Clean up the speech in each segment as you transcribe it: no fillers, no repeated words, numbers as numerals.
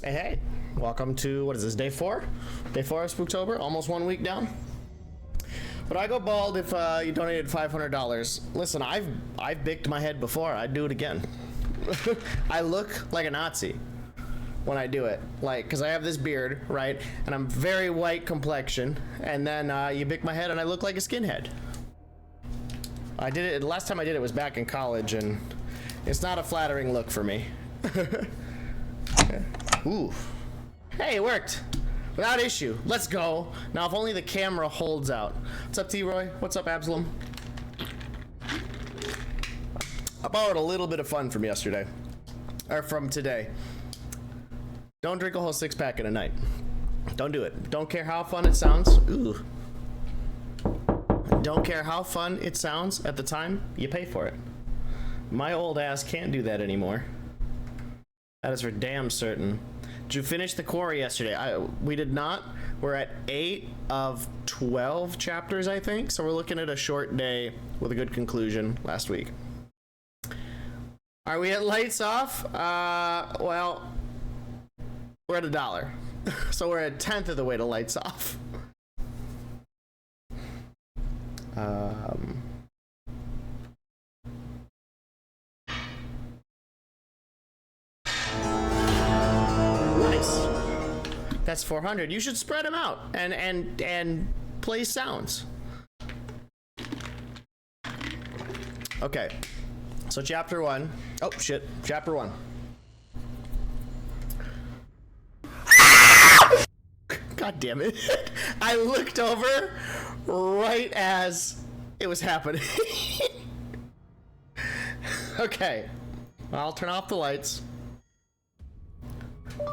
Hey, welcome to, what is this, day 4? Day 4 of Spooktober, almost 1 week down. Would I go bald if you donated $500? Listen, I've bicked my head before, I'd do it again. I look like a Nazi when I do it, like, because I have this beard, right, and I'm very white complexion, and then you bick my head and I look like a skinhead. I did it, last time I did it was back in college, and it's not a flattering look for me. Ooh. Hey, it worked. Without issue. Let's go. Now, if only the camera holds out. What's up, T-Roy? What's up, Absalom? I borrowed a little bit of fun from yesterday. Or from today. Don't drink a whole 6-pack in a night. Don't do it. Don't care how fun it sounds. Ooh. Don't care how fun it sounds at the time. You pay for it. My old ass can't do that anymore. That is for damn certain. Did you finish the quarry yesterday? We did not. We're at 8 of 12 chapters, I think. So we're looking at a short day with a good conclusion last week. Are we at lights off? Well, we're at $1. So we're at 1/10 of the way to lights off. Nice. That's 400. You should spread them out and play sounds. Okay. So chapter 1. Oh shit. Chapter 1. God damn it. I looked over right as it was happening. Okay. I'll turn off the lights.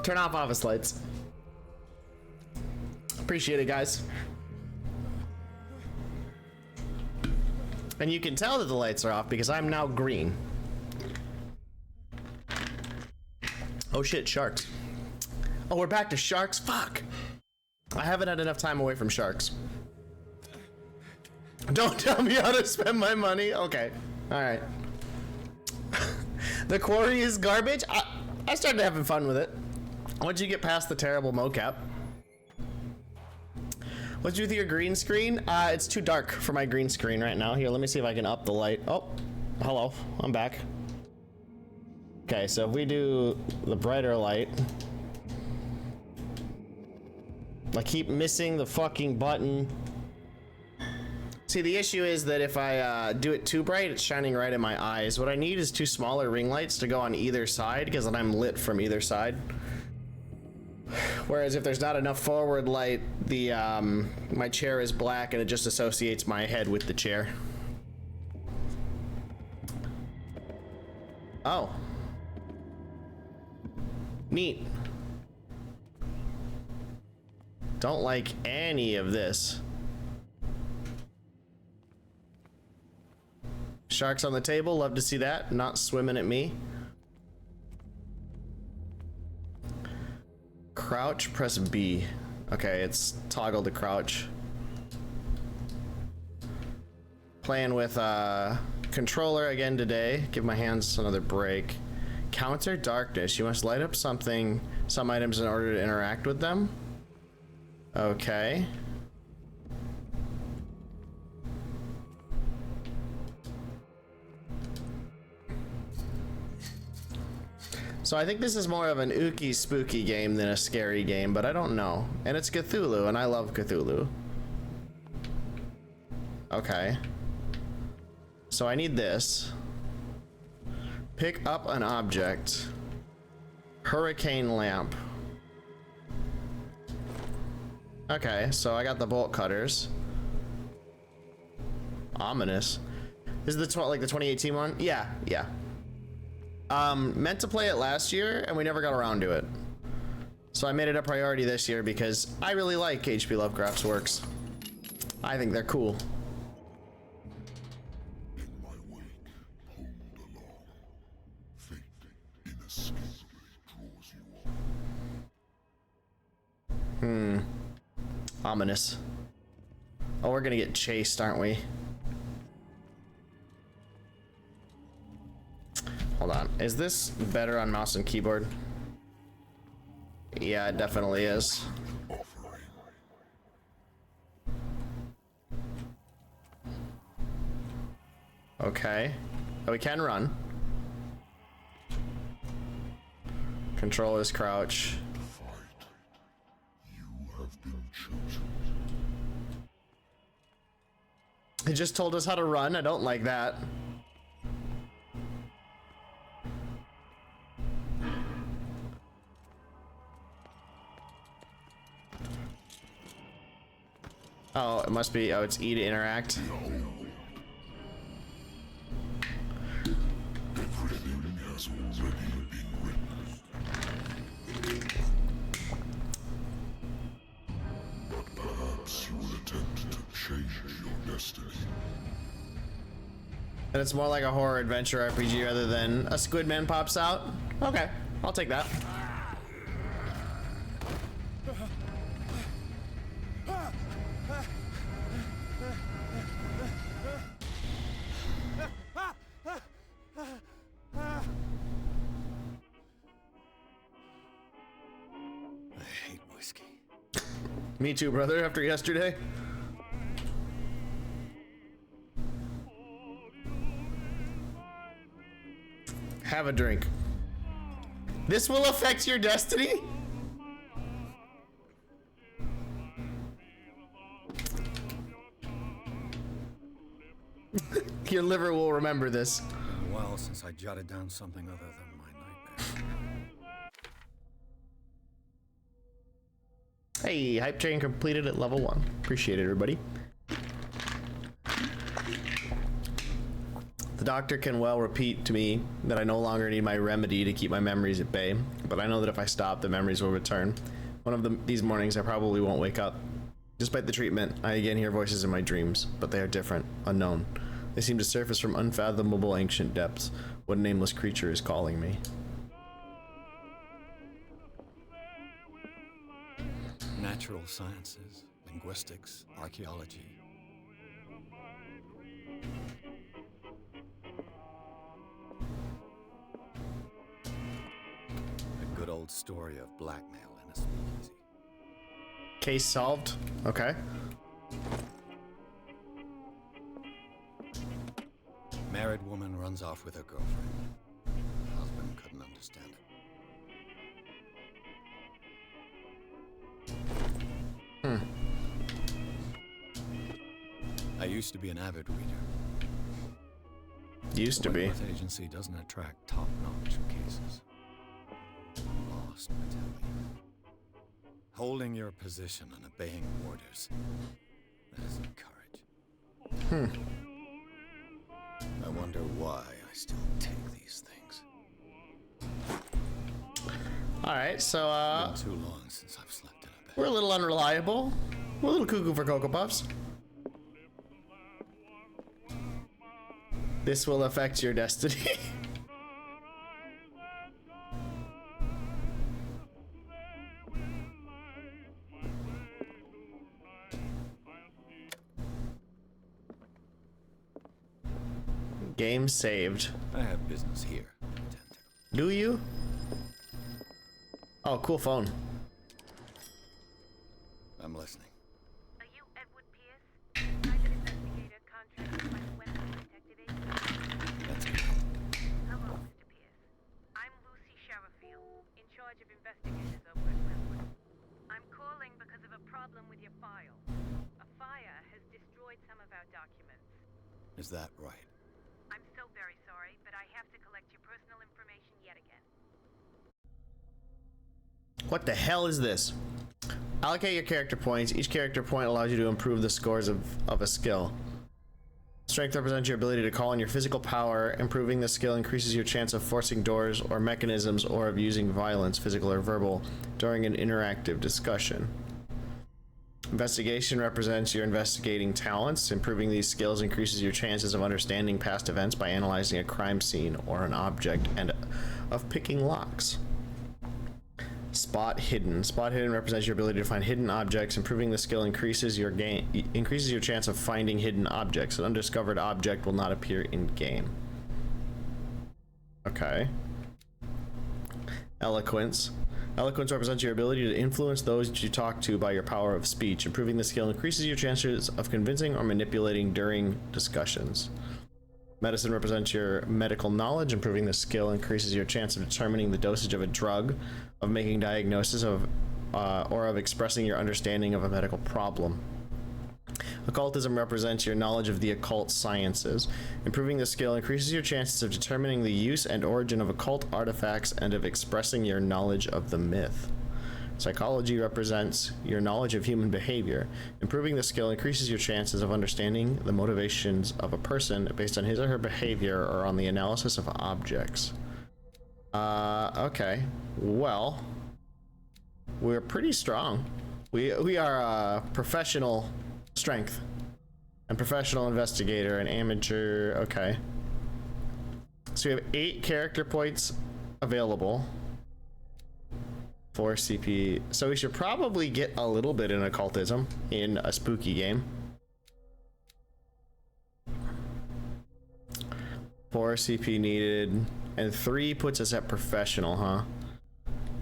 Turn off office lights. Appreciate it, guys. And you can tell that the lights are off because I'm now green. Oh shit, sharks. Oh, we're back to sharks? Fuck. I haven't had enough time away from sharks. Don't tell me how to spend my money. Okay. Alright. The quarry is garbage? I started having fun with it. Once you get past the terrible mocap. What's with your green screen? It's too dark for my green screen right now. Here, let me see if I can up the light. Oh, hello, I'm back. Okay, so if we do the brighter light. I keep missing the fucking button. See, the issue is that if I do it too bright, it's shining right in my eyes. What I need is 2 smaller ring lights to go on either side, because then I'm lit from either side. Whereas if there's not enough forward light, the my chair is black and it just associates my head with the chair. Oh. Neat. Don't like any of this. Sharks on the table, love to see that. Not swimming at me. Crouch, press B. Okay, it's toggle to crouch. Playing with controller again today. Give my hands another break. Counter darkness. You must light up some items in order to interact with them. Okay. So I think this is more of an ooky spooky game than a scary game, but I don't know. And it's Cthulhu, and I love Cthulhu. Okay. So I need this. Pick up an object. Hurricane lamp. Okay, so I got the bolt cutters. Ominous. Is the like the 2018 one? Yeah, yeah. Meant to play it last year and we never got around to it. So I made it a priority this year because I really like H.P. Lovecraft's works. I think they're cool. Ominous. Oh, we're gonna get chased, aren't we? Hold on. Is this better on mouse and keyboard? Yeah, it definitely is. Okay. Oh, we can run. Control is crouch. It just told us how to run. I don't like that. Oh, it must be. Oh, it's E to interact. Everything has already been written. But perhaps you will attempt to change your destiny. And it's more like a horror adventure RPG rather than a squid man pops out. Okay, I'll take that. I hate whiskey. Me too, brother, after yesterday. Have a drink. This will affect your destiny? Your liver will remember this. Been a while since I jotted down something other than my nightmare. Hey, hype train completed at level 1. Appreciate it, everybody. The doctor can well repeat to me that I no longer need my remedy to keep my memories at bay, but I know that if I stop, the memories will return. One of these mornings, I probably won't wake up. Despite the treatment, I again hear voices in my dreams, but they are different, unknown. They seem to surface from unfathomable ancient depths. What nameless creature is calling me? Natural sciences, linguistics, archaeology. A good old story of blackmail in a speakeasy. Case solved. Okay. Married woman runs off with her girlfriend. Husband couldn't understand it. I used to be an avid reader. Used to be. Wentworth Agency doesn't attract top-notch cases. Lost mentality. Holding your position and obeying orders. That isn't courage. I wonder why I still take these things. Alright, so, Been too long since I've slept in a bed. we're a little unreliable. We're a little cuckoo for Cocoa Puffs. This will affect your destiny. Game saved. I have business here to attend to. Do you? Oh, cool phone. I'm listening. Are you Edward Pierce? Private investigator contracted by the Wentworth Detective Agency? That's good. Hello, Mr. Pierce. I'm Lucy Sherifield, in charge of investigators over at Wentworth. I'm calling because of a problem with your file. A fire has destroyed some of our documents. Is that right? I'm so very sorry, but I have to collect your personal information yet again. What the hell is this? Allocate your character points. Each character point allows you to improve the scores of a skill. Strength represents your ability to call on your physical power. Improving the skill increases your chance of forcing doors or mechanisms or of using violence, physical or verbal, during an interactive discussion. Investigation represents your investigating talents. Improving these skills increases your chances of understanding past events by analyzing a crime scene or an object and of picking locks. Spot hidden. Spot hidden represents your ability to find hidden objects. Improving the skill increases your chance of finding hidden objects. An undiscovered object will not appear in game. Okay. Eloquence. Eloquence represents your ability to influence those you talk to by your power of speech. Improving the skill increases your chances of convincing or manipulating during discussions. Medicine represents your medical knowledge. Improving the skill increases your chance of determining the dosage of a drug, of making diagnosis of, or of expressing your understanding of a medical problem. Occultism represents your knowledge of the occult sciences. Improving the skill increases your chances of determining the use and origin of occult artifacts and of expressing your knowledge of the myth. Psychology represents your knowledge of human behavior. Improving the skill increases your chances of understanding the motivations of a person based on his or her behavior or on the analysis of objects. Okay. Well, we're pretty strong. We are professional strength and professional investigator and amateur. Okay, so we have 8 character points available, 4 CP, so we should probably get a little bit in occultism in a spooky game. 4 CP needed, and 3 puts us at professional, huh?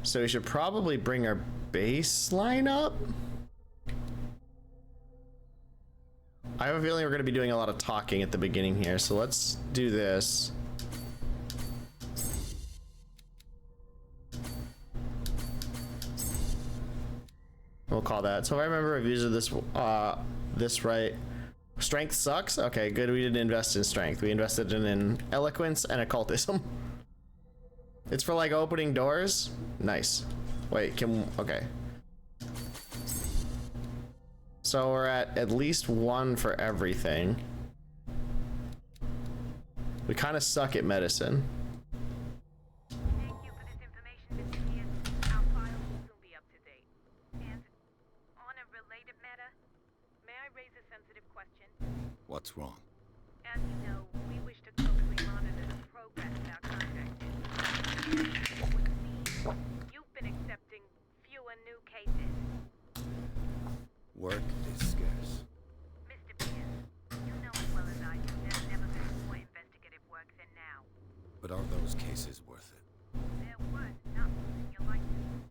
So we should probably bring our baseline up. I have a feeling we're going to be doing a lot of talking at the beginning here, so let's do this. We'll call that. So if I remember reviews of this right, strength sucks. Okay, good. We didn't invest in strength. We invested in eloquence and occultism. It's for like opening doors. Nice. Wait, okay. So we're at least 1 for everything. We kind of suck at medicine. Thank you for this information, Mr. Pierce. Our files will soon be up to date. And on a related matter, may I raise a sensitive question? What's wrong? As you know, we wish to closely monitor the progress of our contract. You've been accepting fewer new cases. Work is scarce. Mr. Pierce, you know as well as I do there's never been more investigative work than now. But are those cases worth it? They're worth not losing your license.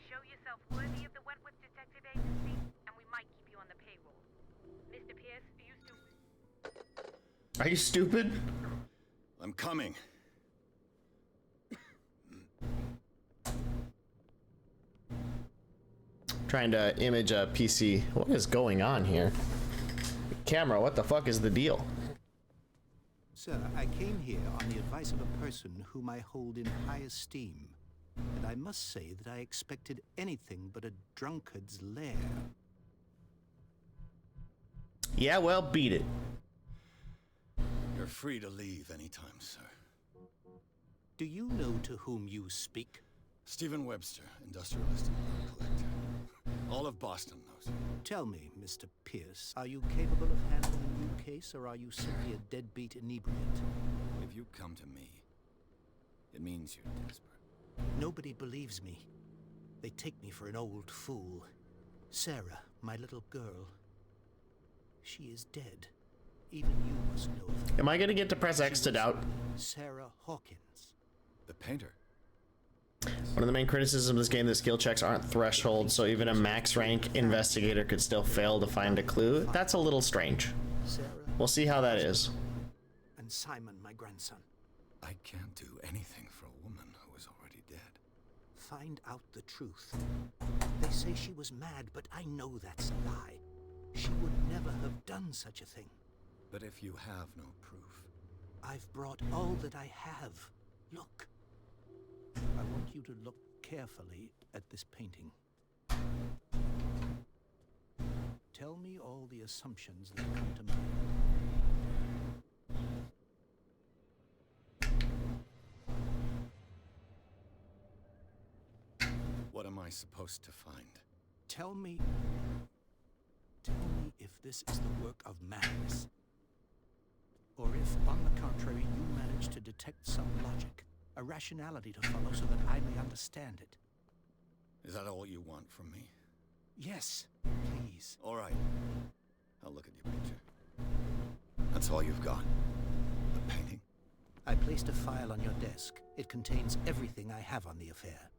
Show yourself worthy of the Wentworth Detective Agency, and we might keep you on the payroll. Mr. Pierce, Are you stupid? I'm coming. Trying to image a PC. What is going on here? Camera, what the fuck is the deal? Sir, I came here on the advice of a person whom I hold in high esteem. And I must say that I expected anything but a drunkard's lair. Yeah, well, beat it. You're free to leave anytime, sir. Do you know to whom you speak? Stephen Webster, industrialist and art collector. All of Boston knows him. Tell me, Mr. Pierce, are you capable of handling a new case, or are you simply a deadbeat inebriate? If you come to me, it means you're desperate. Nobody believes me. They take me for an old fool. Sarah, my little girl, she is dead. Even you must know of her. Am I gonna get to press X to doubt? Sarah Hawkins. The painter. One of the main criticisms of this game, the skill checks aren't thresholds, so even a max rank investigator could still fail to find a clue. That's a little strange. Sarah. We'll see how that is. And Simon, my grandson. I can't do anything for a woman who is already dead. Find out the truth. They say she was mad, but I know that's a lie. She would never have done such a thing. But if you have no proof... I've brought all that I have. Look. I want you to look carefully at this painting. Tell me all the assumptions that come to mind. What am I supposed to find? Tell me if this is the work of madness. Or if, on the contrary, you manage to detect some logic, a rationality to follow so that I may understand it. Is that all you want from me? Yes, please. All right. I'll look at your picture. That's all you've got? The painting? I placed a file on your desk. It contains everything I have on the affair.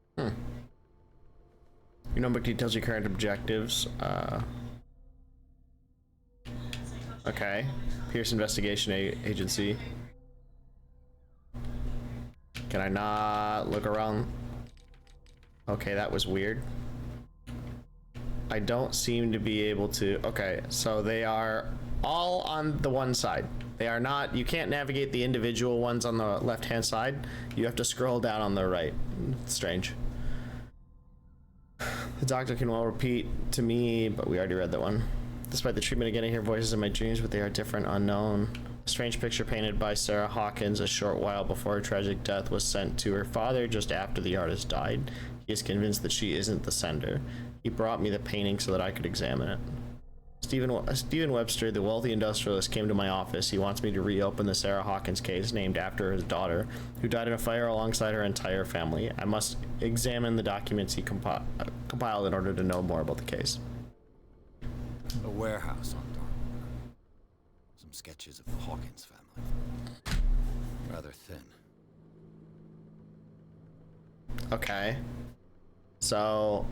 Your notebook details your current objectives. Okay. Pierce Investigation Agency. Can I not look around? Okay, that was weird. I don't seem to be able to. Okay, so they are all on the one side. They are not, you can't navigate the individual ones on the left-hand side. You have to scroll down on the right. It's strange. The doctor can well repeat to me, but we already read that one. Despite the treatment again, I hear voices in my dreams, but they are different, unknown. A strange picture painted by Sarah Hawkins a short while before her tragic death was sent to her father just after the artist died. He is convinced that she isn't the sender. He brought me the painting so that I could examine it. Stephen Webster, the wealthy industrialist, came to my office. He wants me to reopen the Sarah Hawkins case named after his daughter, who died in a fire alongside her entire family. I must examine the documents he compiled in order to know more about the case. A warehouse on Darkwater. Some sketches of the Hawkins family. Rather thin. Okay. So,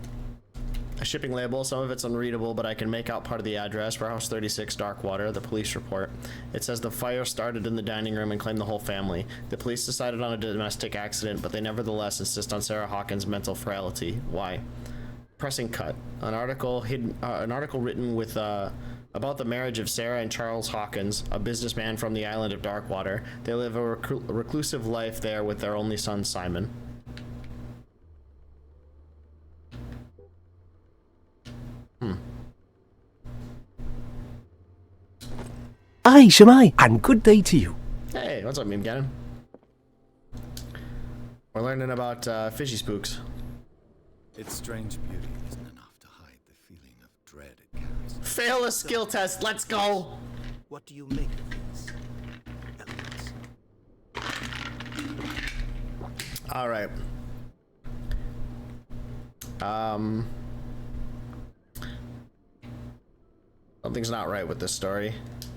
a shipping label, some of it's unreadable, but I can make out part of the address. Warehouse 36, Darkwater, the police report. It says the fire started in the dining room and claimed the whole family. The police decided on a domestic accident, but they nevertheless insist on Sarah Hawkins' mental frailty. Why? Pressing cut. An article written with about the marriage of Sarah and Charles Hawkins, a businessman from the island of Darkwater. They live a reclusive life there with their only son, Simon. Aye, Shemai, and good day to you. Hey, what's up, Meme Cannon? We're learning about fishy spooks. Its strange beauty isn't enough to hide the feeling of dread it carries. Fail a skill test. Let's go. What do you make of these elements? All right. Something's not right with this story.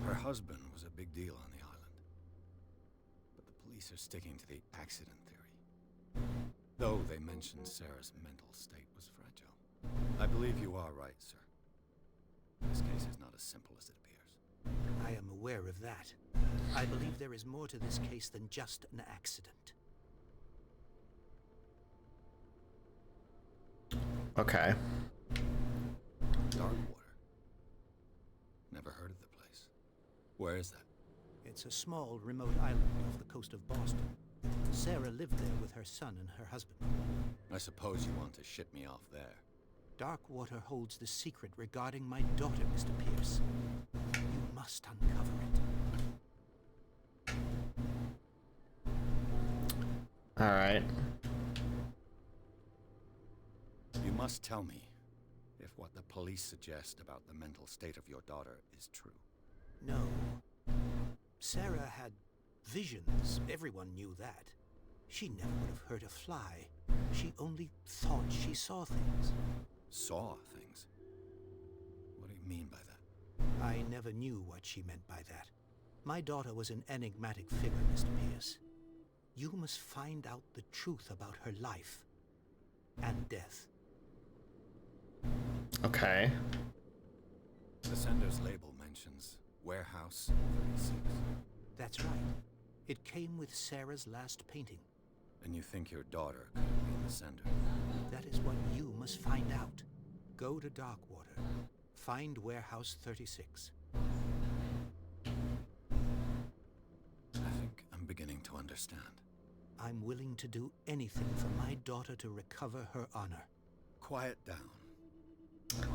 Her husband was a big deal on the island. But the police are sticking to the accident theory. Though they mentioned Sarah's mental state was fragile. I believe you are right, sir. This case is not as simple as it appears. I am aware of that. I believe there is more to this case than just an accident. Okay. Darkwater. Never heard of the place. Where is that? It's a small, remote island off the coast of Boston. Sarah lived there with her son and her husband. I suppose you want to ship me off there. Darkwater holds the secret regarding my daughter, Mr. Pierce. You must uncover it. All right. You must tell me if what the police suggest about the mental state of your daughter is true. No. Sarah had visions. Everyone knew that. She never would have hurt a fly. She only thought she saw things. Saw things? What do you mean by that? I never knew what she meant by that. My daughter was an enigmatic figure, Mr. Pierce. You must find out the truth about her life and death. Okay. The sender's label mentions Warehouse 36. That's right. It came with Sarah's last painting. And you think your daughter could have been the sender? That is what you must find out. Go to Darkwater. Find Warehouse 36. I think I'm beginning to understand. I'm willing to do anything for my daughter to recover her honor. Quiet down.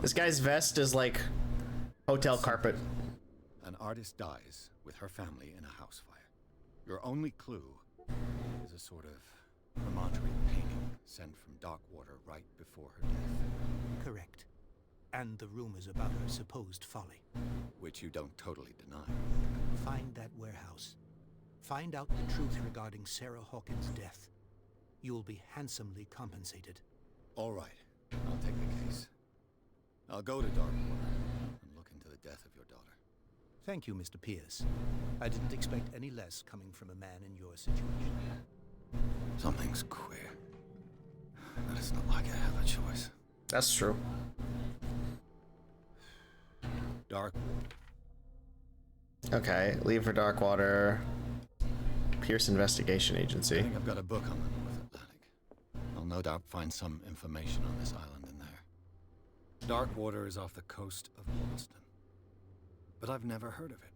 This guy's vest is like hotel carpet. An artist dies with her family in a house fire. Your only clue is a sort of promontory painting sent from Darkwater right before her death. Correct. And the rumors about her supposed folly. Which you don't totally deny. Find that warehouse. Find out the truth regarding Sarah Hawkins' death. You'll be handsomely compensated. All right. I'll take the case. I'll go to Darkwater and look into the death of your daughter. Thank you, Mr. Pierce. I didn't expect any less coming from a man in your situation. Something's queer. But it's not like I have a choice. That's true. Dark. Okay, leave for Darkwater. Pierce Investigation I Agency. think I've got a book on the North Atlantic. I'll no doubt find some information on this island in there. Darkwater is off the coast of Boston. But I've never heard of it.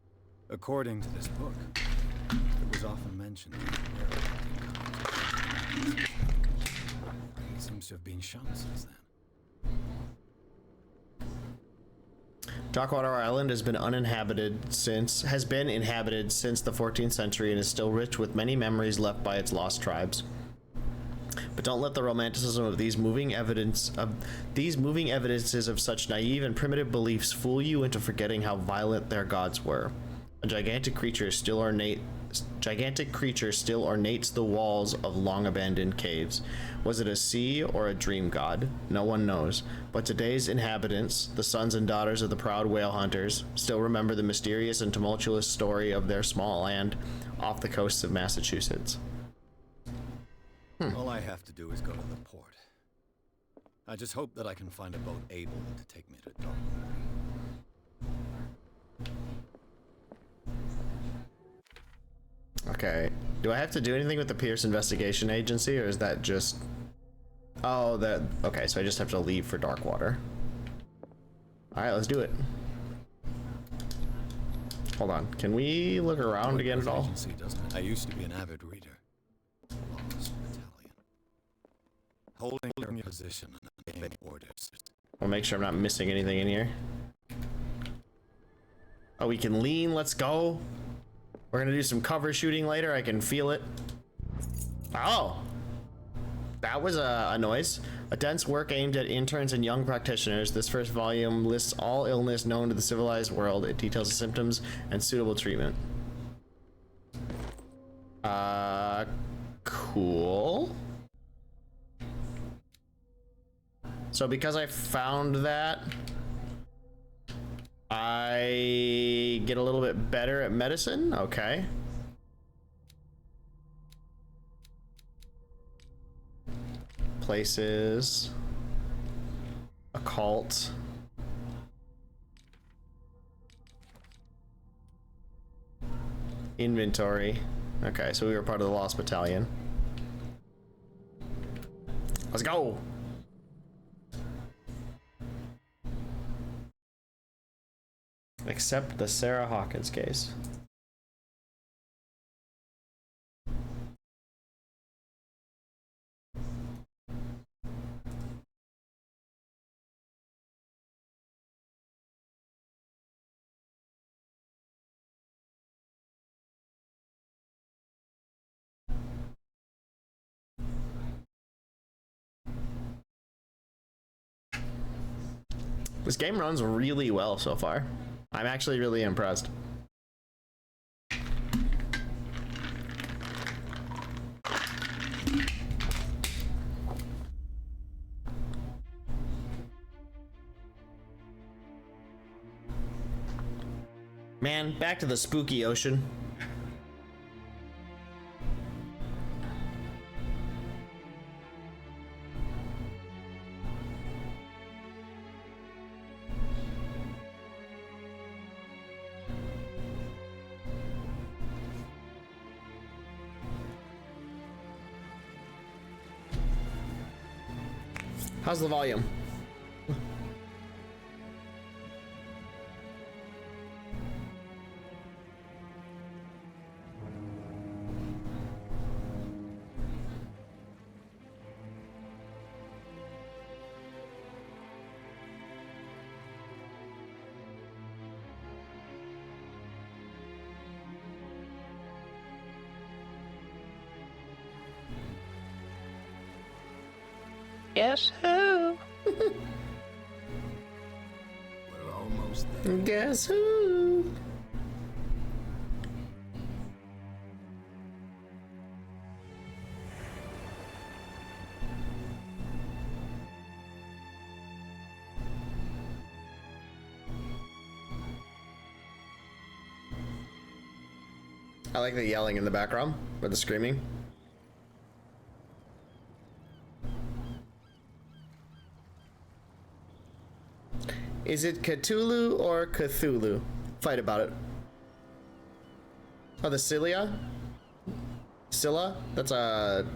According to this book, it was often mentioned in the It seems to have been shunned since then. Darkwater Island has been inhabited since the 14th century and is still rich with many memories left by its lost tribes. But don't let the romanticism of these moving evidences of such naive and primitive beliefs fool you into forgetting how violent their gods were. A gigantic creature still ornates the walls of long-abandoned caves. Was it a sea or a dream god? No one knows. But today's inhabitants, the sons and daughters of the proud whale hunters, still remember the mysterious and tumultuous story of their small land off the coasts of Massachusetts. All I have to do is go to the port. I just hope that I can find a boat able to take me to Darkwater. Okay. Do I have to do anything with the Pierce Investigation Agency, or is that just... Oh, that... Okay, so I just have to leave for Darkwater. Alright, let's do it. Hold on. Can we look around again at all? Agency, doesn't it? I used to be an avid reader. Lost Battalion. Holding your position and obeying orders. I'll make sure I'm not missing anything in here. Oh, we can lean. Let's go. We're gonna do some cover shooting later. I can feel it. Oh, that was a noise. A dense work aimed at interns and young practitioners. This first volume lists all illness known to the civilized world. It details the symptoms and suitable treatment. Cool. So because I found that, I get a little bit better at medicine. Okay. Places. Occult. Inventory. Okay, so we were part of the Lost Battalion. Let's go. Except the Sarah Hawkins case. This game runs really well so far. I'm actually really impressed. Man, back to the spooky ocean. How's the volume? Guess who? We're almost there. Guess who? I like the yelling in the background, or the screaming. Is it Cthulhu or Cthulhu? Fight about it. Oh, the Scylla? Scylla? That's a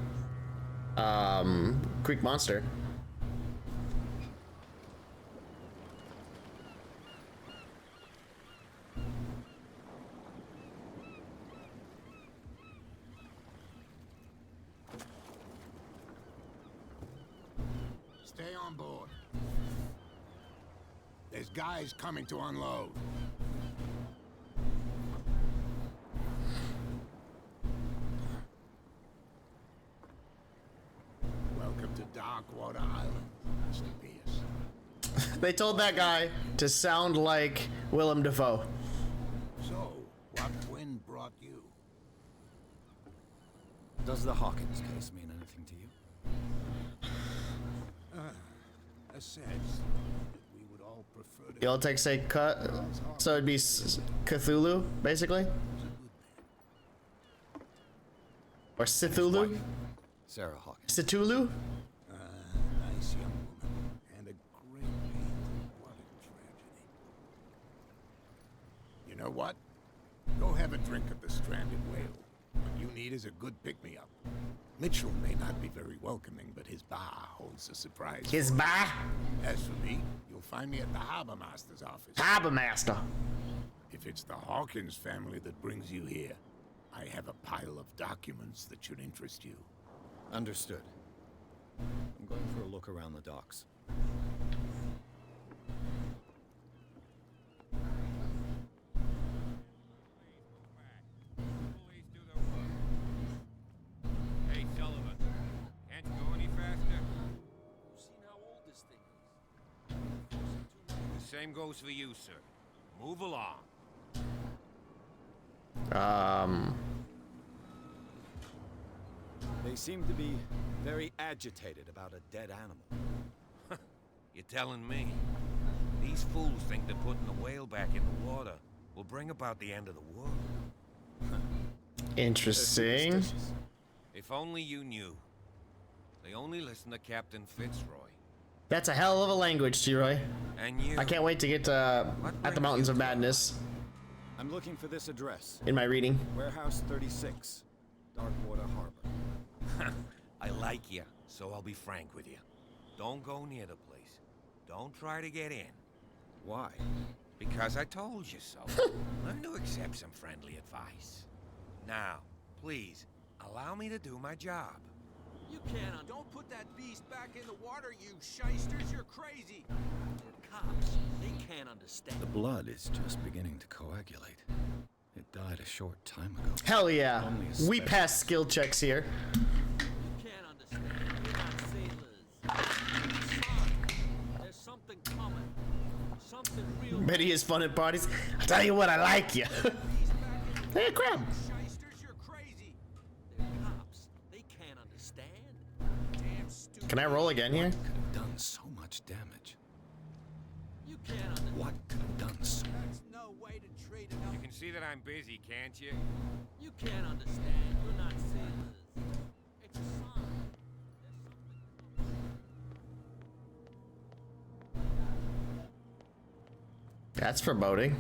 Greek monster. Stay on board. There's guys coming to unload. Welcome to Darkwater Island, Mr. Pierce. They told that guy to sound like Willem Dafoe. So, what wind brought you? Does the Hawkins case mean anything to you? A sense that we would all prefer to... Y'all take say cut, so it'd be Cthulhu, basically? Or Cthulhu? Sarah Hawkins. Cthulhu? Nice young woman, and a great pain. What a tragedy. You know what? Go have a drink at the Stranded Whale. What you need is a good pick-me-up. Mitchell may not be very welcoming, but his bar holds a surprise. His bar? As for me, you'll find me at the Harbor Master's office. Harbor Master. If it's the Hawkins family that brings you here, I have a pile of documents that should interest you. Understood. I'm going for a look around the docks. Hey, Sullivan. Can't you go any faster? You've seen how old this thing is. The same goes for you, sir. Move along. They seem to be very agitated about a dead animal. You're telling me? These fools think that putting the whale back in the water will bring about the end of the world. Interesting. Superstitious. If only you knew. They only listen to Captain Fitzroy. That's a hell of a language, T-Roy. And you... I can't wait to get at the Mountains of Madness I'm looking for this address. in my reading. Warehouse 36, Darkwater Harbor. I like you, so I'll be frank with you. Don't go near the place. Don't try to get in. Why? Because I told you so. Learn to accept some friendly advice. Now, please, allow me to do my job. You can't. Don't put that beast back in the water, you shysters. You're crazy. They're cops. They can't understand. The blood is just beginning to coagulate. It died a short time ago. Hell yeah. Only a We special- pass skill checks here. You can't understand. You're not sailors. Son, there's something coming. Something real. Betty is fun at parties. I tell you what, I like you. Hey, crab. Shysters, you're crazy. They're cops. They can't understand. Damn stupid. Can I roll again here? Could have done so much damage. You can't understand. What could have done so much? That's no way to treat it. You can see that I'm busy, can't you? You can't understand. You're not sailors. It's a sign. There's something. That's foreboding.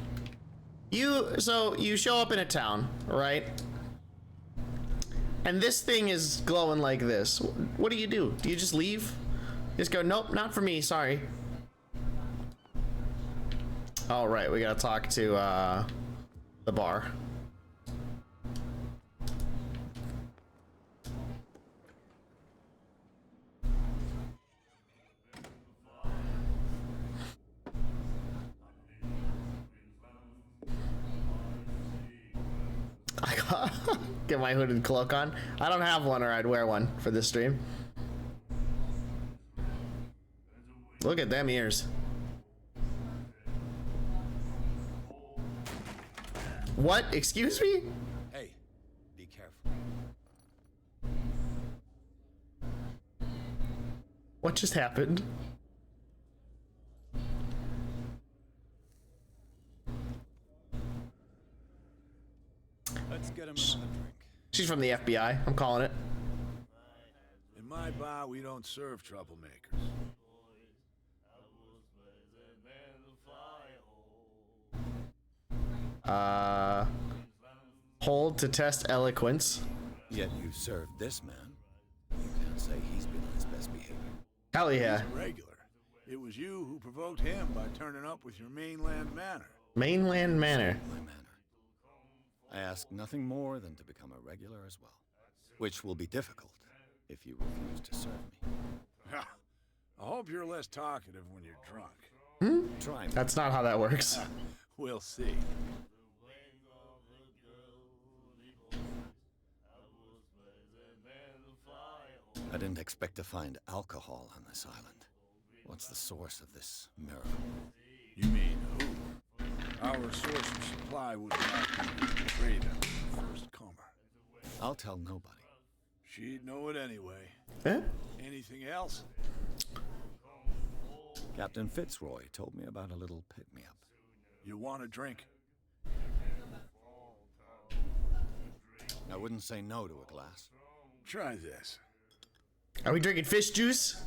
So you show up in a town, right? And this thing is glowing like this. What do? Do you just leave? Just go, nope, not for me, sorry. All right, we gotta talk to the bar. I got get my hooded cloak on. I don't have one, or I'd wear one for this stream. Look at them ears. What? Excuse me? Hey, be careful. What just happened? Let's get him another drink. She's from the FBI. I'm calling it. In my bar, we don't serve troublemakers. Hold to test eloquence. Yet you served this man. You can't say he's been on his best behavior. Hell yeah. He's a regular. It was you who provoked him by turning up with your mainland manner. Mainland Manor. My manner. I ask nothing more than to become a regular as well, which will be difficult if you refuse to serve me. I hope you're less talkative when you're drunk. Try me. That's not how that works. We'll see. I didn't expect to find alcohol on this island. What's the source of this miracle? You mean who? Our source of supply would not be betrayed on the first comer. I'll tell nobody. She'd know it anyway. Eh? Anything else? Captain Fitzroy told me about a little pick-me-up. You want a drink? I wouldn't say no to a glass. Try this. Are we drinking fish juice?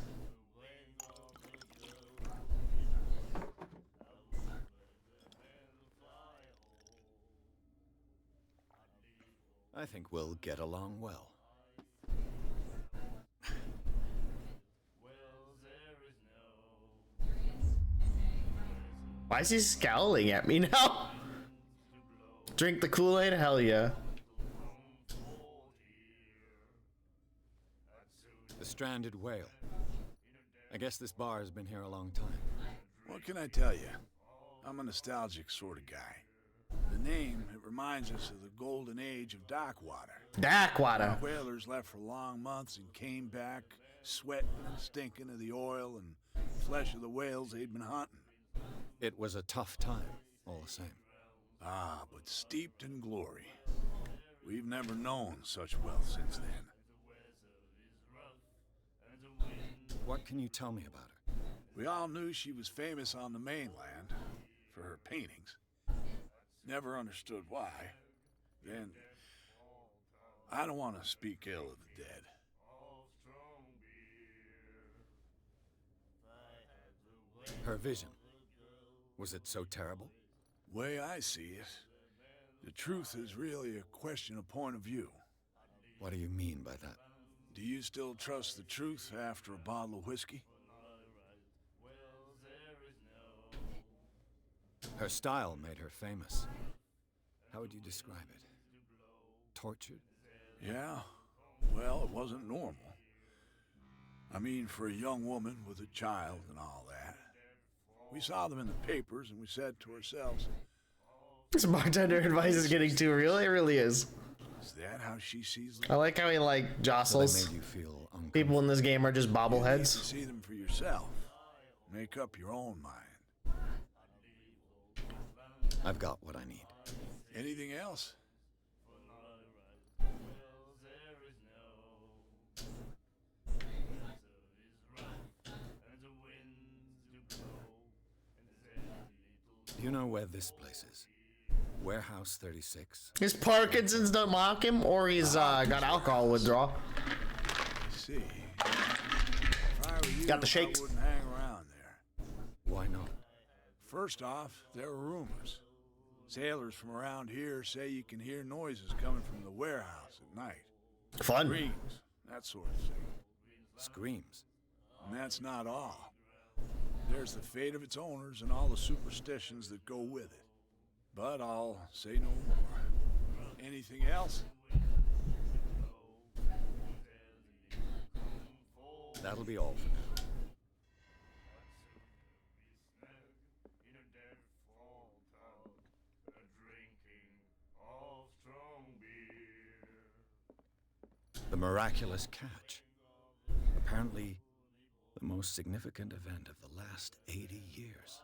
I think we'll get along well. Why is he scowling at me now? Drink the Kool-Aid? Hell yeah. The stranded whale. I guess this bar has been here a long time. What can I tell you? I'm a nostalgic sort of guy. The name, it reminds us of the golden age of dock water. Dock water. Whalers left for long months and came back sweating and stinking of the oil and flesh of the whales they'd been hunting. It was a tough time, all the same. Ah, but steeped in glory. We've never known such wealth since then. What can you tell me about her? We all knew she was famous on the mainland for her paintings. Never understood why. Then, I don't want to speak ill of the dead. Her vision. Was it so terrible? Way I see it, the truth is really a question of point of view. What do you mean by that? Do you still trust the truth after a bottle of whiskey? Her style made her famous. How would you describe it? Tortured? Yeah, well, it wasn't normal. I mean, for a young woman with a child and all that. We saw them in the papers and we said to ourselves, This bartender advice is getting too real. It really is. is that how she sees them? I like how he like So they jostles. made you feel uncomfortable. People in this game are just You need to bobbleheads. see them for yourself. Make up your own mind. I've got what I need. Anything else? Do you know where this place is? Warehouse 36? His Parkinson's don't mock him, or he's got alcohol withdrawal. See. If I were you, Got the shakes. I wouldn't hang around there. Why not? First off, there are rumors. Sailors from around here say you can hear noises coming from the warehouse at night. Fun. Screams, that sort of thing. Screams. And that's not all. There's the fate of its owners and all the superstitions that go with it. But I'll say no more. Anything else? That'll be all for now. The miraculous catch. Apparently, the most significant event of the last 80 years.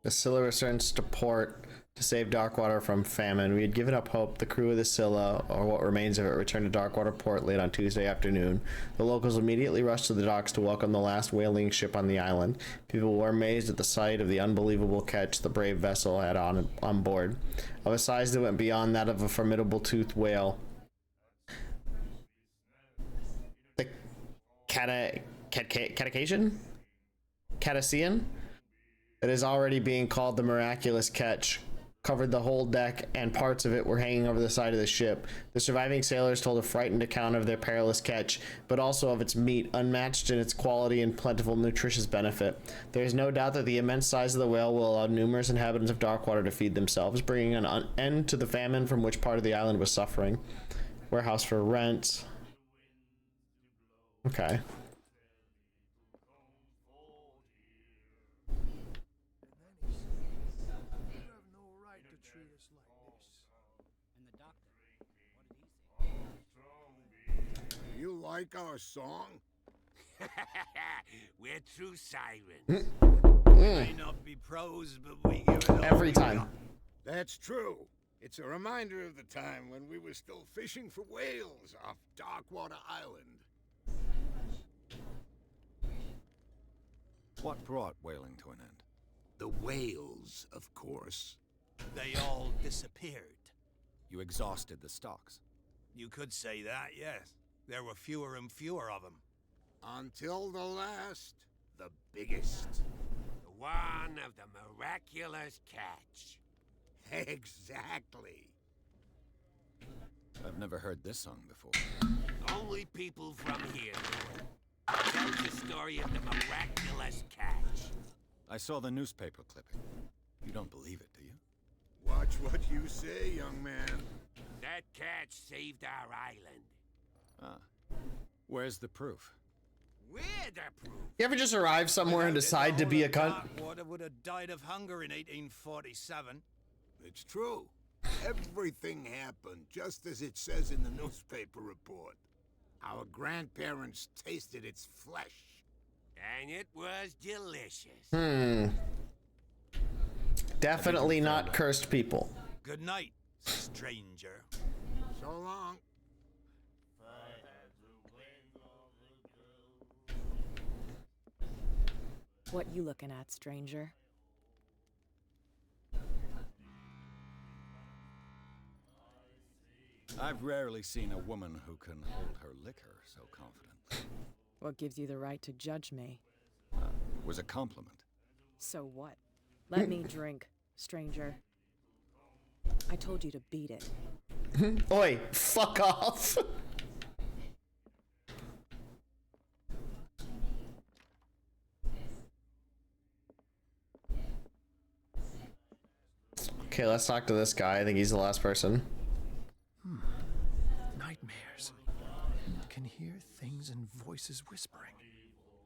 The Scylla returns to port to save Darkwater from famine. We had given up hope. The crew of the Scylla, or what remains of it, returned to Darkwater port late on Tuesday afternoon. The locals immediately rushed to the docks to welcome the last whaling ship on the island. People were amazed at the sight of the unbelievable catch the brave vessel had on board, of a size that went beyond that of a formidable toothed whale. The Cetacean? It is already being called the miraculous catch. covered the whole deck, and parts of it were hanging over the side of the ship. The surviving sailors told a frightened account of their perilous catch, but also of its meat, unmatched in its quality and plentiful nutritious benefit. There is no doubt that the immense size of the whale will allow numerous inhabitants of Darkwater to feed themselves, bringing an end to the famine from which part of the island was suffering. Warehouse for rent. Okay. You like our song? We're true sirens. May not be pros, but we give it all Every we time. got. That's true. It's a reminder of the time when we were still fishing for whales off Darkwater Island. What brought whaling to an end? The whales, of course. They all disappeared. You exhausted the stocks. You could say that, yes. There were fewer and fewer of them. Until the last, the biggest. The one of the miraculous catch. Exactly. I've never heard this song before. Only people from here know it. Tells the story of the miraculous catch. I saw the newspaper clipping. You don't believe it, do you? Watch what you say, young man. That catch saved our island. Ah. Where's the proof? We're the proof. You ever just arrive somewhere and decide to be a cunt? Darkwater would have died of hunger in 1847. It's true. Everything happened just as it says in the newspaper report. Our grandparents tasted its flesh. And it was delicious. Definitely not cursed people. Good night, stranger. So long. What you looking at, stranger? I've rarely seen a woman who can hold her liquor so confidently. What gives you the right to judge me? It was a compliment. So what? Let me drink, stranger. I told you to beat it. Oi, fuck off. Okay, let's talk to this guy. I think he's the last person. Nightmares. Can hear things and voices whispering.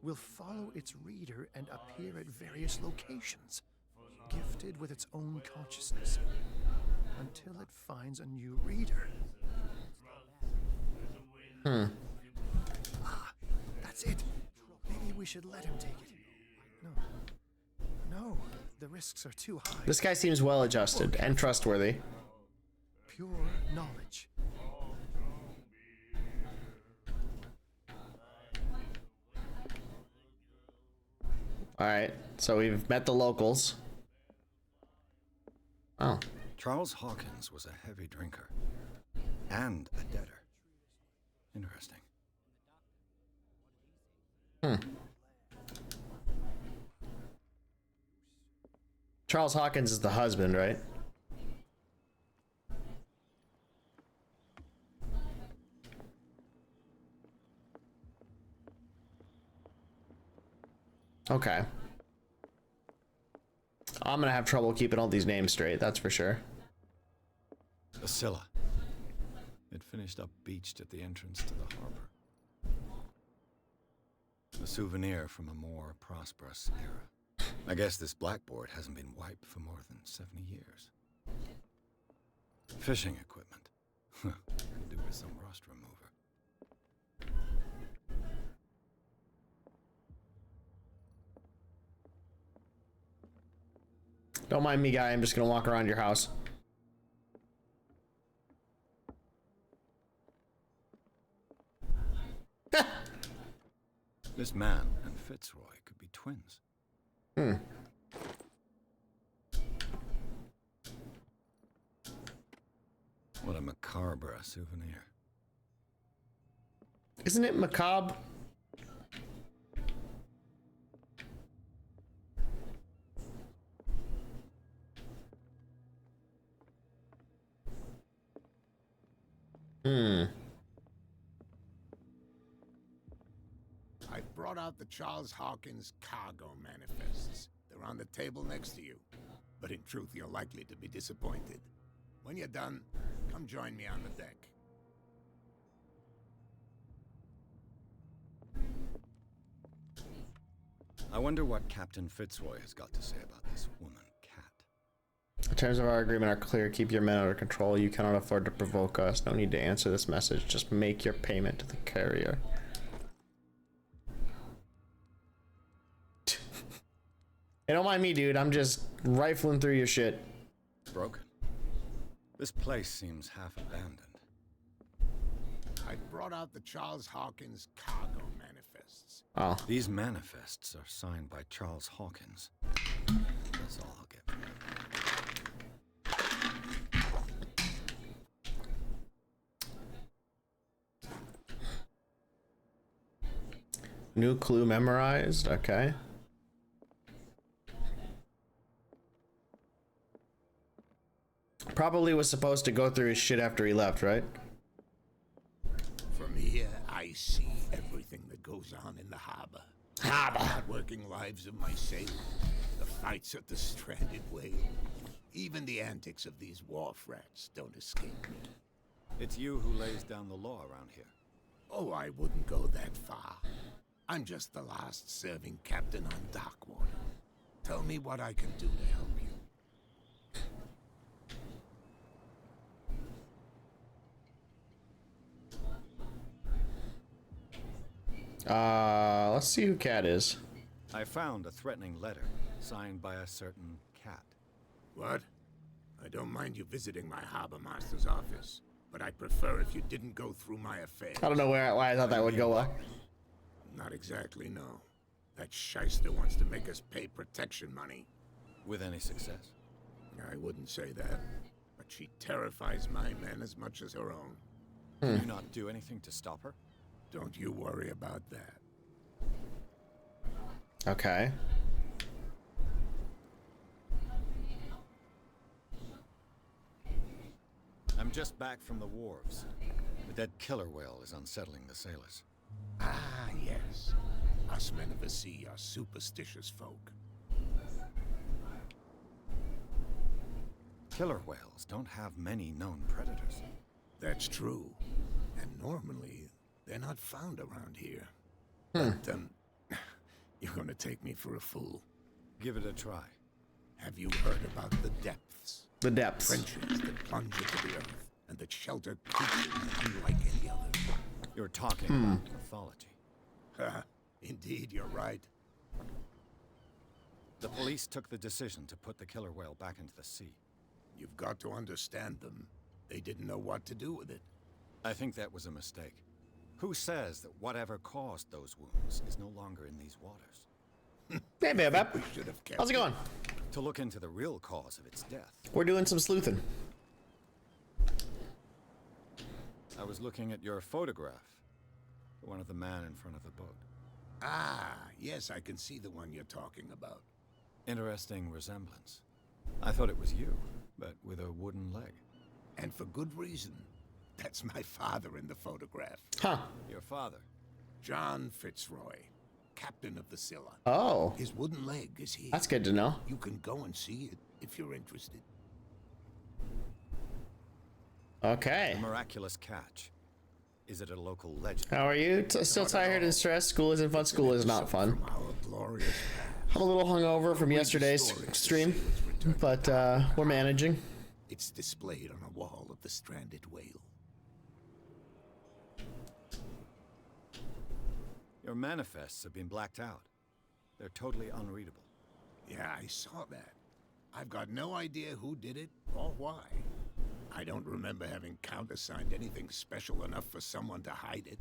Will follow its reader and appear at various locations, gifted with its own consciousness, until it finds a new reader. Ah, that's it. Maybe we should let him take it. No, the risks are too high. This guy seems well adjusted and trustworthy. Pure knowledge. Alright, so we've met the locals. Oh. Charles Hawkins was a heavy drinker. And a debtor. Interesting. Charles Hawkins is the husband, right? Okay. I'm gonna have trouble keeping all these names straight, that's for sure. The Scylla. It finished up beached at the entrance to the harbor. A souvenir from a more prosperous era. I guess this blackboard hasn't been wiped for more than 70 years. Fishing equipment. Could do with some rust remover. Don't mind me, guy. I'm just gonna walk around your house. This man and Fitzroy could be twins. What a macabre souvenir. Isn't it macabre? I've brought out the Charles Hawkins cargo manifests. They're on the table next to you. But in truth, you're likely to be disappointed. When you're done, come join me on the deck. I wonder what Captain Fitzroy has got to say about this woman, Cat. The terms of our agreement are clear. Keep your men under control. You cannot afford to provoke us. No need to answer this message. Just make your payment to the carrier. Hey, don't mind me, dude. I'm just rifling through your shit. Broken. This place seems half abandoned. I brought out the Charles Hawkins cargo manifests. Oh. These manifests are signed by Charles Hawkins. That's all I'll get from them. New clue memorized. Okay. Probably was supposed to go through his shit after he left, right? From here, I see everything that goes on in the harbor. Harbor. The hard-working lives of my sailors, the fights at the stranded whale. Even the antics of these wharf rats don't escape me. It's you who lays down the law around here. Oh, I wouldn't go that far. I'm just the last serving captain on Darkwater. Tell me what I can do to help you. Let's see who Cat is. I found a threatening letter signed by a certain Cat. What? I don't mind you visiting my harbor master's office, but I'd prefer if you didn't go through my affairs. I don't know why I thought that would go well. Not exactly, no. That shyster wants to make us pay protection money. With any success? I wouldn't say that, but she terrifies my men as much as her own. Can you not do anything to stop her? Don't you worry about that. Okay. I'm just back from the wharves. The dead killer whale is unsettling the sailors. Ah, yes. Us men of the sea are superstitious folk. Killer whales don't have many known predators. That's true. And normally, they're not found around here. But, you're gonna take me for a fool. Give it a try. Have you heard about the depths? The depths. Trenches that plunge into the earth, and that shelter creatures unlike any other. You're talking about mythology. Indeed, you're right. The police took the decision to put the killer whale back into the sea. You've got to understand them. They didn't know what to do with it. I think that was a mistake. Who says that whatever caused those wounds is no longer in these waters? Hey, babe. We should have kept How's it going? To look into the real cause of its death. We're doing some sleuthing. I was looking at your photograph. The one of the man in front of the boat. Ah, yes, I can see the one you're talking about. Interesting resemblance. I thought it was you, but with a wooden leg. And for good reason. That's my father in the photograph. Huh. Your father? John Fitzroy, captain of the Scylla. Oh. His wooden leg is here. That's good to know. You can go and see it if you're interested. Okay. The miraculous catch. Is it a local legend? How are you? Still tired and stressed? School isn't fun. School is not fun. From our glorious past. I'm a little hungover from yesterday's stream, but we're managing. It's displayed on a wall of the stranded whale. Your manifests have been blacked out. They're totally unreadable. Yeah, I saw that. I've got no idea who did it or why. I don't remember having countersigned anything special enough for someone to hide it.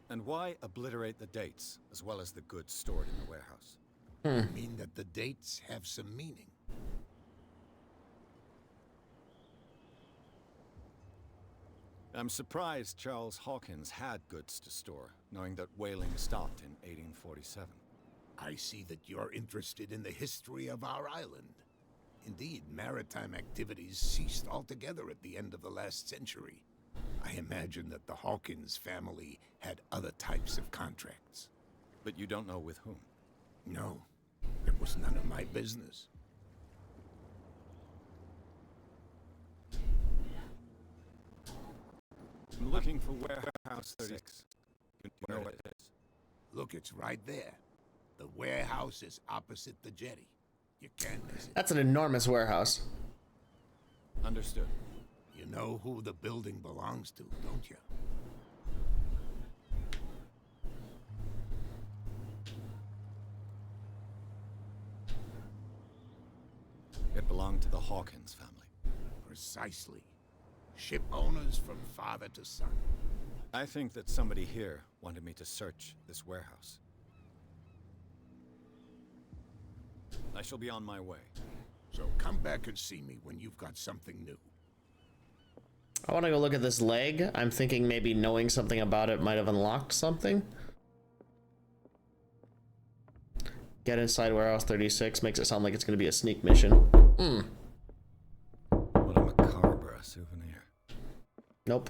And why obliterate the dates, as well as the goods stored in the warehouse? I mean that the dates have some meaning. I'm surprised Charles Hawkins had goods to store, knowing that whaling stopped in 1847. I see that you're interested in the history of our island. Indeed, maritime activities ceased altogether at the end of the last century. I imagine that the Hawkins family had other types of contracts. But you don't know with whom? No, it was none of my business. I'm looking for Warehouse 36. You know what it is? Look, it's right there. The warehouse is opposite the jetty. You can't miss it. That's an enormous warehouse. Understood. You know who the building belongs to, don't you? It belonged to the Hawkins family. Precisely. Ship owners from father to son. I think that somebody here wanted me to search this warehouse. I shall be on my way. So come back and see me when you've got something new. I want to go look at this leg. I'm thinking maybe knowing something about it might have unlocked something. Get inside Warehouse 36 makes it sound like it's going to be a sneak mission. What a macabre souvenir. Nope.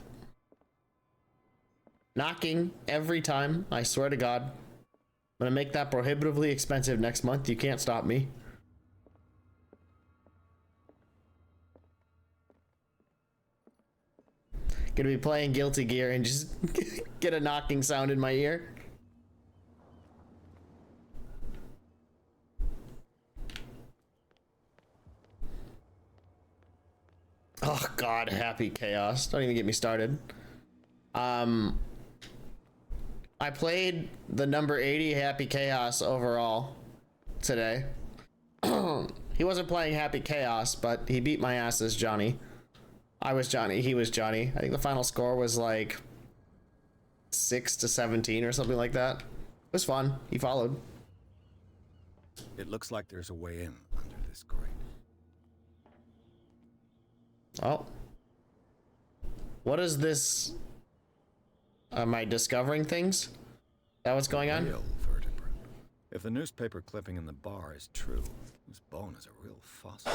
Knocking every time, I swear to God. I'm gonna make that prohibitively expensive next month. You can't stop me. Gonna be playing Guilty Gear and just get a knocking sound in my ear. Oh God, happy chaos. Don't even get me started. I played the number 80 Happy Chaos overall today. He wasn't playing Happy Chaos, but he beat my ass as Johnny. I was Johnny, he was Johnny. I think the final score was like 6-17 or something like that. It was fun. He followed. It looks like there's a way in under this grate. Oh. What is this? Am I discovering things? Is that what's going on? Real vertebrate. If the newspaper clipping in the bar is true, this bone is a real fossil.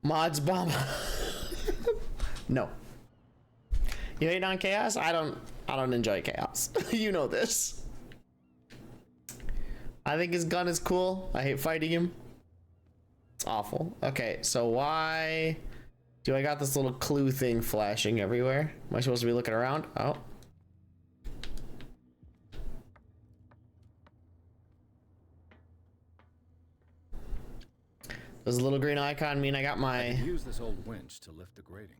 Mods bomb. No. You hate on chaos? I don't enjoy chaos. You know this. I think his gun is cool. I hate fighting him. It's awful. Okay, so why do I got this little clue thing flashing everywhere? Am I supposed to be looking around? Oh. Does the little green icon mean I got my... I could use this old winch to lift the grating,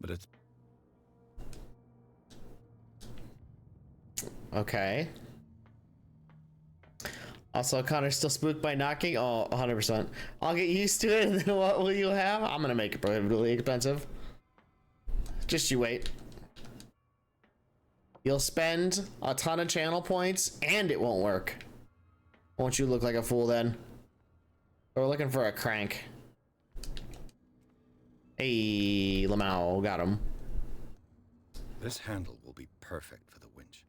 but it's... Okay. Also, Connor's still spooked by knocking? Oh, 100%. I'll get used to it, and then what will you have? I'm gonna make it prohibitively expensive. Just you wait. You'll spend a ton of channel points, and it won't work. Won't you look like a fool then? We're looking for a crank. Hey, Lamau, got him. This handle will be perfect for the winch.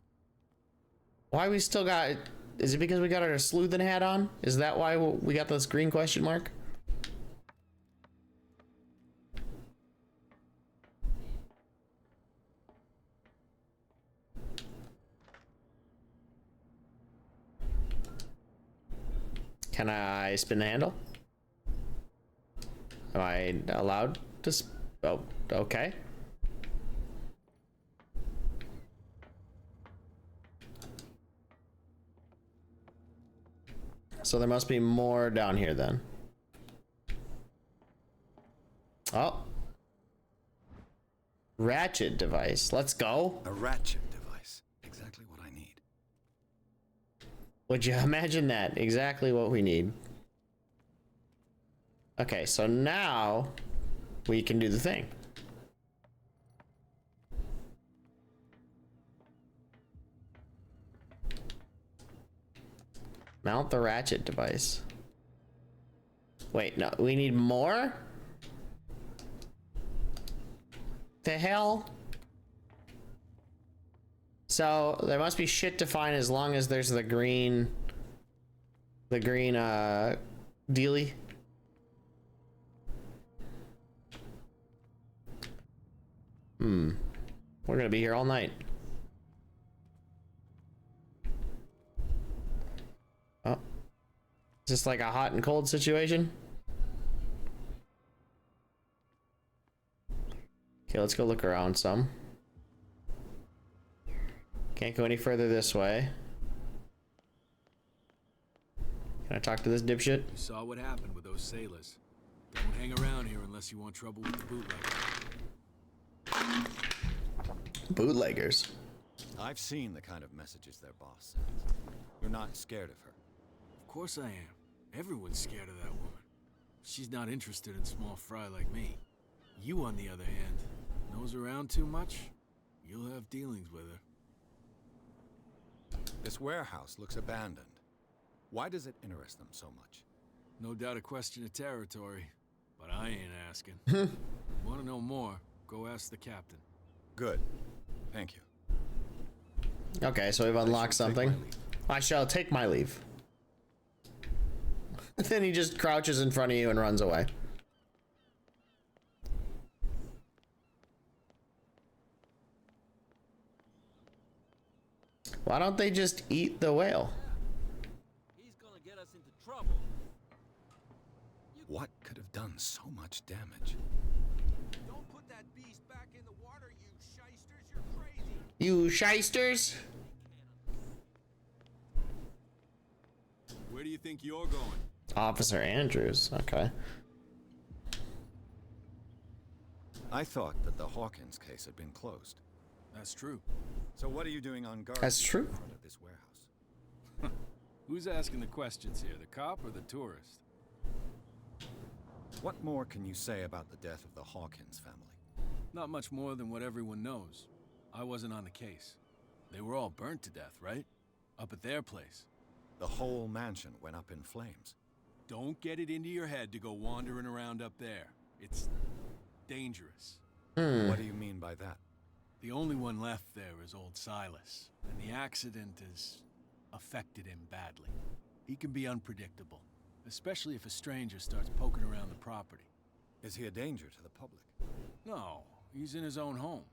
Why we still got... Is it because we got our sleuthing hat on? Is that why we got this green question mark? Can I spin the handle? Am I allowed to oh, okay. So there must be more down here then. Oh. Ratchet device. Let's go. A ratchet device. Exactly what I need. Would you imagine that? Exactly what we need. Okay, so now we can do the thing. Mount the ratchet device. Wait, no, we need more? The hell? So there must be shit to find as long as there's the green dealy. We're gonna be here all night. Oh. Is this like a hot and cold situation? Okay, let's go look around some. Can't go any further this way. Can I talk to this dipshit? You saw what happened with those sailors. Don't hang around here unless you want trouble with the bootleggers. Bootleggers. I've seen the kind of messages their boss sends. You're not scared of her. Of course I am. Everyone's scared of that woman. She's not interested in small fry like me. You, on the other hand, nose around too much, you'll have dealings with her. This warehouse looks abandoned. Why does it interest them so much? No doubt a question of territory, but I ain't asking. Want to know more? Go ask the captain. Good. Thank you. Okay, so we've unlocked something. I shall take my leave. Then he just crouches in front of you and runs away. Why don't they just eat the whale? He's gonna get us into trouble. What could have done so much damage? Don't put that beast back in the water, you shysters. You're crazy. You shysters? Where do you think you're going? Officer Andrews, okay. I thought that the Hawkins case had been closed. That's true. So what are you doing on guard That's true. in front of this warehouse? Who's asking the questions here, the cop or the tourist? What more can you say about the death of the Hawkins family? Not much more than what everyone knows. I wasn't on the case. They were all burnt to death, right? Up at their place. The whole mansion went up in flames. Don't get it into your head to go wandering around up there. It's dangerous. What do you mean by that? The only one left there is old Silas, and the accident has affected him badly. He can be unpredictable, especially if a stranger starts poking around the property. Is he a danger to the public? No, he's in his own home.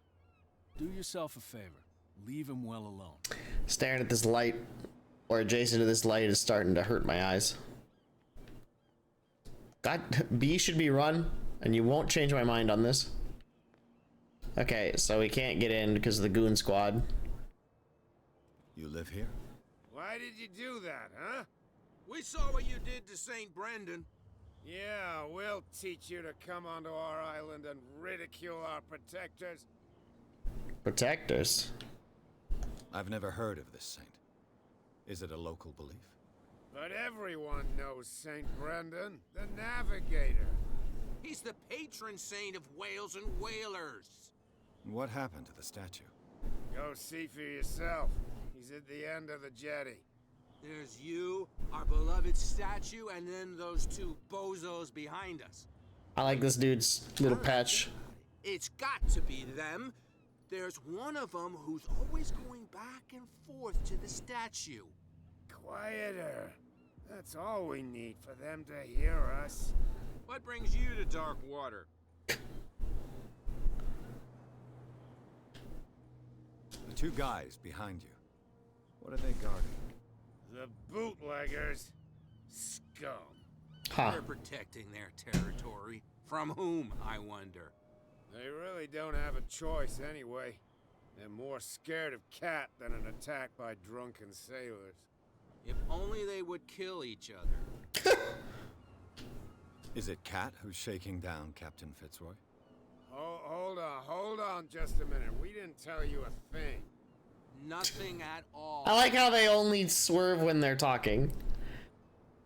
Do yourself a favor. Leave him well alone. Staring at this light, or adjacent to this light, is starting to hurt my eyes. That B should be run, and you won't change my mind on this. Okay, so we can't get in because of the goon squad. You live here? Why did you do that, huh? We saw what you did to St. Brendan. Yeah, we'll teach you to come onto our island and ridicule our protectors. Protectors? I've never heard of this saint. Is it a local belief? But everyone knows St. Brendan, the navigator. He's the patron saint of whales and whalers. What happened to the statue? Go see for yourself. He's at the end of the jetty. There's you, our beloved statue, and then those two bozos behind us. I like this dude's little patch. It's got to be them. There's one of them who's always going back and forth to the statue. Quieter. That's all we need for them to hear us. What brings you to dark water? The two guys behind you. What are they guarding? The bootleggers. Scum. Huh. They're protecting their territory. From whom, I wonder? They really don't have a choice anyway. They're more scared of Cat than an attack by drunken sailors. If only they would kill each other. Is it Cat who's shaking down Captain Fitzroy? Hold on just a minute. We didn't tell you a thing. Nothing at all. I like how they only swerve when they're talking.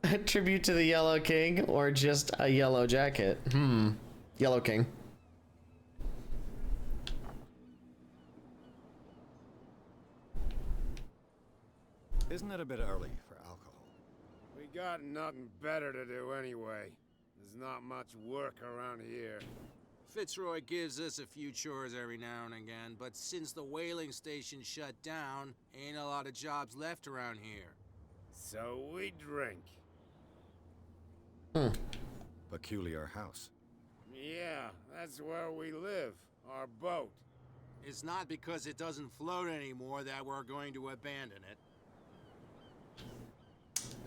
A tribute to the Yellow King or just a yellow jacket? Yellow King. Isn't it a bit early for alcohol? We got nothing better to do anyway. There's not much work around here. Fitzroy gives us a few chores every now and again, but since the whaling station shut down, ain't a lot of jobs left around here. So we drink. Peculiar house. Yeah, that's where we live. Our boat. It's not because it doesn't float anymore that we're going to abandon it.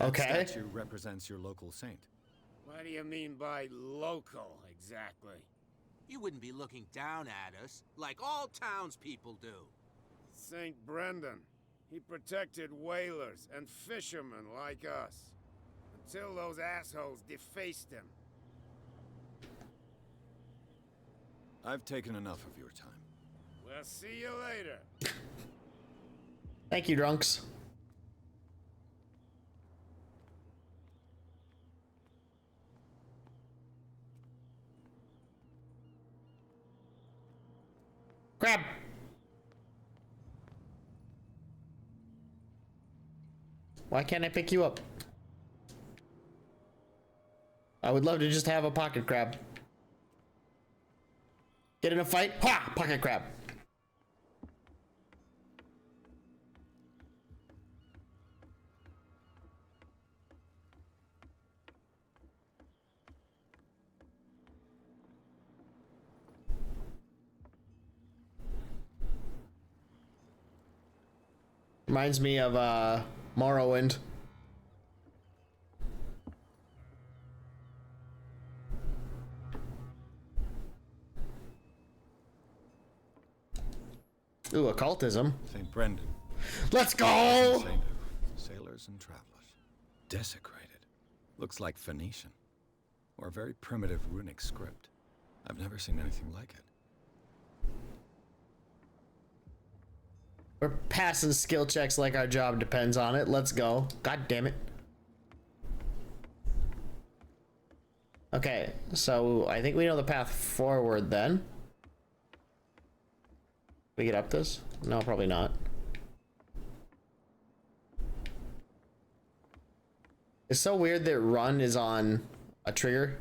Okay. That statue represents your local saint. What do you mean by local, exactly? You wouldn't be looking down at us, like all townspeople do. St. Brendan. He protected whalers and fishermen like us. Until those assholes defaced him. I've taken enough of your time. We'll see you later. Thank you, drunks. Grab. Why can't I pick you up? I would love to just have a pocket crab. Get in a fight? Ha! Pocket crab. Reminds me of Morrowind. Ooh, occultism. St. Brendan. Let's go! Saint of sailors and travelers. Desecrated. Looks like Phoenician. Or a very primitive runic script. I've never seen anything like it. We're passing skill checks like our job depends on it. Let's go. God damn it. Okay, so I think we know the path forward then. We get up this? No, probably not. It's so weird that run is on a trigger.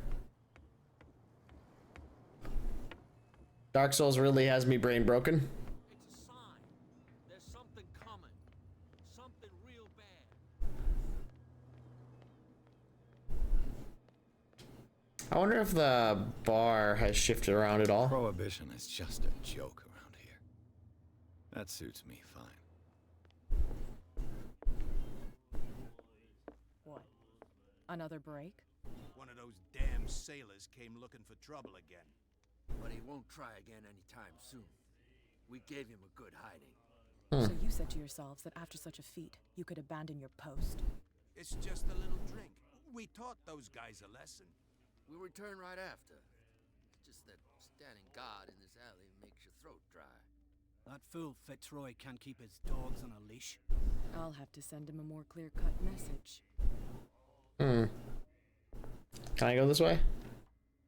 Dark Souls really has me brain broken. It's a sign. There's something coming. Something real bad. I wonder if the bar has shifted around at all. Prohibition is just a joke around here. That suits me fine. What? Another break? One of those damn sailors came looking for trouble again. But he won't try again anytime soon. We gave him a good hiding. So you said to yourselves that after such a feat, you could abandon your post? It's just a little drink. We taught those guys a lesson. We'll return right after. It's just that standing guard in this alley makes your throat dry. That fool Fitzroy can't keep his dogs on a leash. I'll have to send him a more clear-cut message. Can I go this way?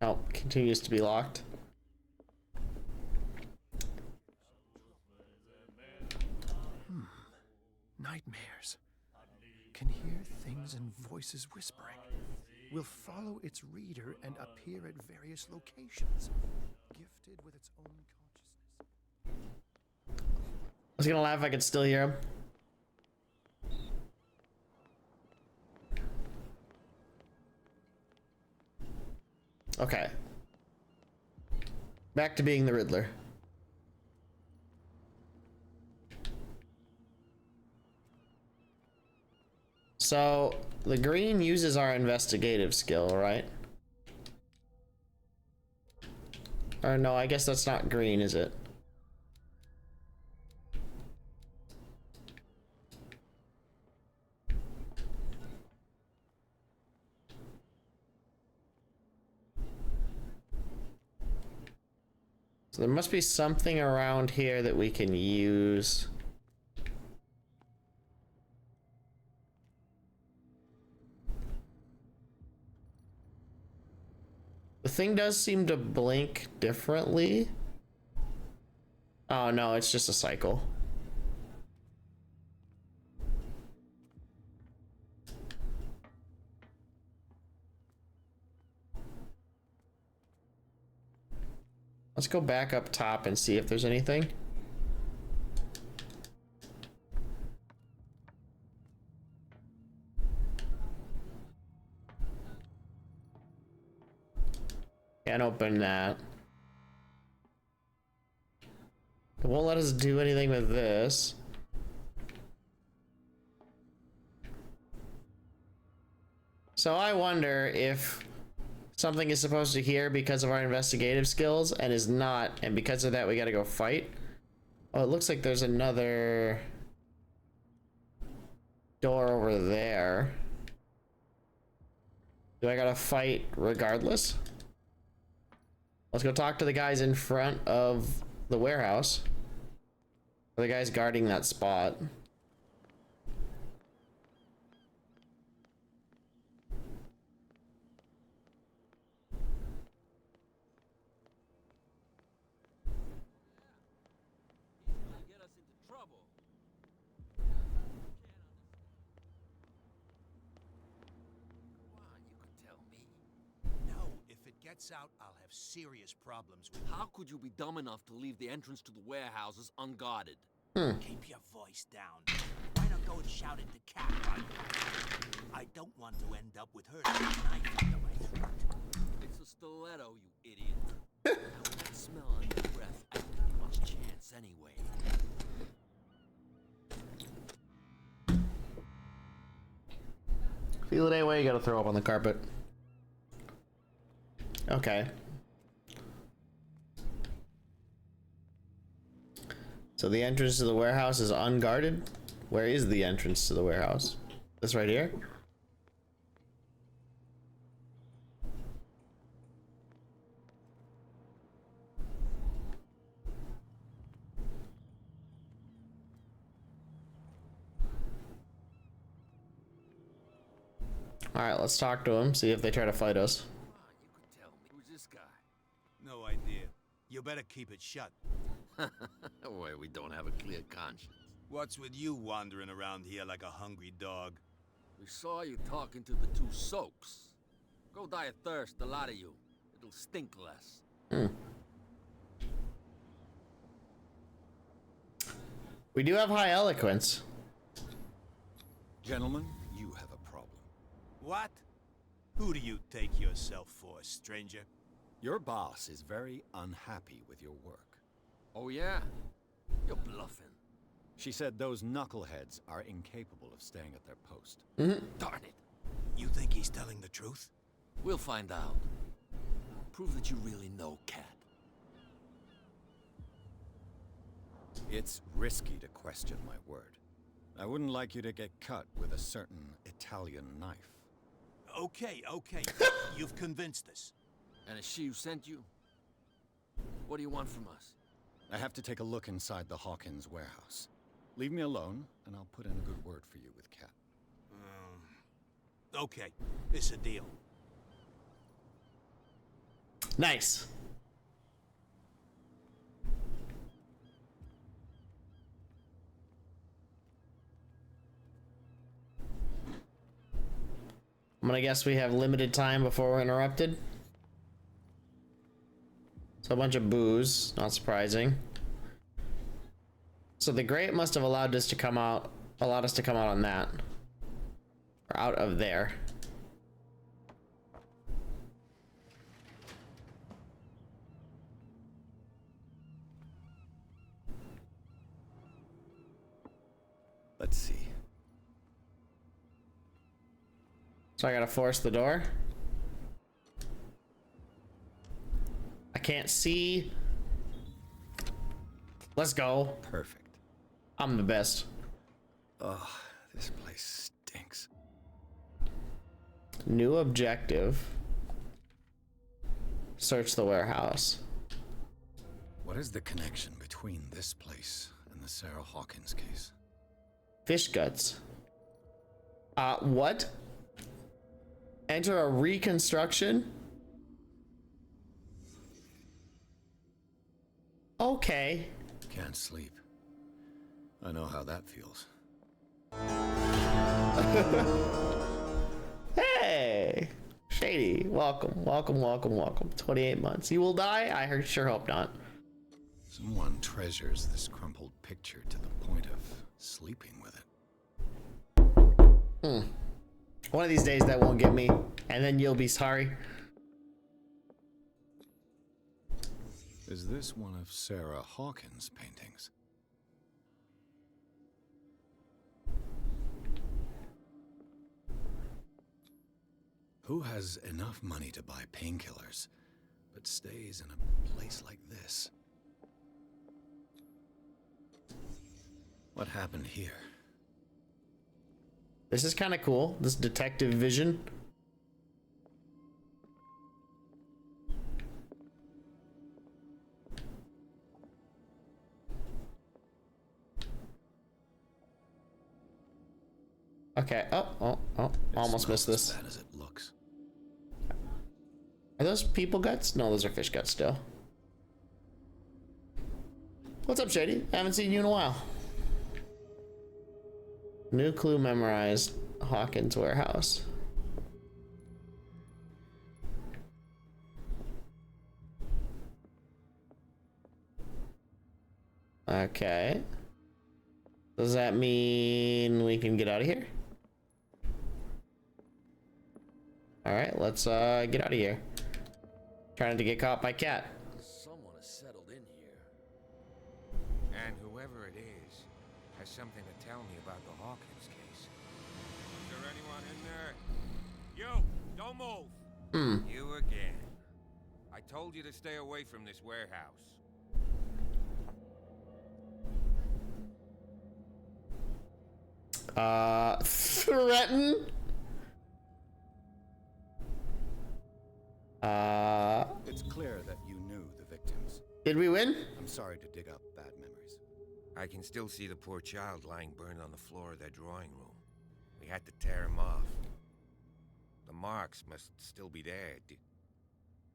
No, continues to be locked. Nightmares. Can hear things and voices whispering. Will follow its reader and appear at various locations. Gifted with its own consciousness. I was gonna laugh if I could still hear him. Okay. Back to being the Riddler. So, the green uses our investigative skill, right? Or no, I guess that's not green, is it? So there must be something around here that we can use. The thing does seem to blink differently. Oh no, it's just a cycle. Let's go back up top and see if there's anything. Can't open that. won't let us do anything with this. So I wonder if something is supposed to hear because of our investigative skills and is not, and because of that we gotta go fight. Oh, it looks like there's another door over there. Do I gotta fight regardless? Let's go talk to the guys in front of the warehouse. The guys guarding that spot. Out, I'll have serious problems with How could you be dumb enough to leave the entrance to the warehouses unguarded? Keep your voice down. Why not go and shout at the cat while you're I don't want to end up with her with a knife under my throat. It's a stiletto, you idiot. Now with that smell on your breath, I don't have much chance anyway. Feel it anyway, you gotta throw up on the carpet. Okay. So the entrance to the warehouse is unguarded? Where is the entrance to the warehouse? This right here? Alright, let's talk to them, see if they try to fight us. No idea. You better keep it shut. Why, we don't have a clear conscience. What's with you wandering around here like a hungry dog? We saw you talking to the two soaks. Go die of thirst, the lot of you. It'll stink less. We do have high eloquence. Gentlemen, you have a problem. What? Who do you take yourself for, stranger? Your boss is very unhappy with your work. Oh yeah? You're bluffing. She said those knuckleheads are incapable of staying at their post. Darn it. You think he's telling the truth? We'll find out. Prove that you really know Cat. It's risky to question my word. I wouldn't like you to get cut with a certain Italian knife. Okay. You've convinced us. And is she who sent you? What do you want from us? I have to take a look inside the Hawkins warehouse. Leave me alone, and I'll put in a good word for you with Cat. Okay, it's a deal. Nice. I'm gonna guess we have limited time before we're interrupted. So a bunch of booze, not surprising. So the grate must have allowed us to come out on that. Or out of there. Let's see. So I gotta force the door. I can't see. Let's go. Perfect. I'm the best. Ugh, this place stinks. New objective. Search the warehouse. What is the connection between this place and the Sarah Hawkins case? Fish guts. What? Enter a reconstruction? Okay. Can't sleep. I know how that feels. Hey! Shady, welcome. 28 months. You will die? I sure hope not. Someone treasures this crumpled picture to the point of sleeping with it. One of these days that won't get me, and then you'll be sorry. Is this one of Sarah Hawkins' paintings? Who has enough money to buy painkillers, but stays in a place like this? What happened here? This is kind of cool. This detective vision. Okay. Oh, almost missed this. As bad as it looks. Are those people guts? No, those are fish guts still. What's up, Shady? Haven't seen you in a while. New clue memorized. Hawkins warehouse. Okay. Does that mean we can get out of here? Alright, let's get out of here. Trying to get caught by Cat. Someone has settled in here. And whoever it is has something to tell me about the Hawkins case. Is there anyone in there? You! Don't move! You again. I told you to stay away from this warehouse. Threaten? It's clear that you knew the victims. Did we win? I'm sorry to dig up bad memories. I can still see the poor child lying burned on the floor of their drawing room. We had to tear him off. The marks must still be there.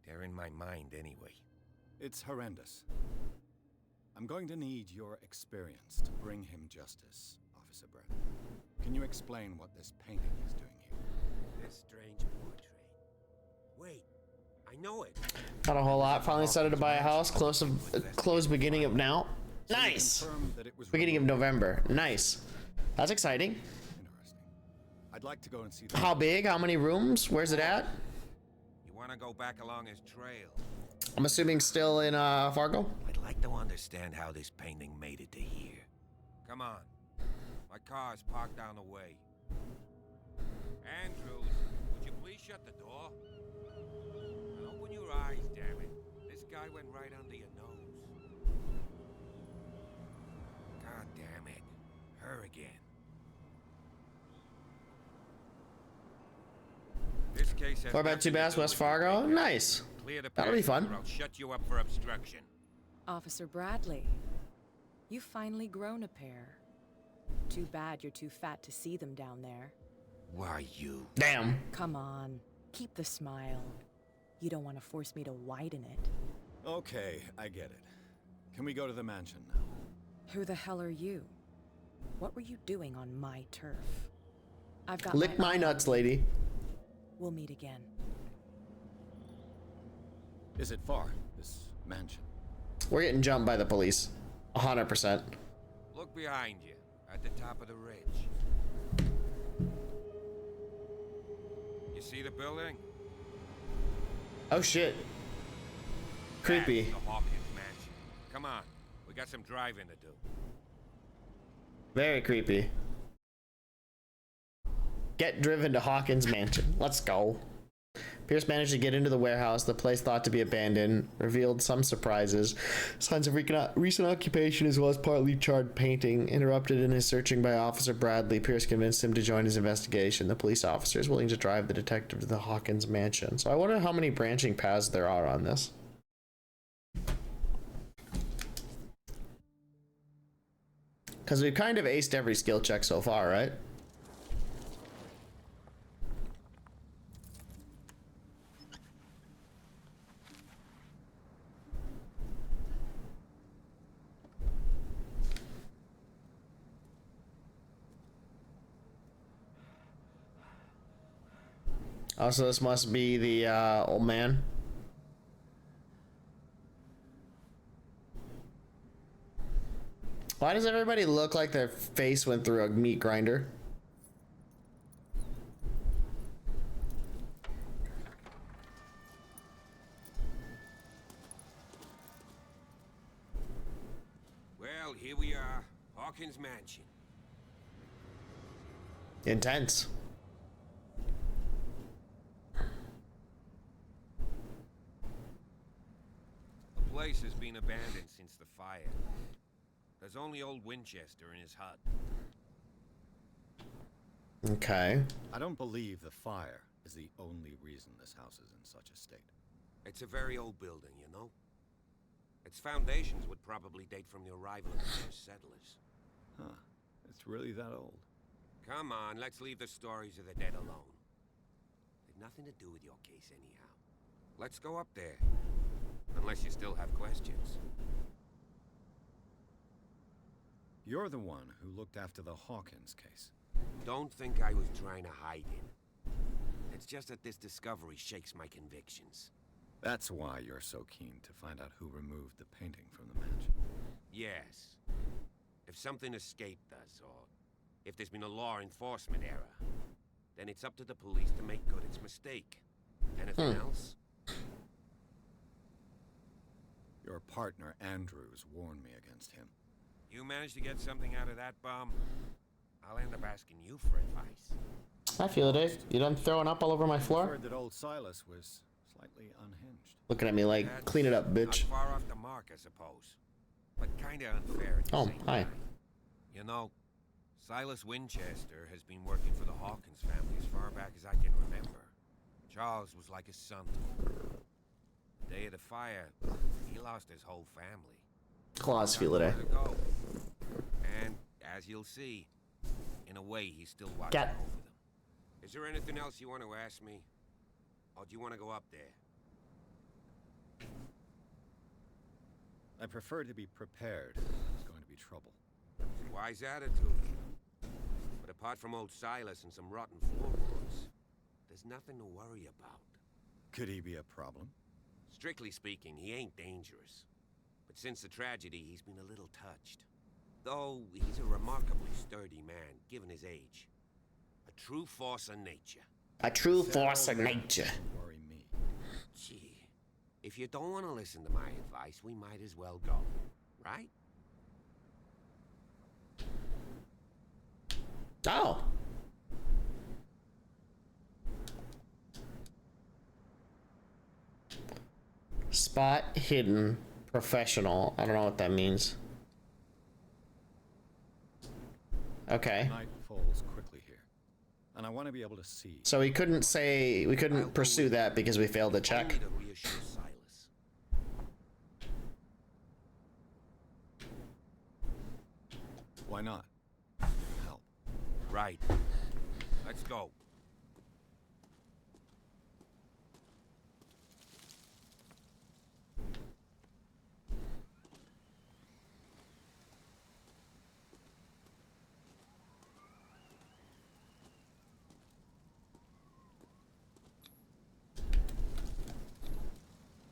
They're in my mind anyway. It's horrendous. I'm going to need your experience to bring him justice, Officer Brett. Can you explain what this painting is doing here? This strange portrait. Wait, I know it. Not a whole lot. Finally decided to buy a house. Close beginning of now. Nice. Beginning of November. Nice. That's exciting. Interesting. I'd like to go and see. How big? How many rooms? Where's it at? You want to go back along his trail? I'm assuming still in Fargo. I'd like to understand how this painting made it to here. Come on. My car's parked down the way. Andrews, would you please shut the door? And open your eyes, damn it. This guy went right under your nose. God damn it. Her again. This case has 4x2 Bass, West Fargo. Nice. Clear the That'll be passage fun. or I'll shut you up for obstruction. Officer Bradley, you've finally grown a pair. Too bad you're too fat to see them down there. Why you? Damn. Come on, keep the smile. You don't want to force me to widen it. Okay, I get it. Can we go to the mansion now? Who the hell are you? What were you doing on my turf? I've got Lick my nuts, lady. We'll meet again. Is it far, this mansion? We're getting jumped by the police. 100%. Look behind you, at the top of the ridge. You see the building? Oh shit. Creepy. That's the Hawkins mansion. Come on, we got some driving to do. Very creepy. Get driven to Hawkins Mansion. Let's go. Pierce managed to get into the warehouse, the place thought to be abandoned, revealed some surprises, signs of recent occupation as well as partly charred painting. Interrupted in his searching by Officer Bradley, Pierce convinced him to join his investigation. The police officer is willing to drive the detective to the Hawkins Mansion. So I wonder how many branching paths there are on this. Because we've kind of aced every skill check so far, right? Also, this must be the old man. Why does everybody look like their face went through a meat grinder? Hawkins mansion. Intense. The place has been abandoned since the fire. There's only old Winchester in his hut. Okay. I don't believe the fire is the only reason this house is in such a state. It's a very old building, you know? Its foundations would probably date from the arrival of the first settlers. Huh. It's really that old. Come on, let's leave the stories of the dead alone. They've nothing to do with your case anyhow. Let's go up there. Unless you still have questions. You're the one who looked after the Hawkins case. Don't think I was trying to hide it. It's just that this discovery shakes my convictions. That's why you're so keen to find out who removed the painting from the mansion. Yes. If something escaped us, or if there's been a law enforcement error, then it's up to the police to make good its mistake. Anything else? Your partner, Andrews, warned me against him. You managed to get something out of that bomb? I'll end up asking you for advice. I feel it, Dave. You done throwing up all over my I floor? heard that old Silas was slightly unhinged. Looking at me like, That's clean it up, bitch. Not far off the mark, I suppose. But kinda unfair at the Oh, same hi. time. You know, Silas Winchester has been working for the Hawkins family as far back as I can remember. Charles was like a son to him. The day of the fire, he lost his whole family. Claws feel it, eh? Nowhere to go. And, as you'll see, in a way, he's still watching over them. Is there anything else you want to ask me? Or do you want to go up there? I prefer to be prepared if there's going to be trouble. Wise attitude. But apart from old Silas and some rotten floorboards, there's nothing to worry about. Could he be a problem? Strictly speaking, he ain't dangerous. But since the tragedy, he's been a little touched. Though he's a remarkably sturdy man, given his age. A true force of nature. A true force of nature. Worry me. Gee, if you don't want to listen to my advice, we might as well go, right? Oh. Spot hidden professional. I don't know what that means. Okay. Night falls quickly here, and I want to be able to see. So we couldn't say, we couldn't pursue that because we failed to check. Only to reassure Silas. Why not? Help. Right. Let's go.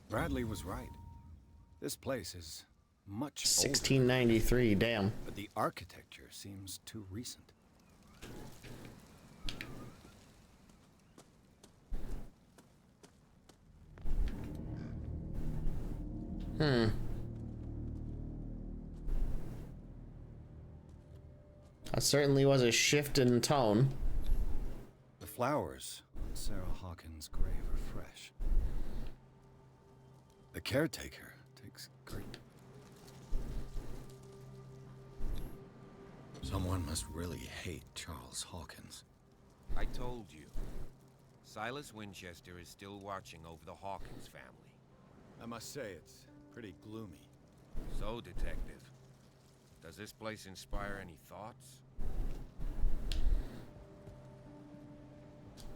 Bradley was right. This place is much older, 1693, damn. but the architecture seems too recent. That certainly was a shift in tone. The flowers on Sarah Hawkins' grave are fresh. The caretaker takes great... Someone must really hate Charles Hawkins. I told you. Silas Winchester is still watching over the Hawkins family. I must say, it's pretty gloomy. So, Detective, does this place inspire any thoughts?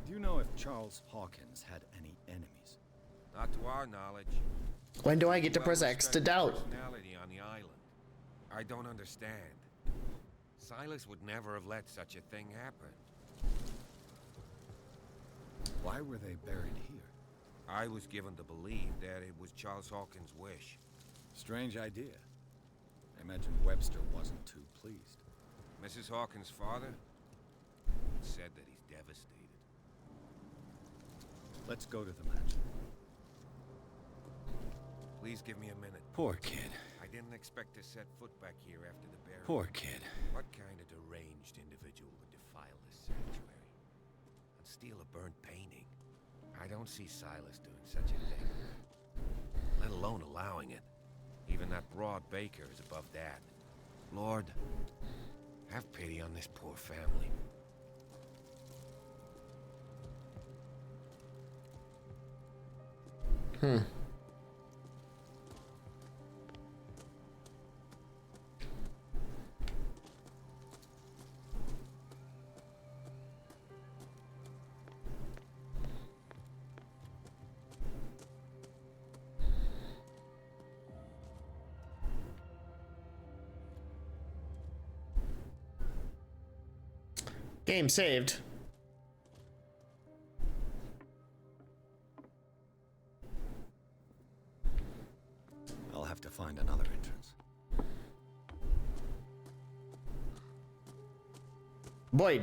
Do you know if Charles Hawkins had any enemies? Not to our knowledge. When do I get to press X to doubt? Personality on the island. I don't understand. Silas would never have let such a thing happen. Why were they buried here? I was given to believe that it was Charles Hawkins' wish. Strange idea. I imagine Webster wasn't too pleased. Mrs. Hawkins' father said that he's devastated. Let's go to the mansion. Please give me a minute. Poor kid. I didn't expect to set foot back here after the burial. Poor kid. What kind of deranged individual would defile this sanctuary? And steal a burnt painting? I don't see Silas doing such a thing. Let alone allowing it. Even that broad baker is above that. Lord, have pity on this poor family. Game saved. I'll have to find another entrance. Boyd.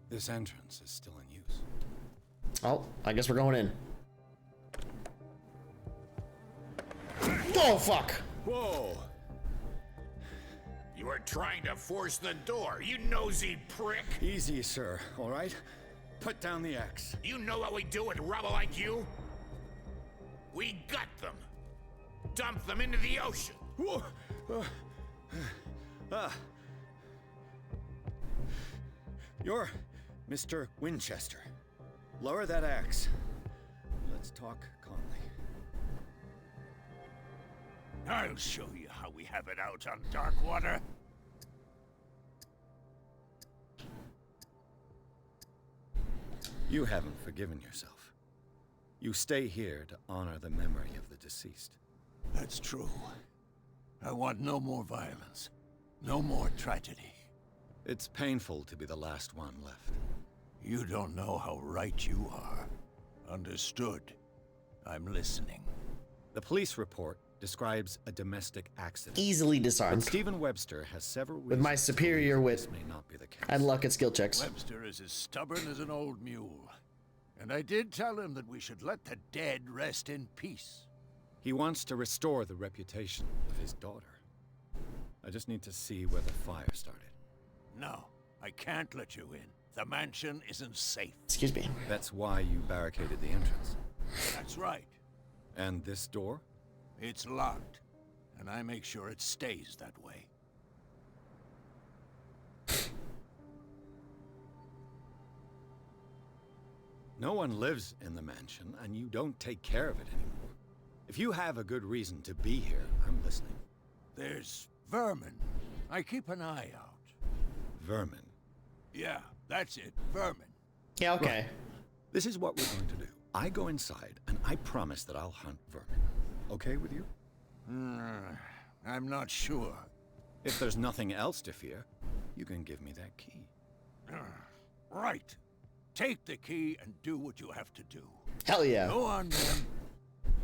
This entrance is still in use. Oh, I guess we're going in. Oh, fuck. Whoa! You are trying to force the door, you nosy prick! Easy, sir, all right? Put down the axe. You know what we do with rubble like you? We gut them. Dump them into the ocean. Whoa! You're Mr. Winchester. Lower that axe. Let's talk calmly. I'll show you how we have it out on Darkwater. You haven't forgiven yourself. You stay here to honor the memory of the deceased. That's true. I want no more violence. No more tragedy. It's painful to be the last one left. You don't know how right you are. Understood. I'm listening. The police report describes a domestic accident. Easily But disarmed. Stephen Webster has several With my reasons to superior believe wit this may not be the case. and luck at skill checks. Webster is as stubborn as an old mule. And I did tell him that we should let the dead rest in peace. He wants to restore the reputation of his daughter. I just need to see where the fire started. No, I can't let you in. The mansion isn't safe. Excuse me. That's why you barricaded the entrance. That's right. And this door? It's locked. And I make sure it stays that way. No one lives in the mansion, and you don't take care of it anymore. If you have a good reason to be here, I'm listening. There's vermin. I keep an eye out. Vermin. Yeah, that's it. Vermin. Yeah, okay. Right. This is what we're going to do. I go inside, and I promise that I'll hunt vermin. Okay with you? I'm not sure. If there's nothing else to fear, you can give me that key. Right. Take the key and do what you have to do. Hell yeah. Go on, then.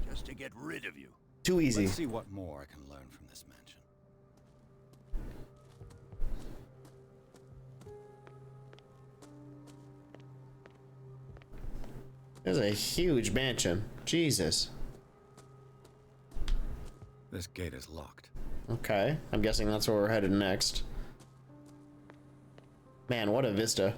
Just to get rid of you. Too easy. Let's see what more I can learn from this mansion. There's a huge mansion. Jesus. This gate is locked. Okay. I'm guessing that's where we're headed next. Man, what a vista.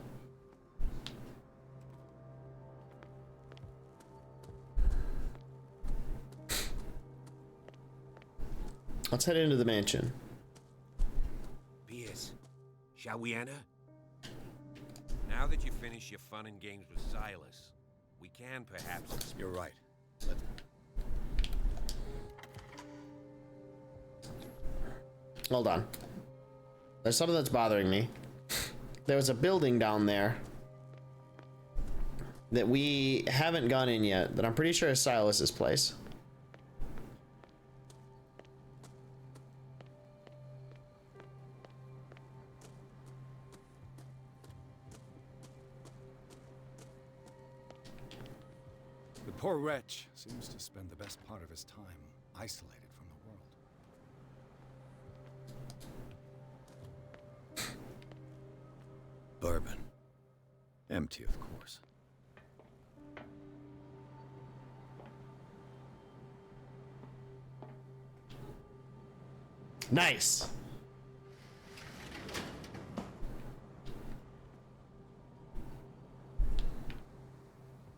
Let's head into the mansion. Pierce, shall we enter? Now that you've finished your fun and games with Silas, we can perhaps... You're right. Let's... Hold on. There's something that's bothering me. There was a building down there that we haven't gone in yet that I'm pretty sure is Silas's place. The poor wretch seems to spend the best part of his time isolated from the world. Empty, of course. Nice.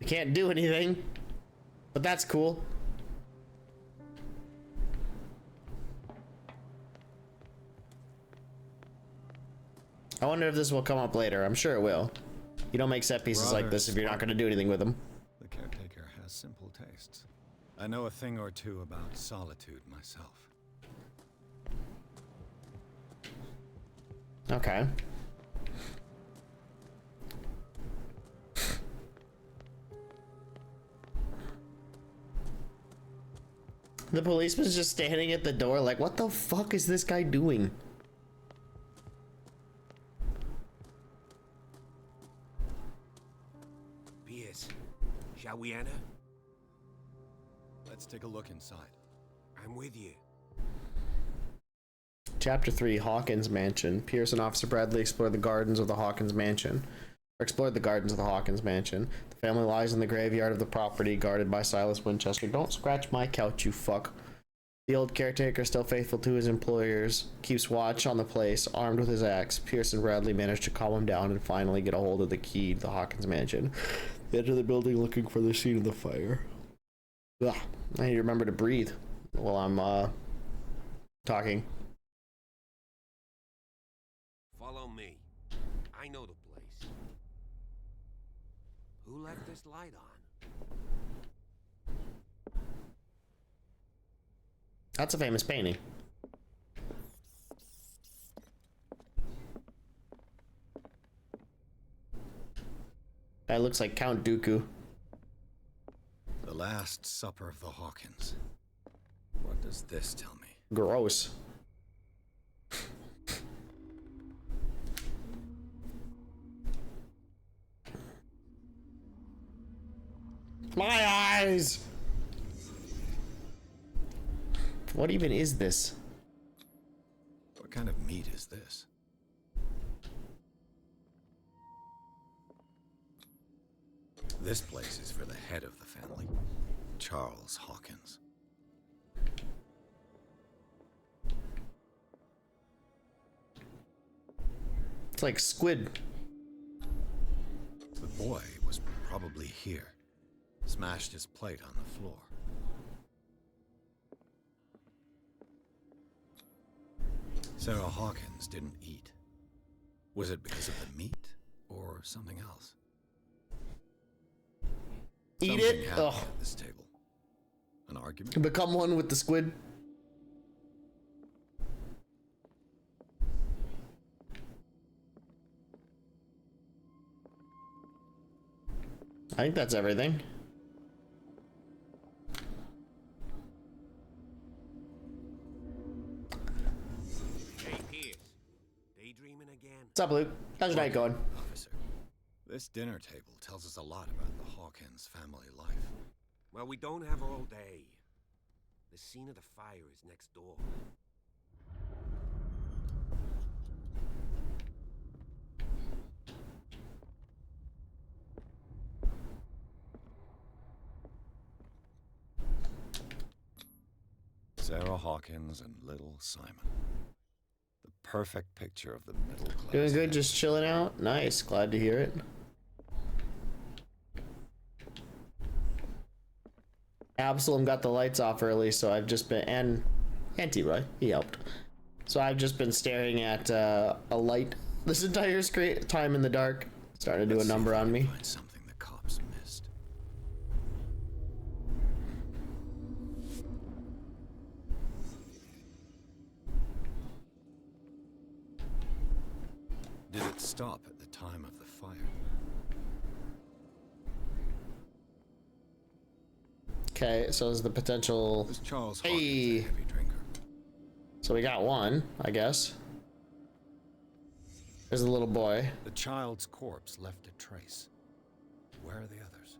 You can't do anything, but that's cool. I wonder if this will come up later. I'm sure it will. You don't make set pieces like this if you're not going to do anything with them. The caretaker has simple tastes. I know a thing or two about solitude myself. Okay. The policeman's just standing at the door like, what the fuck is this guy doing? Pierce, shall we enter? Let's take a look inside. I'm with you. Chapter 3, Hawkins Mansion. Pierce and Officer Bradley explored the gardens of the Hawkins Mansion. The family lies in the graveyard of the property, guarded by Silas Winchester. Don't scratch my couch, you fuck. The old caretaker, still faithful to his employers, keeps watch on the place, armed with his axe. Pierce and Bradley manage to calm him down and finally get a hold of the key to the Hawkins Mansion. They enter the building looking for the scene of the fire. Ugh. I need to remember to breathe while I'm, talking. Follow me. I know the place. Who left this light on? That's a famous painting. That looks like Count Dooku. The Last Supper of the Hawkins. What does this tell me? Gross. My eyes! What even is this? What kind of meat is this? This place is for the head of the family, Charles Hawkins. It's like squid. The boy was probably here. Smashed his plate on the floor. Sarah Hawkins didn't eat. Was it because of the meat or something else? Eat Something it? happened Ugh. at this table. An argument? Become one with the squid. I think that's everything. Hey, Pierce. Daydreaming again? What's up, Luke? How's your night going? Officer, this dinner table tells us a lot about the Hawkins family life. Well, we don't have all day. The scene of the fire is next door. Sarah Hawkins and little Simon. The perfect picture of the middle class. Doing good, just chilling out. Nice, glad to hear it. Absalom got the lights off early, so I've just been, and T-Roy, he helped. So I've just been staring at a light this entire time in the dark. Starting to do a number on me. Find something the cops missed. Did it stop at the time of the fire? Okay, so is the potential. Was Charles Hawkins Hey. a heavy drinker? So we got one, I guess. There's the little boy. The child's corpse left a trace. Where are the others?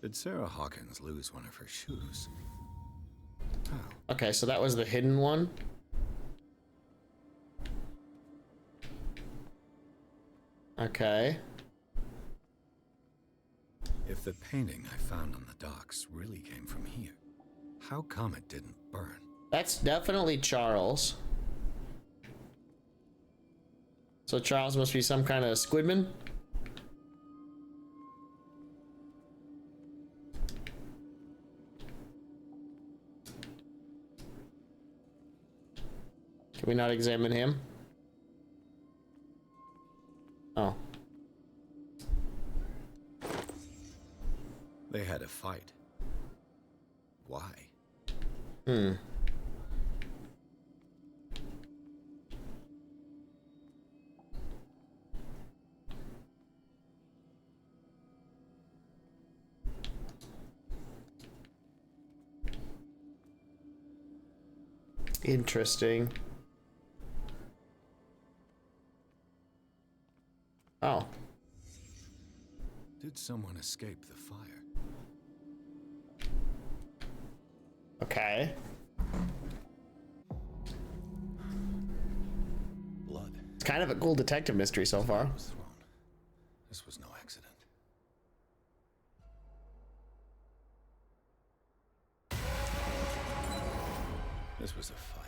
Did Sarah Hawkins lose one of her shoes? How? Okay, so that was the hidden one. Okay. If the painting I found on the docks really came from here, how come it didn't burn? That's definitely Charles. So Charles must be some kind of squidman? Can we not examine him? Oh. They had a fight. Why? Hmm. Interesting. Oh. Did someone escape the fire? Okay. Blood. It's kind of a cool detective mystery so far. Was thrown. This was no accident. This was a fight.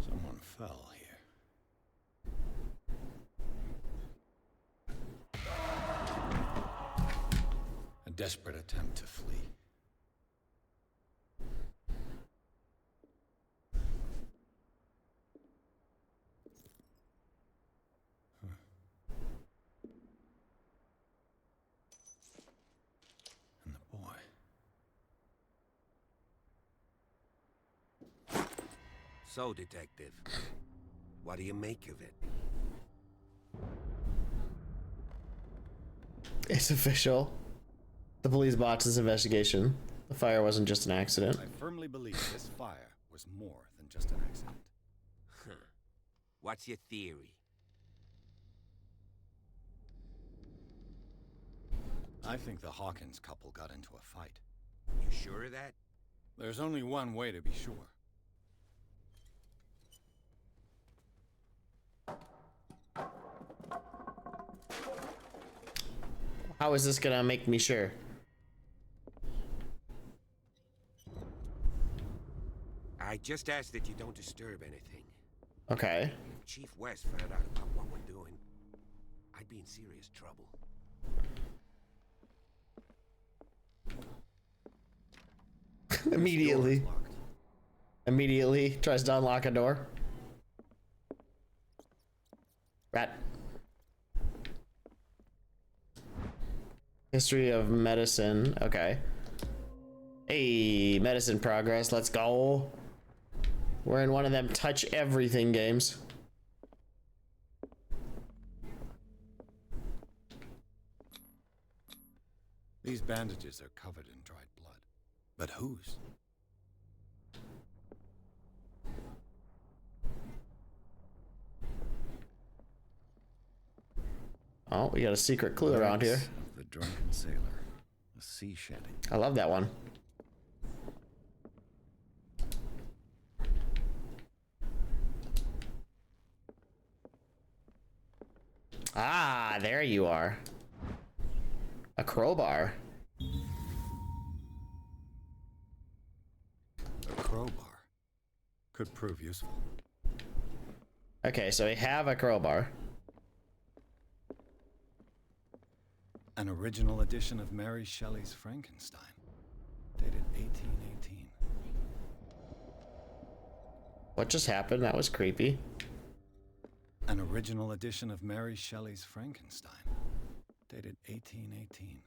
Someone fell here. A desperate attempt to flee. And the boy. So, Detective, what do you make of it? It's official. The police botched this investigation. The fire wasn't just an accident. I firmly believe this fire was more than just an accident. Huh. What's your theory? I think the Hawkins couple got into a fight. You sure of that? There's only one way to be sure. How is this gonna make me sure? I just ask that you don't disturb anything. Okay. If Chief West found out about what we're doing, I'd be in serious trouble. Immediately. Immediately tries to unlock a door. Rat. History of medicine. Okay. Hey, medicine progress. Let's go. We're in one of them touch everything games. These bandages are covered in dried blood. But whose? Oh, we got a secret clue around here. Of the drunken sailor. A sea shanty. I love that one. Ah, there you are. A crowbar. A crowbar. Could prove useful. Okay, so we have a crowbar. An original edition of Mary Shelley's Frankenstein. Dated 1818. What just happened? That was creepy. An original edition of Mary Shelley's Frankenstein. Dated 1818.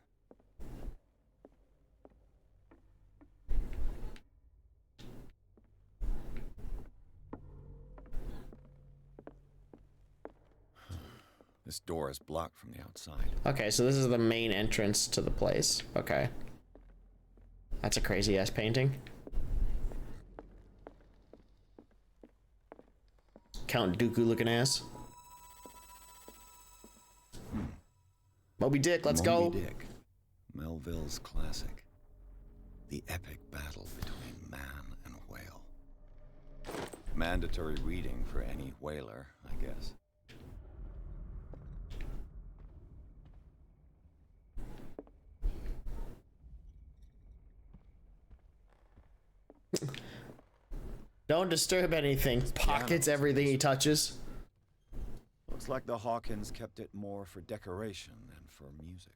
This door is blocked from the outside. Okay, so this is the main entrance to the place. Okay. That's a crazy ass painting. Count Dooku looking ass. Moby Dick, let's go. Moby Dick. Melville's classic. The epic battle between man and whale. Mandatory reading for any whaler, I guess. Don't disturb anything. Pockets everything he touches. Looks like the Hawkins kept it more for decoration than for music.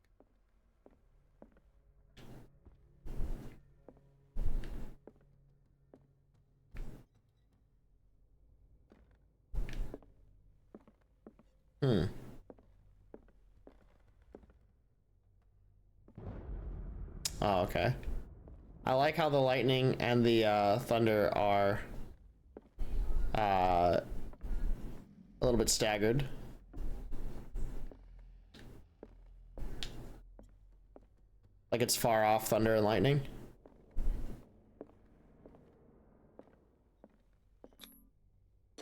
Oh, okay. I like how the lightning and the thunder are a little bit staggered. Like it's far off thunder and lightning.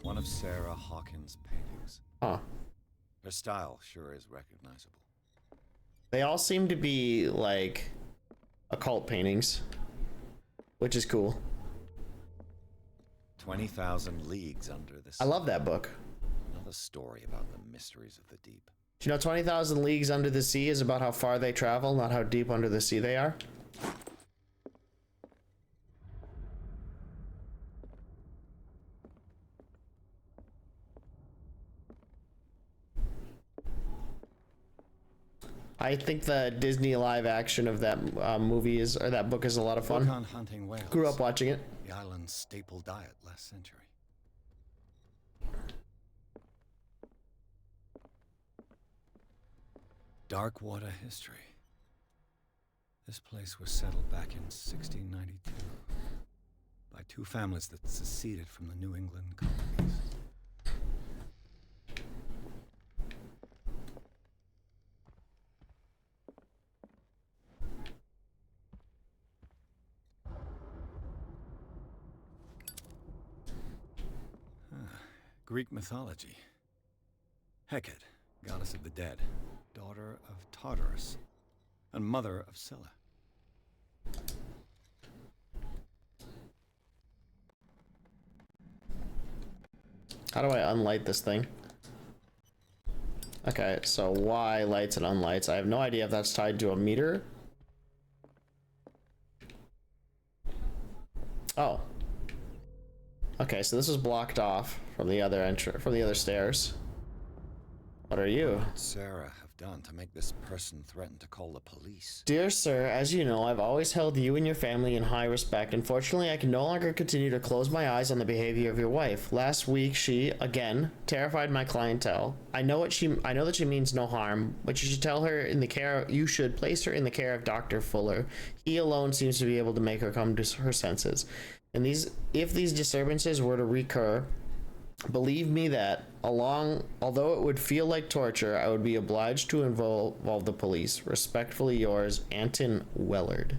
One of Sarah Hawkins' paintings. Huh. Her style sure is recognizable. They all seem to be like occult paintings, which is cool. 20,000 Leagues Under the Sea. I love that book. Another story about the mysteries of the deep. Do you know 20,000 Leagues Under the Sea is about how far they travel, not how deep under the sea they are? I think the Disney live action of that movie is, or that book is a lot of fun. Book on hunting whales. Grew up watching it. The island's staple diet last century. Dark water history. This place was settled back in 1692 by two families that seceded from the New England colonies. Greek mythology. Hecate, goddess of the dead, daughter of Tartarus, and mother of Scylla. How do I unlight this thing? Okay, so Y lights and unlights. I have no idea if that's tied to a meter. Oh. Okay, so this is blocked off from the other stairs. What are you? What would Sarah have done to make this person threaten to call the police? Dear sir, as you know, I've always held you and your family in high respect. Unfortunately, I can no longer continue to close my eyes on the behavior of your wife. Last week, she, again, terrified my clientele. I know that she means no harm, but you should place her in the care of Dr. Fuller. He alone seems to be able to make her come to her senses. And if these disturbances were to recur, believe me that, although it would feel like torture, I would be obliged to involve the police. Respectfully yours, Anton Wellard.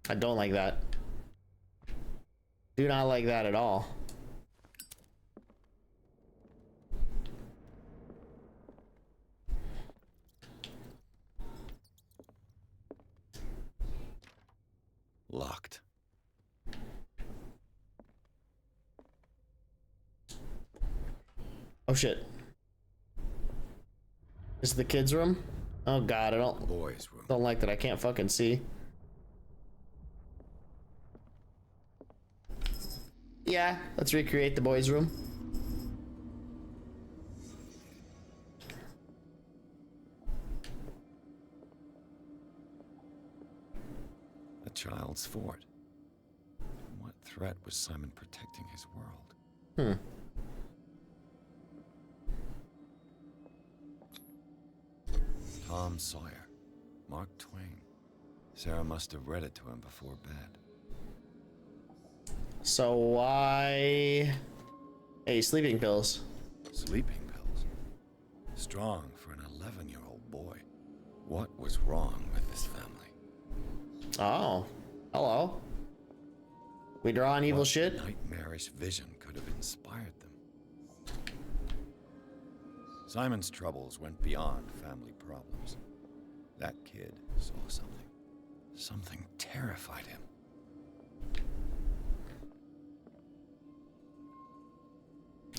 I don't like that. Do not like that at all. Locked. Oh shit. This is the kids' room? Oh god, I don't. Boys' room. Don't like that. I can't fucking see. Yeah, let's recreate the boys' room. A child's fort. What threat was Simon protecting his world? Tom Sawyer. Mark Twain. Sarah must have read it to him before bed. So why... Hey, sleeping pills. Sleeping pills? Strong for an 11-year-old boy. What was wrong with this family? Oh, hello. We draw on evil What shit? nightmarish vision could have inspired them? Simon's troubles went beyond family problems. That kid saw something. Something terrified him.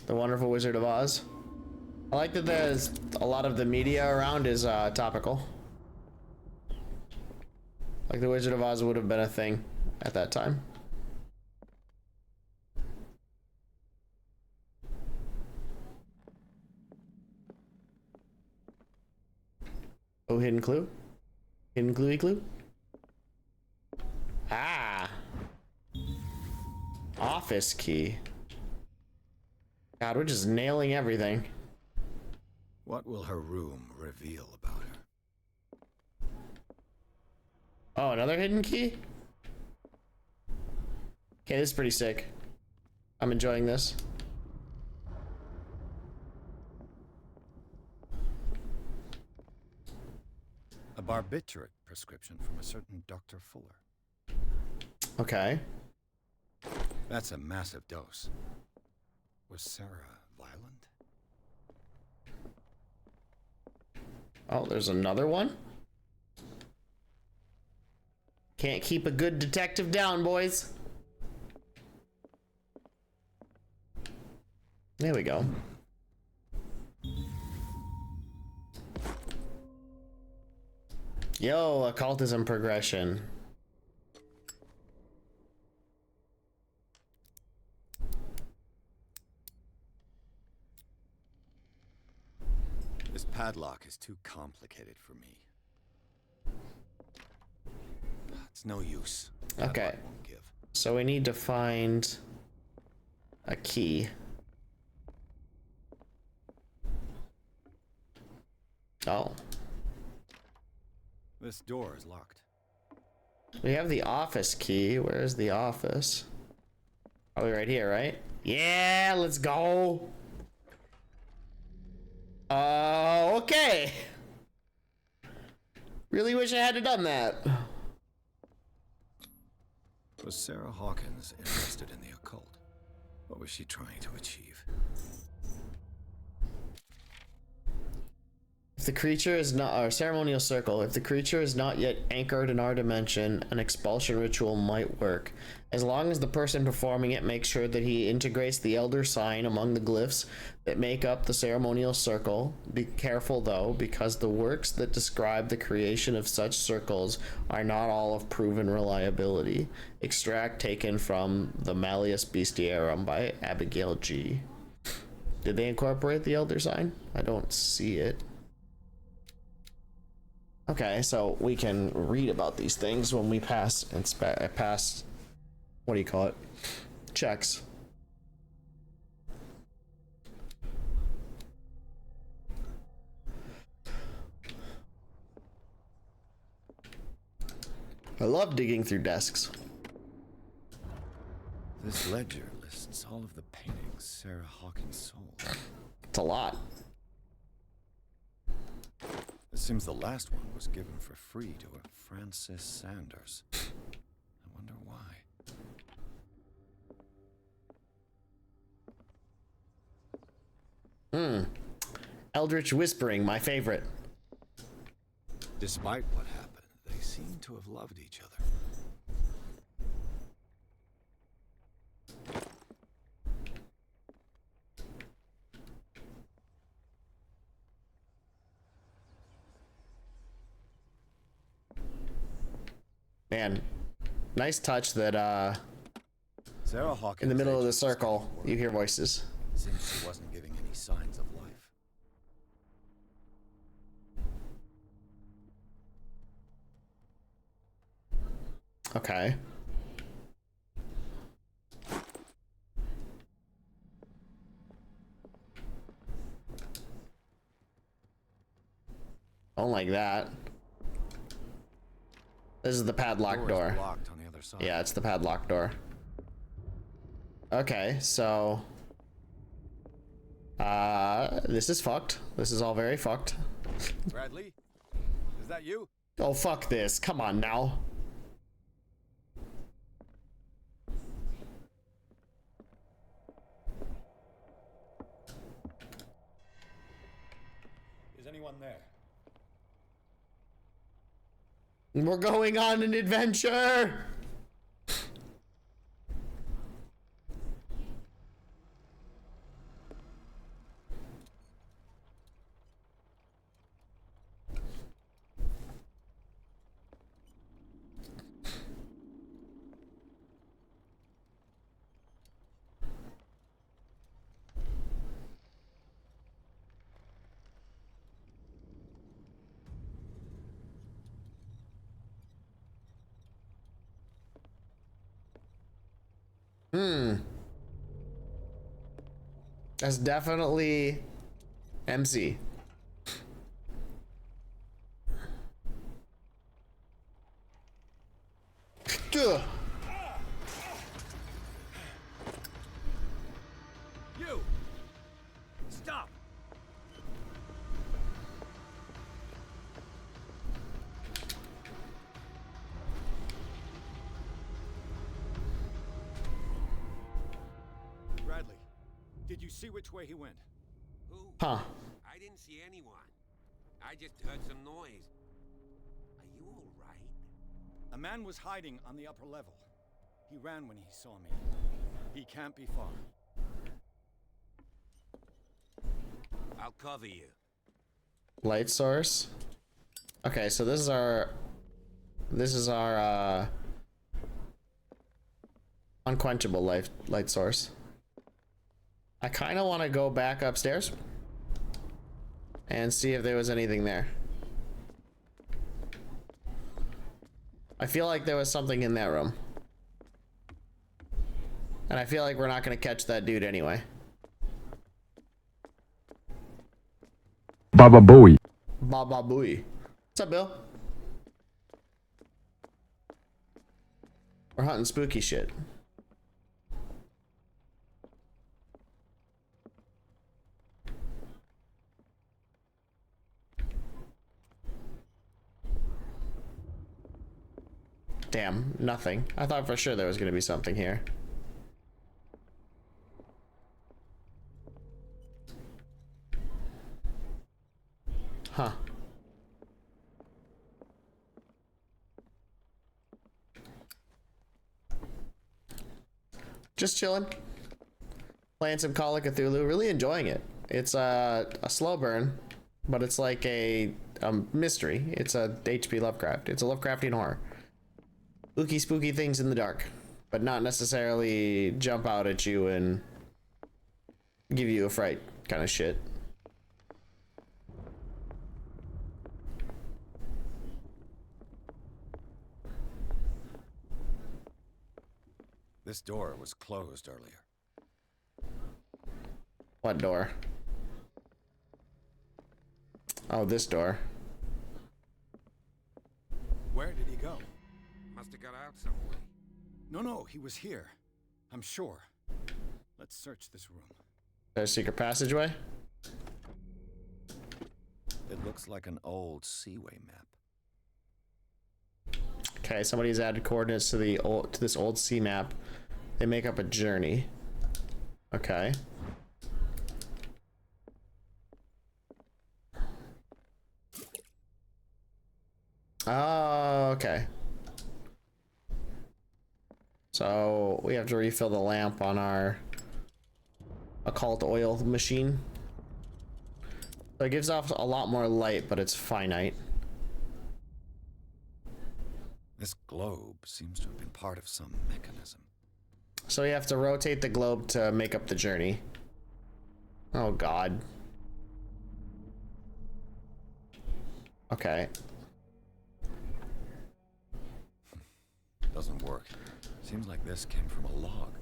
The Wonderful Wizard of Oz. I like that there's a lot of the media around is topical. Like the Wizard of Oz would have been a thing at that time. Oh, hidden clue? Hidden cluey clue? Ah! Office key. God, we're just nailing everything. What will her room reveal about her? Oh, another hidden key? Okay, this is pretty sick. I'm enjoying this. A barbiturate prescription from a certain Dr. Fuller. Okay. That's a massive dose. Was Sarah violent? Oh, there's another one? Can't keep a good detective down, boys. There we go. Yo, occultism progression. This padlock is too complicated for me. It's no use. Okay. So we need to find a key. Oh. This door is locked. We have the office key. Where's the office? Probably right here, right? Yeah, let's go. Okay. Really wish I had done that. Was Sarah Hawkins interested in the occult? What was she trying to achieve? If the creature is not our ceremonial circle, if the creature is not yet anchored in our dimension, an expulsion ritual might work. As long as the person performing it makes sure that he integrates the elder sign among the glyphs that make up the ceremonial circle. Be careful though, because the works that describe the creation of such circles are not all of proven reliability. Extract taken from the Malleus Bestiarum by Abigail G. Did they incorporate the elder sign? I don't see it. Okay, so we can read about these things when we pass what do you call it? Checks. I love digging through desks. This ledger lists all of the paintings Sarah Hawkins sold. It's a lot. It seems the last one was given for free to a Francis Sanders. I wonder why. Eldritch Whispering, my favorite. Despite what happened, they seem to have loved each other. Man, nice touch that Sarah Hawkins in the middle of the circle you hear voices. Seems she wasn't giving any signs of life. Okay. Don't like that. This is the padlock door. Locked on the other side. Yeah, it's the padlock door. Okay, so this is fucked. This is all very fucked. Bradley, is that you? Oh, fuck this. Come on now. down there. We're going on an adventure. That's definitely MC. Duh. You! Stop! Bradley, did you see which way he went? Who? Huh. I didn't see anyone. I just heard some noise. Are you all right? A man was hiding on the upper level. He ran when he saw me. He can't be far. I'll cover you. Light source. Okay, so this is our unquenchable light source. I kind of want to go back upstairs and see if there was anything there. I feel like there was something in that room. And I feel like we're not going to catch that dude anyway. Baba Booey. Baba Booey. What's up, Bill? We're hunting spooky shit. Damn, nothing. I thought for sure there was going to be something here. Huh. Just chilling. Playing some Call of Cthulhu. Really enjoying it. It's a slow burn, but it's like a mystery. It's a H.P. Lovecraft. It's a Lovecraftian horror. Spooky, spooky things in the dark, but not necessarily jump out at you and give you a fright kind of shit. This door was closed earlier. What door? Oh, this door. Where did he go? Must have got out some way. No, he was here. I'm sure. Let's search this room. There's a secret passageway. It looks like an old seaway map. Okay, somebody's added coordinates to this old sea map. They make up a journey. Okay. Oh, okay. So we have to refill the lamp on our occult oil machine. So it gives off a lot more light, but it's finite. This globe seems to have been part of some mechanism. So you have to rotate the globe to make up the journey. Oh God. Okay. Doesn't work. Seems like this came from a log.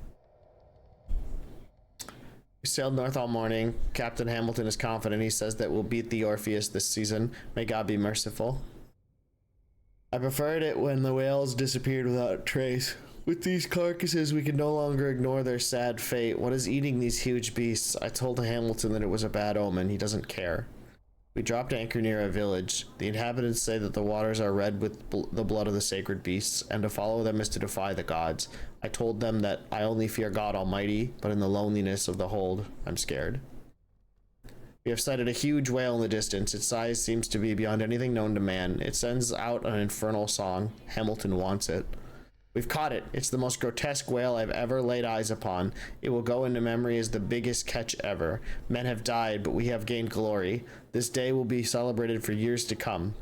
We sailed north all morning. Captain Hamilton is confident. He says that we'll beat the Orpheus this season. May God be merciful. I preferred it when the whales disappeared without trace. With these carcasses, we can no longer ignore their sad fate. What is eating these huge beasts? I told Hamilton that it was a bad omen. He doesn't care. We dropped anchor near a village. The inhabitants say that the waters are red with the blood of the sacred beasts, and to follow them is to defy the gods. I told them that I only fear God Almighty, but in the loneliness of the hold, I'm scared. We have sighted a huge whale in the distance. Its size seems to be beyond anything known to man. It sends out an infernal song. Hamilton wants it. We've caught it. It's the most grotesque whale I've ever laid eyes upon. It will go into memory as the biggest catch ever. Men have died, but we have gained glory. This day will be celebrated for years to come.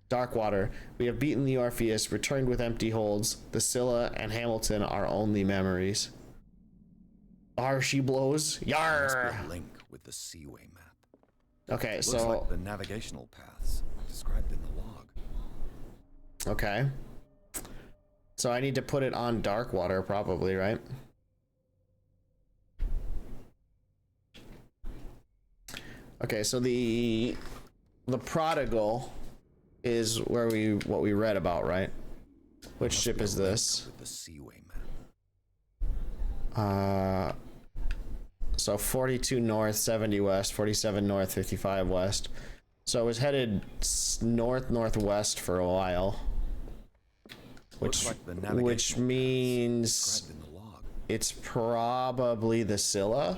Darkwater. We have beaten the Orpheus, returned with empty holds. The Scylla and Hamilton are only memories. Arr, she blows. Yar! Must be a link with the Seaway map. Okay, Looks so like the navigational paths described in the log. okay. So I need to put it on Darkwater, probably, right? Okay, so the Prodigal is where what we read about, right? Which ship is this? With the Seaway map. So 42 north, 70 west, 47 north, 55 west. So it was headed northwest for a while. Which means it's probably the Scylla.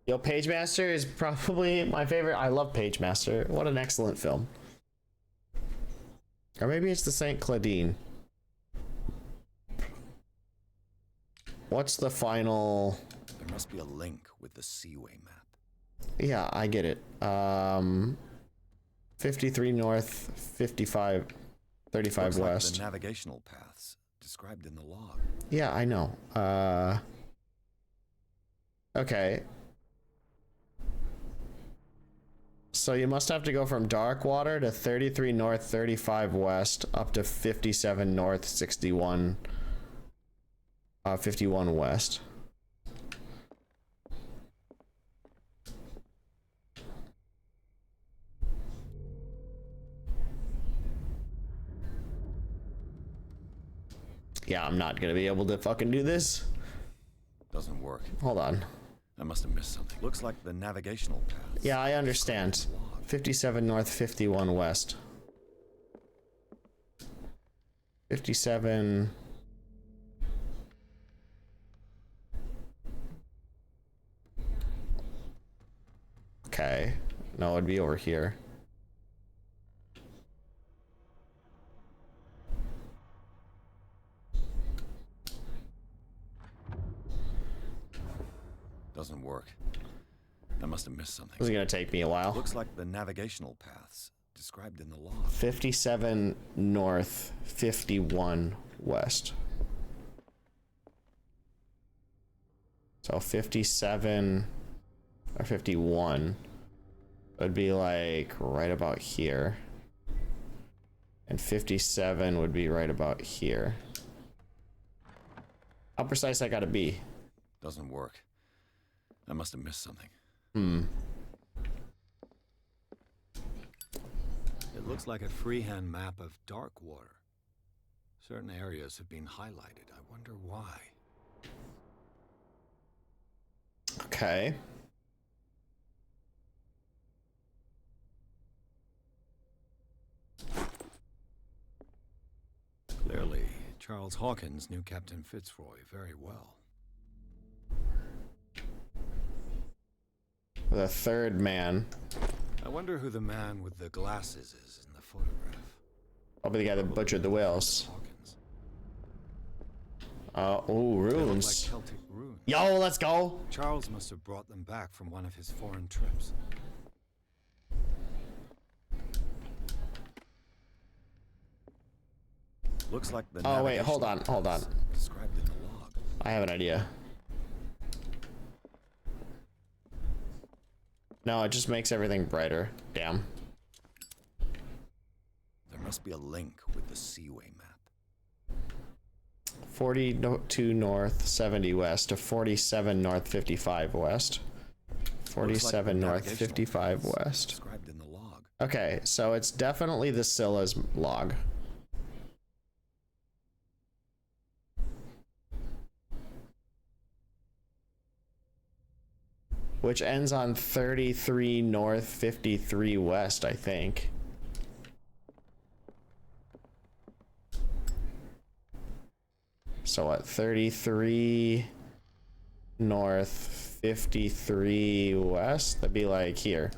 Yo, Pagemaster is probably my favorite. I love Pagemaster. What an excellent film. Or maybe it's the St. Claudine. What's the final? There must be a link with the Seaway map. Yeah, I get it. 53 north, 35, 35 Looks west. like the navigational paths described in the log. Yeah, I know. Okay. So you must have to go from Darkwater to 33 north, 35 west, up to 57 north, 61, 51 west. Yeah, I'm not gonna be able to fucking do this. Doesn't work. Hold on. I must have missed something. Looks like the navigational paths. Yeah, I understand. 57 north, 51 west. 57. Okay. No, it'd be over here. Doesn't work. I must have missed something. This is gonna take me a while. Looks like the navigational paths described in the log. 57 north, 51 west. So 57 or 51 would be like right about here. And 57 would be right about here. How precise I gotta be? Doesn't work. I must have missed something. It looks like a freehand map of Darkwater. Certain areas have been highlighted. I wonder why. Okay. Clearly, Charles Hawkins knew Captain Fitzroy very well. The third man. I wonder who the man with the glasses is in the photograph. Probably the guy that butchered the whales. Oh, runes. They look like Celtic runes. Yo, let's go. Charles must have brought them back from one of his foreign trips. Looks like the Oh wait, hold on. described in the log. I have an idea. No, it just makes everything brighter. Damn. There must be a link with the Seaway map. 42 north, 70 west to 47 north, 55 west. 47 north, 55 west. Described in the log. Okay, so it's definitely the Scylla's log. Which ends on 33 north, 53 west, I think. So at 33 north, 53 west, that'd be like here.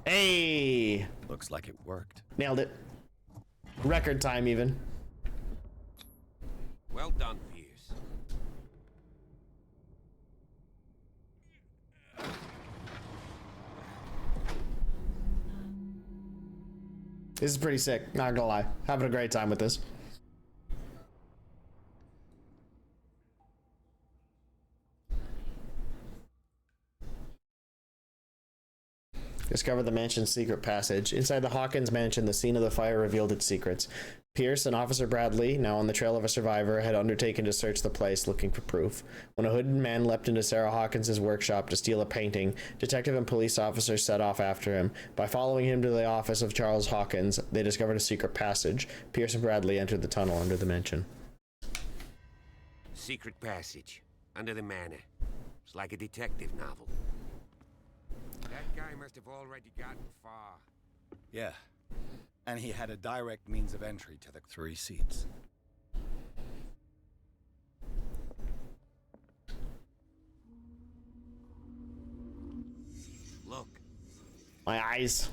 Hey! Looks like it worked. Nailed it. Record time, even. Well done, Pierce. This is pretty sick, not gonna lie. Having a great time with this. Discover the mansion's secret passage. Inside the Hawkins mansion, the scene of the fire revealed its secrets. Pierce and Officer Bradley, now on the trail of a survivor, had undertaken to search the place looking for proof. When a hooded man leapt into Sarah Hawkins' workshop to steal a painting, detective and police officers set off after him. By following him to the office of Charles Hawkins, they discovered a secret passage. Pierce and Bradley entered the tunnel under the mansion. Secret passage. Under the manor. It's like a detective novel. That guy must have already gotten far. Yeah. And he had a direct means of entry to the 3 seats. Look. My eyes.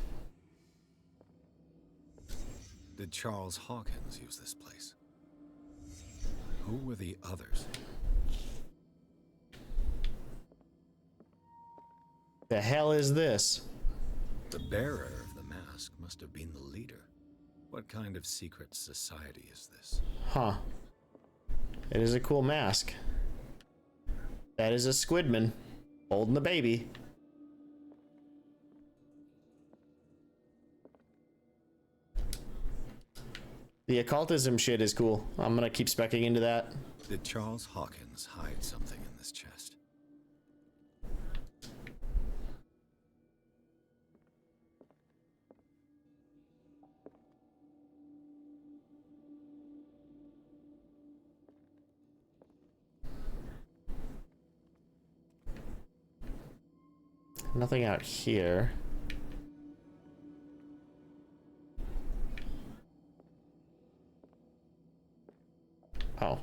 Did Charles Hawkins use this place? Who were the others? The hell is this? The bearer of the mask must have been the leader. What kind of secret society is this? Huh. It is a cool mask. That is a Squidman holding the baby. The occultism shit is cool. I'm gonna keep specking into that. Did Charles Hawkins hide something in this chest? Nothing out here. Oh.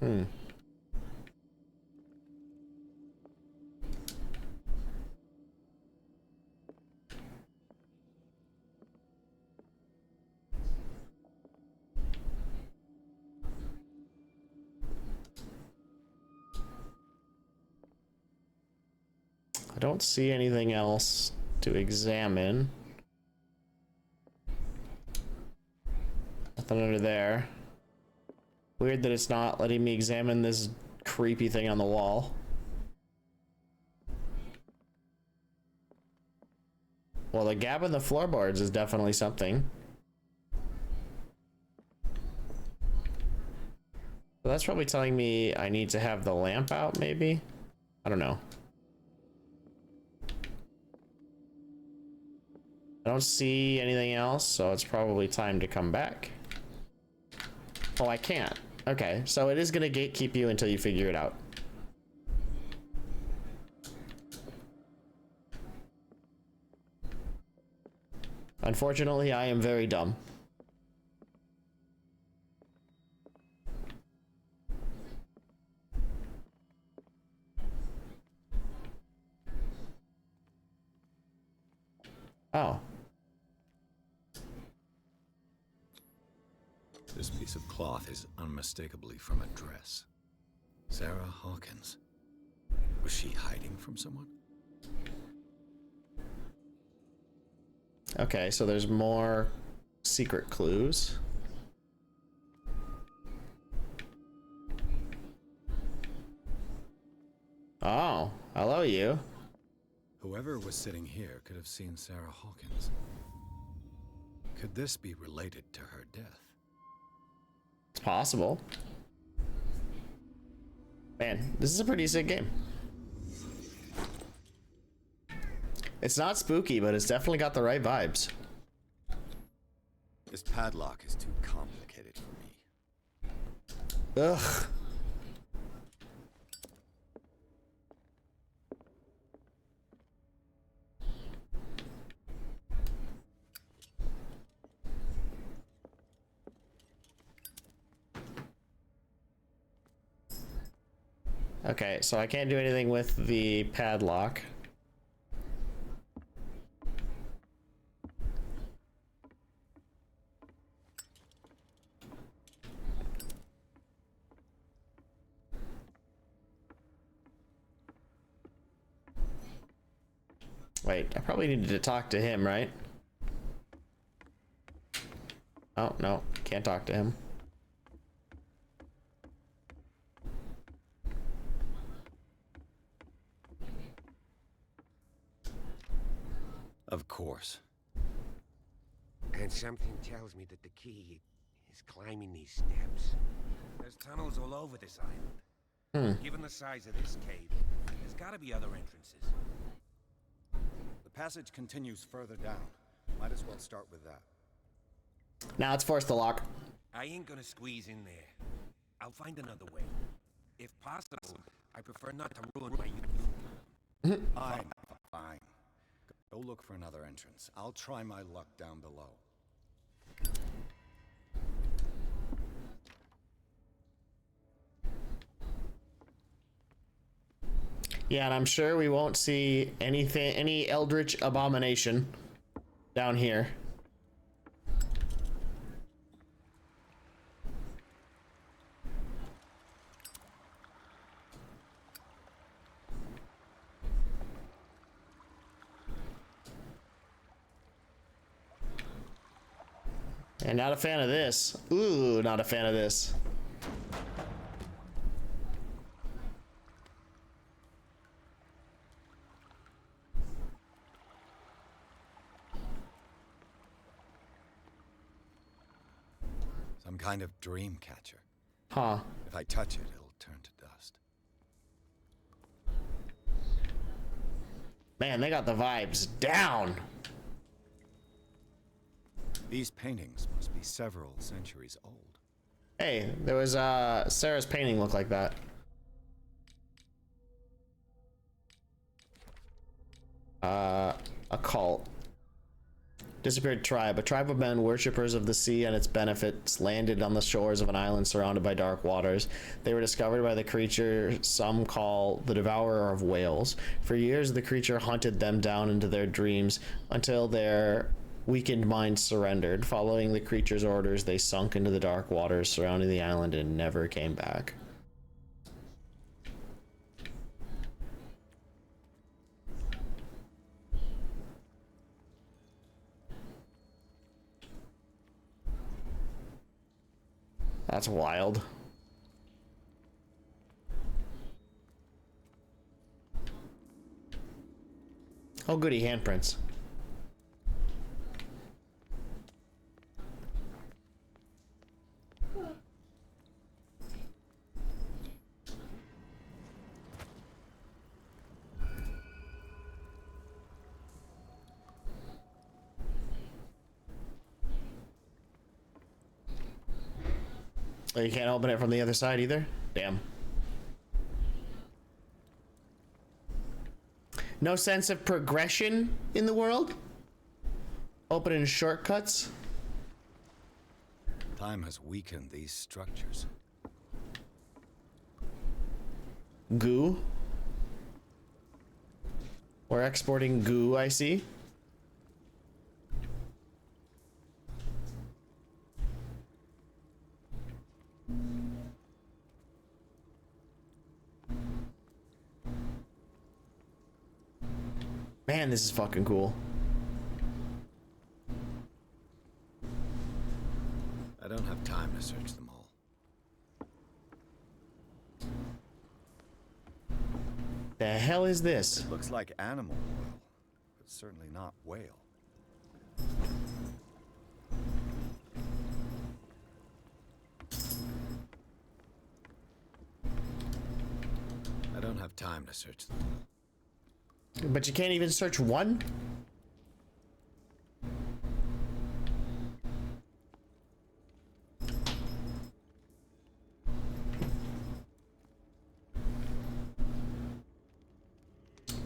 Hmm. I don't see anything else to examine. Nothing under there. Weird that it's not letting me examine this creepy thing on the wall. Well, the gap in the floorboards is definitely something. So that's probably telling me I need to have the lamp out, maybe? I don't know. I don't see anything else, so it's probably time to come back. Oh, I can't. Okay, so it is gonna gatekeep you until you figure it out. Unfortunately, I am very dumb. Oh. This piece of cloth is unmistakably from a dress. Sarah Hawkins. Was she hiding from someone? Okay, so there's more secret clues. Oh, hello you. Whoever was sitting here could have seen Sarah Hawkins. Could this be related to her death? It's possible. Man, this is a pretty sick game. It's not spooky, but it's definitely got the right vibes. This padlock is too complicated for me. Ugh. Okay, so I can't do anything with the padlock. Wait, I probably needed to talk to him, right? Oh, no, can't talk to him. Of course. And something tells me that the key is climbing these steps. There's tunnels all over this island. Given the size of this cave, there's gotta be other entrances. The passage continues further down. Might as well start with that. Now it's forced to lock. I ain't gonna squeeze in there. I'll find another way. If possible, I prefer not to ruin my... Fine. Go look for another entrance. I'll try my luck down below. Yeah, and I'm sure we won't see anything, any eldritch abomination down here. And not a fan of this. Ooh, not a fan of this. Some kind of dream catcher. Huh. If I touch it, it'll turn to dust. Man, they got the vibes down. These paintings must be several centuries old. Hey, there was Sarah's painting looked like that. A cult. Disappeared tribe. A tribe of men, worshippers of the sea and its benefits, landed on the shores of an island surrounded by dark waters. They were discovered by the creature some call the devourer of whales. For years, the creature hunted them down into their dreams until their weakened minds surrendered. Following the creature's orders, they sunk into the dark waters surrounding the island and never came back. That's wild. Oh goody, handprints. Oh, you can't open it from the other side either? Damn. No sense of progression in the world? Opening shortcuts? Time has weakened these structures. Goo? We're exporting goo, I see. Man, this is fucking cool. I don't have time to search them all. The hell is this? It looks like animal oil, but certainly not whale. I don't have time to search them all. But you can't even search one?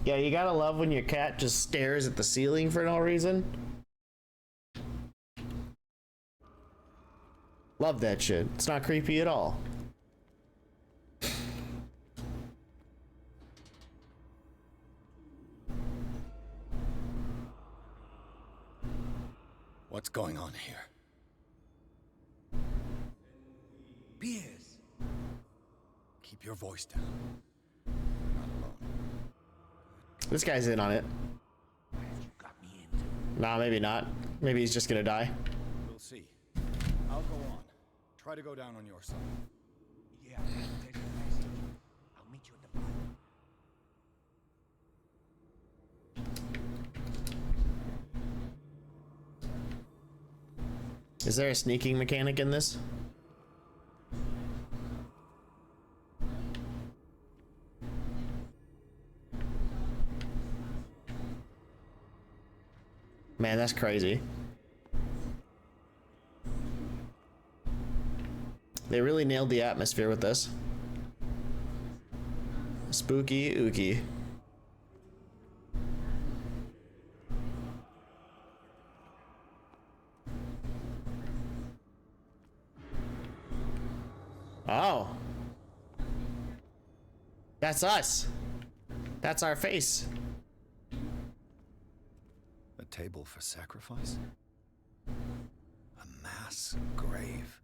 Yeah, you gotta love when your cat just stares at the ceiling for no reason. Love that shit. It's not creepy at all. What's going on here? Piers. Keep your voice down. This guy's in on it. Nah, maybe not. Maybe he's just gonna die. We'll see. I'll go on. Try to go down on your side. Yeah, there's a message. I'll meet you at the bottom. Is there a sneaking mechanic in this? Man, that's crazy. They really nailed the atmosphere with this. Spooky ooky. Oh. That's us. That's our face. A table for sacrifice? A mass grave?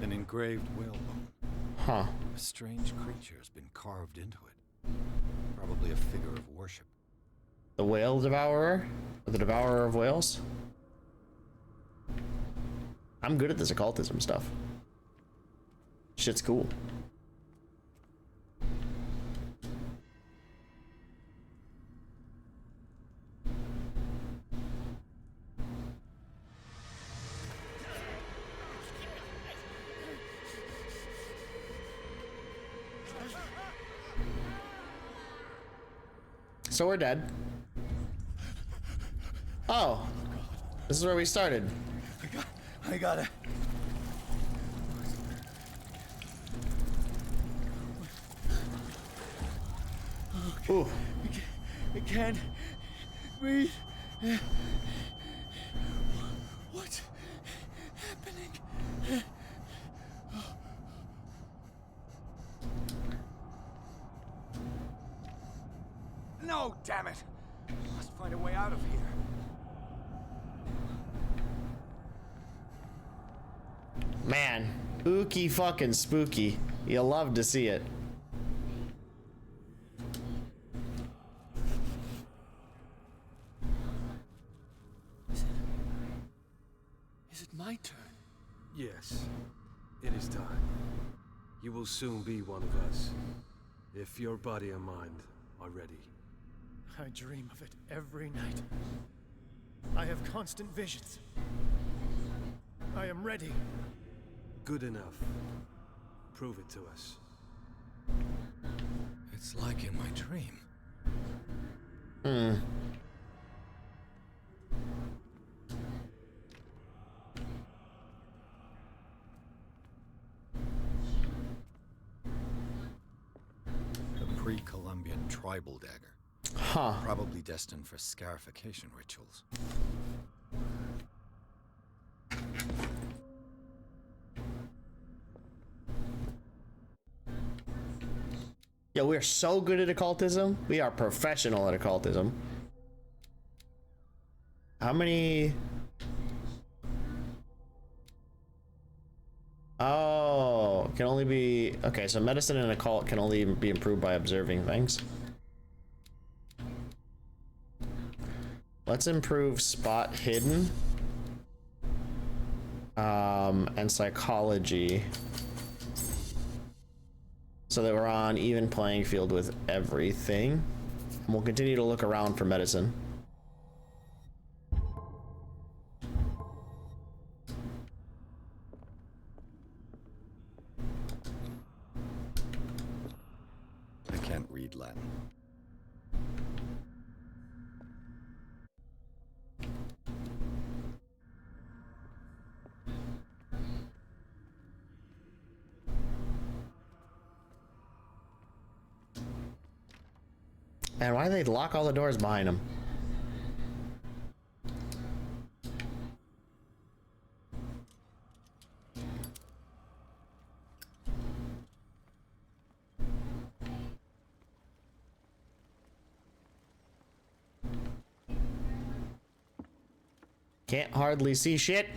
An engraved whalebone. Huh. A strange creature has been carved into it. Probably a figure of worship. The whale devourer? Or the devourer of whales? I'm good at this occultism stuff. Shit's cool. So we're dead. Oh. This is where we started. I got it. Ooh. I can't breathe. What's happening? No, damn it! Must find a way out of here. Man, ooky fucking spooky. You'll love to see it. Is it my turn? Yes, it is time. You will soon be one of us, if your body and mind are ready. I dream of it every night. I have constant visions. I am ready. Good enough. Prove it to us. It's like in my dream. A pre-Columbian tribal dagger. Huh. Probably destined for scarification rituals. Yo, we are so good at occultism. We are professional at occultism. How many? Oh, can only be... Okay, so medicine and occult can only be improved by observing things. Let's improve spot hidden. And psychology. So that we're on even playing field with everything. And we'll continue to look around for medicine. I can't read Latin. And why do they lock all the doors behind them? Can't hardly see shit.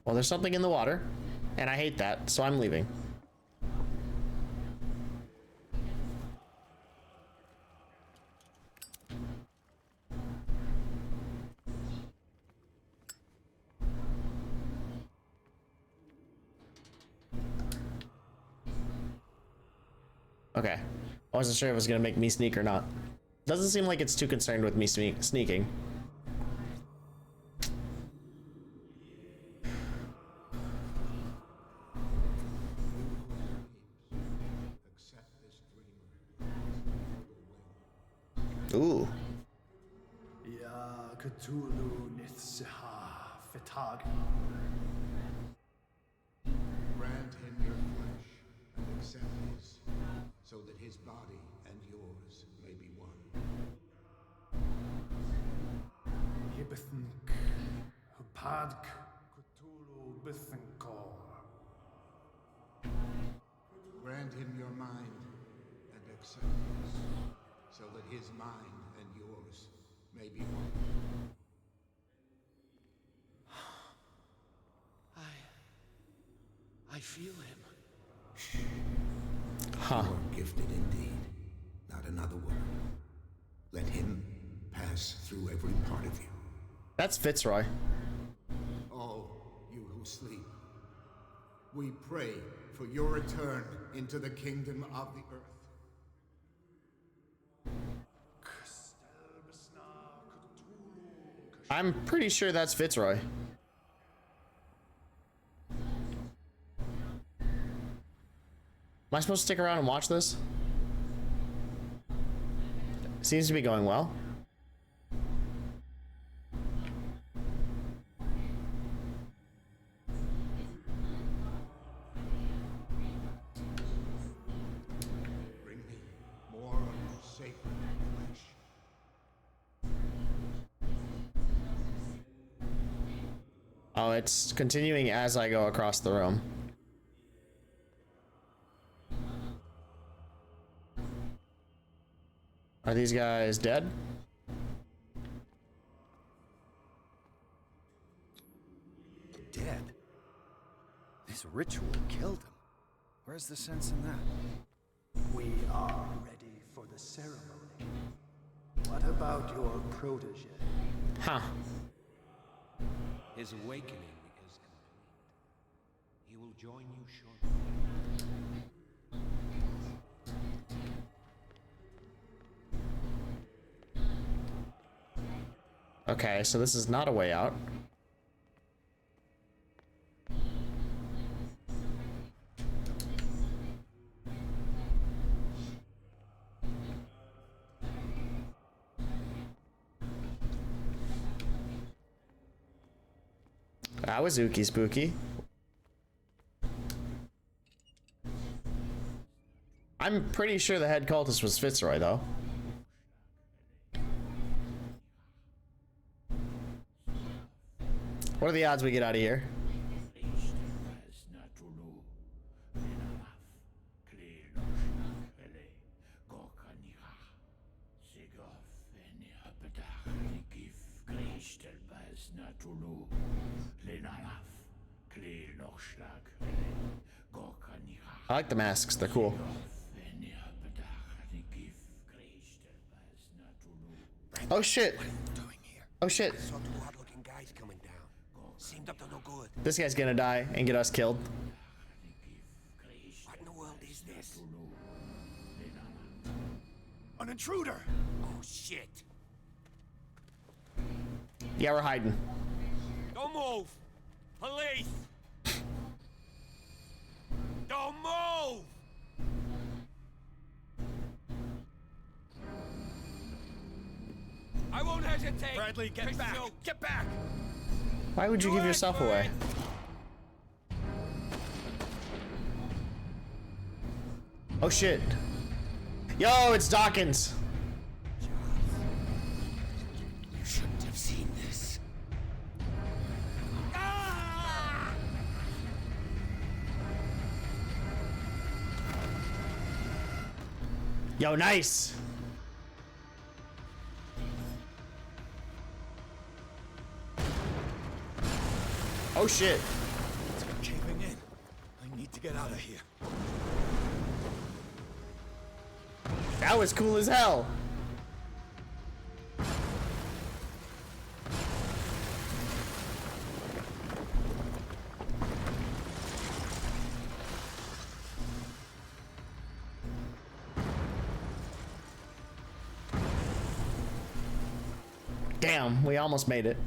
Well, there's something in the water, and I hate that, so I'm leaving. Okay. I wasn't sure if it was gonna make me sneak or not. Doesn't seem like it's too concerned with me sneaking. Ooh. Ya Cthulhu Nithsiha Fetag. Grant him your flesh and accept his, so that his body and yours may be one. Yibithink Hupadk Cthulhu Bithinkor. Grant him your mind and accept his, so that his mind and yours may be one. I feel him. Huh. You are gifted indeed, not another one. Let him pass through every part of you. That's Fitzroy. All you who sleep, we pray for your return into the kingdom of the earth. I'm pretty sure that's Fitzroy. Am I supposed to stick around and watch this? Seems to be going well. Bring me more of your sacred flesh. Oh, it's continuing as I go across the room. Are these guys dead? Dead? This ritual killed him. Where's the sense in that? We are ready for the ceremony. What about your protege? Huh. His awakening is complete. He will join you shortly. Okay, so this is not a way out. That was ookie spooky. I'm pretty sure the head cultist was Fitzroy, though. What are the odds we get out of here? I like the masks, they're cool. Oh shit! Oh shit! Saw two odd-looking guys coming down. Seemed up to no good. This guy's gonna die and get us killed. What in the world is this? An intruder! Oh shit! Yeah, we're hiding. Don't move! Police! Don't move! I won't hesitate. Bradley, get back! Get back! Why would you give yourself away? Oh shit. Yo, it's Dawkins. You shouldn't have seen this. Ah! Yo, nice. Oh shit. It's caving in. I need to get out of here. That was cool as hell. Damn, we almost made it.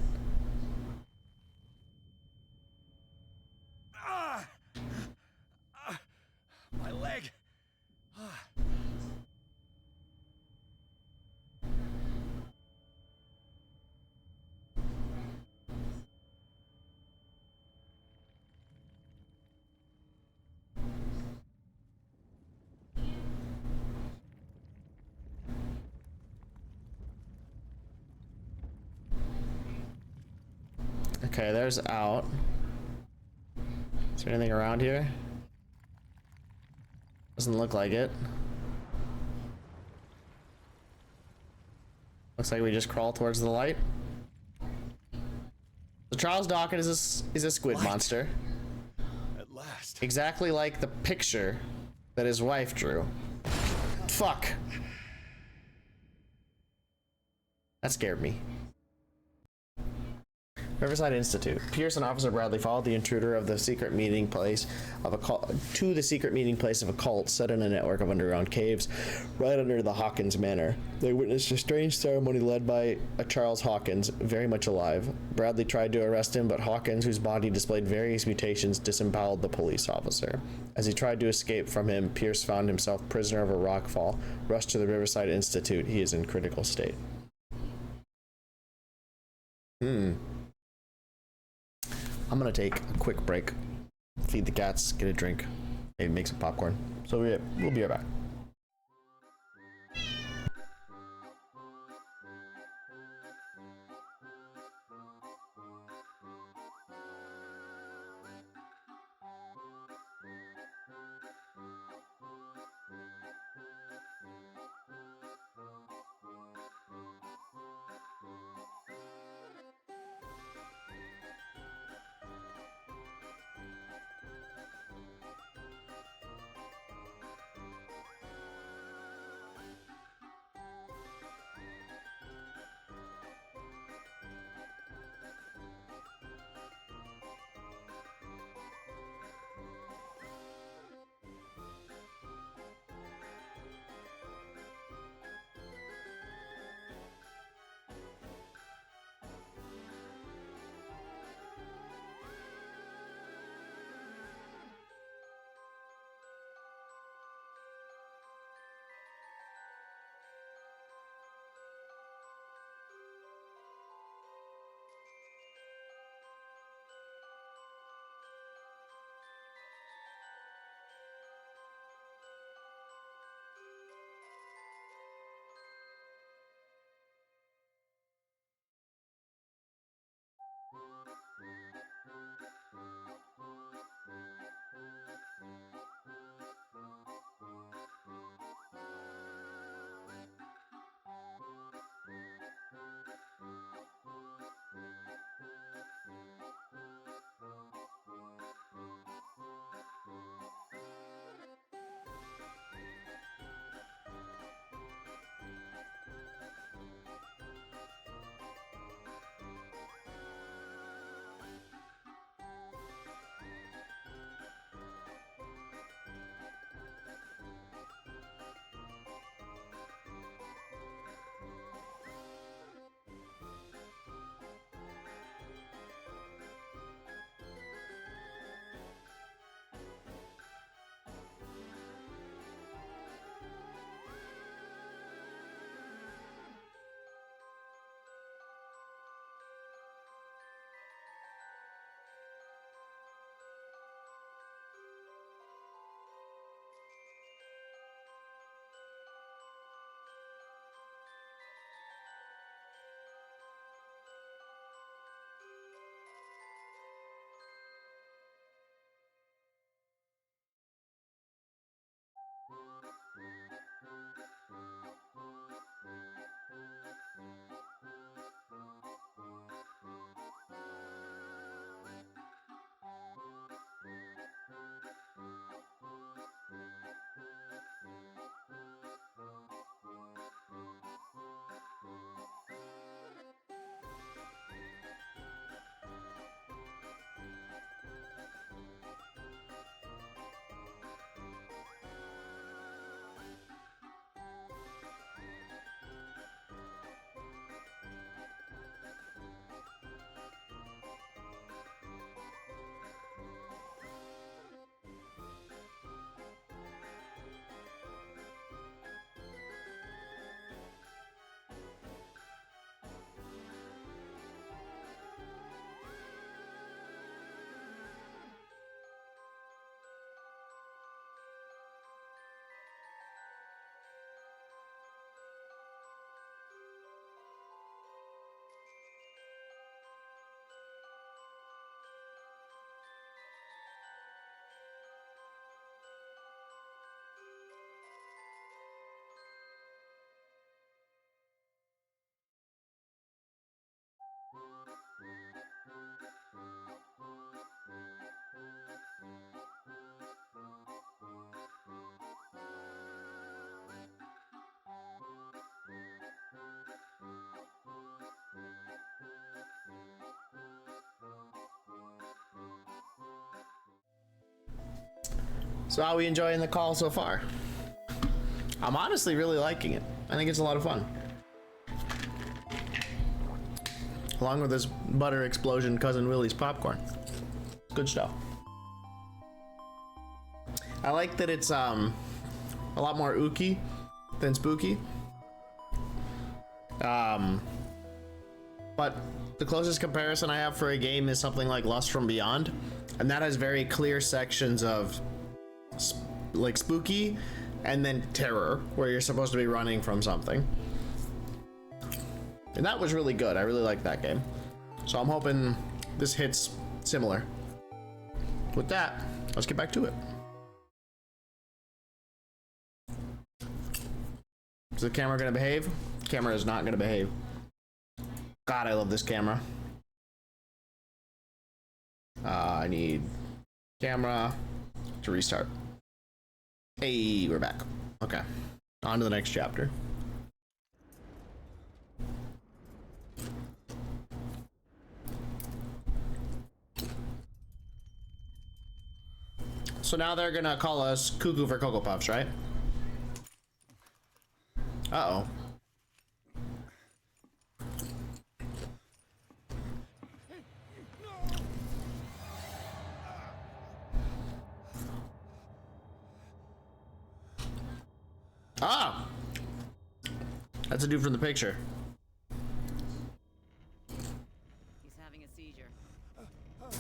My leg. Okay, there's out. Is there anything around here? Doesn't look like it. Looks like we just crawl towards the light. So Charles Dawkins is a squid monster. At last. Exactly like the picture that his wife drew. Fuck. That scared me. Riverside Institute. Pierce and Officer Bradley followed the intruder of the secret meeting place of a cult to the secret meeting place of a cult set in a network of underground caves right under the Hawkins Manor. They witnessed a strange ceremony led by a Charles Hawkins, very much alive. Bradley tried to arrest him, but Hawkins, whose body displayed various mutations, disemboweled the police officer. As he tried to escape from him, Pierce found himself prisoner of a rockfall, rushed to the Riverside Institute. He is in critical state. I'm gonna take a quick break, feed the cats, get a drink, maybe make some popcorn. So we'll be right back. So how are we enjoying the call so far? I'm honestly really liking it. I think it's a lot of fun. Along with this butter explosion Cousin Willie's popcorn. Good stuff. I like that it's a lot more ooky than spooky. But the closest comparison I have for a game is something like Lust from Beyond, and that has very clear sections of like spooky and then terror, where you're supposed to be running from something. And that was really good. I really liked that game. So I'm hoping this hits similar. With that, let's get back to it. Is the camera gonna behave? The camera is not gonna behave. God, I love this camera. I need camera to restart. Hey, we're back. Okay, on to the next chapter. So now they're gonna call us Cuckoo for Cocoa Puffs, right? Uh-oh. Ah! That's a dude from the picture. He's having a seizure. He will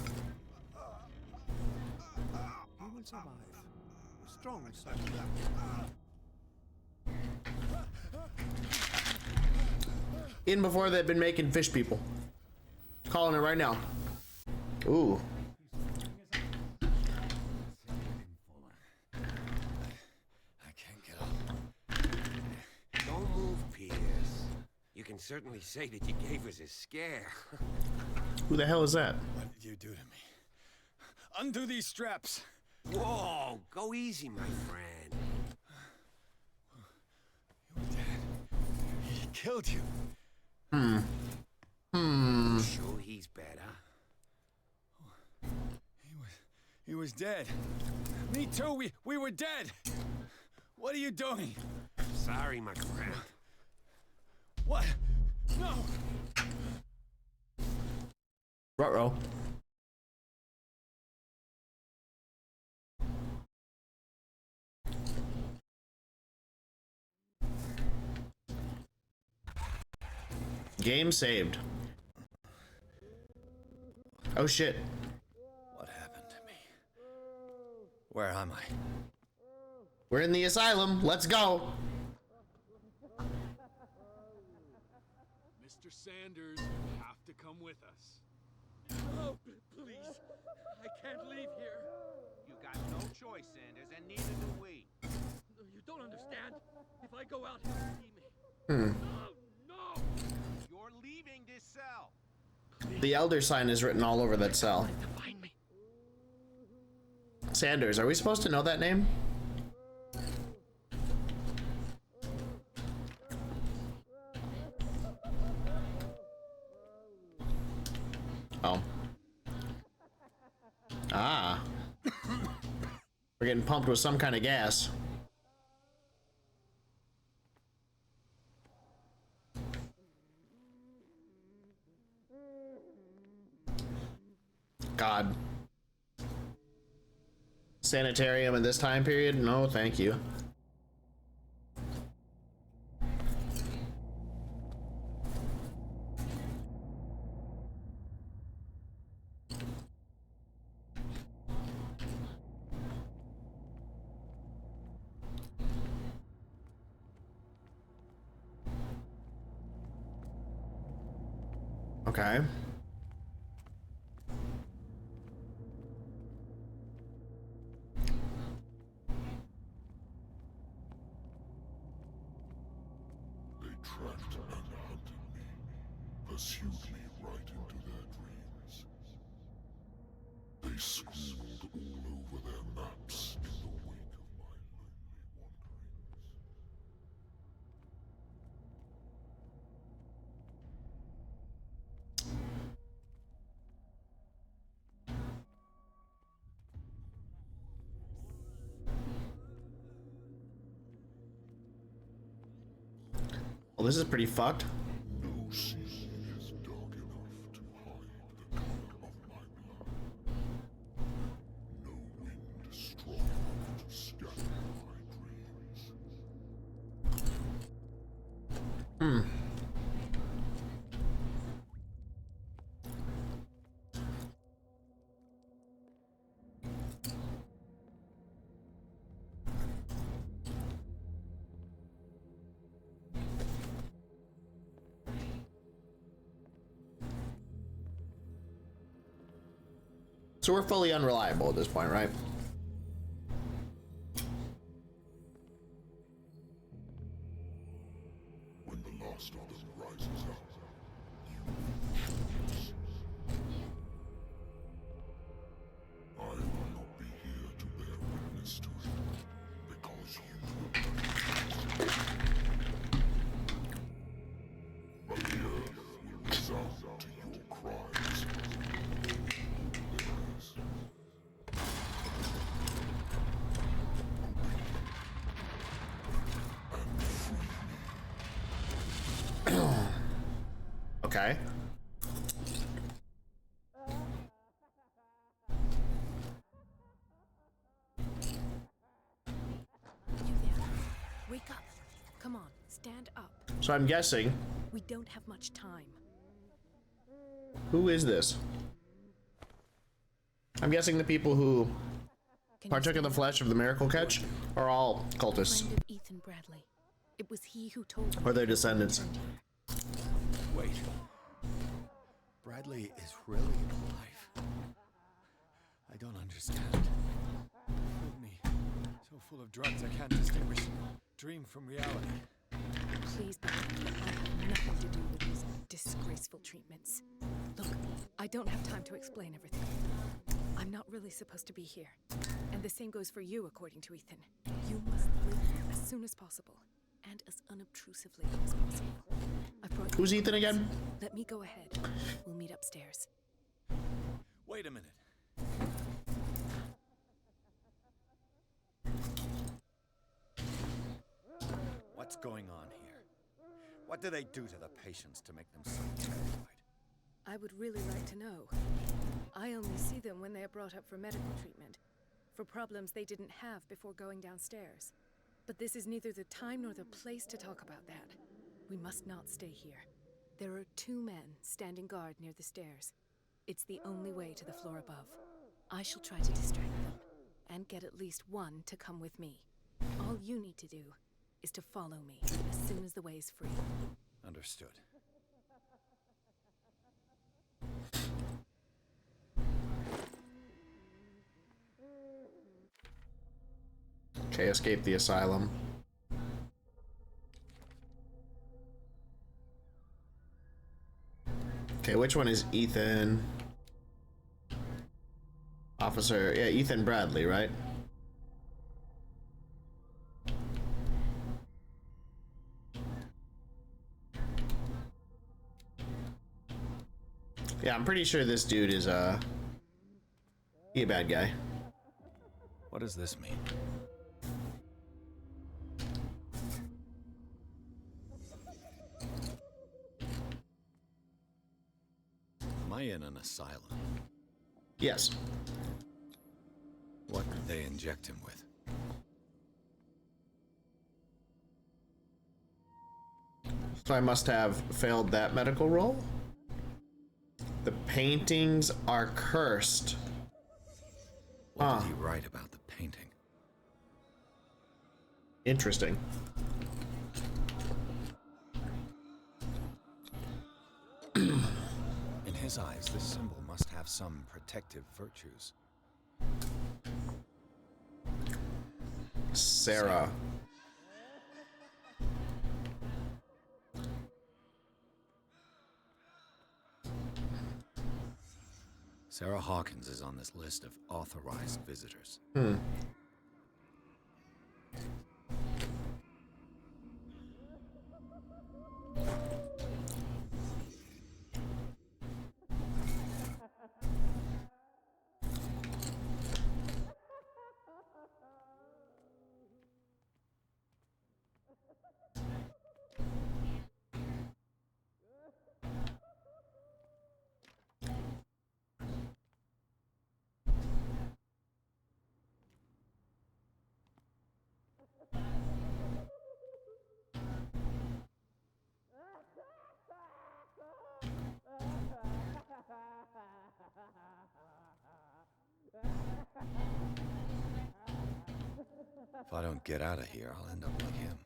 survive. Strong son. In before they've been making fish people. Calling it right now. Ooh. Don't move, Pierce. You can certainly say that you gave us a scare. Who the hell is that? What did you do to me? Undo these straps. Whoa, go easy, my friend. You were dead. He killed you. Sure he's better. He was dead. Me too. We were dead. What are you doing? Sorry, my friend. What? No. Ruh-roh. Game saved. Oh shit. What happened to me? Where am I? We're in the asylum. Let's go. Mr. Sanders, you have to come with us. Oh, please. I can't leave here. You got no choice, Sanders, and neither do we. No, you don't understand. If I go out, he'll see me. No! You're leaving this cell. The elder sign is written all over that cell. Find me. Sanders, are we supposed to know that name? Oh. Ah. We're getting pumped with some kind of gas. God. Sanitarium in this time period? No, thank you. Okay. They tracked and hunted me, pursued me right into their dreams. They schooled all over their maps in the wake of my lonely wanderings. Well, this is pretty fucked. No sea is dark enough to hide the color of my blood. No wind strong enough to scatter my dreams. So we're fully unreliable at this point, right? When the last of them rises up, I will not be here to bear witness to it, because you will not. But the earth will resound to your cries. Okay. You there? Wake up. Come on, stand up. So I'm guessing. We don't have much time. Who is this? I'm guessing the people who partook in the flesh of the miracle catch are all cultists. Friend of Ethan Bradley. It was he who told me. Or their descendants. Wait. Bradley is really alive. I don't understand. Filled me so full of drugs I can't distinguish dream from reality. Please believe that I have nothing to do with these disgraceful treatments. Look, I don't have time to explain everything. I'm not really supposed to be here. And the same goes for you, according to Ethan. You must leave as soon as possible. And as unobtrusively as possible. I brought you. Who's Ethan again? Let me go ahead. We'll meet upstairs. Wait a minute. What's going on here? What do they do to the patients to make them so terrified? I would really like to know. I only see them when they are brought up for medical treatment, for problems they didn't have before going downstairs. But this is neither the time nor the place to talk about that. We must not stay here. There are 2 men standing guard near the stairs. It's the only way to the floor above. I shall try to distract them, and get at least one to come with me. All you need to do is to follow me as soon as the way is free. Understood. Okay, escape the asylum. Okay, which one is Ethan? Officer, yeah, Ethan Bradley, right? Yeah, I'm pretty sure this dude is he a bad guy. What does this mean? Am I in an asylum? Yes. What did they inject him with? So I must have failed that medical roll. The paintings are cursed. What did he write about the painting? Interesting. In his eyes, this symbol must have some protective virtues. Sarah. Sarah Hawkins is on this list of authorized visitors. If I don't get out of here, I'll end up like him.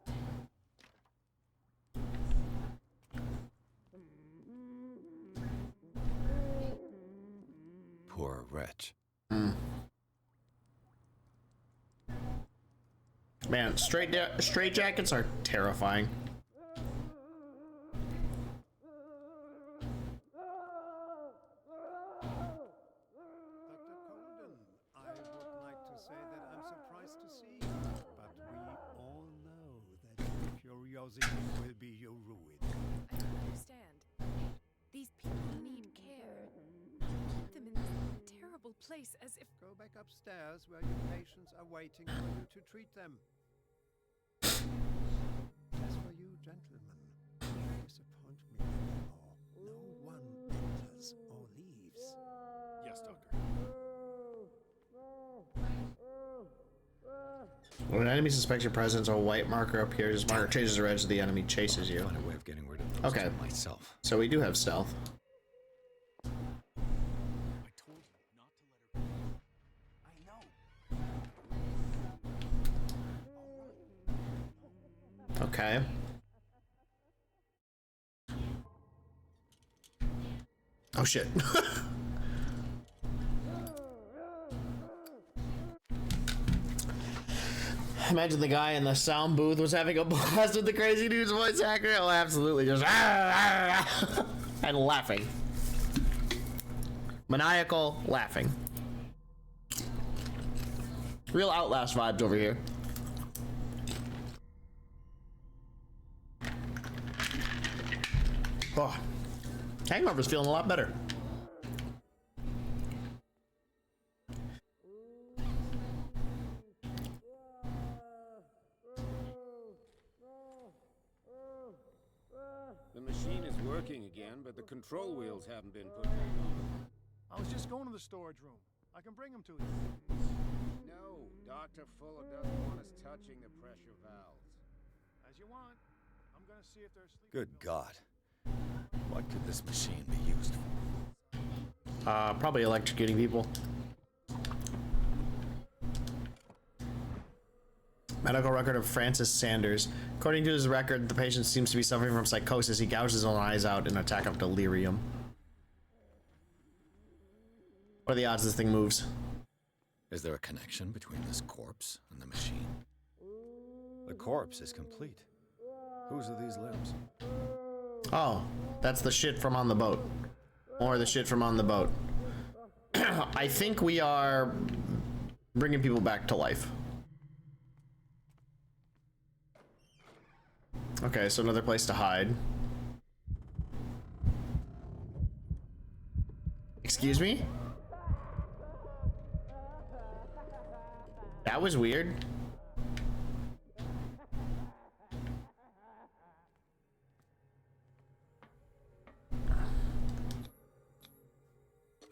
Poor wretch. Man, straight jackets are terrifying. I would like to say that I'm surprised to see you, but we all know that your curiosity will be your ruin. I don't understand. These people need care. Keep them in this terrible place as if... Go back upstairs where your patients are waiting for you to treat them. As for you, gentlemen, you disappoint me anymore. No one enters or leaves. Yes, Doctor. When an enemy suspects your presence, a white marker appears. This marker changes the red as the enemy chases you. Find a way of getting rid of those Okay. two myself. So we do have stealth. I told you not to let her. I know. Okay. Oh shit. Imagine the guy in the sound booth was having a blast with the crazy dude's voice actor. Oh, absolutely. Just and laughing. Maniacal laughing. Real Outlast vibes over here. Oh, Hangover's feeling a lot better. The machine is working again, but the control wheels haven't been put back on. I was just going to the storage room. I can bring them to you. No, Dr. Fuller doesn't want us touching the pressure valves. As you want. I'm going to see if there's sleep. Good God. What could this machine be used for? Probably electrocuting people. Medical record of Francis Sanders. According to his record, the patient seems to be suffering from psychosis. He gouged his own eyes out in an attack of delirium. What are the odds this thing moves? Is there a connection between this corpse and the machine? The corpse is complete. Whose are these limbs? Oh, that's the shit from on the boat. Or the shit from on the boat. I think we are bringing people back to life. Okay, so another place to hide. Excuse me? That was weird.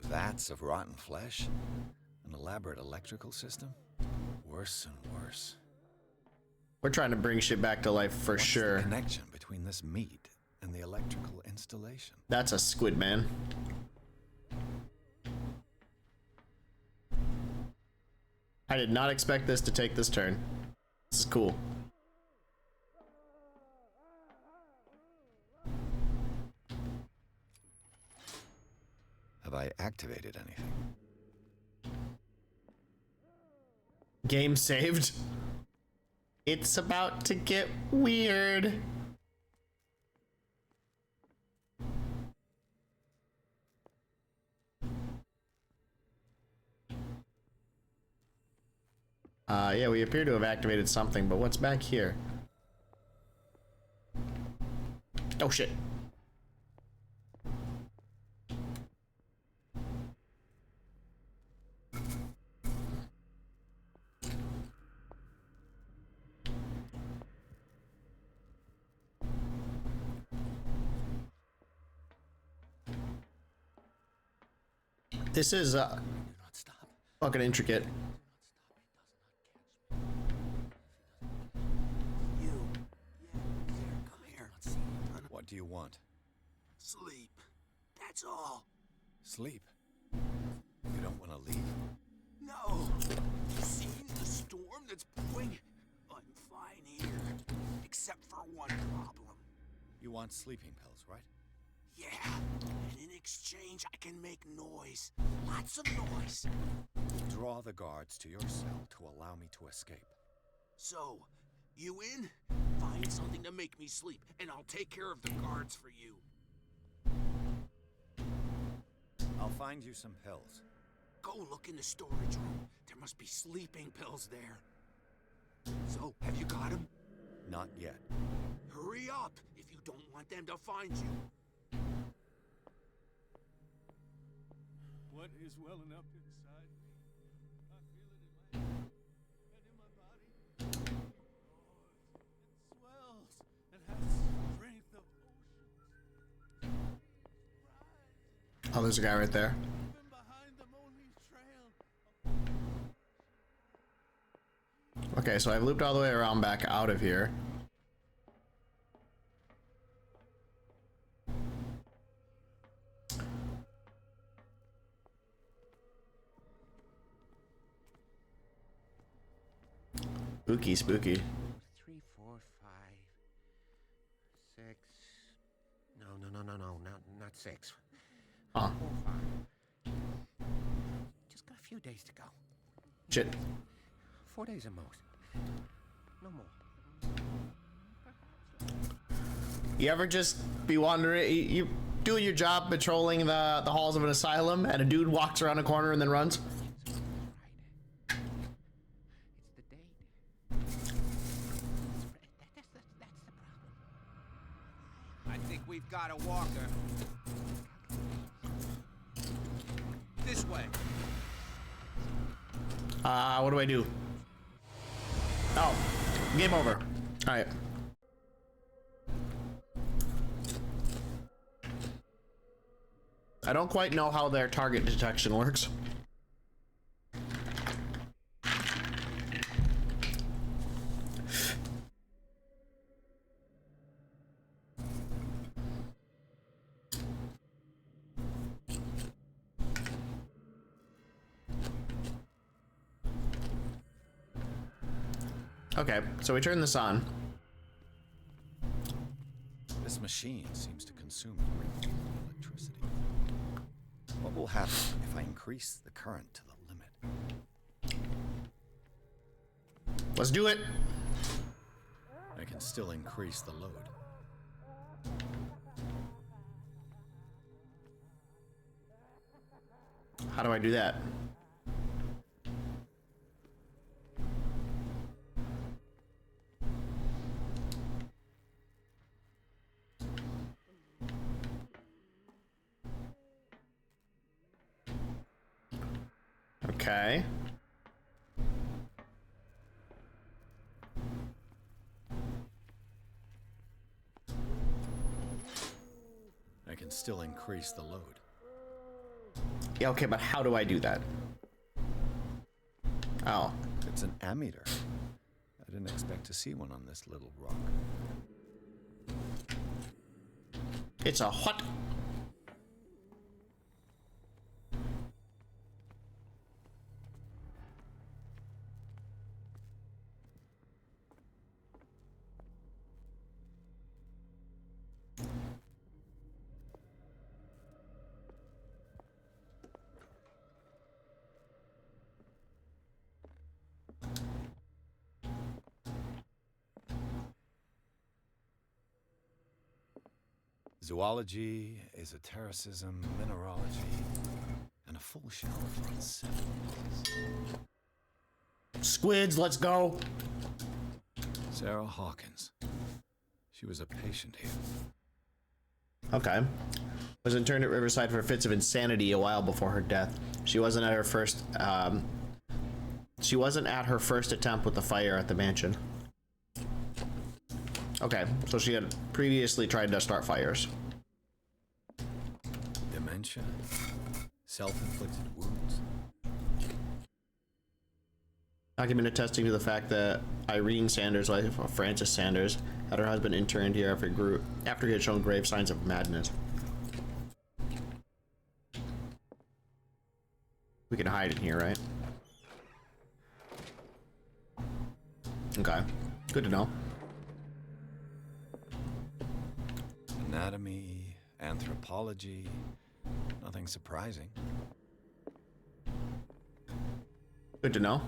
Vats of rotten flesh? An elaborate electrical system? Worse and worse. We're trying to bring shit back to life for What's sure. the connection between this meat and the electrical installation? That's a squid man. I did not expect this to take this turn. This is cool. Have I activated anything? Game saved. It's about to get weird. Yeah, we appear to have activated something, but what's back here? Oh shit. This is fucking intricate. What do you want? Sleep. That's all. Sleep. You don't want to leave? No. Seen the storm that's brewing? fine here. Except for one problem. You want sleeping pills, right? Yeah, and in exchange I can make noise. Lots of noise. Draw the guards to your cell to allow me to escape. So, you in? Find something to make me sleep, and I'll take care of the guards for you. I'll find you some pills. Go look in the storage room. There must be sleeping pills there. So, have you got them? Not yet. Hurry up if you don't want them to find you. What is welling up inside me? I feel it in my head and in my body. It swells and has strength of oceans. Oh, there's a guy right there. Even behind the Moni's trail. Okay, so I've looped all the way around back out of here. Spooky, spooky. 3, 4, 5, 6. No, not 6. Huh. 4, 5. Just got a few days to go. Shit. 4 days at most. No more. You ever just be wandering, you doing your job patrolling the halls of an asylum, and a dude walks around a corner and then runs? I think we've got a walker. This way. What do I do? Oh, game over. All right. I don't quite know how their target detection works. Okay, so we turn this on. This machine seems to consume a great deal of electricity. What will happen if I increase the current to the limit? Let's do it. I can still increase the load. How do I do that? Okay. I can still increase the load. Yeah, okay, but how do I do that? Oh. It's an ammeter. I didn't expect to see one on this little rock. It's a what? Zoology, esotericism, mineralogy, and a full shelf on 7 days. Squids, let's go. Sarah Hawkins. She was a patient here. Okay. Was interned at Riverside for fits of insanity a while before her death. She wasn't at her first attempt with the fire at the mansion. Okay, so she had previously tried to start fires. Dementia, self-inflicted wounds. Document attesting to the fact that Irene Sanders, wife of Francis Sanders, had her husband interned here after he had shown grave signs of madness. We can hide in here, right? Okay. Good to know. Anatomy, anthropology, nothing surprising. Good to know.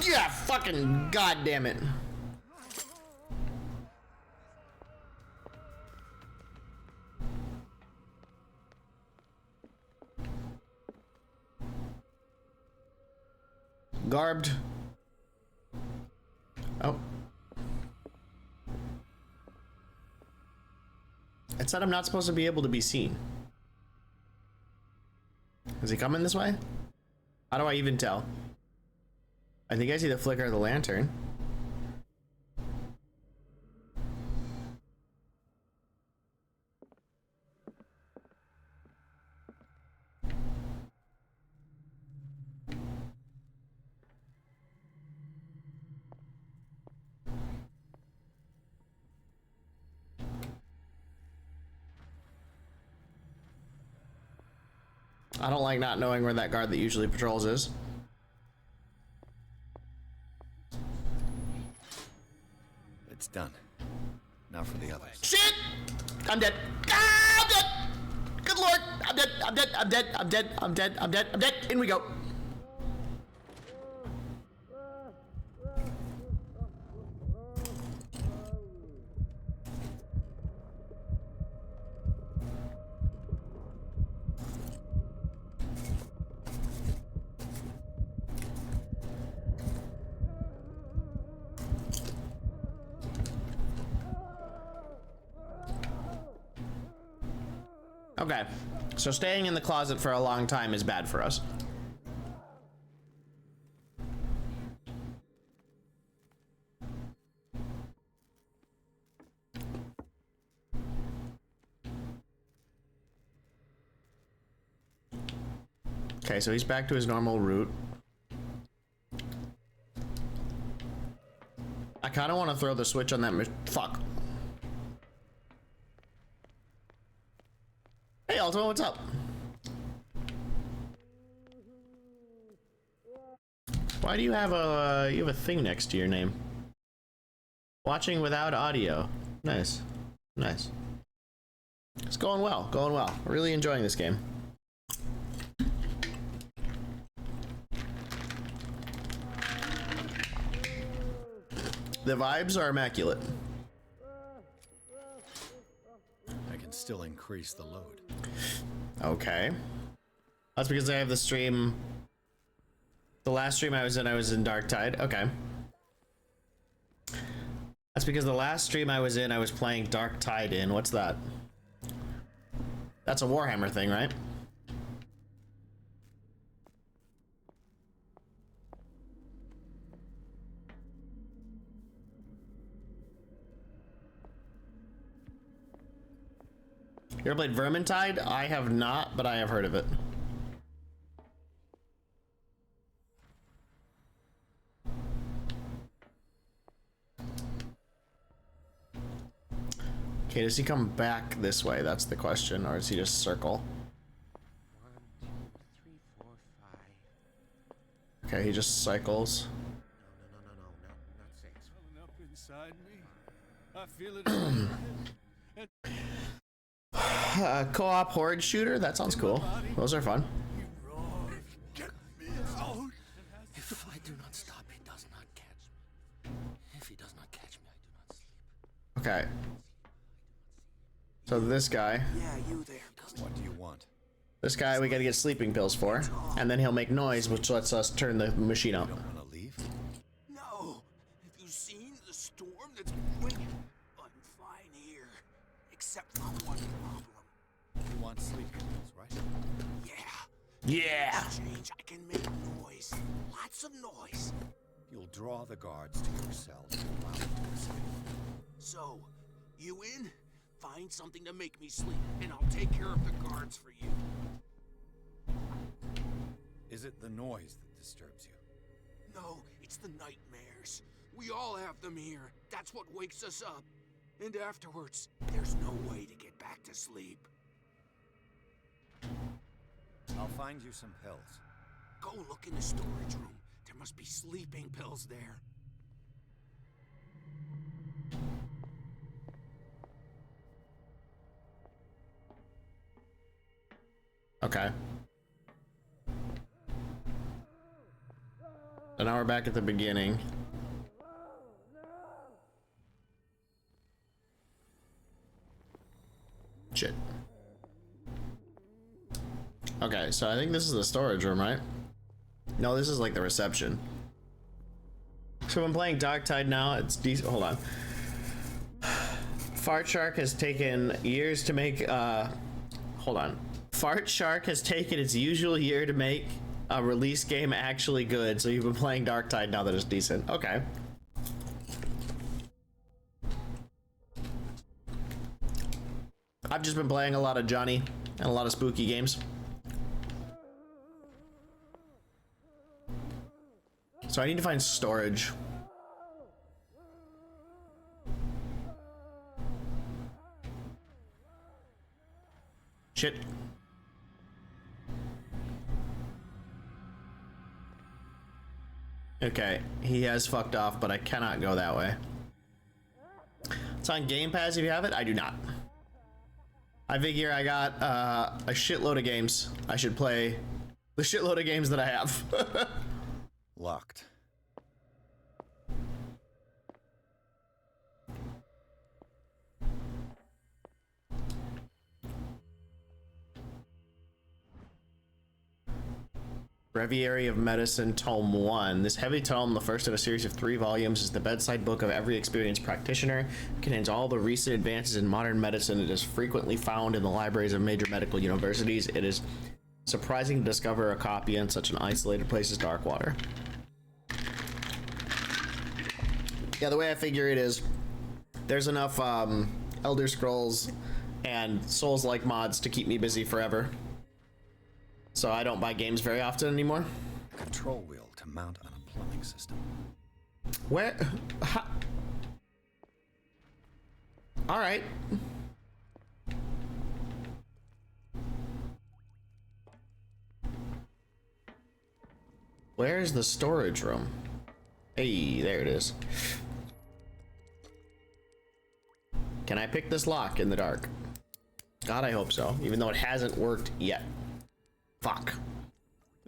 Yeah, fucking goddamn it. Garbed. Oh. It said I'm not supposed to be able to be seen. Is he coming this way? How do I even tell? I think I see the flicker of the lantern. I don't like not knowing where that guard that usually patrols is. It's done. Now for the others. Shit! I'm dead. Ah, I'm dead! Good lord! I'm dead, I'm dead, I'm dead, I'm dead, I'm dead, I'm dead, I'm dead. In we go. Okay, so staying in the closet for a long time is bad for us. Okay, so he's back to his normal route. I kind of want to throw the switch on that fuck. Hey, Alto, what's up? Why do you have a thing next to your name? Watching without audio. Nice, nice. It's going well, going well. Really enjoying this game. The vibes are immaculate. I can still increase the load. Okay. That's because I have the stream. The last stream I was in Dark Tide. Okay. That's because the last stream I was in, I was playing Dark Tide in. What's that? That's a Warhammer thing, right? You ever played Vermintide? I have not, but I have heard of it. Okay, does he come back this way? That's the question, or does he just circle? 1, 2, 3, 4, 5. Okay, he just cycles. No, not 6. Welling up inside me. I feel it. Co-op horde shooter? That sounds cool. Those are fun. If I do not stop, he does not catch me. If he does not catch me, I do not sleep. Okay. So this guy. Yeah, you there. What do you want? This guy we gotta get sleeping pills for. And then he'll make noise, which lets us turn the machine up. You don't want to leave? No. Have you seen the storm that's brewing? I'm fine here. Except for one problem. You want sleeping pills, right? Yeah. Yeah. In exchange, I can make noise. Lots of noise. You'll draw the guards to your cell and allow them to escape. So, you in? Find something to make me sleep, and I'll take care of the guards for you. Is it the noise that disturbs you? No, it's the nightmares. We all have them here. That's what wakes us up. And afterwards, there's no way to get back to sleep. I'll find you some pills. Go look in the storage room. There must be sleeping pills there. Okay. So now we're back at the beginning. Shit. Okay, so I think this is the storage room, right? No, this is like the reception. So I'm playing Darktide now. It's decent. Hold on. Fart Shark has taken years to make. Hold on. Fart Shark has taken its usual year to make a release game actually good. So you've been playing Darktide now that it's decent. Okay. I've just been playing a lot of Johnny and a lot of spooky games. So I need to find storage. Shit. Okay, he has fucked off, but I cannot go that way. It's on Game Pass if you have it. I do not. I figure I got a shitload of games. I should play the shitload of games that I have. Locked. Breviary of Medicine, Tome 1. This heavy tome, the first in a series of 3 volumes, is the bedside book of every experienced practitioner. It contains all the recent advances in modern medicine. It is frequently found in the libraries of major medical universities. It is surprising to discover a copy in such an isolated place as Darkwater. Yeah, the way I figure it is, there's enough Elder Scrolls and Souls-like mods to keep me busy forever. So I don't buy games very often anymore. Control wheel to mount on a plumbing system. Where? All right. Where's the storage room? Hey, there it is. Can I pick this lock in the dark? God, I hope so, even though it hasn't worked yet. Fuck.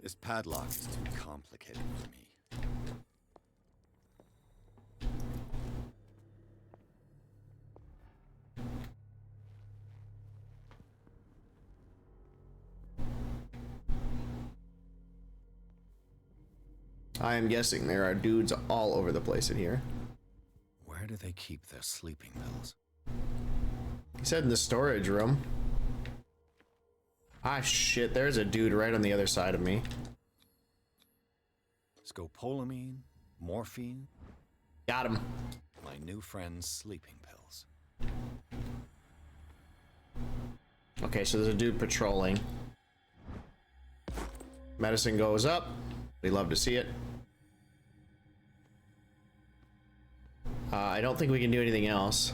This padlock is too complicated for me. I am guessing there are dudes all over the place in here. Where do they keep their sleeping pills? He said in the storage room. Ah, shit, there's a dude right on the other side of me. Scopolamine, morphine. Got him. My new friend's sleeping pills. Okay, so there's a dude patrolling. Medicine goes up. We love to see it. I don't think we can do anything else.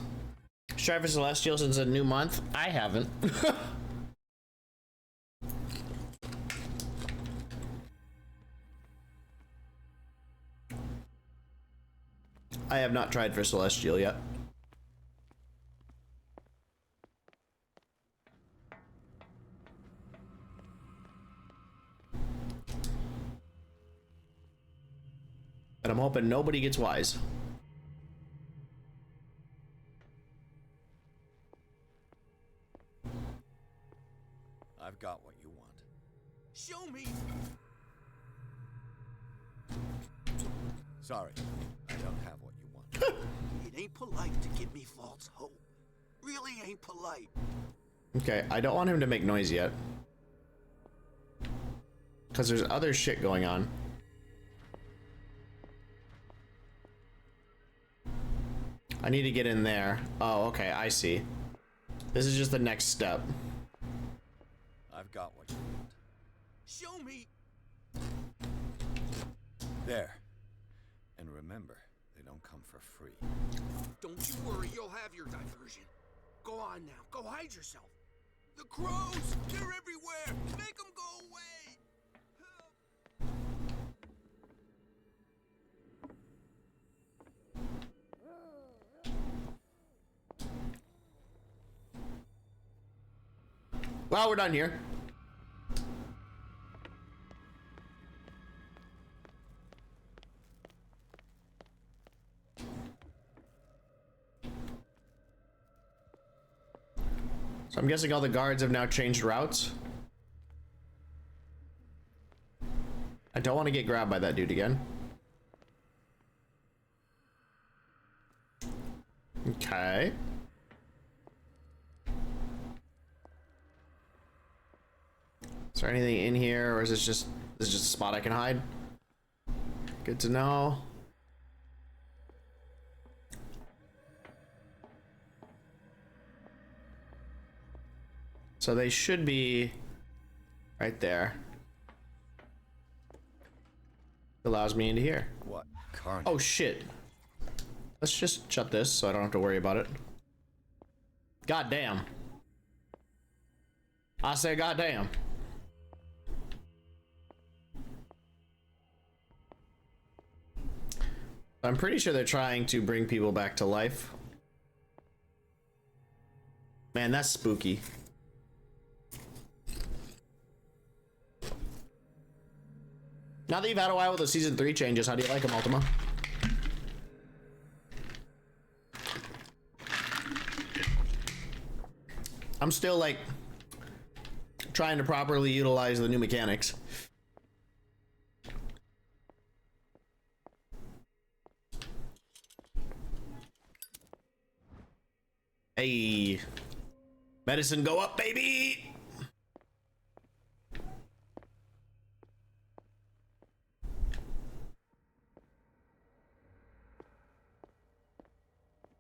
Strive for Celestial since a new month? I haven't. I have not tried for Celestial yet. And I'm hoping nobody gets wise. I've got what you want. Show me! Sorry, I don't have what you want. It ain't polite to give me false hope. Really ain't polite. Okay, I don't want him to make noise yet. Because there's other shit going on. I need to get in there. Oh, okay, I see. This is just the next step. I've got what you want. Show me! There. And remember, they don't come for free. Don't you worry, you'll have your diversion. Go on now, go hide yourself. The crows! They're everywhere! Make them go away! Well, we're done here. So I'm guessing all the guards have now changed routes. I don't want to get grabbed by that dude again. Okay. Is there anything in here, or is this just a spot I can hide? Good to know. So they should be right there. Allows me into here. What? Carnage. Oh shit. Let's just shut this so I don't have to worry about it. God damn. I say god damn. I'm pretty sure they're trying to bring people back to life. Man, that's spooky. Now that you've had a while with the season 3 changes, how do you like them, Ultima? I'm still like trying to properly utilize the new mechanics. Hey, medicine go up, baby.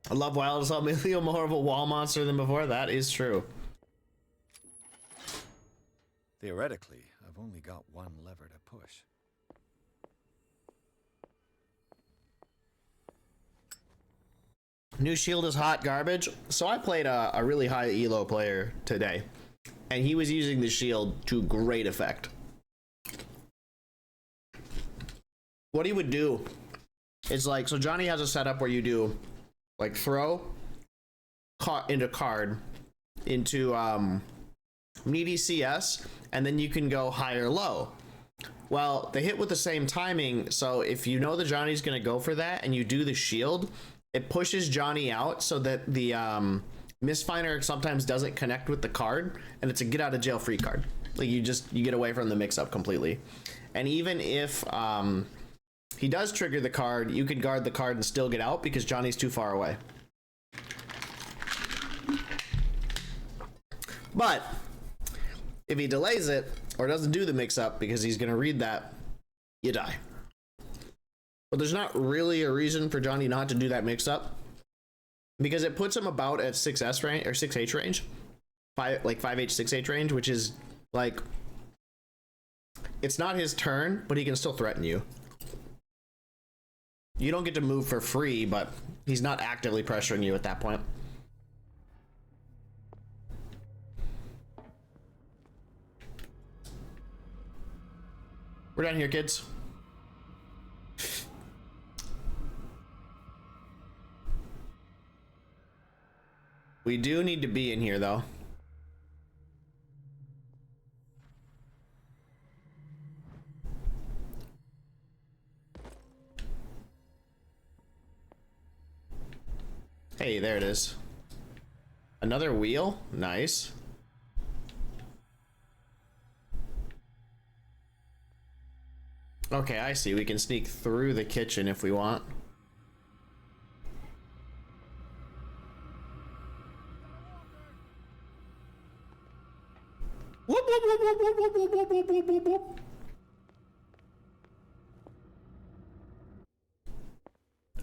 I love Wild Assault. Emilio more of a wall monster than before. That is true. Theoretically, I've only got one lever to push. New shield is hot garbage. So I played a really high elo player today, and he was using the shield to great effect. What he would do is like, so Johnny has a setup where you do like throw into card into needy CS, and then you can go high or low. Well, they hit with the same timing, so if you know that Johnny's gonna go for that and you do the shield, it pushes Johnny out so that the misfinder sometimes doesn't connect with the card, and it's a get out of jail free card. Like you get away from the mix up completely. And even if he does trigger the card, you can guard the card and still get out because Johnny's too far away. But if he delays it or doesn't do the mix up because he's gonna read that, you die. But there's not really a reason for Johnny not to do that mix up because it puts him about at 6S range or 6H range, 5H 6H range, which is like, it's not his turn, but he can still threaten you. You don't get to move for free, but he's not actively pressuring you at that point. We're done here, kids. We do need to be in here, though. Hey, there it is. Another wheel? Nice. Okay, I see. We can sneak through the kitchen if we want. Whoop, whoop, whoop, whoop, whoop, whoop, whoop, whoop, whoop, whoop, whoop.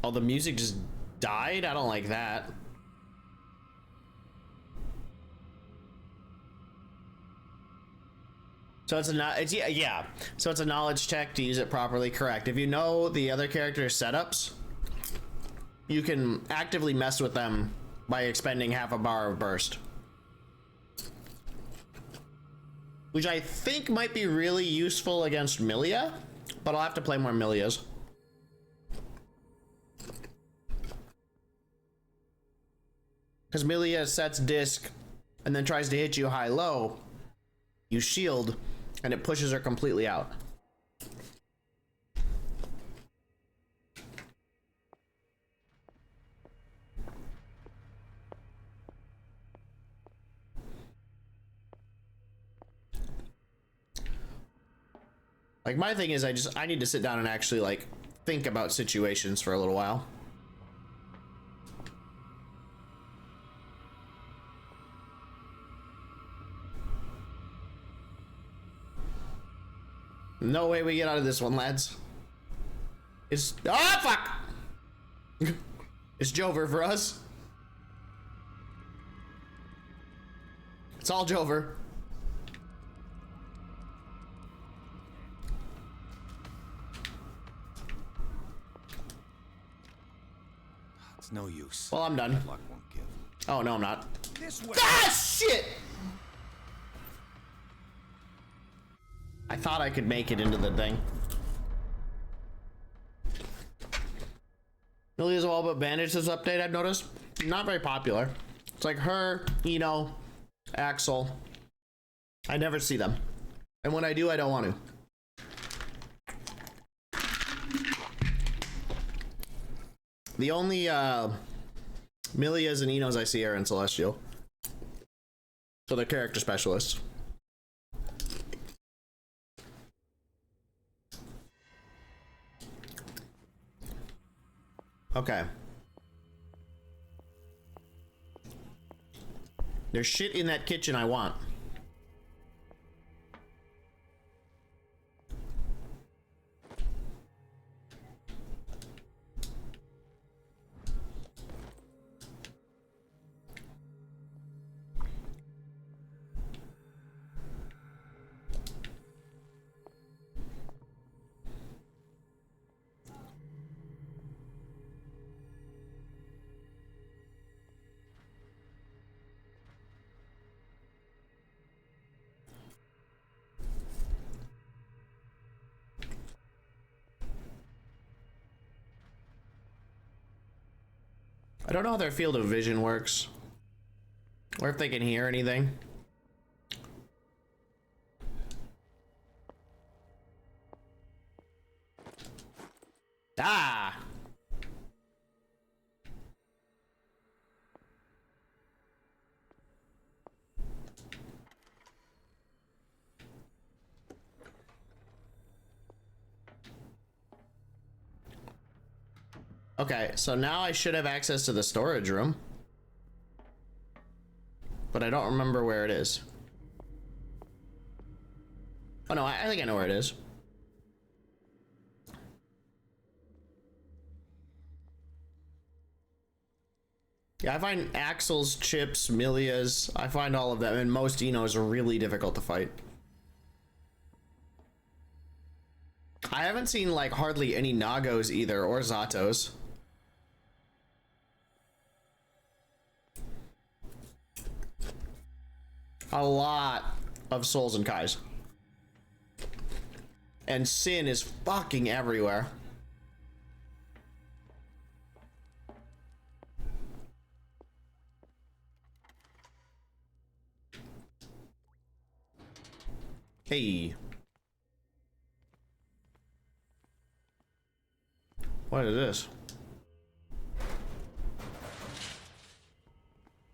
Oh, the music just died? I don't like that. So it's yeah. So it's a knowledge check to use it properly. Correct. If you know the other character's setups, you can actively mess with them by expending half a bar of burst, which I think might be really useful against Milia, but I'll have to play more Milias. Because Milia sets disc and then tries to hit you high-low, you shield, and it pushes her completely out. Like, my thing is I need to sit down and actually, like, think about situations for a little while. No way we get out of this one, lads. It's... Oh, fuck! It's Jover for us. It's all Jover. It's no use. Well, I'm done. Luck won't give. Oh, no, I'm not. This way. Ah, shit! I thought I could make it into the thing. Milia's all but bandaged this update, I've noticed. Not very popular. It's like her, Eno, Axel. I never see them. And when I do, I don't want to. The only Milias and Enos I see are in Celestial. So they're character specialists. Okay. There's shit in that kitchen I want. I don't know how their field of vision works, or if they can hear anything. Ah! Okay, so now I should have access to the storage room. But I don't remember where it is. Oh no, I think I know where it is. Yeah, I find Axel's, Chips, Milia's, I find all of them, and most Enos are really difficult to fight. I haven't seen like hardly any Nagos either, or Zatos. A lot of Souls and Kais. And Sin is fucking everywhere. Hey. What is this?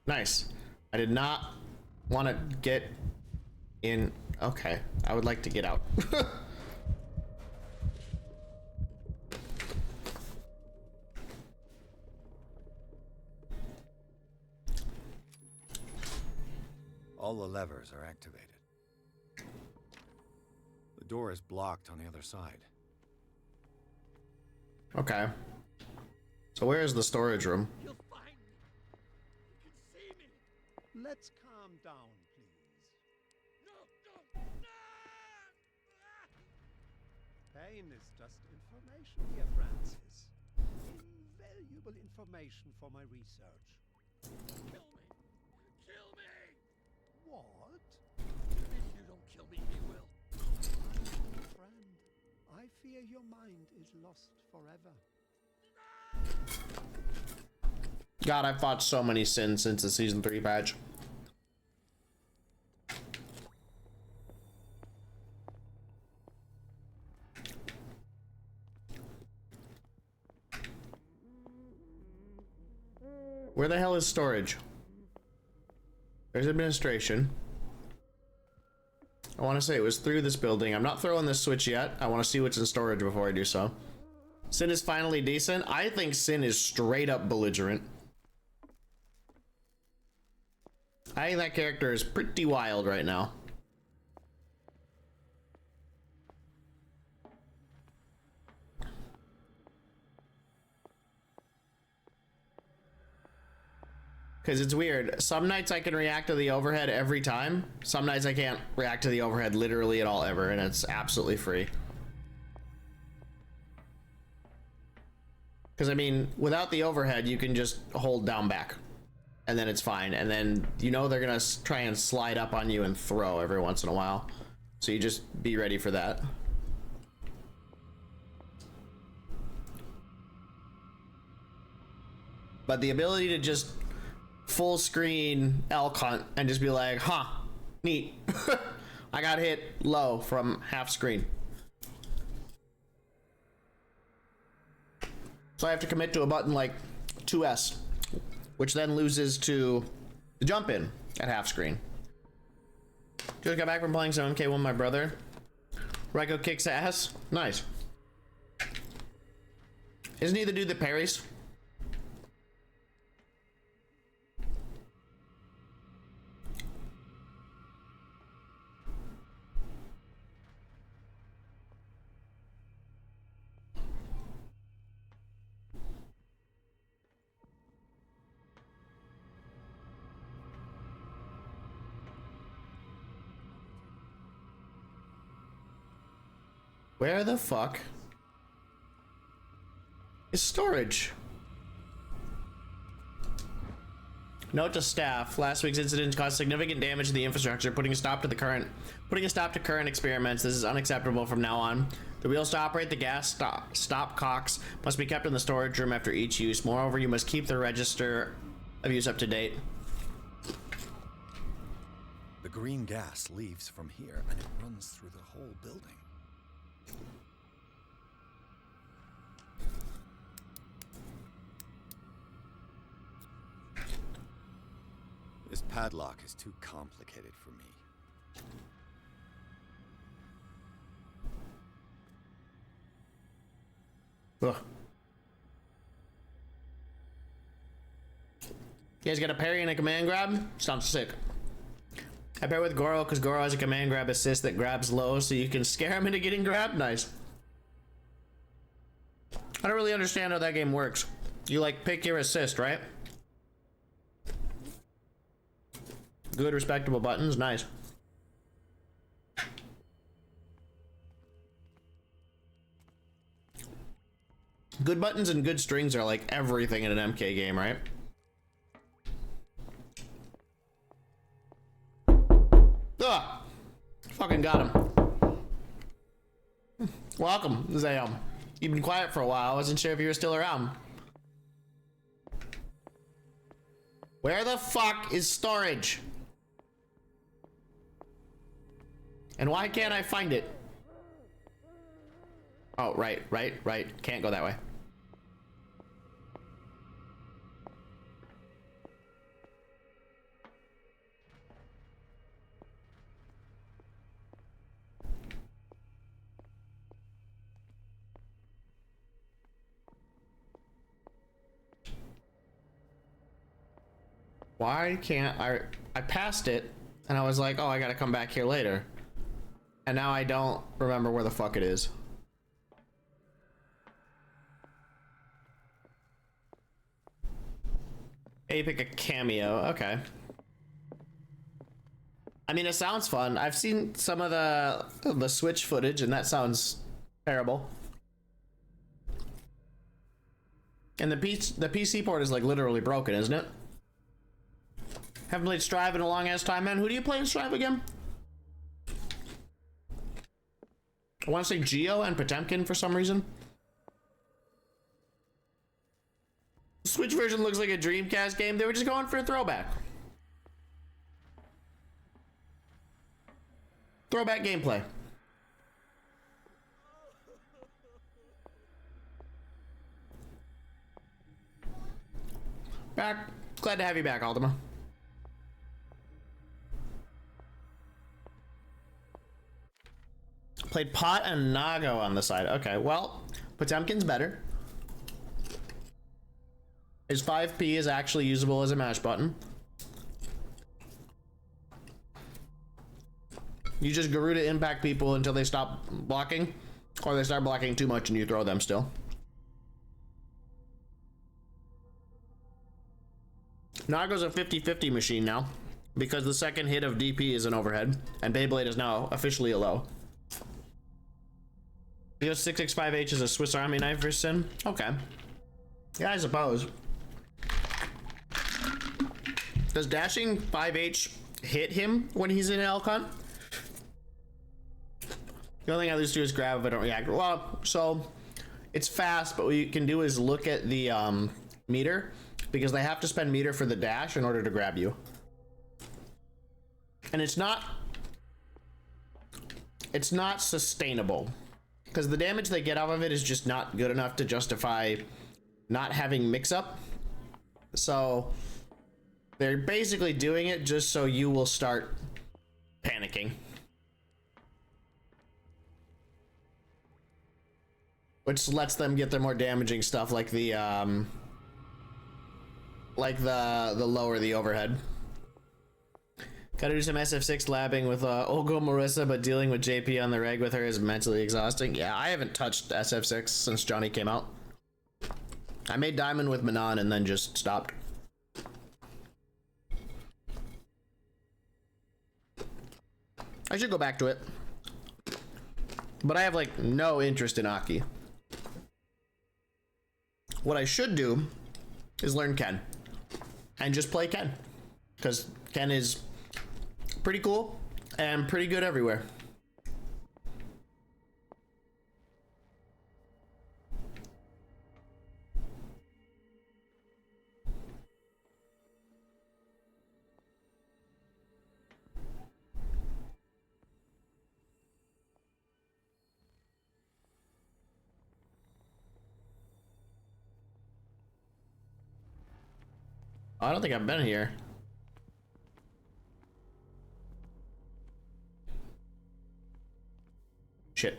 Nice. I did not want to get in. Okay, I would like to get out. All the levers are activated. The door is blocked on the other side. Okay. So where is the storage room? You'll find me. You can see me. Let's calm down, please. No, no, no! brain is just information, dear Francis. Invaluable information for my research. Kill me! Kill me! What? If you don't kill me, he will. My friend, I fear your mind is lost forever. God, I've fought so many sins since the season 3 patch. Where the hell is storage? There's administration. I want to say it was through this building. I'm not throwing this switch yet. I want to see what's in storage before I do so. Sin is finally decent. I think Sin is straight up belligerent. I think that character is pretty wild right now. Because it's weird. Some nights I can react to the overhead every time. Some nights I can't react to the overhead literally at all ever, and it's absolutely free. Because, I mean, without the overhead, you can just hold down back. And then it's fine. And then, you know, they're going to try and slide up on you and throw every once in a while. So you just be ready for that. But the ability to just full screen elk hunt and just be like, huh, neat. I got hit low from half screen. So I have to commit to a button like 2S, which then loses to the jump in at half screen. Just got back from playing some MK1 with my brother. Reiko kicks ass. Nice. Isn't he the dude that parries? Where the fuck is storage? Note to staff: last week's incident caused significant damage to the infrastructure, putting a stop to current experiments. This is unacceptable from now on. The wheels to operate the gas stop cocks must be kept in the storage room after each use. Moreover, you must keep the register of use up to date. The green gas leaves from here and it runs through the whole building. This padlock is too complicated for me. Ugh. You guys got a parry and a command grab? Sounds sick. I pair with Goro because Goro has a command grab assist that grabs low so you can scare him into getting grabbed. Nice. I don't really understand how that game works. You like pick your assist, right? Good, respectable buttons. Nice. Good buttons and good strings are like everything in an MK game, right? Ugh! Fucking got him. Welcome, Zayam. You've been quiet for a while. I wasn't sure if you were still around. Where the fuck is storage? And why can't I find it? Oh, right. Can't go that way. Why can't I passed it and I was like, oh, I gotta come back here later. And now I don't remember where the fuck it is. Hey, pick a cameo. Okay. I mean, it sounds fun. I've seen some of the Switch footage, and that sounds Terrible. And the PC port is like literally broken, isn't it? Haven't played Strive in a long ass time, man. Who do you play in Strive again? I want to say Geo and Potemkin for some reason. The Switch version looks like a Dreamcast game. They were just going for a throwback. Throwback gameplay. Back. Glad to have you back, Ultima. Played Pot and Nago on the side. Okay, well, Potemkin's better. His 5P is actually usable as a mash button. You just Garuda impact people until they stop blocking, or they start blocking too much and you throw them still. Nago's a 50-50 machine now, because the second hit of DP is an overhead, and Beyblade is now officially a low. Because 665H is a Swiss Army knife for Sin? Okay. Yeah, I suppose. Does dashing 5H hit him when he's in elk hunt? The only thing I lose to is grab if I don't react. Well, so it's fast, but what you can do is look at the meter, because they have to spend meter for the dash in order to grab you. And it's not sustainable, because the damage they get off of it is just not good enough to justify not having mix-up. So they're basically doing it just so you will start panicking. Which lets them get their more damaging stuff like the lower the overhead. Gotta do some SF6 labbing with Olga Marissa, but dealing with JP on the reg with her is mentally exhausting. Yeah, I haven't touched SF6 since Johnny came out. I made Diamond with Manon and then just stopped. I should go back to it. But I have like no interest in Aki. What I should do is learn Ken and just play Ken, because Ken is pretty cool and pretty good everywhere. I don't think I've been here. Shit.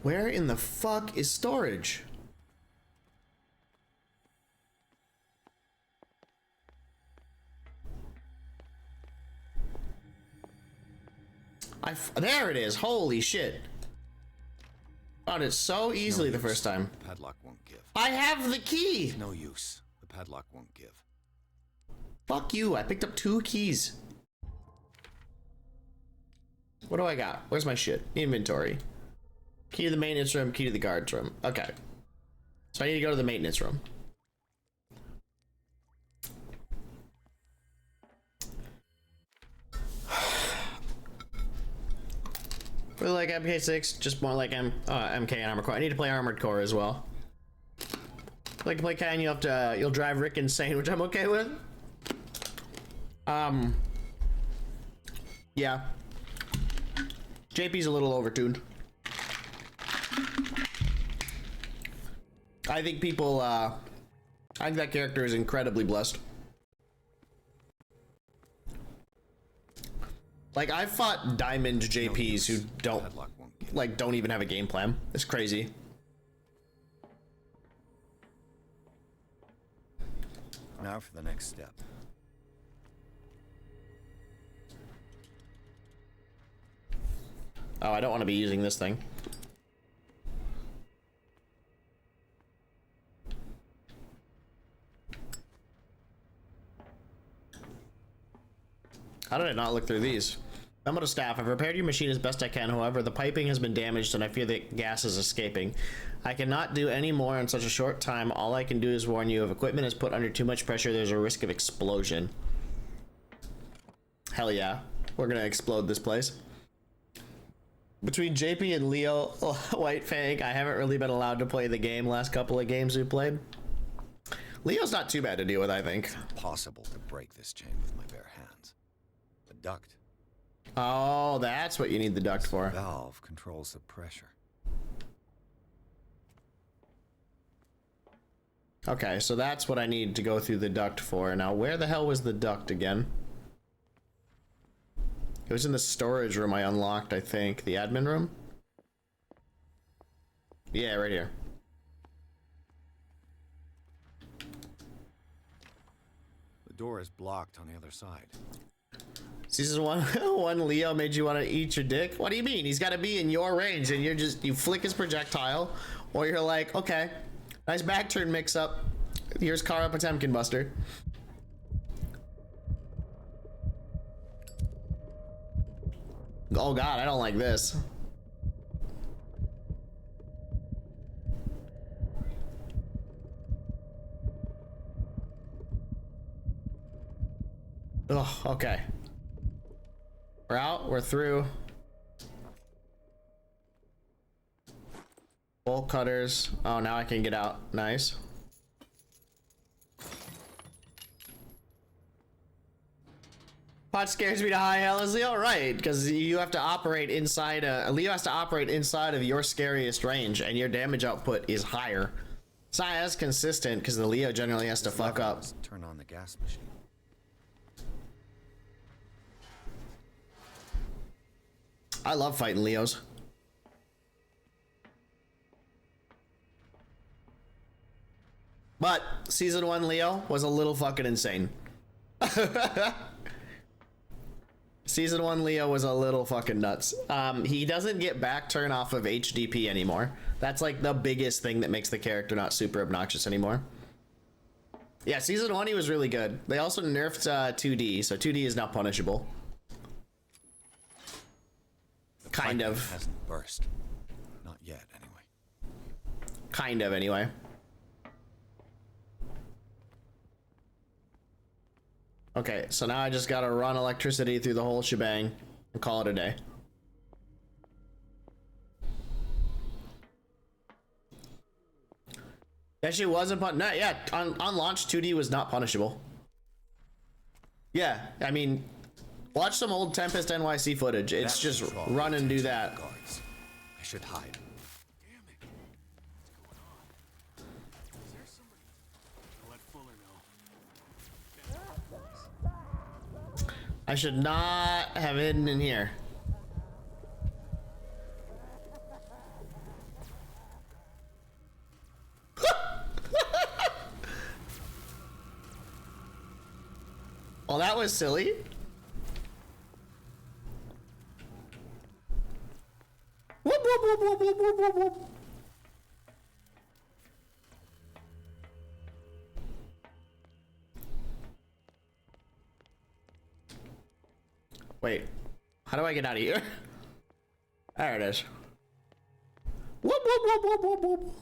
Where in the fuck is storage? There it is. Holy shit. Found it so easily the first time. The padlock won't give. I have the key. No use. The padlock won't give. Fuck you. I picked up 2 keys. What do I got? Where's my shit? Inventory. Key to the maintenance room, key to the guards room. Okay. So I need to go to the maintenance room. Really like MK6, just more like MK and Armored Core. I need to play Armored Core as well. If I like to play Ken, you'll drive Rick insane, which I'm okay with. Yeah. JP's a little overtuned. I think people, I think that character is incredibly blessed. Like, I've fought Diamond JPs who don't even have a game plan. It's crazy. Now for the next step. Oh, I don't want to be using this thing. How did I not look through these? Memo to staff, I've repaired your machine as best I can. However, the piping has been damaged and I fear that gas is escaping. I cannot do any more in such a short time. All I can do is warn you, if equipment is put under too much pressure, there's a risk of explosion. Hell yeah. We're gonna explode this place. Between JP and Leo White Fang, I haven't really been allowed to play the game last couple of games we played. Leo's not too bad to deal with, I think. It's impossible to break this chain with my bare hands. The duct. Oh, that's what you need the duct for. The valve controls the pressure. Okay, so that's what I need to go through the duct for. Now, where the hell was the duct again? It was in the storage room I unlocked, I think. The admin room? Yeah, right here. The door is blocked on the other side. Season one Leo made you want to eat your dick? What do you mean? He's got to be in your range and you flick his projectile, or you're like, okay, nice back turn mix up. Here's Kara Potemkin Buster. Oh god, I don't like this. Ugh, okay. We're out, we're through. Bolt cutters. Oh, now I can get out. Nice. Pot scares me to high hell, is Leo? Right, because you have to operate inside Leo has to operate inside of your scariest range, and your damage output is higher. It's not as consistent because the Leo generally has to fuck up. Turn on the gas machine. I love fighting Leos. But season 1 Leo was a little fucking insane. Season 1 Leo was a little fucking nuts. He doesn't get back turn off of HDP anymore. That's like the biggest thing that makes the character not super obnoxious anymore. Yeah, season 1 he was really good. They also nerfed 2D, so 2D is now punishable. Kind of. Hasn't burst. Not yet, anyway. Kind of, anyway. Okay, so now I just gotta run electricity through the whole shebang and call it a day. Actually, wasn't yeah, on launch 2D was not punishable. Yeah, I mean, watch some old Tempest NYC footage. It's just run and do that. Guards. I should hide. I should not have hidden in here. Well, that was silly. Whoop, whoop, whoop, whoop, whoop, whoop, whoop, whoop. Wait, how do I get out of here? There it is. Whoop, whoop, whoop, whoop, whoop, whoop.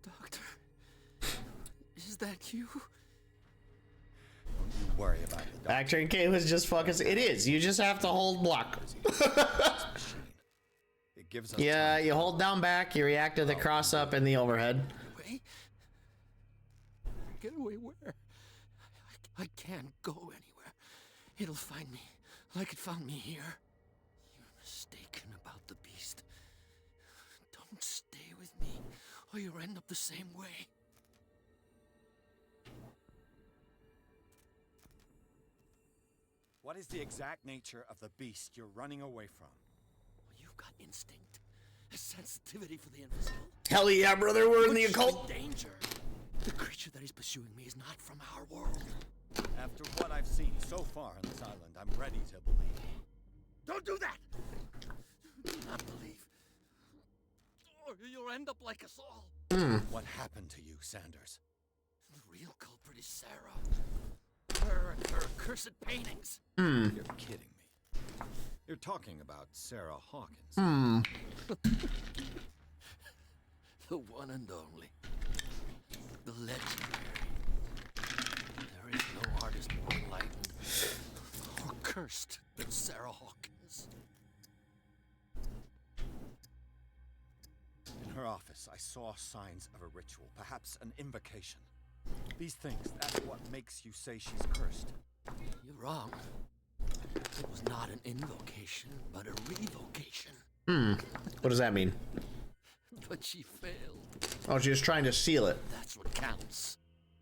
Doctor, is that you? Don't you worry about it. Actor in K was just fucking. It is. You just have to hold block. It gives us Yeah, you hold down back. You react to the cross up and the overhead. Wait. Get away where? I can't go anywhere. It'll find me like it found me here. You're mistaken about the beast. Don't stay with me, or you'll end up the same way. What is the exact nature of the beast you're running away from? You You've got instinct, a sensitivity for the invisible. Hell yeah, brother, we're in the occult. Danger. The creature that is pursuing me is not from our world. After what I've seen so far on this island, I'm ready to believe. Don't do that! Do not believe. Or you'll end up like us all. What happened to you, Sanders? The real culprit is Sarah. Her and her accursed paintings. You're kidding me. You're talking about Sarah Hawkins. The one and only. The legendary. There is no artist more enlightened or cursed than Sarah Hawkins. In her office, I saw signs of a ritual, perhaps an invocation. These things, that's what makes you say she's cursed. You're wrong. It was not an invocation, but a revocation. What does that mean? But she failed. Oh, she's trying to seal it. That's what counts.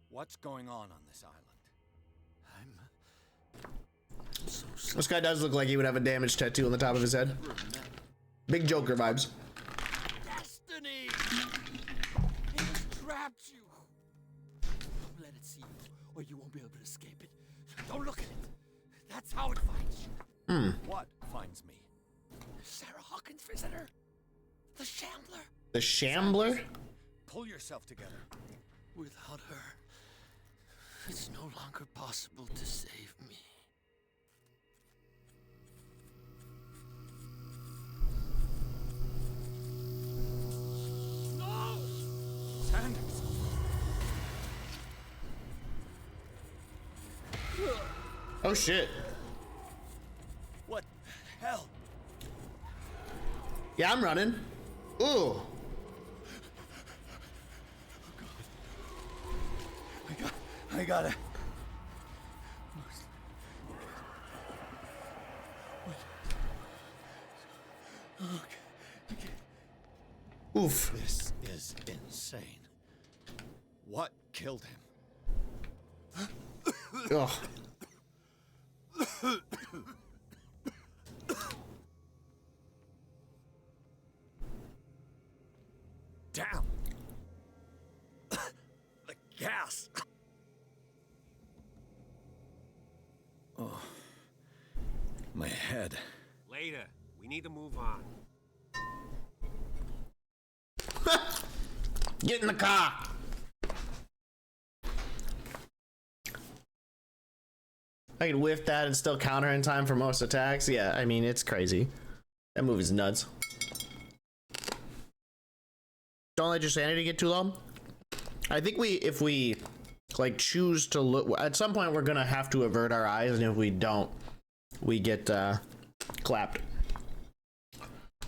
What's going on this island? I'm so sorry. This guy does look like he would have a damaged tattoo on the top of his head. Big Joker vibes. Destiny! It has trapped you. Don't let it see you, or you won't be able to escape it. Don't look at it. That's how it finds you. What finds me? Sarah Hawkins' visitor. The Shambler. The Shambler? Pull yourself together. Without her, it's no longer possible to save me. No! Sanders! Oh shit. What the hell? Yeah, I'm running. Ooh. I gotta... Oof. This is insane. What killed him? Ugh. Damn! The gas! Oh. My head. Later. We need to move on. Get in the car. I can whiff that and still counter in time for most attacks. Yeah, I mean, it's crazy. That movie's nuts. Don't let your sanity get too low. I think if we like choose to look, at some point we're gonna have to avert our eyes, and if we don't, we get clapped.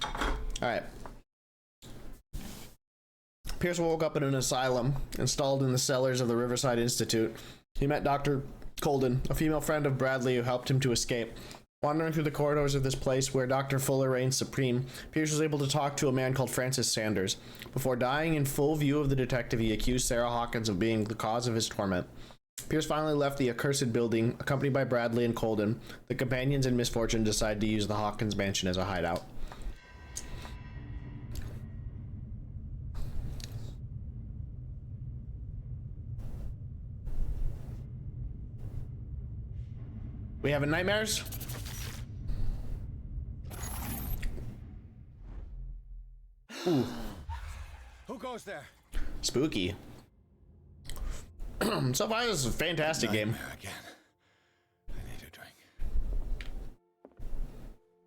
All right. Pierce woke up in an asylum installed in the cellars of the Riverside Institute. He met Dr. Colden, a female friend of Bradley who helped him to escape. Wandering through the corridors of this place where Dr. Fuller reigns supreme, Pierce was able to talk to a man called Francis Sanders. Before dying in full view of the detective, he accused Sarah Hawkins of being the cause of his torment. Pierce finally left the accursed building, accompanied by Bradley and Colden. The companions in misfortune decide to use the Hawkins mansion as a hideout. We having nightmares? Ooh. Who goes there? Spooky. So far, this is a fantastic game. Again. I need a drink.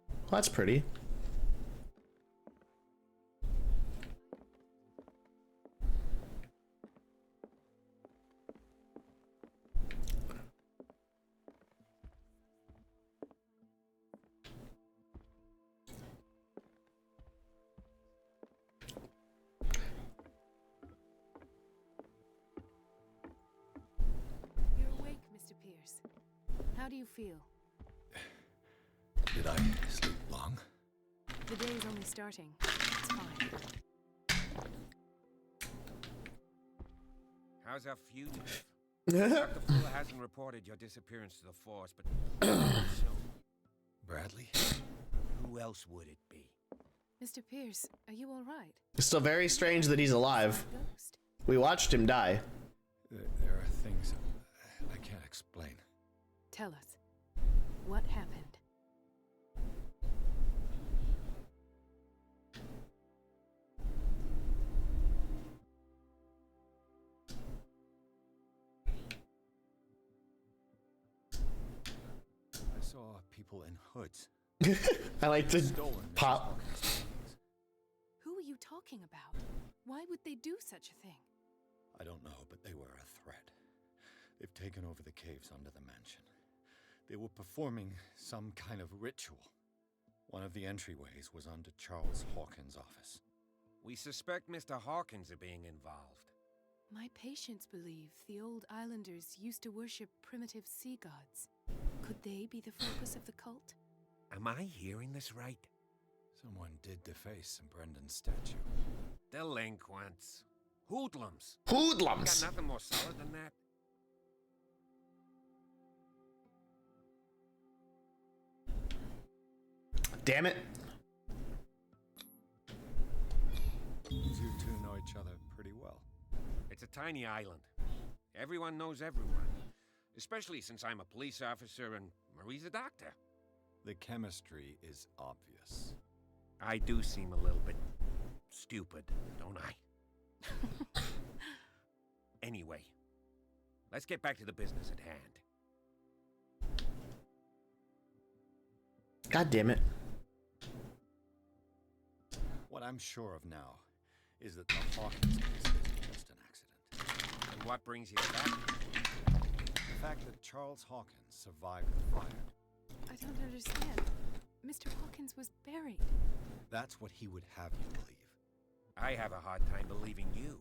Well, that's pretty. You're awake, Mr. Pierce. How do you feel? Did I sleep long? The day is only starting. It's fine. How's our fugitive? Dr. Fuller hasn't reported your disappearance to the force, but... Bradley? Who else would it be? Mr. Pierce, are you all right? It's still very strange that he's alive. Ghost. We watched him die. There are things I can't explain. Tell us, what happened? I saw people in hoods. I like to Stolen Mrs. pop. Hawkins' belongings. Who are you talking about? Why would they do such a thing? I don't know, but they were a threat. They've taken over the caves under the mansion. They were performing some kind of ritual. One of the entryways was under Charles Hawkins' office. We suspect Mr. Hawkins of being involved. My patients believe the old islanders used to worship primitive sea gods. Could they be the focus of the cult? Am I hearing this right? Someone did deface Brendan's statue. Delinquents. Hoodlums. Hoodlums! Got nothing more solid than that? Damn it. You two know each other pretty well. It's a tiny island. Everyone knows everyone. Especially since I'm a police officer and Marie's a doctor. The chemistry is obvious. I do seem a little bit stupid, don't I? Anyway, let's get back to the business at hand. God damn it. What I'm sure of now is that the Hawkins case is just an accident. And what brings you to that? The fact that Charles Hawkins survived the fire. I don't understand. Mr. Hawkins was buried. That's what he would have you believe. I have a hard time believing you.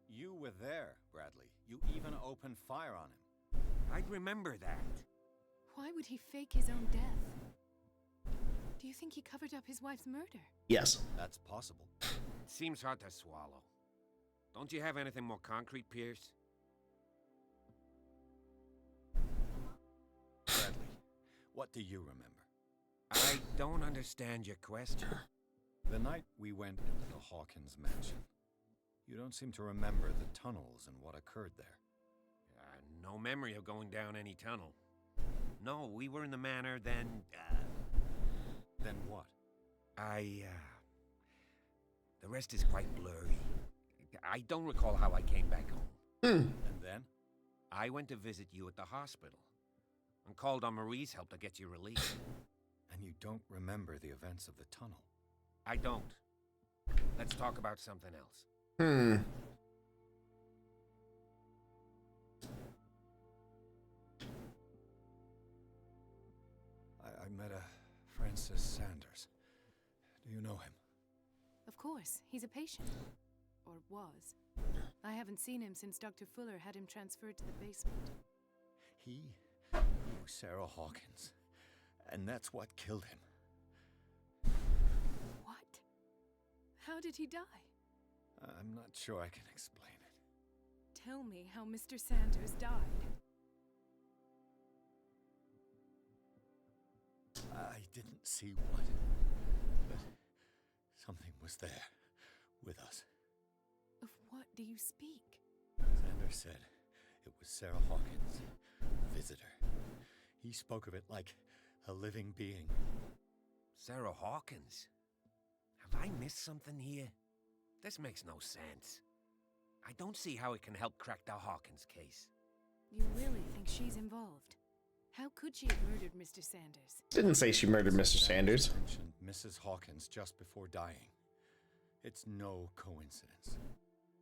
You were there, Bradley. You even opened fire on him. I'd remember that. Why would he fake his own death? Do you think he covered up his wife's murder? Yes. That's possible. It seems hard to swallow. Don't you have anything more concrete, Pierce? Bradley, what do you remember? I don't understand your question. The night we went into the Hawkins mansion. You don't seem to remember the tunnels and what occurred there. No memory of going down any tunnel. No, we were in the manor, then... Then what? The rest is quite blurry. I don't recall how I came back home. And then? I went to visit you at the hospital. And called on Marie's help to get you released. And you don't remember the events of the tunnel? I don't. Let's talk about something else. I met a Francis Sanders. Do you know him? Of course, he's a patient. Or was. I haven't seen him since Dr. Fuller had him transferred to the basement. He knew Sarah Hawkins, and that's what killed him. What? How did he die? I'm not sure I can explain it. Tell me how Mr. Sanders died. I didn't see what, but something was there with us. Of what do you speak? Sanders said it was Sarah Hawkins, visitor. He spoke of it like a living being. Sarah Hawkins? Have I missed something here? This makes no sense. I don't see how it can help crack the Hawkins case. You really think she's involved? How could she have murdered Mr. Sanders? Didn't say she murdered Mr. Sanders. Mentioned Mrs. Hawkins just before dying. It's no coincidence.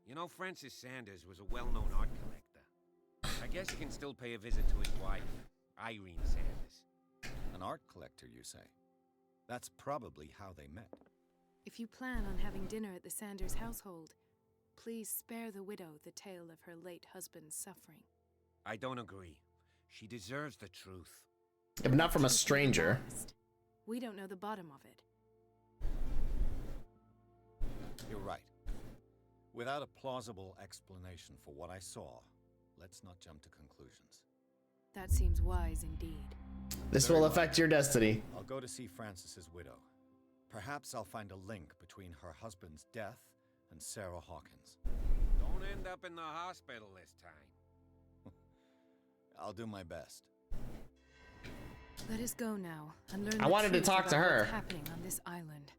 You know, Francis Sanders was a well-known art collector. I guess he can still pay a visit to his wife, Irene Sanders. An art collector, you say? That's probably how they met. If you plan on having dinner at the Sanders household, please spare the widow the tale of her late husband's suffering. I don't agree. She deserves the truth. Yeah, but not from a stranger. We don't know the bottom of it. You're right. Without a plausible explanation for what I saw, let's not jump to conclusions. That seems wise indeed. This will affect your destiny. I'll go to see Francis's widow. Perhaps I'll find a link between her husband's death and Sarah Hawkins. Don't end up in the hospital this time. I'll do my best. Let us go now and learn I the wanted to truth talk to about her. what's happening on this island.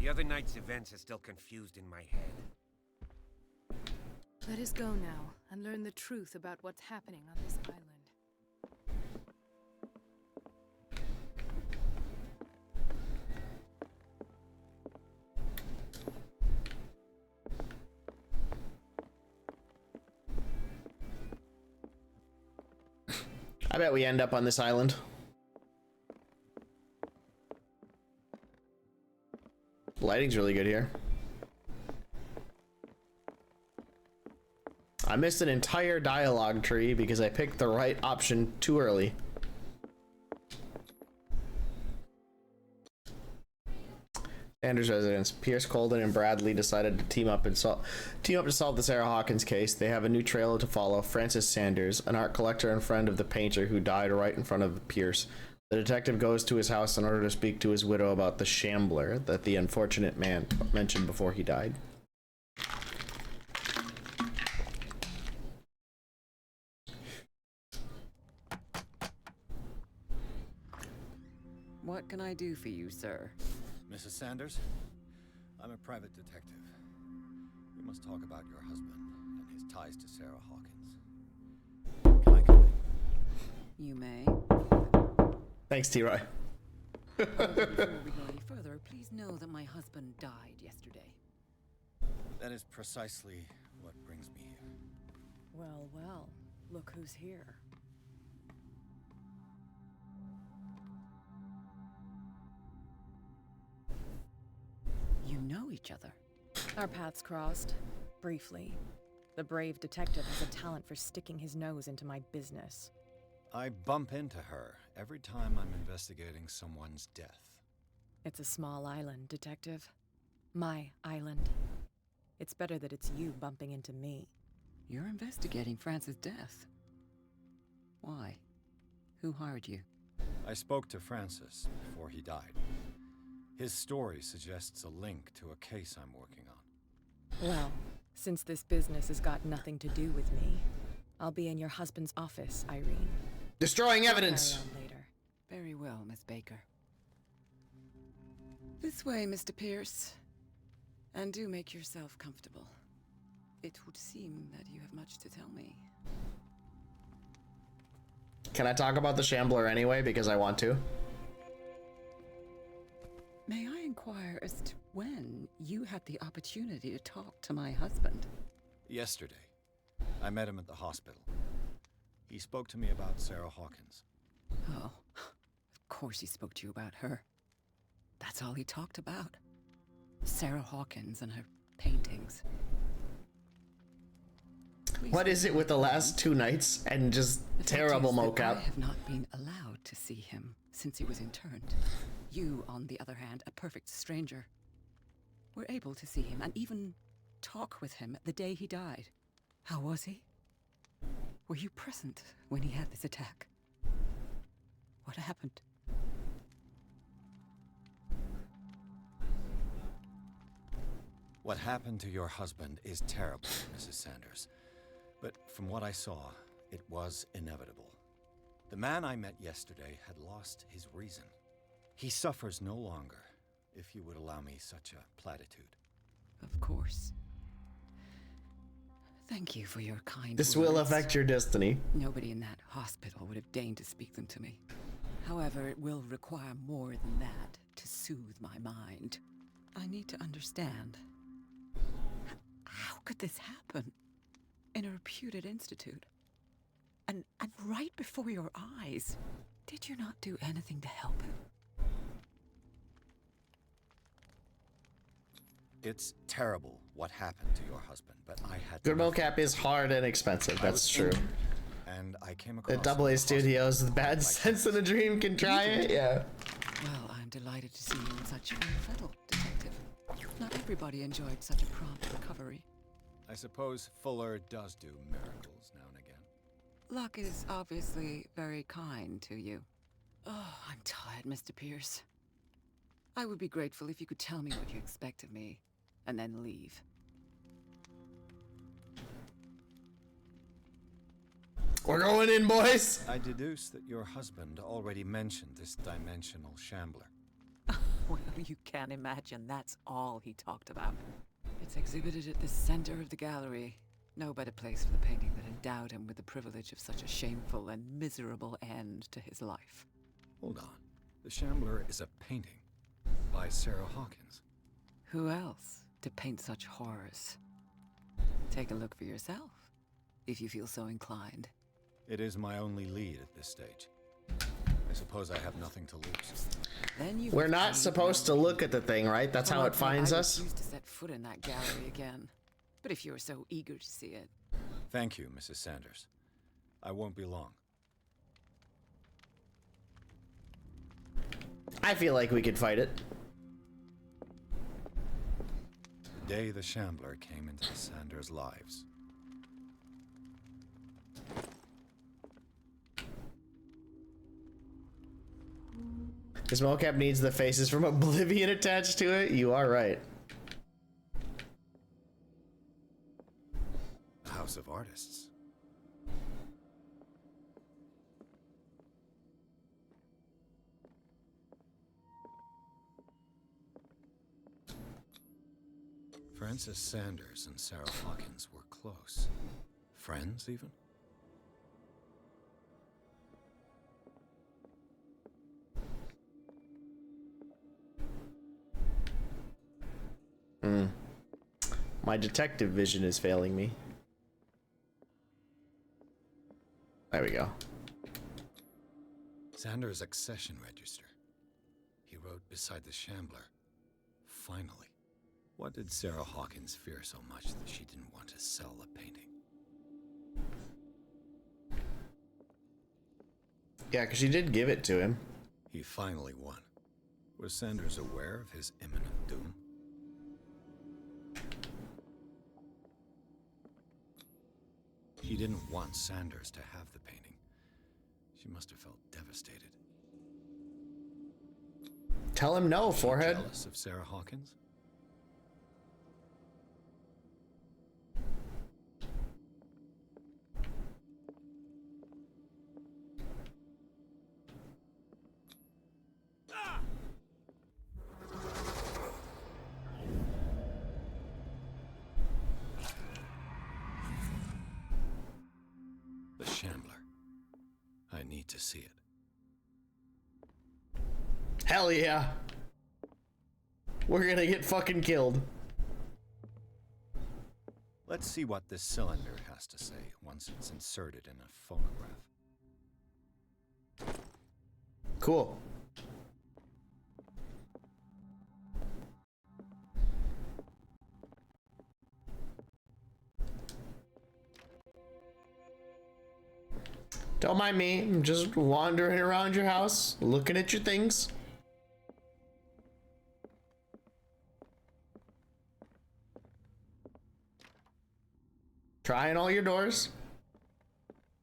The other night's events are still confused in my head. Let us go now and learn the truth about what's happening on this island. I bet we end up on this island. Lighting's really good here. I missed an entire dialogue tree because I picked the right option too early. Sanders residence. Pierce, Colden, and Bradley decided to team up to solve the Sarah Hawkins case. They have a new trail to follow. Francis Sanders, an art collector and friend of the painter who died right in front of Pierce. The detective goes to his house in order to speak to his widow about the shambler that the unfortunate man mentioned before he died. What can I do for you, sir? Mrs. Sanders, I'm a private detective. We must talk about your husband and his ties to Sarah Hawkins. Can I come in? You may. Thanks, T-Roy. Before we go any further, please know that my husband died yesterday. That is precisely what brings me here. Well, well, look who's here. You know each other. Our paths crossed, briefly. The brave detective has a talent for sticking his nose into my business. I bump into her every time I'm investigating someone's death. It's a small island, detective. My island. It's better that it's you bumping into me. You're investigating Francis' death. Why? Who hired you? I spoke to Francis before he died. His story suggests a link to a case I'm working on. Well, since this business has got nothing to do with me, I'll be in your husband's office, Irene. Destroying evidence. Carry on later. Very well, Miss Baker. This way, Mr. Pierce. And do make yourself comfortable. It would seem that you have much to tell me. Can I talk about the shambler anyway? Because I want to. May I inquire as to when you had the opportunity to talk to my husband? Yesterday, I met him at the hospital. He spoke to me about Sarah Hawkins. Oh, of course he spoke to you about her. That's all he talked about. Sarah Hawkins and her paintings. What is it with the last 2 nights and just terrible mocap? I have not been allowed to see him since he was interned. You, on the other hand, a perfect stranger, were able to see him and even talk with him the day he died. How was he? Were you present when he had this attack? What happened? What happened to your husband is terrible, Mrs. Sanders. But from what I saw, it was inevitable. The man I met yesterday had lost his reason. He suffers no longer, if you would allow me such a platitude. Of course. Thank you for your kind This words. will affect your destiny. Nobody in that hospital would have deigned to speak them to me. However, it will require more than that to soothe my mind. I need to understand. How could this happen? In a reputed institute? And right before your eyes? Did you not do anything to help him? It's terrible what happened to your husband, but I had Good mocap is hard and expensive. That's true. And I came across The AA Studios, the bad sense in a dream can try it. Yeah. Well, I'm delighted to see you in such fettle, detective. Not everybody enjoyed such a prompt recovery. I suppose Fuller does do miracles now and again. Luck is obviously very kind to you. Oh, I'm tired, Mr. Pierce. I would be grateful if you could tell me what you expect of me, and then leave. We're going in, boys! I deduce that your husband already mentioned this dimensional shambler. Well, you can't imagine that's all he talked about. It's exhibited at the center of the gallery. No better place for the painting that endowed him with the privilege of such a shameful and miserable end to his life. Hold on. The shambler is a painting by Sarah Hawkins. Who else to paint such horrors? Take a look for yourself, if you feel so inclined. It is my only lead at this stage. I suppose I have nothing to lose. Then We're not supposed to look at the thing, right? That's how it finds us. I refuse to set foot in that gallery again. But if you're so eager to see it... Thank you, Mrs. Sanders. I won't be long. I feel like we could fight it. The day the shambler came into the Sanders' lives. This mocap needs the faces from Oblivion attached to it. You are right. A house of artists. Frances Sanders and Sarah Hawkins were close. Friends, even? My detective vision is failing me. There we go. Sanders' accession register. He wrote beside the shambler. Finally. What did Sarah Hawkins fear so much that she didn't want to sell the painting? Yeah, because she did give it to him. He finally won. Was Sanders aware of his imminent doom? He didn't want Sanders to have the painting. She must have felt devastated. Tell him no, forehead. Jealous of Sarah Hawkins? The shambler. I need to see it. Hell yeah. We're gonna get fucking killed. Let's see what this cylinder has to say once it's inserted in a phonograph. Cool. Don't mind me. I'm just wandering around your house, looking at your things. Trying all your doors.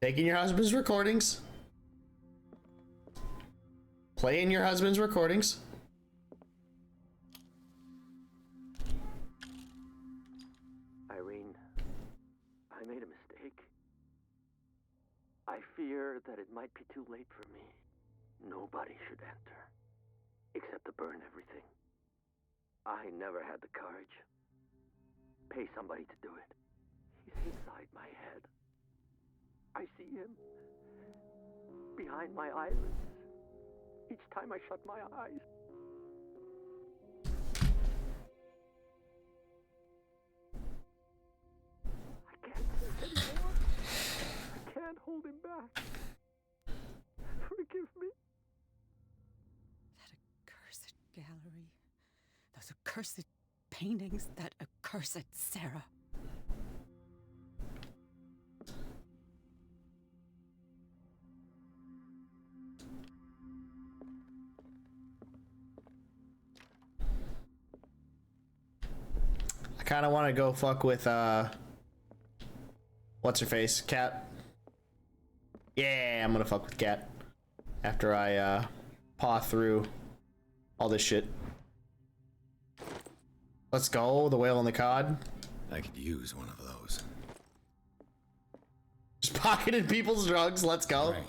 Taking your husband's recordings. Playing your husband's recordings. Irene, I made a mistake. I fear that it might be too late for me. Nobody should enter, except to burn everything. I never had the courage. Pay somebody to do it. He's inside my head. I see him behind my eyelids each time I shut my eyes. I can't take anymore. I can't hold him back. Forgive me. That accursed gallery. Those accursed paintings. That accursed Sarah. I kind of want to go fuck with, what's her face? Cat? Yeah, I'm gonna fuck with Cat. after I paw through all this shit. Let's go, the whale and the cod. I could use one of those. Just pocketed people's drugs, let's go. Strange.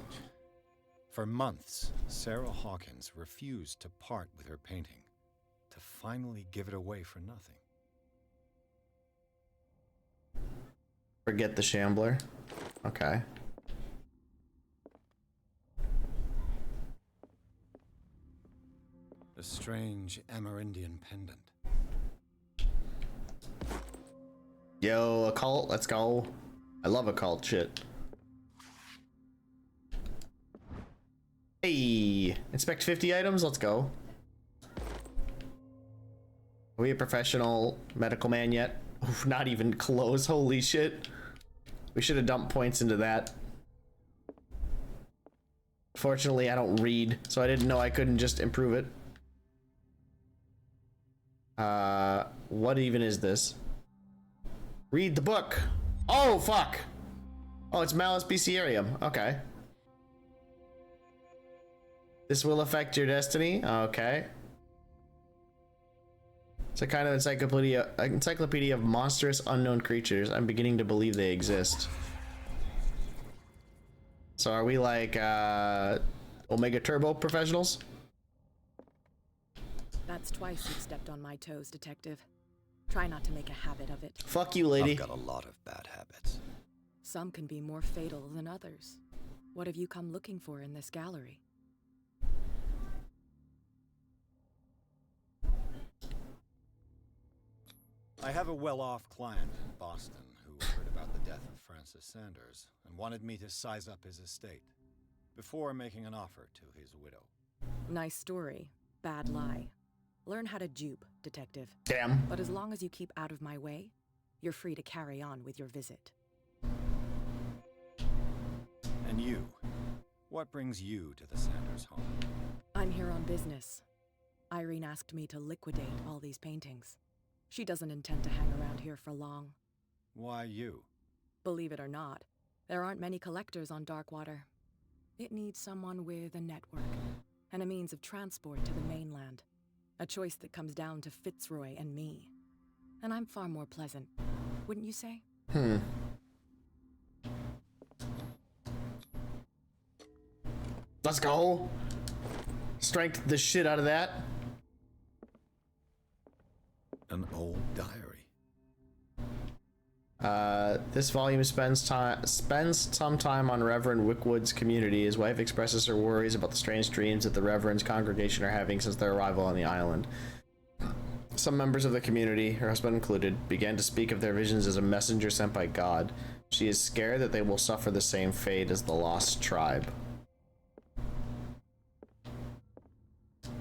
For months, Sarah Hawkins refused to part with her painting, to finally give it away for nothing. Forget the Shambler. Okay. A strange Amerindian pendant. Yo, occult, let's go. I love occult shit. Hey, inspect 50 items, let's go. Are we a professional medical man yet? Oof, not even close, holy shit. We should have dumped points into that. Fortunately, I don't read, so I didn't know I couldn't just improve it. What even is this? Read the book. Oh, fuck. Oh, it's Malus Bestiarium. Okay. This will affect your destiny. Okay. It's a kind of encyclopedia of monstrous unknown creatures. I'm beginning to believe they exist. So are we like Omega Turbo professionals? That's twice you've stepped on my toes, Detective. Try not to make a habit of it. Fuck you, lady. I've got a lot of bad habits. Some can be more fatal than others. What have you come looking for in this gallery? I have a well-off client in Boston who heard about the death of Francis Sanders and wanted me to size up his estate before making an offer to his widow. Nice story. Bad lie. Learn how to dupe, Detective. Damn. But as long as you keep out of my way, you're free to carry on with your visit. And you? What brings you to the Sanders home? I'm here on business. Irene asked me to liquidate all these paintings. She doesn't intend to hang around here for long. Why you? Believe it or not, there aren't many collectors on Darkwater. It needs someone with a network and a means of transport to the mainland. A choice that comes down to Fitzroy and me. And I'm far more pleasant, wouldn't you say? Let's go. Strength the shit out of that. An old diary. This volume spends some time on Reverend Wickwood's community. His wife expresses her worries about the strange dreams that the Reverend's congregation are having since their arrival on the island. Some members of the community, her husband included, began to speak of their visions as a messenger sent by God. She is scared that they will suffer the same fate as the lost tribe.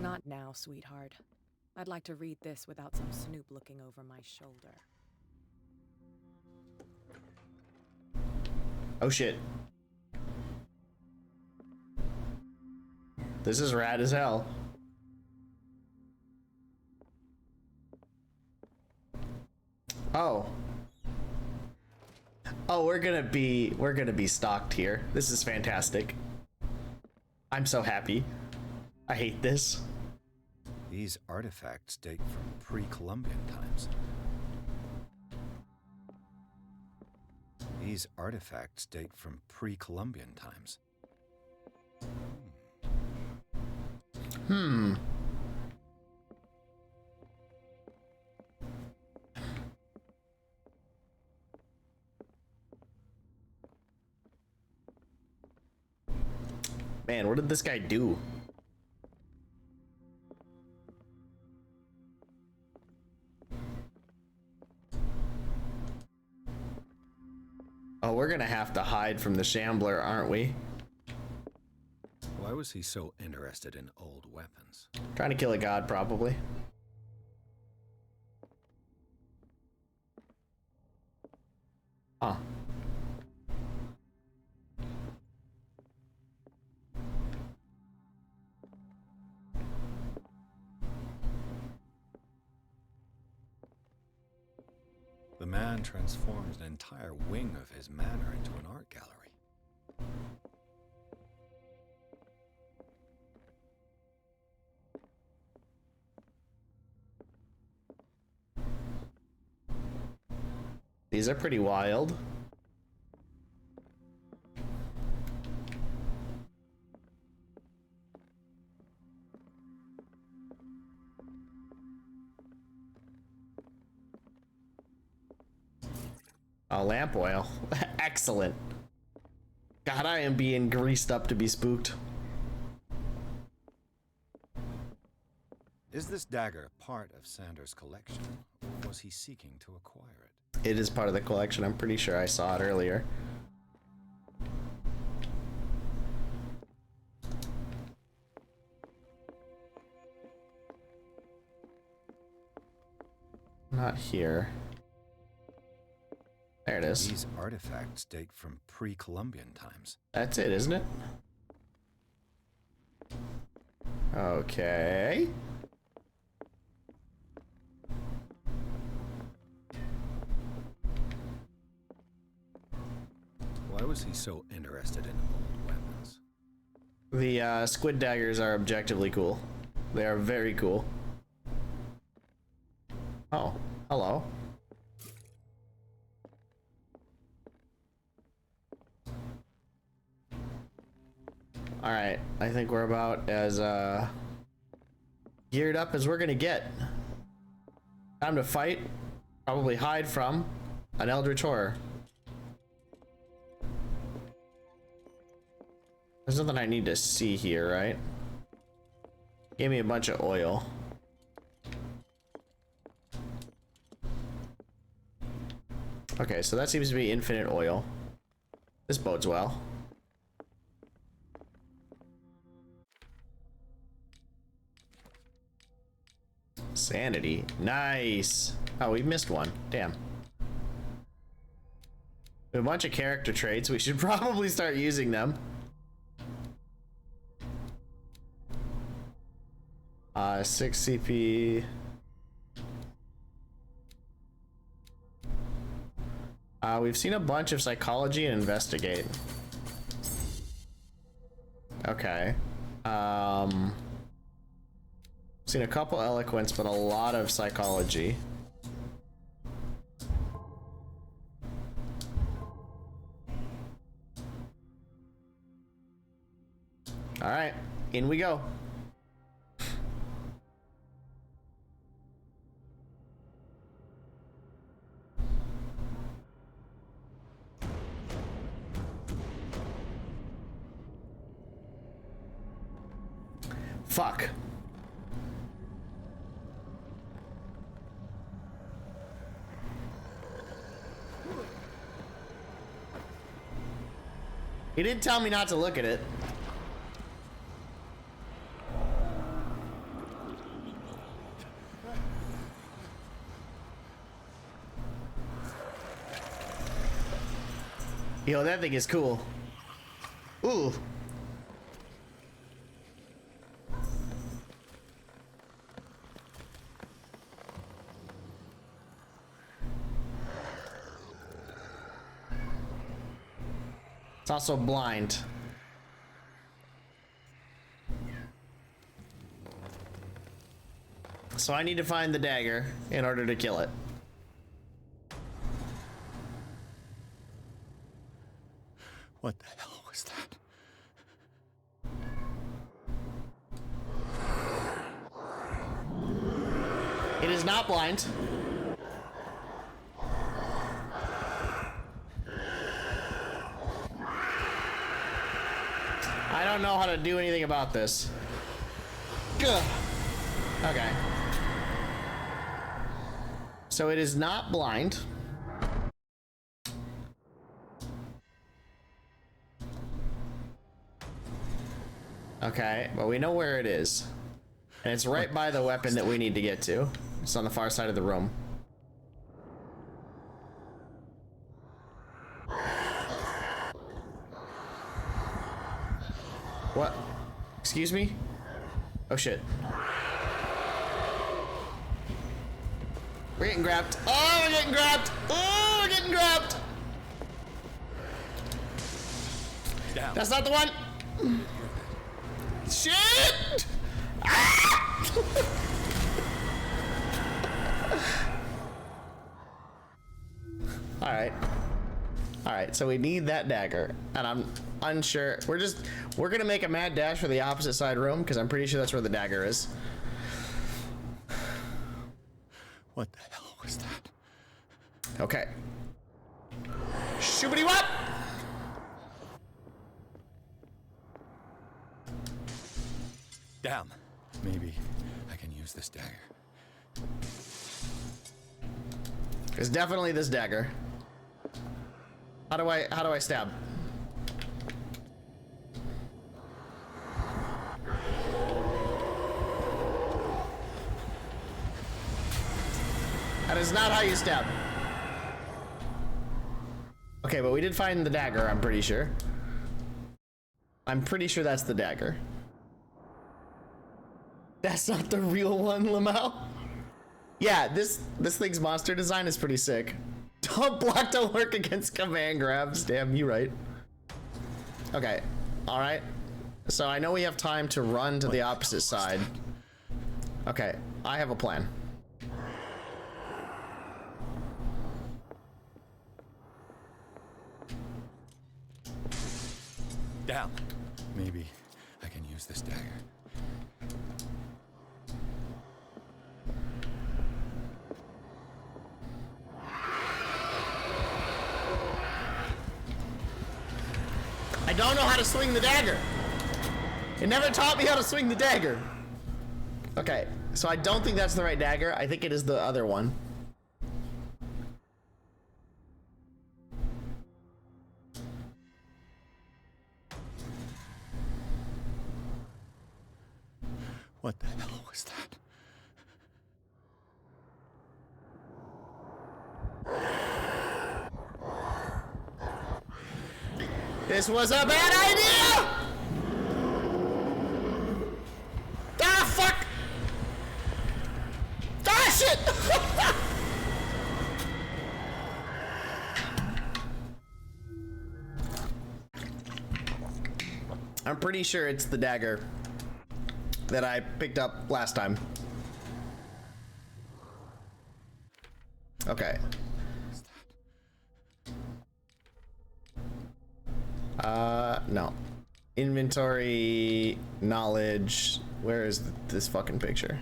Not now, sweetheart. I'd like to read this without some snoop looking over my shoulder. Oh shit. This is rad as hell. Oh. Oh, we're gonna be stocked here. This is fantastic. I'm so happy. I hate this. These artifacts date from pre-Columbian times. These artifacts date from pre-Columbian times. Man, what did this guy do? Oh, we're gonna have to hide from the Shambler, aren't we? Why was he so interested in old weapons? Trying to kill a god, probably. Huh. The man transformed an entire wing of his manor into an art gallery. These are pretty wild. Oh, lamp oil. Excellent. God, I am being greased up to be spooked. Is this dagger part of Sanders' collection, or was he seeking to acquire it? It is part of the collection. I'm pretty sure I saw it earlier. Not here. There it is. These artifacts date from pre-Columbian times. That's it, isn't it? Okay. Why was he so interested in old weapons? The squid daggers are objectively cool. They are very cool. Oh, hello. Alright, I think we're about as geared up as we're gonna get. Time to fight, probably hide from an eldritch horror. There's nothing I need to see here, right? Gave me a bunch of oil. Okay, so that seems to be infinite oil. This bodes well. Sanity. Nice. Oh, we missed one. Damn. We have a bunch of character traits. We should probably start using them. 6 CP. We've seen a bunch of psychology and investigate. Okay. Seen a couple eloquence, but a lot of psychology. All right, in we go. Fuck. He didn't tell me not to look at it. Yo, that thing is cool. Ooh. It's also blind. So I need to find the dagger in order to kill it. What the hell was that? It is not blind. I don't know how to do anything about this. Gah. Okay. So it is not blind. Okay, but we know where it is. And it's right by the weapon that we need to get to. It's on the far side of the room. What? Excuse me? Oh shit. We're getting grabbed. Oh, we're getting grabbed! Oh, we're getting grabbed! Down. That's not the one! Shit! Ah! Alright, so we need that dagger. And I'm unsure. We're gonna make a mad dash for the opposite side room, because I'm pretty sure that's where the dagger is. What the hell was that? Okay. Shoobity what? Damn. Maybe I can use this dagger. It's definitely this dagger. How do I stab? That is not how you stab. Okay, but we did find the dagger, I'm pretty sure. I'm pretty sure that's the dagger. That's not the real one, Lamau. Yeah, this thing's monster design is pretty sick. Don't block don't work against command grabs. Damn, you right. Okay, all right. So I know we have time to run to the opposite side. Okay, I have a plan. Damn. Maybe I can use this dagger. I don't know how to swing the dagger. It never taught me how to swing the dagger. Okay, so I don't think that's the right dagger. I think it is the other one. What the hell was that? This was a bad idea! Ah, fuck! Ah, shit! I'm pretty sure it's the dagger that I picked up last time. Okay. No. Inventory, knowledge. Where is this fucking picture?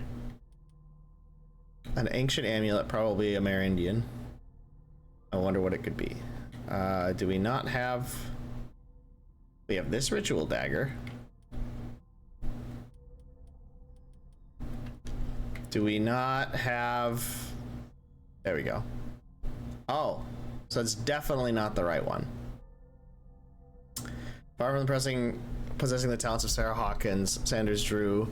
An ancient amulet, probably Amerindian. I wonder what it could be. Do we not have... We have this ritual dagger. Do we not have... There we go. Oh, so it's definitely not the right one. Far from possessing the talents of Sarah Hawkins, Sanders drew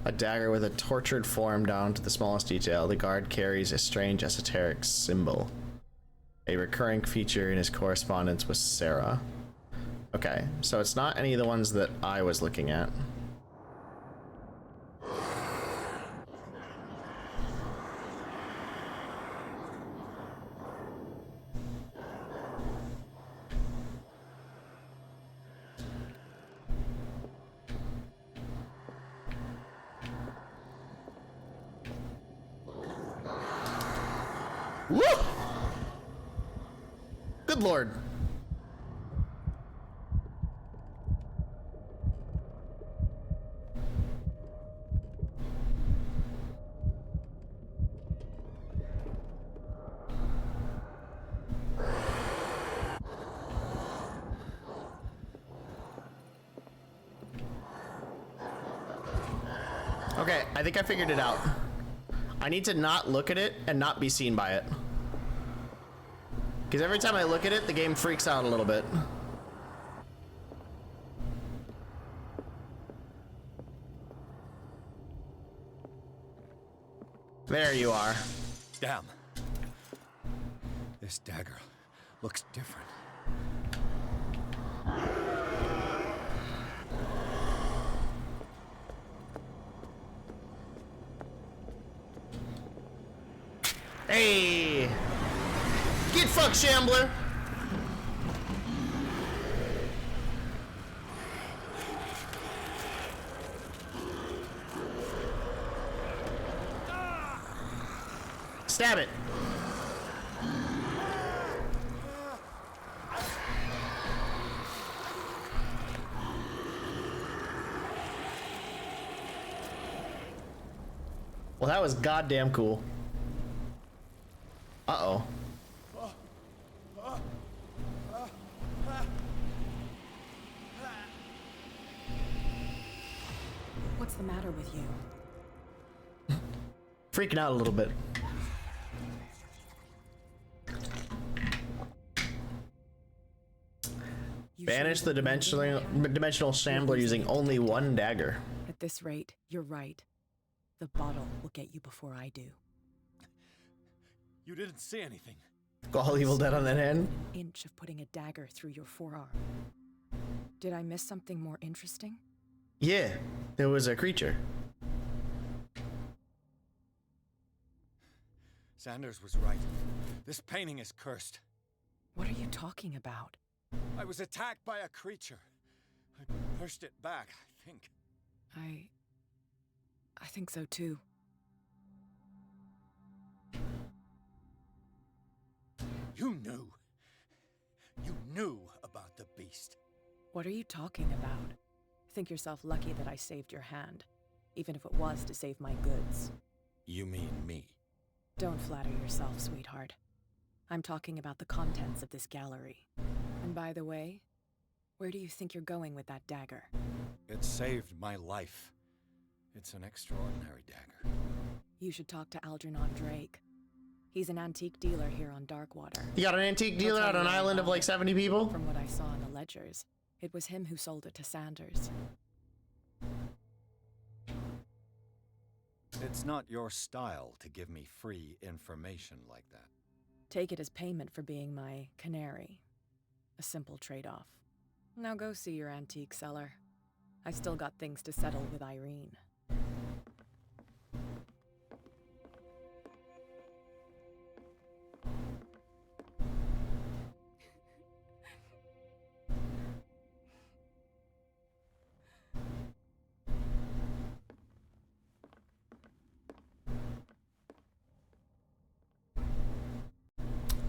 a dagger with a tortured form down to the smallest detail. The guard carries a strange esoteric symbol, a recurring feature in his correspondence with Sarah. Okay, so it's not any of the ones that I was looking at. Woo! Good lord. Okay, I think I figured it out. I need to not look at it and not be seen by it. Because every time I look at it, the game freaks out a little bit. There you are. Damn. This dagger looks different. Hey! Get fucked, Shambler! Stab it. Well, that was goddamn cool. Uh-oh. What's the matter with you? Freaking out a little bit. Banish the dimensional shambler using only one dagger. At this rate, you're right. The bottle will get you before I do. You didn't see anything. Go all Evil Dead on that hand. An inch of putting a dagger through your forearm. Did I miss something more interesting? Yeah, there was a creature. Sanders was right. This painting is cursed. What are you talking about? I was attacked by a creature. I pushed it back, I think. I think so too. You knew. You knew about the beast. What are you talking about? Think yourself lucky that I saved your hand, even if it was to save my goods. You mean me? Don't flatter yourself, sweetheart. I'm talking about the contents of this gallery. And by the way, where do you think you're going with that dagger? It saved my life. It's an extraordinary dagger. You should talk to Algernon Drake. He's an antique dealer here on Darkwater. You got an antique dealer on an island of like 70 people? From what I saw in the ledgers, it was him who sold it to Sanders. It's not your style to give me free information like that. Take it as payment for being my canary. A simple trade-off. Now go see your antique seller. I still got things to settle with Irene.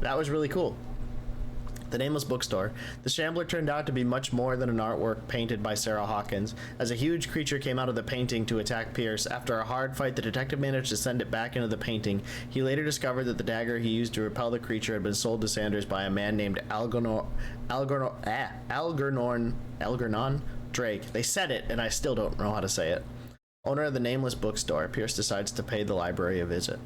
That was really cool. The Nameless Bookstore. The Shambler turned out to be much more than an artwork painted by Sarah Hawkins, as a huge creature came out of the painting to attack Pierce. After a hard fight, the detective managed to send it back into the painting. He later discovered that the dagger he used to repel the creature had been sold to Sanders by a man named Algernon Drake. They said it, and I still don't know how to say it. Owner of the Nameless Bookstore, Pierce decides to pay the library a visit.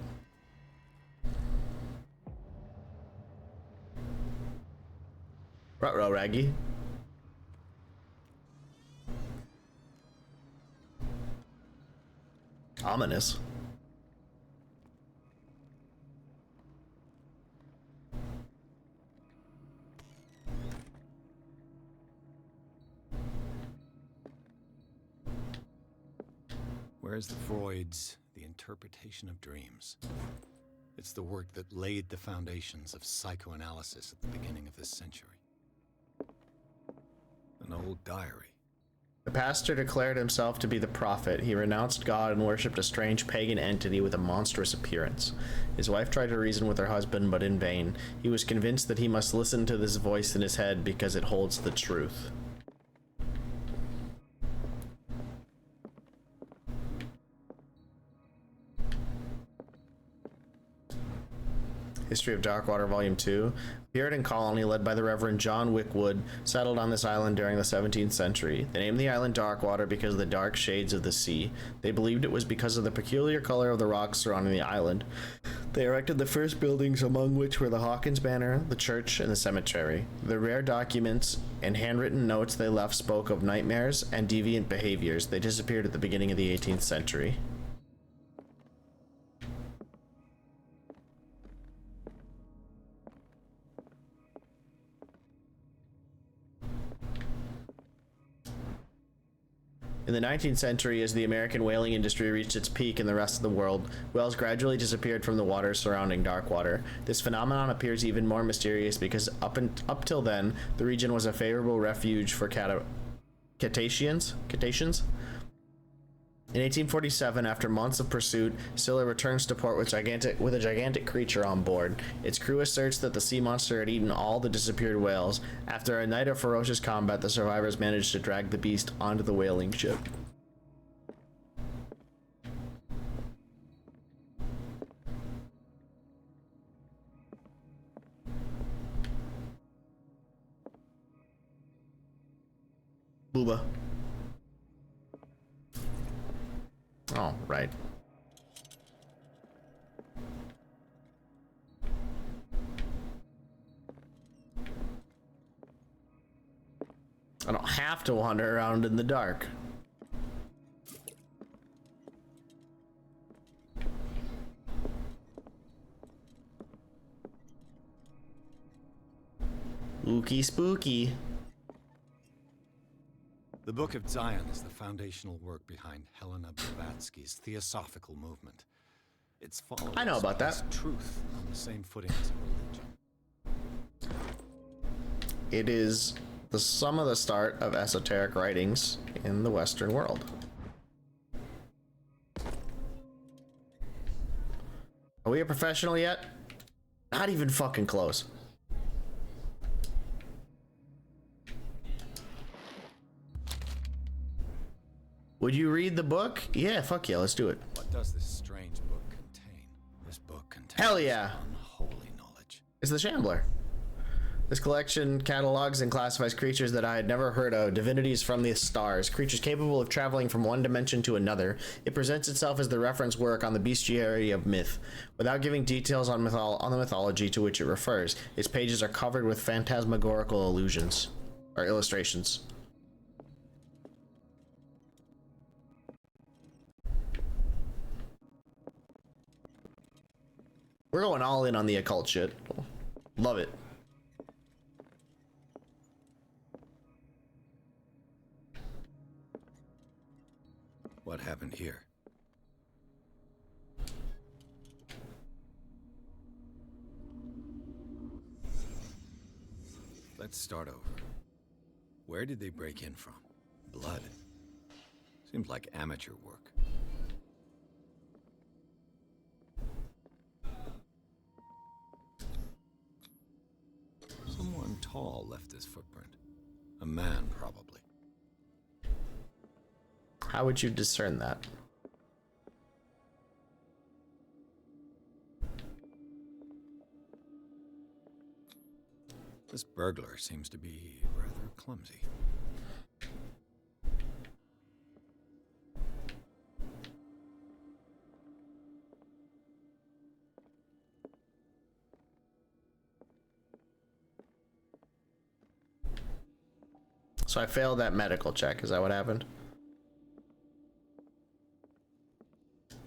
Ruh-roh, Raggy. Ominous. Where's the Freud's The Interpretation of Dreams? It's the work that laid the foundations of psychoanalysis at the beginning of this century. An old diary. The pastor declared himself to be the prophet. He renounced God and worshipped a strange pagan entity with a monstrous appearance. His wife tried to reason with her husband, but in vain. He was convinced that he must listen to this voice in his head because it holds the truth. History of Darkwater, Volume 2. A Puritan colony led by the Reverend John Wickwood settled on this island during the 17th century. They named the island Darkwater because of the dark shades of the sea. They believed it was because of the peculiar color of the rocks surrounding the island. They erected the first buildings, among which were the Hawkins Banner, the church, and the cemetery. The rare documents and handwritten notes they left spoke of nightmares and deviant behaviors. They disappeared at the beginning of the 18th century. In the 19th century, as the American whaling industry reached its peak in the rest of the world, whales gradually disappeared from the waters surrounding Darkwater. This phenomenon appears even more mysterious because up till then, the region was a favorable refuge for cetaceans. In 1847, after months of pursuit, Scylla returns to port with a gigantic creature on board. Its crew asserts that the sea monster had eaten all the disappeared whales. After a night of ferocious combat, the survivors managed to drag the beast onto the whaling ship. Booba. Oh, right. I don't have to wander around in the dark. Spooky, spooky. The Book of Zion is the foundational work behind Helena Blavatsky's theosophical movement. Its followers I know about that. place truth on the same footing as religion. It is some of the start of esoteric writings in the Western world. Are we a professional yet? Not even fucking close. Would you read the book? Yeah, fuck yeah, let's do it. What does this strange book contain? This book contains Hell yeah. unholy knowledge. It's the Shambler. This collection catalogs and classifies creatures that I had never heard of, divinities from the stars, creatures capable of traveling from one dimension to another. It presents itself as the reference work on the bestiarity of myth, without giving details on the mythology to which it refers. Its pages are covered with phantasmagorical illusions, or illustrations. We're going all in on the occult shit. Love it. What happened here? Let's start over. Where did they break in from? Blood. Seems like amateur work. Someone tall left this footprint. A man, probably. How would you discern that? This burglar seems to be rather clumsy. So I failed that medical check. Is that what happened?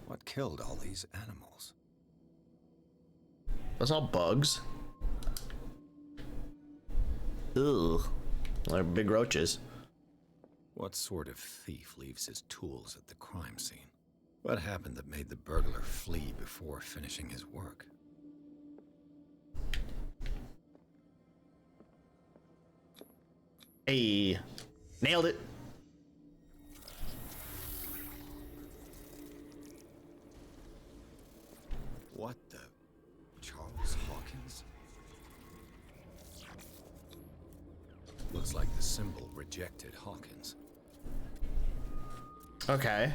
What killed all these animals? Those all bugs. Ugh. They're big roaches. What sort of thief leaves his tools at the crime scene? What happened that made the burglar flee before finishing his work? Hey, nailed it. What the? Charles Hawkins? Looks like the symbol rejected Hawkins. Okay.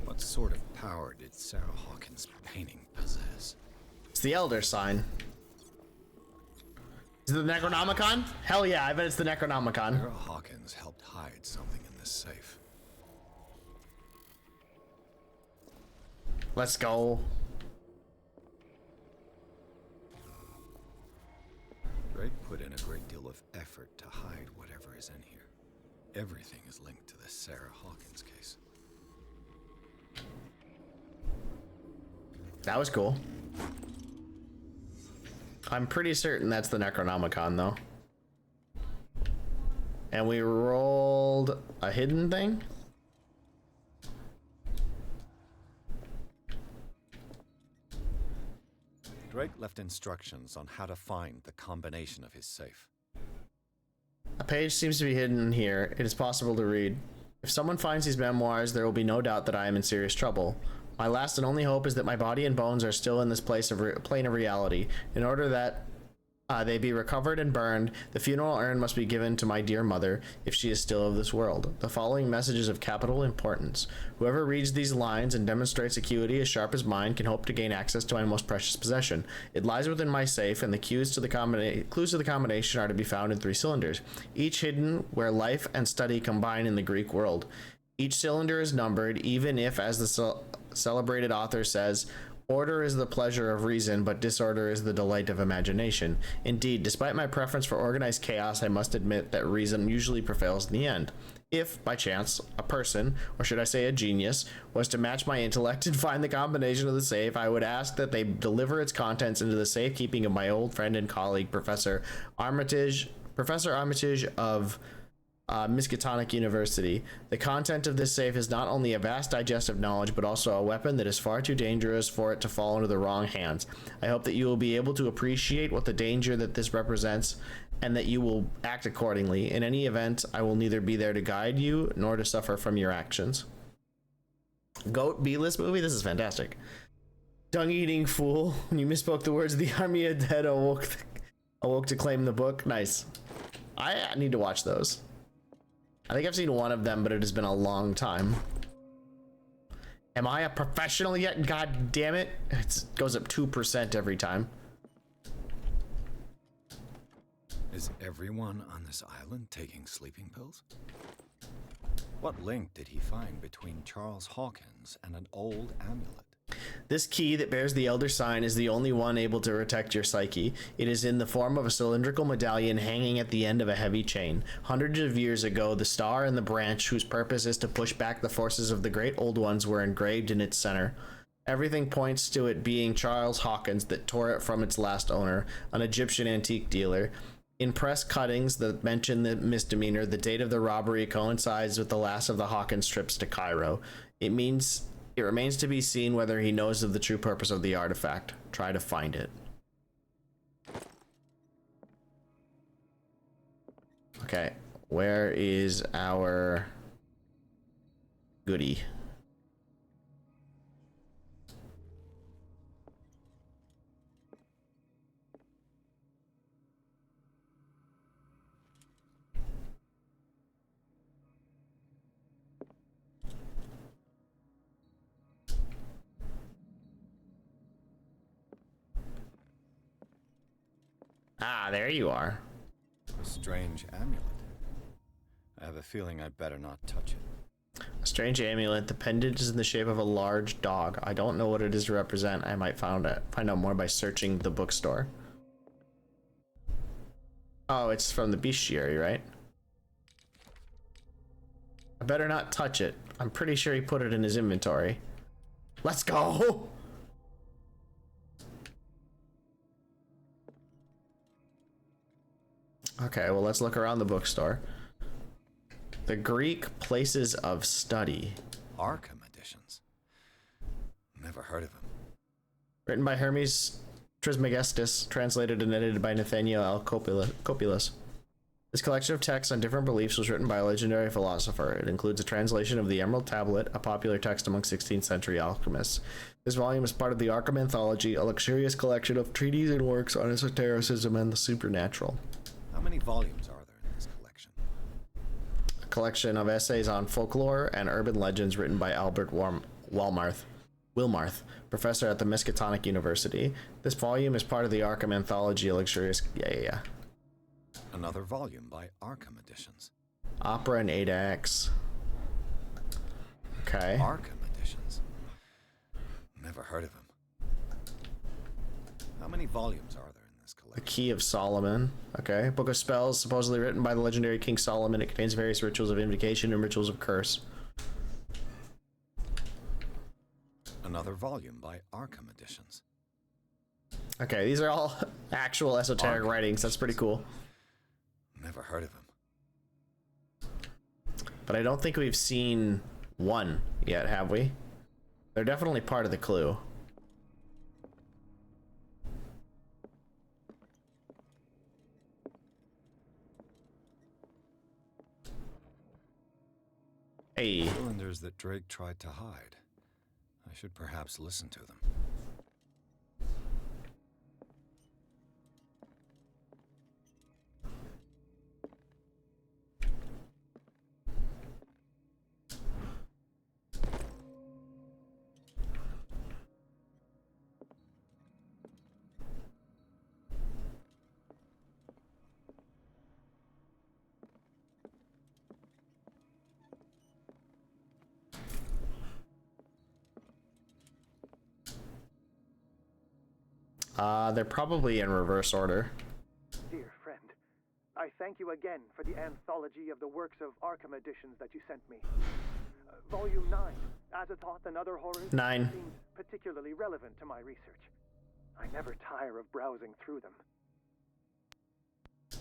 What sort of power did Sarah Hawkins' painting possess? It's the Elder sign. Is it the Necronomicon? Hell yeah, I bet it's the Necronomicon. Sarah Hawkins helped hide something in this safe. Let's go. Drake put in a great deal of effort to hide whatever is in here. Everything is linked to the Sarah Hawkins case. That was cool. I'm pretty certain that's the Necronomicon, though. And we rolled a hidden thing? Drake left instructions on how to find the combination of his safe. A page seems to be hidden here. It is possible to read. If someone finds these memoirs, there will be no doubt that I am in serious trouble. My last and only hope is that my body and bones are still in this plane of reality. In order that they be recovered and burned. The funeral urn must be given to my dear mother, if she is still of this world. The following message is of capital importance. Whoever reads these lines and demonstrates acuity as sharp as mine can hope to gain access to my most precious possession. It lies within my safe, and the clues to the combination are to be found in 3 cylinders, each hidden where life and study combine in the Greek world. Each cylinder is numbered, even if, as the celebrated author says, order is the pleasure of reason, but disorder is the delight of imagination. Indeed, despite my preference for organized chaos, I must admit that reason usually prevails in the end. If, by chance, a person, or should I say a genius, was to match my intellect and find the combination of the safe, I would ask that they deliver its contents into the safekeeping of my old friend and colleague, Professor Armitage of Miskatonic University. The content of this safe is not only a vast digest of knowledge, but also a weapon that is far too dangerous for it to fall into the wrong hands. I hope that you will be able to appreciate what the danger that this represents, and that you will act accordingly. In any event, I will neither be there to guide you, nor to suffer from your actions. Goat B-list movie? This is fantastic. Dung-eating fool. When you misspoke the words, the army of dead awoke to claim the book. Nice. I need to watch those. I think I've seen one of them, but it has been a long time. Am I a professional yet? God damn it. It goes up 2% every time. Is everyone on this island taking sleeping pills? What link did he find between Charles Hawkins and an old amulet? This key that bears the Elder Sign is the only one able to protect your psyche. It is in the form of a cylindrical medallion hanging at the end of a heavy chain. Hundreds of years ago, the star and the branch, whose purpose is to push back the forces of the great old ones, were engraved in its center. Everything points to it being Charles Hawkins that tore it from its last owner, an Egyptian antique dealer. In press cuttings that mention the misdemeanor, the date of the robbery coincides with the last of the Hawkins trips to Cairo. It remains to be seen whether he knows of the true purpose of the artifact. Try to find it. Okay, where is our goodie? Ah, there you are. A strange amulet. I have a feeling I'd better not touch it. A strange amulet. The pendant is in the shape of a large dog. I don't know what it is to represent. I might find out more by searching the bookstore. Oh, it's from the bestiary, right? I better not touch it. I'm pretty sure he put it in his inventory. Let's go! Okay, well, let's look around the bookstore. The Greek Places of Study. Arkham editions. Never heard of him. Written by Hermes Trismegistus, translated and edited by Nathaniel L. Copulus. This collection of texts on different beliefs was written by a legendary philosopher. It includes a translation of the Emerald Tablet, a popular text among 16th century alchemists. This volume is part of the Arkham Anthology, a luxurious collection of treatises and works on esotericism and the supernatural. How many volumes are there in this collection? A collection of essays on folklore and urban legends written by Albert Wilmarth, professor at the Miskatonic University. This volume is part of the Arkham Anthology, a luxurious... Yeah. Another volume by Arkham Editions. Opera and 8 acts. Okay. Arkham Editions. Never heard of him. How many volumes are there in this collection? The Key of Solomon. Okay. Book of Spells, supposedly written by the legendary King Solomon. It contains various rituals of invocation and rituals of curse. Another volume by Arkham Editions. Okay, these are all actual esoteric writings. That's pretty cool. Never heard of him. But I don't think we've seen one yet, have we? They're definitely part of the clue. Hey. Cylinders that Drake tried to hide. I should perhaps listen to them. They're probably in reverse order. Dear friend, I thank you again for the anthology of the works of Arkham editions that you sent me. Volume 9, Azathoth and Other Horrors, 9. seems particularly relevant to my research. I never tire of browsing through them.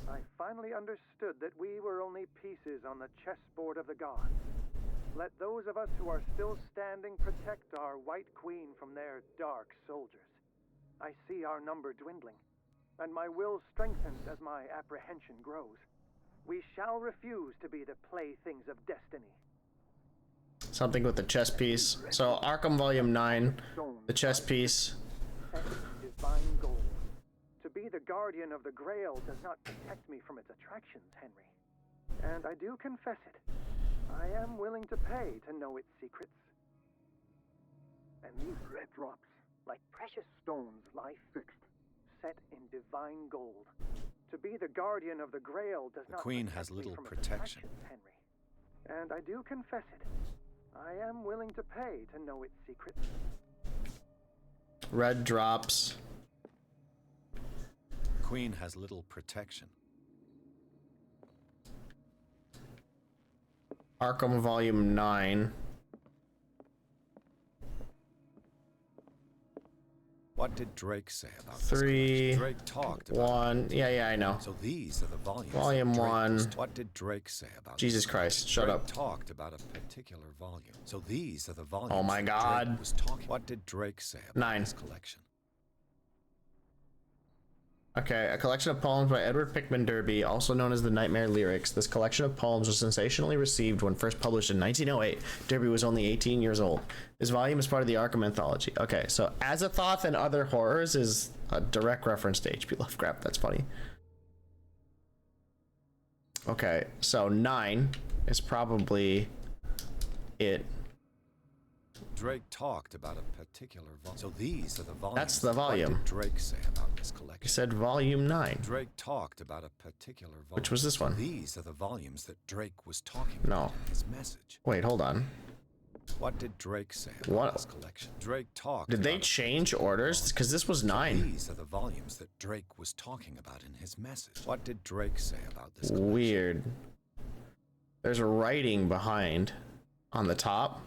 I finally understood that we were only pieces on the chessboard of the gods. Let those of us who are still standing protect our White Queen from their dark soldiers. I see our number dwindling, and my will strengthens as my apprehension grows. We shall refuse to be the playthings of destiny. Something with the chess piece. So Arkham Volume 9, the chess piece. Divine gold. To be the guardian of the Grail does not protect me from its attractions, Henry. And I do confess it. I am willing to pay to know its secrets. And these red drops, like precious stones, lie fixed, set in divine gold. To be the guardian of the Grail does not Queen protect has me little from its protection. attractions, Henry. And I do confess it. I am willing to pay to know its secrets. Red drops. Queen has little protection. Arkham Volume 9. What did Drake say about 3, this? Drake talked about 1. Yeah, I know. So these are the volumes. Volume that Drake 1. What did Drake say about Jesus this? Christ, shut Drake up. talked about a particular volume. So these are the volumes. Oh my that God. Drake was talking. What did Drake say about 9. this collection? Okay, a collection of poems by Edward Pickman Derby, also known as the Nightmare Lyrics. This collection of poems was sensationally received when first published in 1908. Derby was only 18 years old. This volume is part of the Arkham Anthology. Okay, so Azathoth and Other Horrors is a direct reference to H.P. Lovecraft. That's funny. Okay, so 9 is probably it. Drake talked about a particular volume. So these are the volumes. That's the volume. What did Drake say about this collection? He said Volume 9. Drake talked about a particular volume. Which was this one? So these are the volumes that Drake was talking about in his message. Wait, hold on. What did Drake say about this collection? Drake talked. Did they change orders? Because this was 9. So these are the volumes that Drake was talking about in his message. What did Drake say about this collection? Weird. There's a writing behind on the top.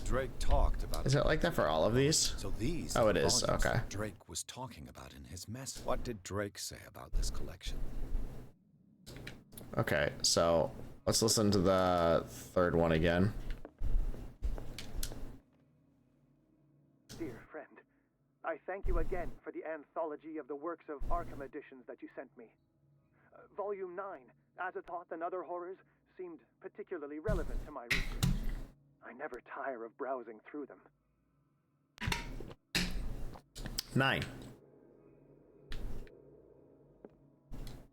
Drake talked about. Is it like that for all of these? So these. Oh, it is. volumes Okay. that Drake was talking about in his message. What did Drake say about this collection? Okay, so let's listen to the third one again. Dear friend, I thank you again for the anthology of the works of Arkham editions that you sent me. Volume 9, Azathoth and Other Horrors, seemed particularly relevant to my research. I never tire of browsing through them. 9.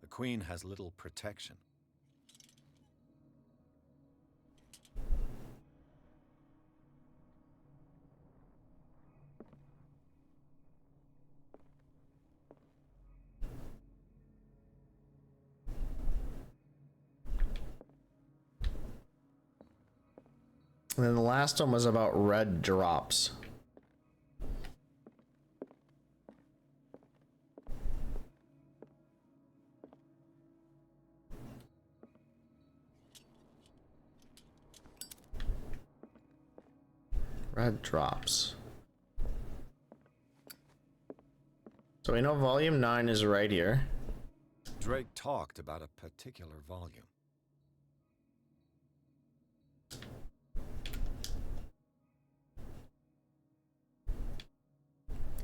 The Queen has little protection. And then the last one was about red drops. Red drops. So we know volume 9 is right here. Drake talked about a particular volume.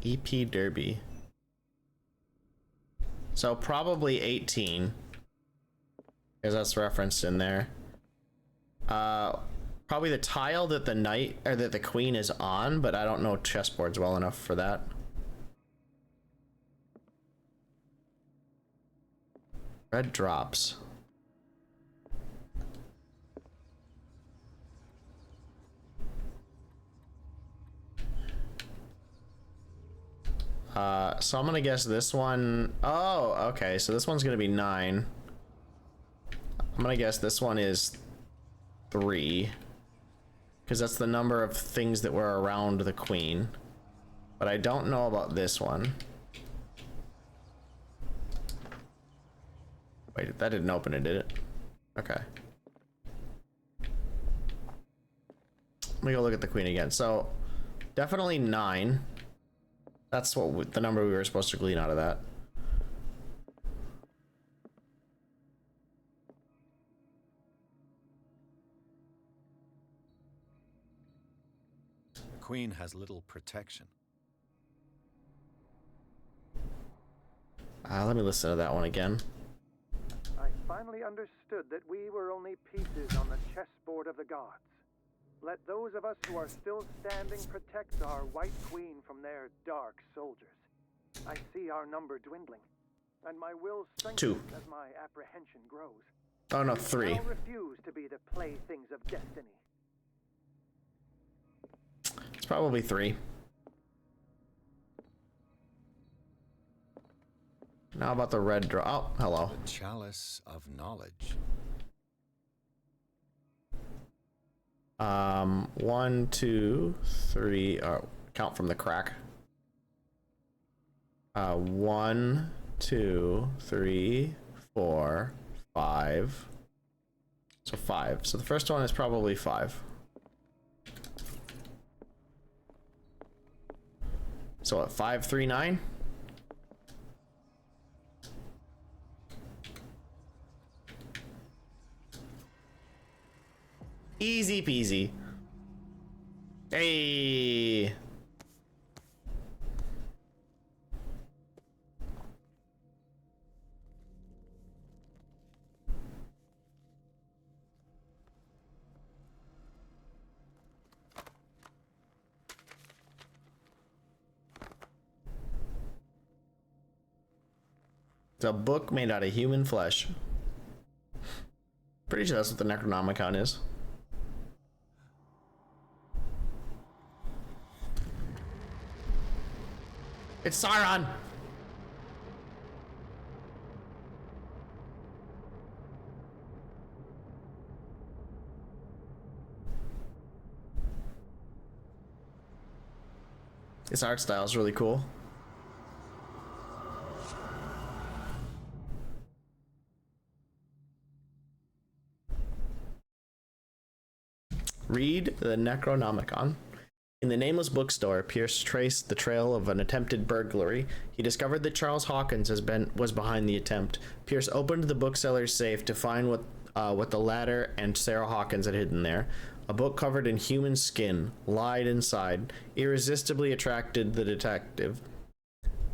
EP Derby. So probably 18. Because that's referenced in there. Probably the tile that the knight or that the queen is on, but I don't know chessboards well enough for that. Red drops. So I'm gonna guess this one. Oh, okay. So this one's gonna be 9. I'm gonna guess this one is 3. Because that's the number of things that were around the queen. But I don't know about this one. Wait, that didn't open it, did it? Okay. Let me go look at the queen again. So, definitely 9. That's what the number we were supposed to glean out of that. The queen has little protection. Let me listen to that one again. I finally understood that we were only pieces on the chessboard of the gods. Let those of us who are still standing protect our White Queen from their dark soldiers. I see our number dwindling, and my will strengthens as my apprehension grows. Oh no, 3. I'll refuse to be the playthings of destiny. It's probably 3. Now about the red draw. Oh, hello. The chalice of knowledge. 1, 2, 3. Count from the crack. 1, 2, 3, 4, 5. So 5. So the first one is probably 5. So what? 5, 3, 9. Easy peasy. Hey. It's a book made out of human flesh. Pretty sure that's what the Necronomicon is. It's Sauron! This art style is really cool. Read the Necronomicon. In the nameless bookstore, Pierce traced the trail of an attempted burglary. He discovered that Charles Hawkins was behind the attempt. Pierce opened the bookseller's safe to find what the latter and Sarah Hawkins had hidden there. A book covered in human skin lied inside, irresistibly attracted the detective.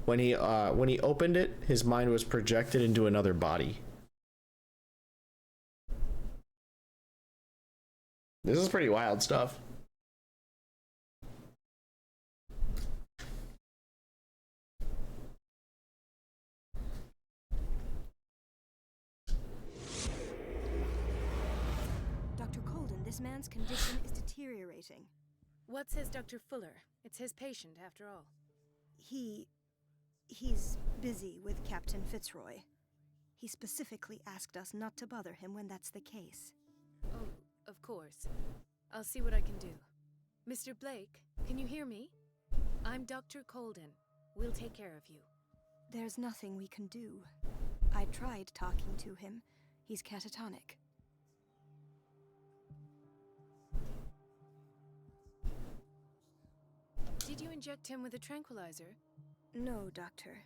When he opened it, his mind was projected into another body. This is pretty wild stuff. Dr. Colden, this man's condition is deteriorating. What says Dr. Fuller? It's his patient, after all. He's busy with Captain Fitzroy. He specifically asked us not to bother him when that's the case. Oh, of course. I'll see what I can do. Mr. Blake, can you hear me? I'm Dr. Colden. We'll take care of you. There's nothing we can do. I tried talking to him. He's catatonic. Did you inject him with a tranquilizer? No, Doctor.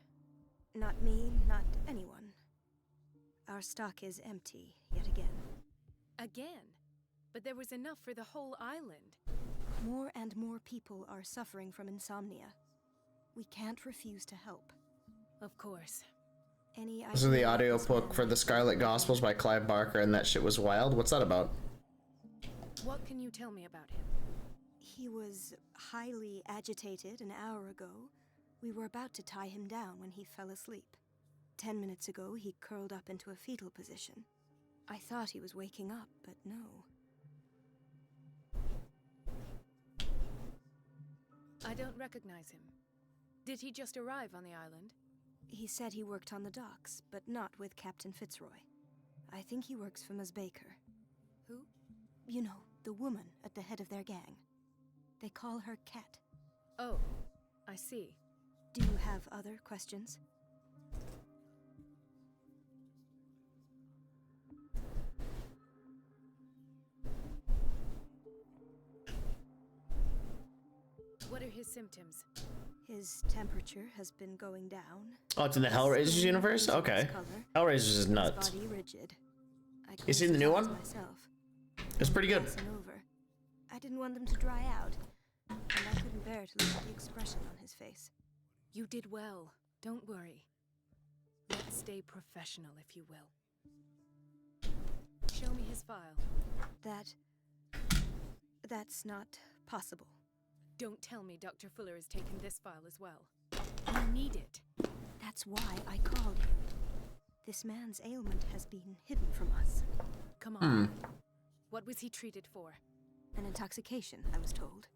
Not me, not anyone. Our stock is empty, yet again. Again? But there was enough for the whole island. More and more people are suffering from insomnia. We can't refuse to help. Of course. This is the audio book for The Scarlet Gospels by Clive Barker, and that shit was wild. What's that about? What can you tell me about him? He was highly agitated an hour ago. We were about to tie him down when he fell asleep. 10 minutes ago, he curled up into a fetal position. I thought he was waking up, but no. I don't recognize him. Did he just arrive on the island? He said he worked on the docks, but not with Captain Fitzroy. I think he works for Ms. Baker. Who? You know, the woman at the head of their gang. They call her Cat. Oh, I see. Do you have other questions? What are his symptoms? His temperature has been going down. Oh, it's in the Hellraiser universe? Okay. Hellraiser's is nuts. His body rigid. You seen the new one? Myself. It's pretty good. Over. I didn't want them to dry out, and I couldn't bear to look at the expression on his face. You did well. Don't worry. Let's stay professional, if you will. Show me his file. That's not possible. Don't tell me Dr. Fuller has taken this file as well. You need it. That's why I called you. This man's ailment has been hidden from us. Come on. What was he treated for? An intoxication, I was told.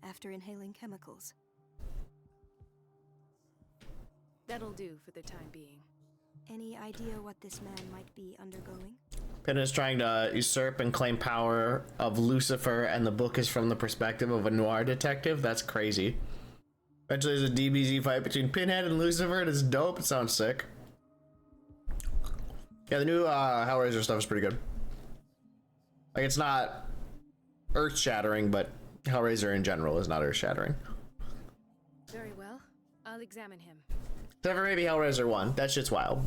After inhaling chemicals. That'll do for the time being. Any idea what this man might be undergoing? Pin is trying to usurp and claim power of Lucifer, and the book is from the perspective of a noir detective. That's crazy. Eventually there's a DBZ fight between Pinhead and Lucifer, and it's dope. It sounds sick. Yeah, the new Hellraiser stuff is pretty good. Like, it's not earth-shattering, but Hellraiser in general is not earth-shattering. Very well. I'll examine him. Except for maybe Hellraiser 1. That shit's wild.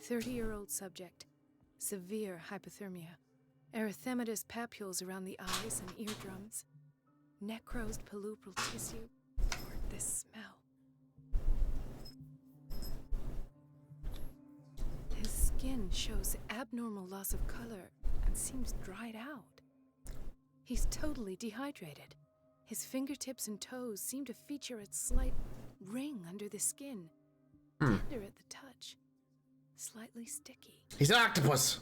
"30-year-old subject. Severe hypothermia. Erythematous papules around the eyes and eardrums. Necrosed palpebral tissue. Or this smell. His skin shows abnormal loss of color and seems dried out. He's totally dehydrated. His fingertips and toes seem to feature a slight ring under the skin. Tender at the touch. Slightly sticky. He's an octopus!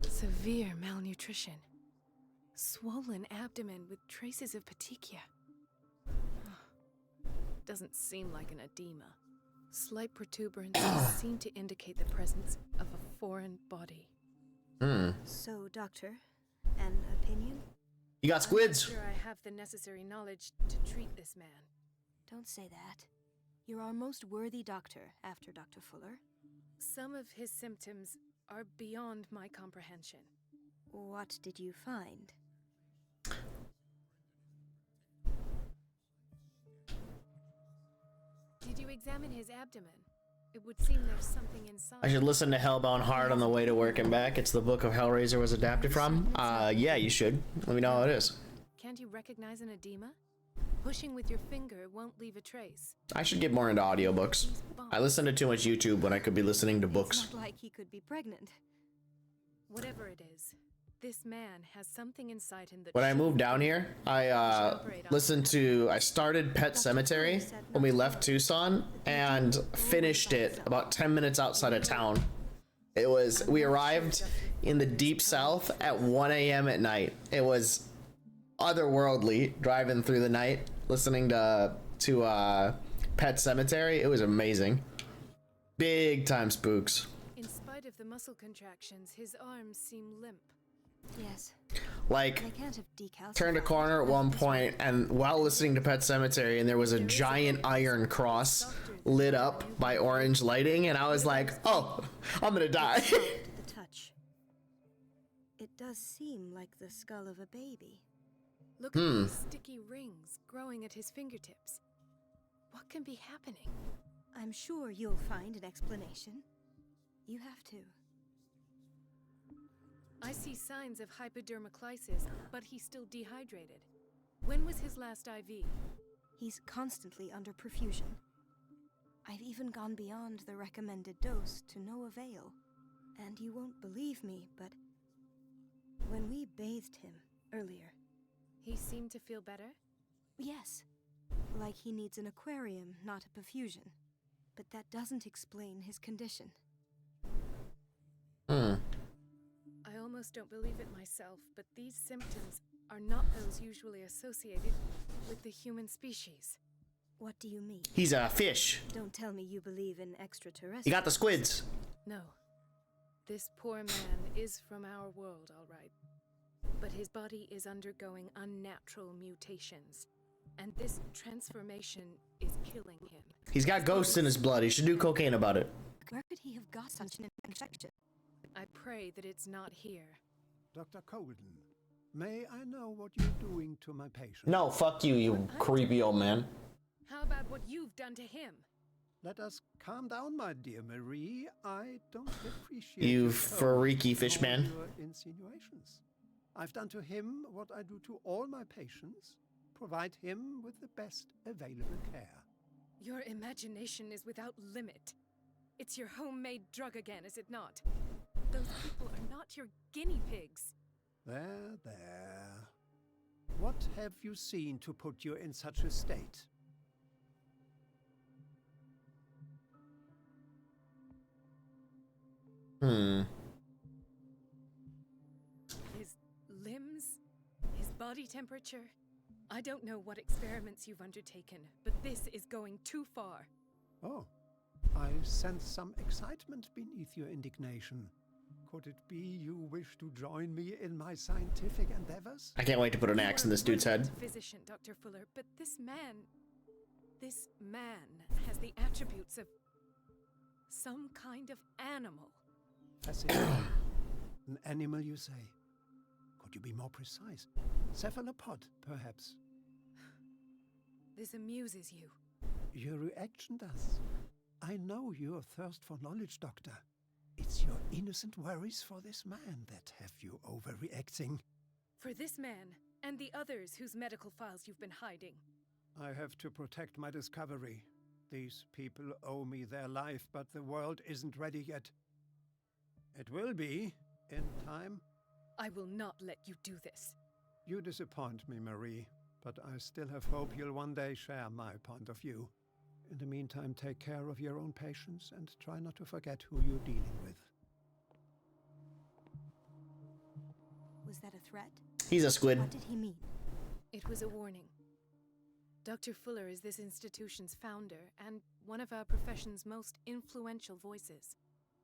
Severe malnutrition. Swollen abdomen with traces of petechia. Doesn't seem like an edema. Slight protuberances seem to indicate the presence of a foreign body. So, Doctor, an opinion? You got squids. I'm not sure I have the necessary knowledge to treat this man. Don't say that. You're our most worthy doctor after Dr. Fuller. Some of his symptoms are beyond my comprehension. What did you find? Did you examine his abdomen? It would seem there's something inside. I should listen to Hellbound Heart on the way to work and back. It's the book of Hellraiser was adapted from. Yeah, you should. Let me know how it is. Can't you recognize an edema? Pushing with your finger won't leave a trace. I should get more into audiobooks. I listen to too much YouTube when I could be listening to books. It's not like he could be pregnant. Whatever it is, this man has something inside him that... When I moved down here, I started Pet Sematary when we left Tucson and finished it about 10 minutes outside of town. We arrived in the deep south at 1 a.m. at night. It was otherworldly driving through the night, listening to Pet Sematary. It was amazing. Big time spooks. In spite of the muscle contractions, his arms seem limp. Yes. Like, They can't have decals. turned a corner at one point, and while listening to Pet Sematary, and there was a giant iron cross lit up by orange lighting, and I was like, oh, I'm gonna die. The touch. It does seem like the skull of a baby. Look at these sticky rings growing at his fingertips. What can be happening? I'm sure you'll find an explanation. You have to. I see signs of hypodermoclysis, but he's still dehydrated. When was his last IV? He's constantly under perfusion. I've even gone beyond the recommended dose to no avail. And you won't believe me, but when we bathed him earlier... He seemed to feel better? Yes. Like he needs an aquarium, not a perfusion. But that doesn't explain his condition. I almost don't believe it myself, but these symptoms are not those usually associated with the human species. What do you mean? He's a fish. Don't tell me you believe in extraterrestrials. You got the squids. No. This poor man is from our world, all right. But his body is undergoing unnatural mutations. And this transformation is killing him. He's got ghosts in his blood. He should do cocaine about it. Where could he have got such an infection? I pray that it's not here. Dr. Colden, may I know what you're doing to my patient? No, fuck you, you creepy old man. How about what you've done to him? Let us calm down, my dear Marie. I don't appreciate You your freaky tone fish nor man. your insinuations. I've done to him what I do to all my patients. Provide him with the best available care. Your imagination is without limit. It's your homemade drug again, is it not? Those people are not your guinea pigs. There, there. What have you seen to put you in such a state? His limbs? His body temperature? I don't know what experiments you've undertaken, but this is going too far. Oh, I sense some excitement beneath your indignation. Could it be you wish to join me in my scientific endeavors? I can't wait to put an axe in this dude's head. Physician, Dr. Fuller, but this man has the attributes of some kind of animal. Fascinating. An animal, you say? Could you be more precise? Cephalopod, perhaps? This amuses you. Your reaction does. I know your thirst for knowledge, Doctor. It's your innocent worries for this man that have you overreacting. For this man, and the others whose medical files you've been hiding. I have to protect my discovery. These people owe me their life, but the world isn't ready yet. It will be, in time. I will not let you do this. You disappoint me, Marie, but I still have hope you'll one day share my point of view. In the meantime, take care of your own patients and try not to forget who you're dealing with. Was that a threat? He's a squid. What did he mean? It was a warning. Dr. Fuller is this institution's founder and one of our profession's most influential voices.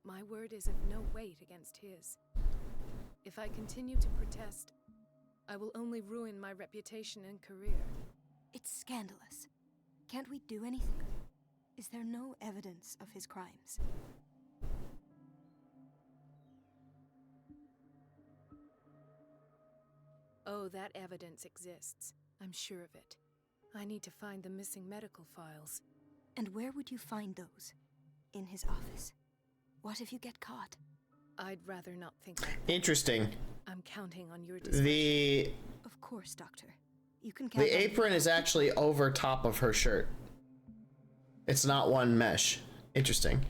My word is of no weight against his. If I continue to protest, I will only ruin my reputation and career. It's scandalous. Can't we do anything? Is there no evidence of his crimes? Oh, that evidence exists. I'm sure of it. I need to find the missing medical files. And where would you find those? In his office? What if you get caught? I'd rather not think about that. Interesting. I'm counting on your discretion. The Of course, Doctor. You can count the on apron is actually over top of her shirt. It's not one mesh. Interesting.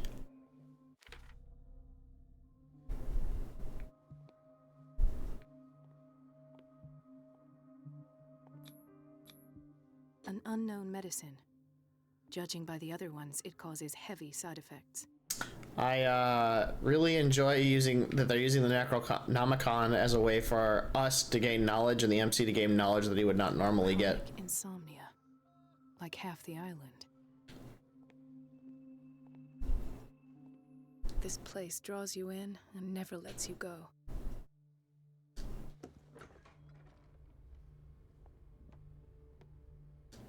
An unknown medicine. Judging by the other ones, it causes heavy side effects. I really enjoy that they're using the Necronomicon as a way for us to gain knowledge and the MC to gain knowledge that he would not normally get. Chronic insomnia. Like half the island. This place draws you in and never lets you go.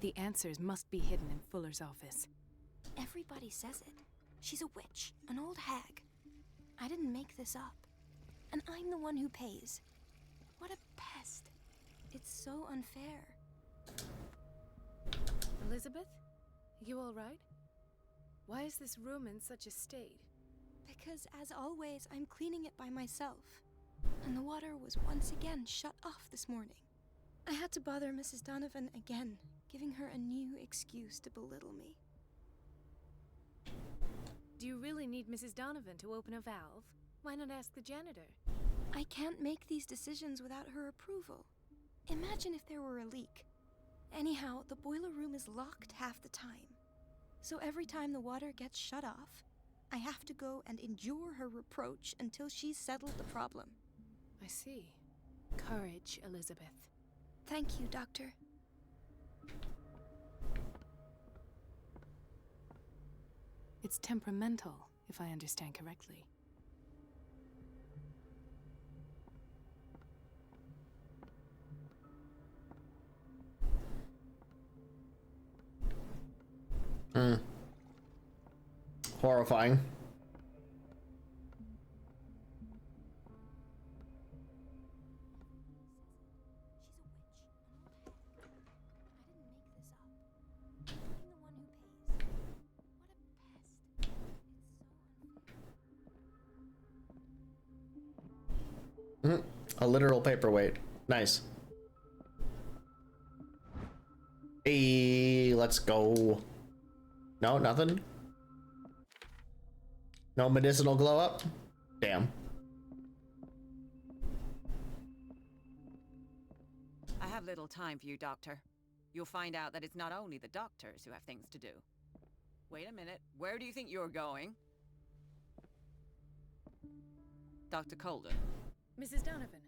The answers must be hidden in Fuller's office. Everybody says it. She's a witch, an old hag. I didn't make this up. And I'm the one who pays. What a pest. It's so unfair. Elizabeth? You all right? Why is this room in such a state? Because, as always, I'm cleaning it by myself. And the water was once again shut off this morning. I had to bother Mrs. Donovan again, giving her a new excuse to belittle me. Do you really need Mrs. Donovan to open a valve? Why not ask the janitor? I can't make these decisions without her approval. Imagine if there were a leak. Anyhow, the boiler room is locked half the time. So every time the water gets shut off, I have to go and endure her reproach until she's settled the problem. I see. Courage, Elizabeth. Thank you, Doctor. It's temperamental, if I understand correctly. Horrifying. A literal paperweight. Nice. Hey, let's go. No, nothing. No medicinal glow up? Damn. I have little time for you, Doctor. You'll find out that it's not only the doctors who have things to do. Wait a minute. Where do you think you're going? Dr. Colden. Mrs. Donovan.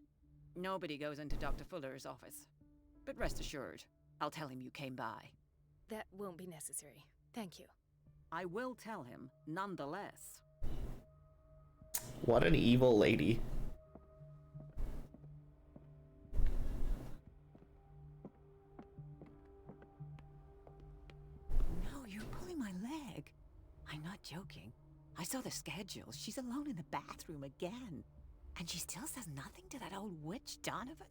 Nobody goes into Dr. Fuller's office. But rest assured, I'll tell him you came by. That won't be necessary. Thank you. I will tell him, nonetheless. What an evil lady. No, you're pulling my leg. I'm not joking. I saw the schedule. She's alone in the bathroom again. And she still says nothing to that old witch, Donovan?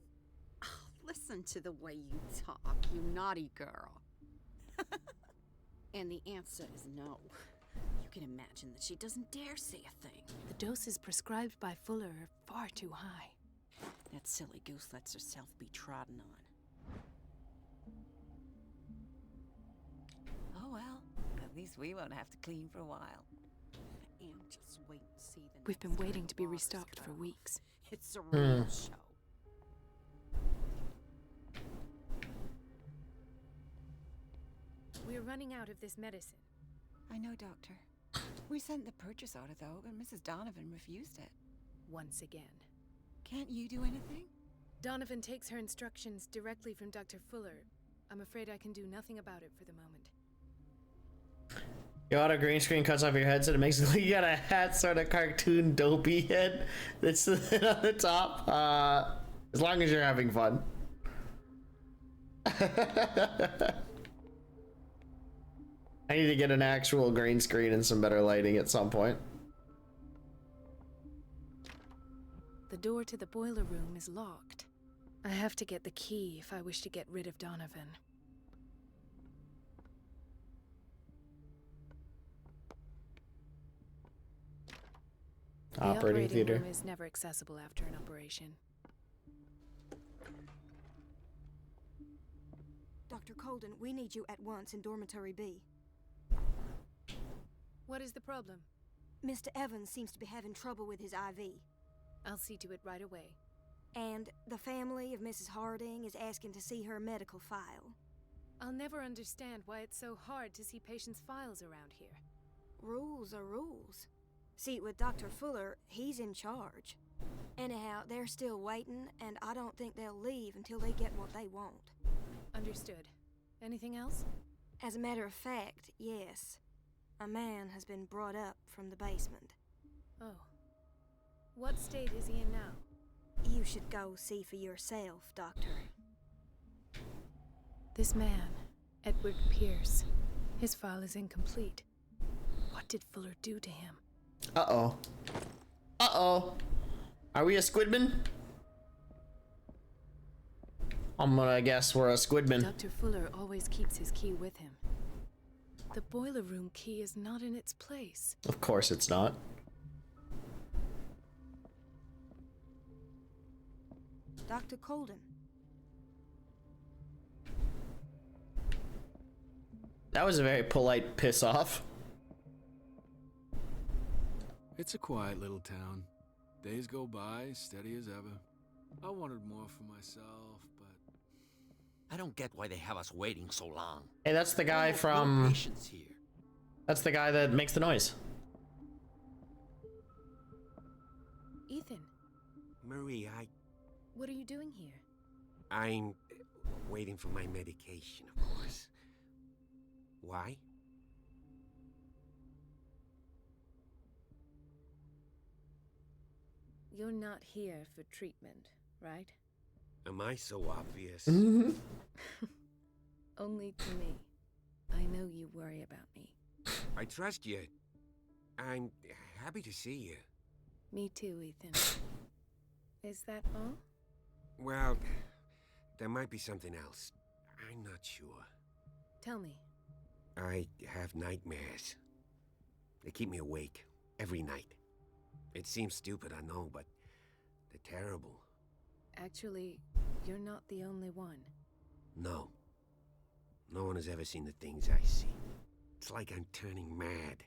Oh, listen to the way you talk, you naughty girl. And the answer is no. You can imagine that she doesn't dare say a thing. The doses prescribed by Fuller are far too high. That silly goose lets herself be trodden on. Oh well, at least we won't have to clean for a while. And just wait and see the We've been waiting to be restocked for weeks. It's a real show. We're running out of this medicine. I know, Doctor. We sent the purchase order, though, and Mrs. Donovan refused it. Once again. Can't you do anything? Donovan takes her instructions directly from Dr. Fuller. I'm afraid I can do nothing about it for the moment. Your auto green screen cuts off your headset. It makes it look you got a hat, sort of cartoon dopey head that's on the top. As long as you're having fun. I need to get an actual green screen and some better lighting at some point. The door to the boiler room is locked. I have to get the key if I wish to get rid of Donovan. The operating theater room is never accessible after an operation. Dr. Colden, we need you at once in Dormitory B. What is the problem? Mr. Evans seems to be having trouble with his IV. I'll see to it right away. And the family of Mrs. Harding is asking to see her medical file. I'll never understand why it's so hard to see patients' files around here. Rules are rules. See, with Dr. Fuller, he's in charge. Anyhow, they're still waiting, and I don't think they'll leave until they get what they want. Understood. Anything else? As a matter of fact, yes. A man has been brought up from the basement. Oh. What state is he in now? You should go see for yourself, Doctor. This man, Edward Pierce, his file is incomplete. What did Fuller do to him? Uh-oh. Uh-oh. Are we a Squidman? I'm gonna guess we're a Squidman. Dr. Fuller always keeps his key with him. The boiler room key is not in its place. Of course it's not. Dr. Colden. That was a very polite piss off. It's a quiet little town. Days go by, steady as ever. I wanted more for myself, but... I don't get why they have us waiting so long. Hey, that's the guy from... No patience here. That's the guy that makes the noise. Ethan. Marie, What are you doing here? I'm waiting for my medication, of course. Why? You're not here for treatment, right? Am I so obvious? Only to me. I know you worry about me. I trust you. I'm happy to see you. Me too, Ethan. Is that all? Well, there might be something else. I'm not sure. Tell me. I have nightmares. They keep me awake every night. It seems stupid, I know, but they're terrible. Actually, you're not the only one. No. No one has ever seen the things I see. It's like I'm turning mad.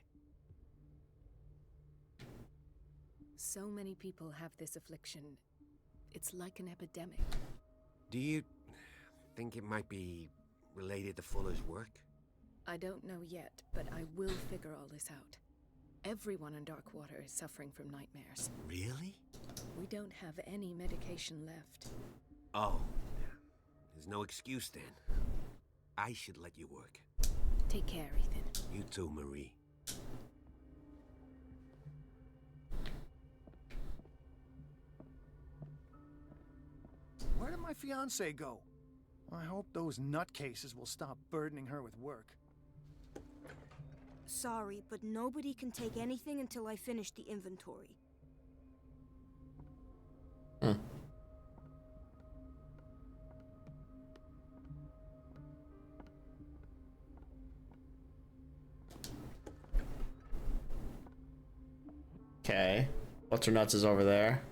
So many people have this affliction. It's like an epidemic. Do you think it might be related to Fuller's work? I don't know yet, but I will figure all this out. Everyone in Darkwater is suffering from nightmares. Really? We don't have any medication left. Oh. There's no excuse then. I should let you work. Take care, Ethan. You too, Marie. Where did my fiancée go? I hope those nutcases will stop burdening her with work. Sorry, but nobody can take anything until I finish the inventory. Okay. What's her nuts is over there.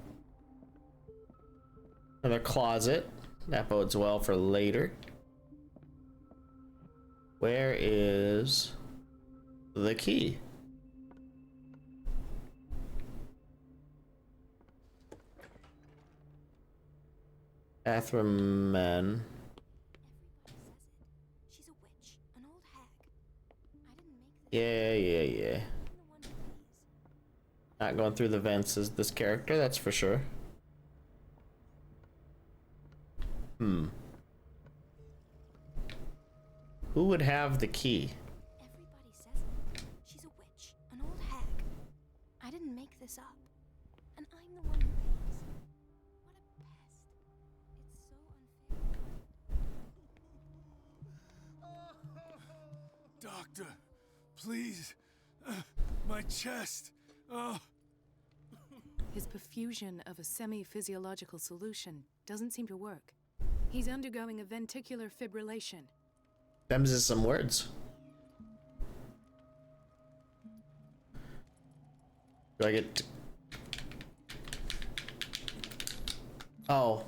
Another closet. That bodes well for later. Where is the key? Bathroom man. She's a witch, an old hag. I didn't make this. Yeah. Not going through the vents as this character, that's for sure. Who would have the key? Everybody says it. She's a witch, an old hag. I didn't make this up. And I'm the one who pays. What a pest. It's so unfair. Doctor, please. My chest. His perfusion of a semi-physiological solution doesn't seem to work. He's undergoing a ventricular fibrillation. Them's is some words. Do I get... Oh.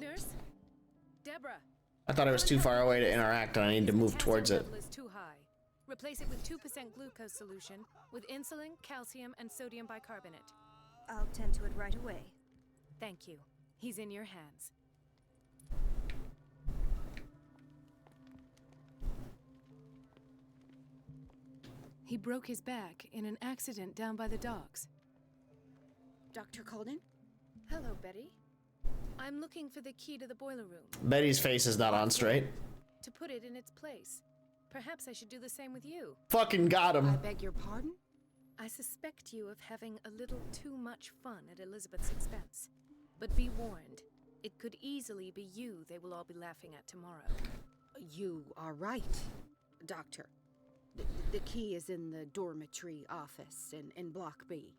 Nurse? Deborah. I thought I was too far away to interact and I need to move towards it. Level is too high. Replace it with 2% glucose solution with insulin, calcium, and sodium bicarbonate. I'll tend to it right away. Thank you. He's in your hands. He broke his back in an accident down by the docks. Dr. Colden? Hello, Betty. I'm looking for the key to the boiler room. Betty's face is not on straight. To put it in its place. Perhaps I should do the same with you. Fucking got him. I beg your pardon? I suspect you of having a little too much fun at Elizabeth's expense. But be warned, it could easily be you they will all be laughing at tomorrow. You are right, Doctor. The key is in the dormitory office in Block B.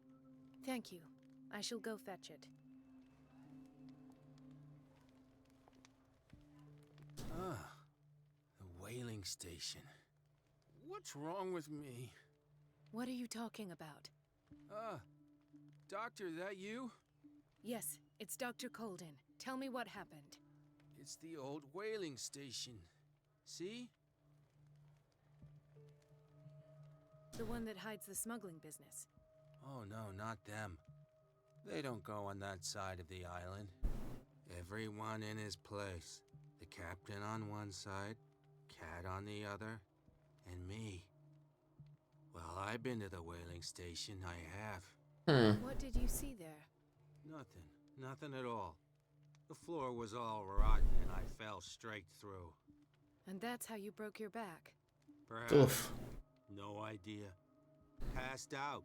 Thank you. I shall go fetch it. The whaling station. What's wrong with me? What are you talking about? Doctor, that you? Yes, it's Dr. Colden. Tell me what happened. It's the old whaling station. See? The one that hides the smuggling business. Oh no, not them. They don't go on that side of the island. Everyone in his place. The captain on one side, Cat on the other, and me. Well, I've been to the whaling station, I have. What did you see there? Nothing at all. The floor was all rotten and I fell straight through. And that's how you broke your back? Perhaps. Oof. No idea. Passed out.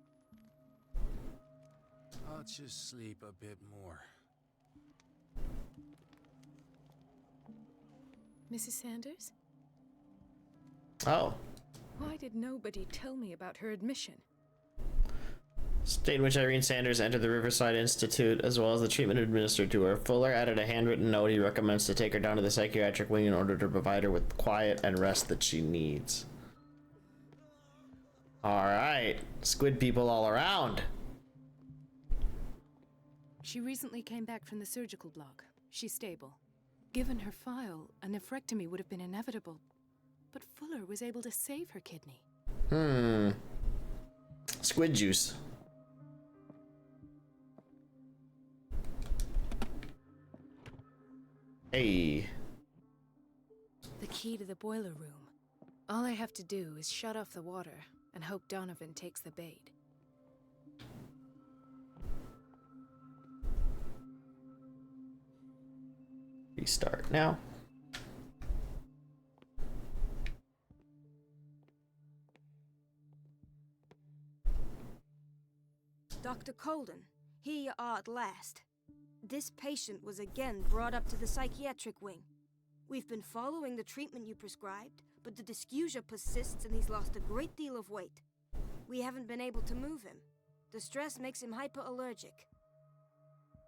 I'll just sleep a bit more. Mrs. Sanders? Oh. Why did nobody tell me about her admission? State in which Irene Sanders entered the Riverside Institute, as well as the treatment administered to her. Fuller added a handwritten note. He recommends to take her down to the psychiatric wing in order to provide her with quiet and rest that she needs. Alright. Squid people all around. She recently came back from the surgical block. She's stable. Given her file, a nephrectomy would have been inevitable. But Fuller was able to save her kidney. Squid juice. Hey. The key to the boiler room. All I have to do is shut off the water and hope Donovan takes the bait. Restart now. Dr. Colden, here you are at last. This patient was again brought up to the psychiatric wing. We've been following the treatment you prescribed, but the dysgeusia persists and he's lost a great deal of weight. We haven't been able to move him. The stress makes him hyperallergic.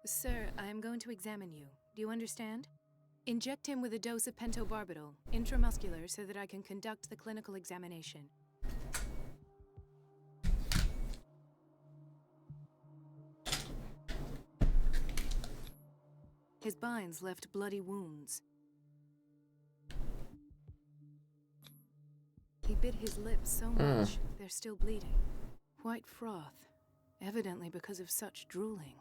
Sir, I am going to examine you. Do you understand? Inject him with a dose of pentobarbital, intramuscular, so that I can conduct the clinical examination. His binds left bloody wounds. He bit his lips so much, they're still bleeding. White froth, evidently because of such drooling.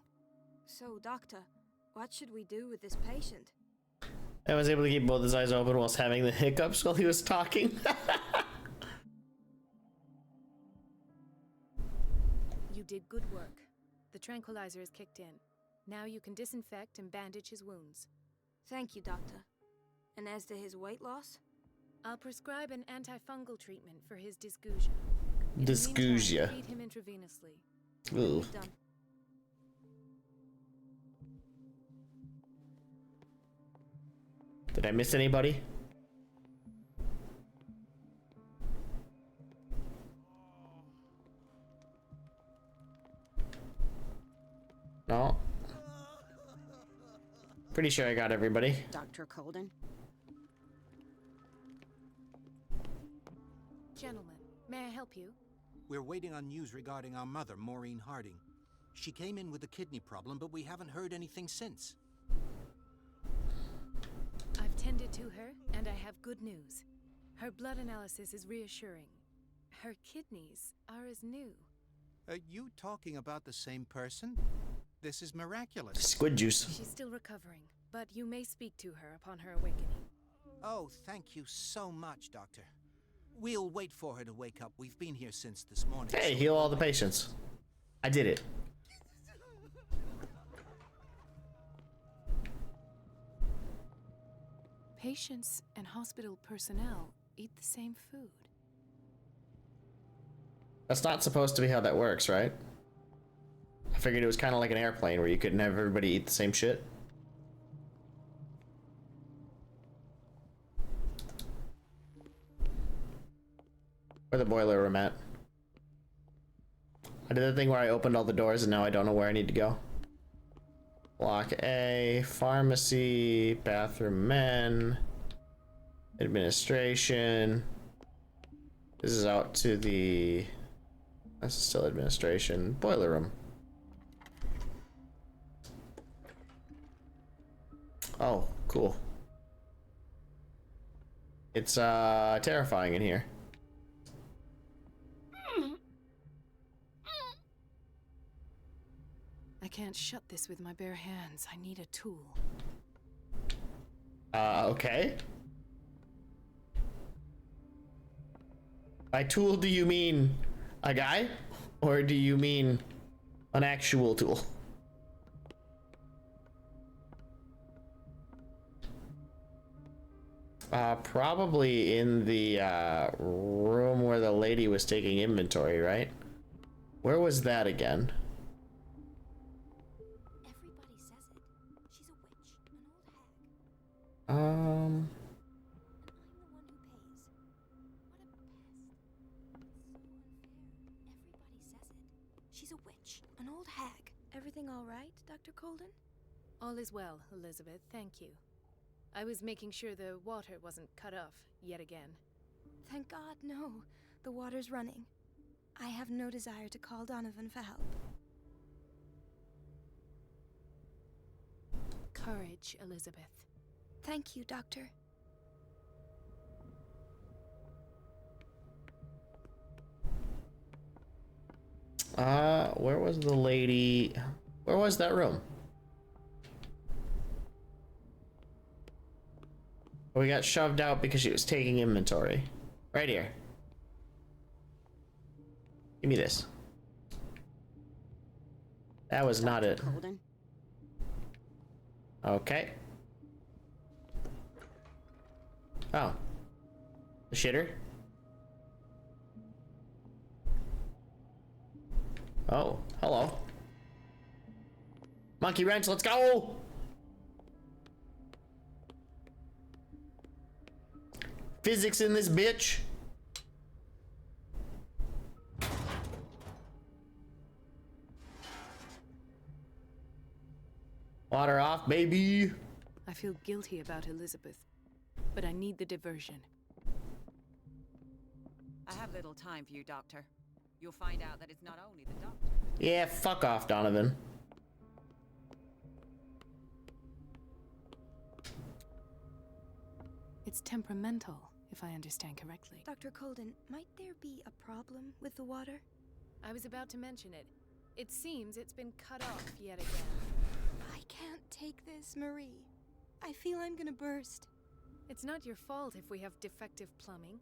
So, doctor, what should we do with this patient? I was able to keep both his eyes open whilst having the hiccups while he was talking. You did good work. The tranquilizer is kicked in. Now you can disinfect and bandage his wounds. Thank you, doctor. And as to his weight loss? I'll prescribe an antifungal treatment for his dysgeusia. Dysgeusia. Feed him intravenously. Ooh. Done. Did I miss anybody? No. Pretty sure I got everybody. Dr. Colden? Gentlemen, may I help you? We're waiting on news regarding our mother, Maureen Harding. She came in with a kidney problem, but we haven't heard anything since. I've tended to her, and I have good news. Her blood analysis is reassuring. Her kidneys are as new. Are you talking about the same person? This is miraculous. Squid juice. She's still recovering, but you may speak to her upon her awakening. Oh, thank you so much, Doctor. We'll wait for her to wake up. We've been here since this morning. Hey, heal all the patients. I did it. Patients and hospital personnel eat the same food. That's not supposed to be how that works, right? I figured it was kind of like an airplane where you couldn't have everybody eat the same shit. Where the boiler room at? I did the thing where I opened all the doors and now I don't know where I need to go. Block A, pharmacy, bathroom men, administration. This is out to the... This is still administration. Boiler room. Oh, cool. It's terrifying in here. I can't shut this with my bare hands. I need a tool. Okay. By tool, do you mean a guy? Or do you mean an actual tool? Probably in the room where the lady was taking inventory, right? Where was that again? Everybody says it. She's a witch, an old hag. And I'm the one who pays. What a pest. Everything all right, Dr. Colden? All is well, Elizabeth, thank you. I was making sure the water wasn't cut off yet again. Thank God, no. The water's running. I have no desire to call Donovan for help. Courage, Elizabeth. Thank you, Doctor. Where was the lady? Where was that room? We got shoved out because she was taking inventory. Right here. Give me this. That was not it. Colden. Okay. Oh. The shitter? Oh, hello. Monkey wrench, let's go! Physics in this bitch. Water off, baby. I feel guilty about Elizabeth, but I need the diversion. I have little time for you, Doctor. You'll find out that it's not only the doctor. Yeah, fuck off, Donovan. It's temperamental, if I understand correctly. Dr. Colden, might there be a problem with the water? I was about to mention it. It seems it's been cut off yet again. I can't take this, Marie. I feel I'm gonna burst. It's not your fault if we have defective plumbing.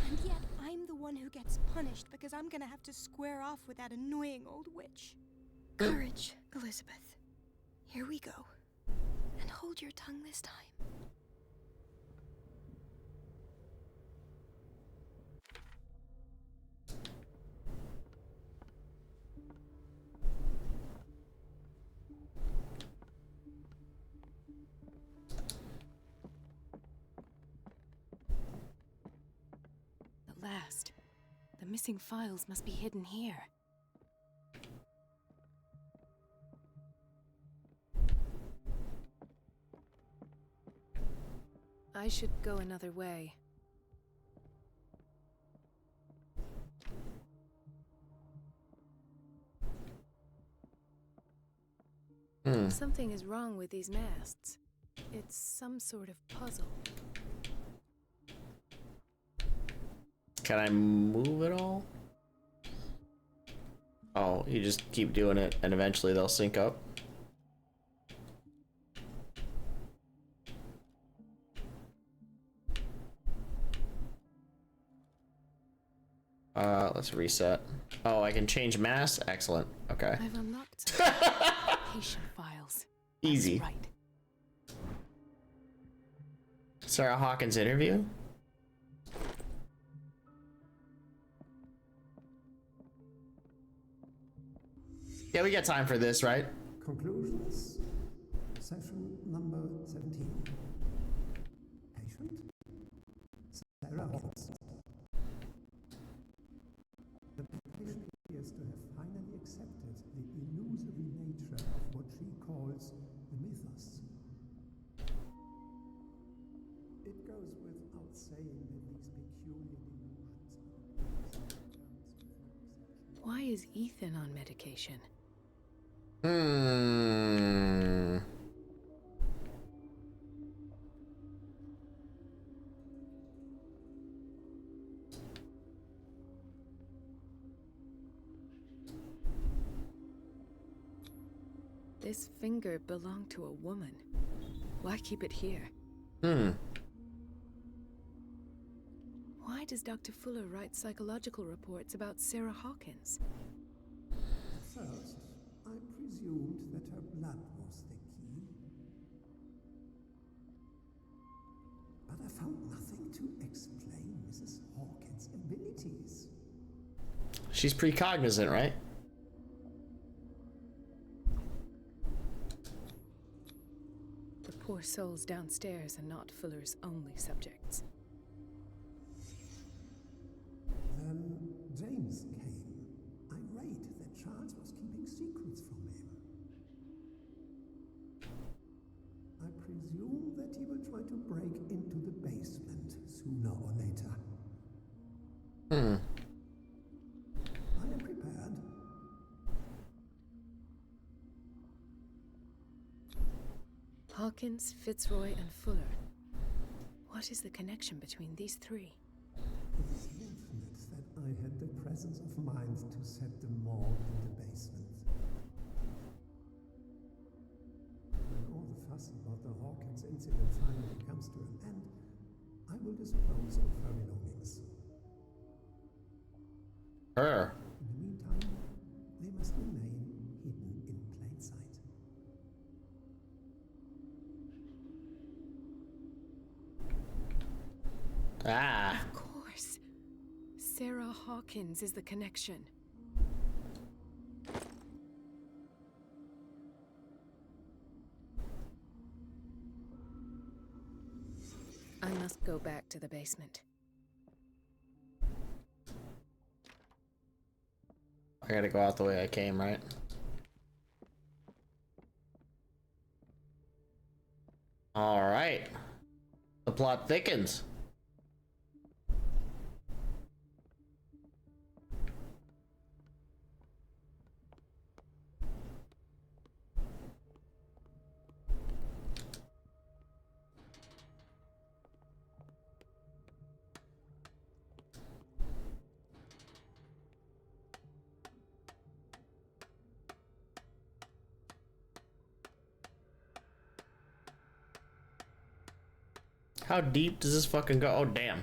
And yet, I'm the one who gets punished because I'm gonna have to square off with that annoying old witch. Courage, Elizabeth. Here we go. And hold your tongue this time. At last. The missing files must be hidden here. I should go another way. Something is wrong with these masts. It's some sort of puzzle. Can I move it all? Oh, you just keep doing it and eventually they'll sync up. Let's reset. Oh, I can change mass? Excellent. Okay. I've unlocked patient files. Easy. That's right. Sarah Hawkins interview? Yeah, we got time for this, right? Conclusions. Session number 17. Patient? Sarah Hawkins. The patient appears to have finally accepted the illusory nature of what she calls the mythos. It goes without saying that these peculiar delusions are. Why is Ethan on medication? This finger belonged to a woman. Why keep it here? Why does Dr. Fuller write psychological reports about Sarah Hawkins? At first, I presumed that her blood was the key. But I found nothing to explain Mrs. Hawkins' abilities. She's precognizant, right? The poor souls downstairs are not Fuller's only subjects. Then James came, irate that Charles was keeping secrets from him. presume that he will try to break into the basement sooner or later. I am prepared. Hawkins, Fitzroy, and Fuller. What is the connection between these three? It is fortunate that I had the presence of mind to set them all in the basement. When all the fuss about the Hawkins incident finally comes to an end, I will dispose of her belongings. Her. In the meantime, they must remain hidden in plain sight. Ah. Of course. Sarah Hawkins is the connection. I must go back to the basement. I gotta go out the way I came, right? All right. The plot thickens. How deep does this fucking go? Oh, damn.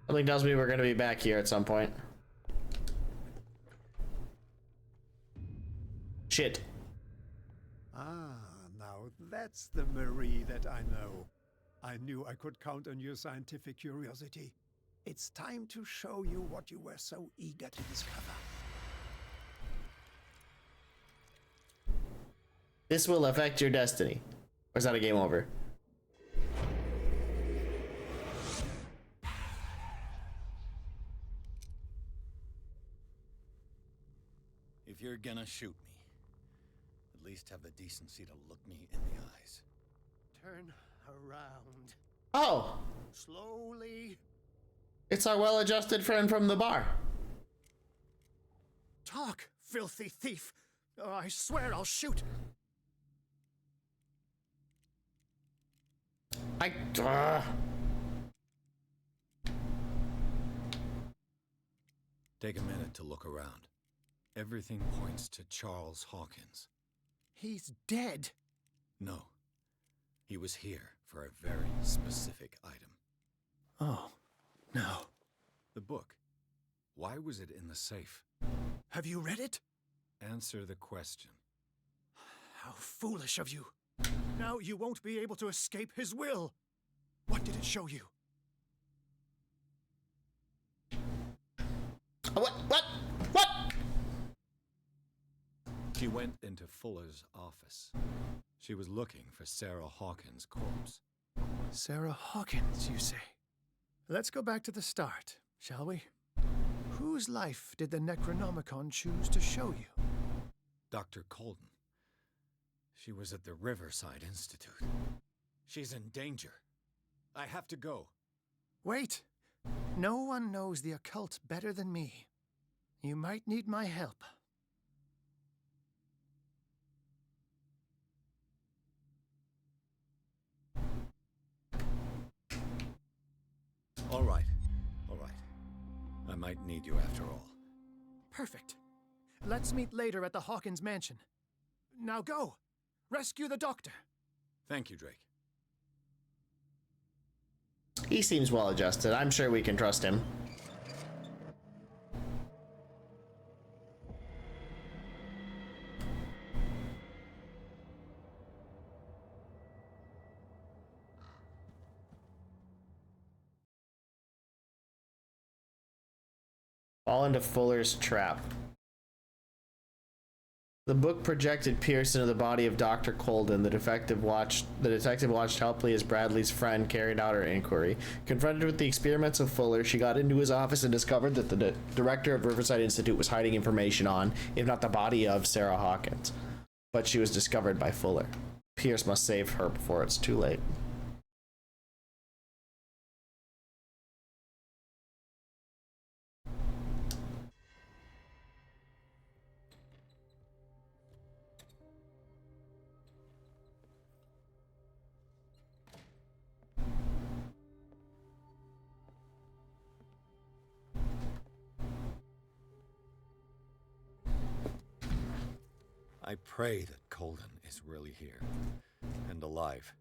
Something tells me we're gonna be back here at some point. Shit. Ah, now that's the Marie that I know. I knew I could count on your scientific curiosity. It's time to show you what you were so eager to discover. This will affect your destiny. Or is that a game over? If you're gonna shoot me, at least have the decency to look me in the eyes. Turn around. Oh! Slowly. It's our well-adjusted friend from the bar. Talk, filthy thief. Oh, I swear I'll shoot. Take a minute to look around. Everything points to Charles Hawkins. He's dead. No. He was here for a very specific item. Oh, no. The book. Why was it in the safe? Have you read it? Answer the question. How foolish of you. Now you won't be able to escape his will. What did it show you? What? She went into Fuller's office. She was looking for Sarah Hawkins' corpse. Sarah Hawkins, you say? Let's go back to the start, shall we? Whose life did the Necronomicon choose to show you? Dr. Colden. She was at the Riverside Institute. She's in danger. I have to go. Wait. No one knows the occult better than me. You might need my help. All right. I might need you after all. Perfect. Let's meet later at the Hawkins mansion. Now go! Rescue the doctor! Thank you, Drake. He seems well adjusted. I'm sure we can trust him. Fall into Fuller's trap. The book projected Pierce into the body of Dr. Colden. The detective watched helpfully as Bradley's friend carried out her inquiry. Confronted with the experiments of Fuller, she got into his office and discovered that the director of Riverside Institute was hiding information on, if not the body of, Sarah Hawkins. But she was discovered by Fuller. Pierce must save her before it's too late. I pray that Colden is really here and alive.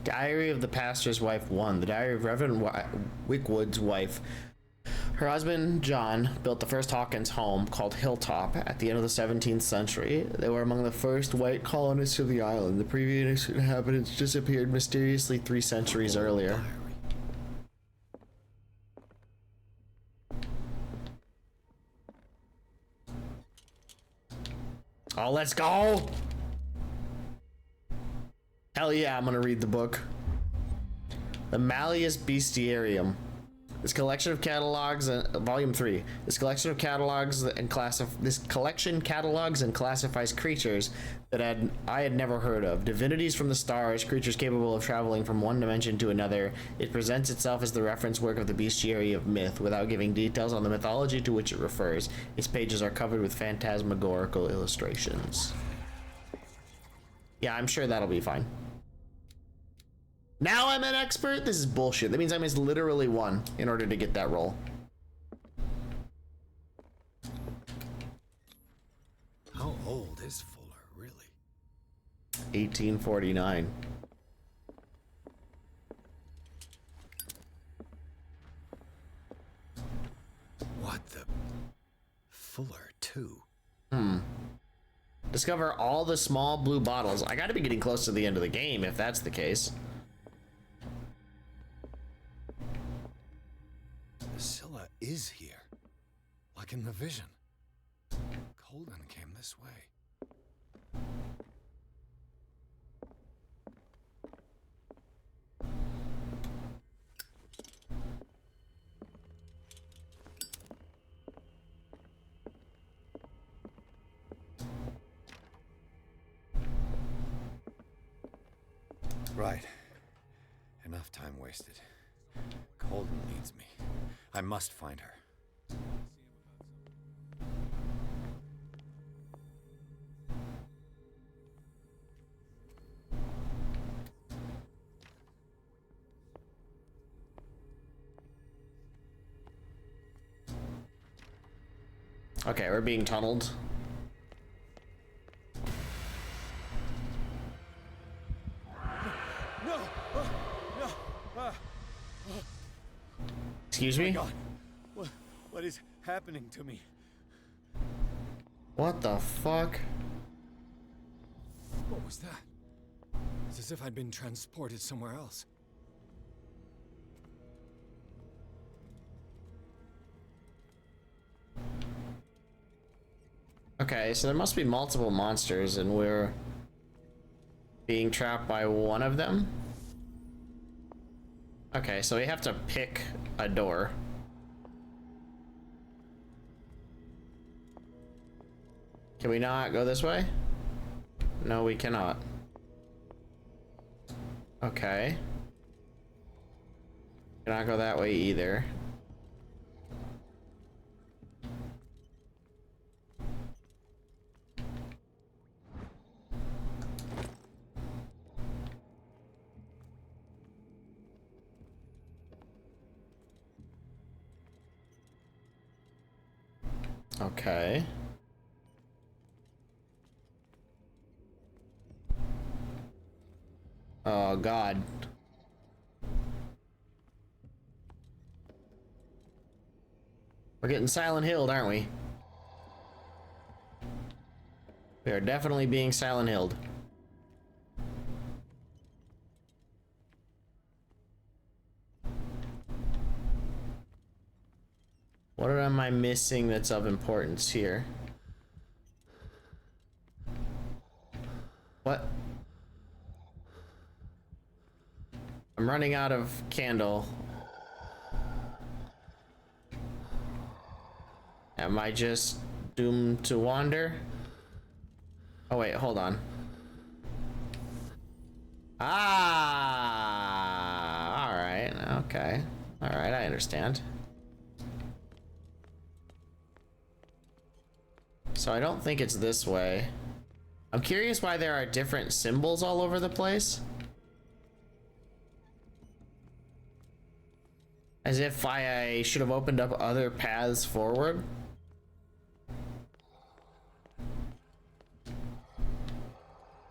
Diary of the Pastor's Wife 1. The Diary of Reverend Wickwood's wife. Her husband, John, built the first Hawkins home, called Hilltop, at the end of the 17th century. They were among the first white colonists of the island. The previous inhabitants disappeared mysteriously 3 centuries earlier. Oh, let's go! Hell yeah, I'm gonna read the book. The Malleus Bestiarium. This collection of catalogs, volume 3. This collection catalogs and classifies creatures that I had never heard of. Divinities from the stars, creatures capable of traveling from one dimension to another. It presents itself as the reference work of the bestiary of myth, without giving details on the mythology to which it refers. Its pages are covered with phantasmagorical illustrations. Yeah, I'm sure that'll be fine. Now I'm an expert? This is bullshit. That means I missed literally 1 in order to get that roll. How old is Fuller, really? 1849. What the? Fuller, too. Discover all the small blue bottles. I gotta be getting close to the end of the game if that's the case. Scylla is here, like in the vision. Colden came this way. Right. Enough time wasted. Colden needs me. I must find her. Okay, we're being tunneled. Excuse me? Oh my God. What is happening to me? What the fuck? What was that? It's as if I'd been transported somewhere else. Okay, so there must be multiple monsters and we're being trapped by one of them? Okay, so we have to pick a door. Can we not go this way? No, we cannot. Okay. Cannot go that way either. Okay. Oh, God. We're getting Silent Hilled, aren't we? We are definitely being Silent Hilled. What am I missing that's of importance here? What? I'm running out of candle. Am I just doomed to wander? Oh wait, hold on. Ah, all right, okay. All right, I understand. So I don't think it's this way. I'm curious why there are different symbols all over the place. As if I should have opened up other paths forward.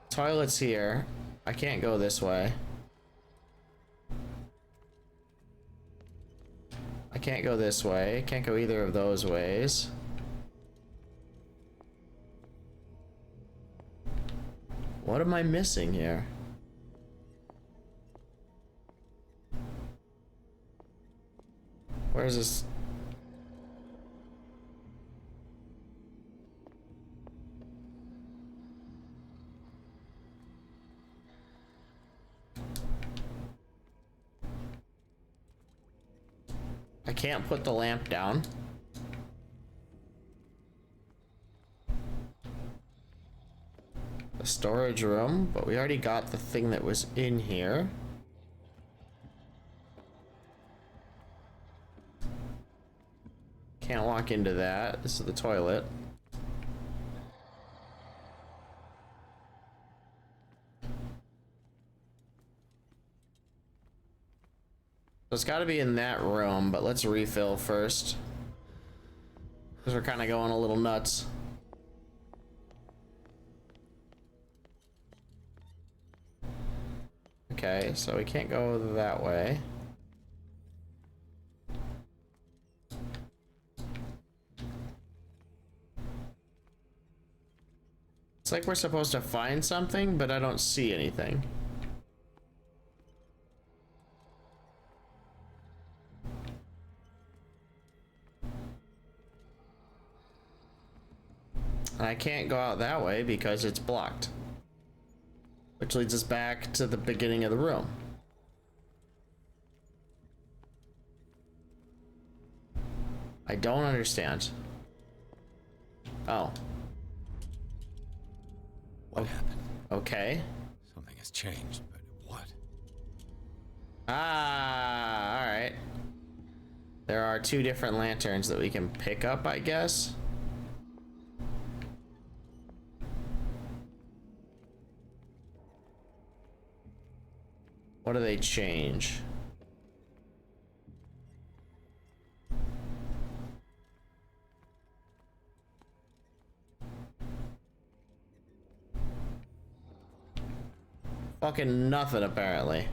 Toilet's here. I can't go this way. I can't go this way. Can't go either of those ways. What am I missing here? Where's this? I can't put the lamp down. The storage room, but we already got the thing that was in here. Can't walk into that. This is the toilet. So it's got to be in that room, but let's refill first. Because we're kind of going a little nuts. Okay, so we can't go that way. It's like we're supposed to find something, but I don't see anything. And I can't go out that way because it's blocked. Which leads us back to the beginning of the room. I don't understand. Oh. What happened? Okay. Something has changed, but what? Ah, alright. There are two different lanterns that we can pick up, I guess. What do they change? Fucking nothing, apparently.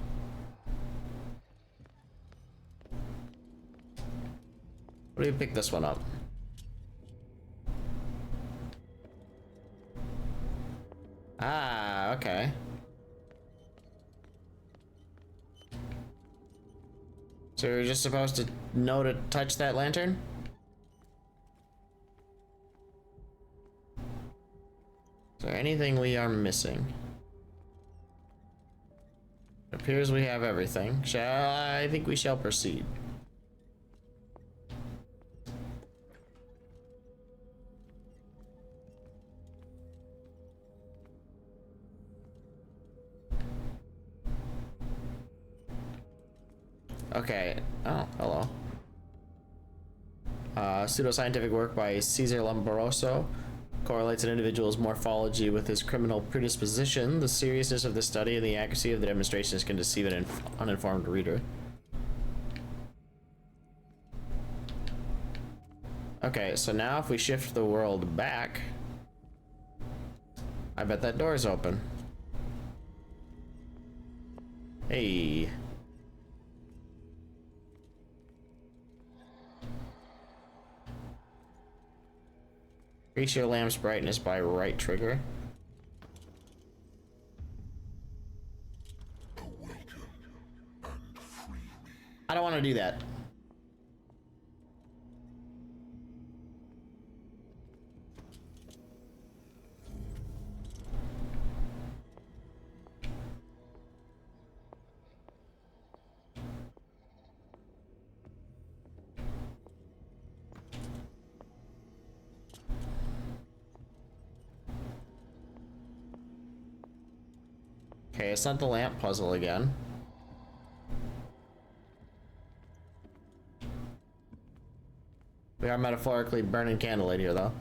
What do you pick this one up? Ah, okay. So you're just supposed to know to touch that lantern? Is there anything we are missing? It appears we have everything. I think we shall proceed. Okay. Oh, hello. Pseudoscientific work by Cesar Lombroso correlates an individual's morphology with his criminal predisposition. The seriousness of the study and the accuracy of the demonstrations can deceive an uninformed reader. Okay, so now if we shift the world back, I bet that door is open. Hey. Increase your lamp's brightness by right trigger. I don't want to do that. Okay, it's not the lamp puzzle again. We are metaphorically burning candlelight here, though.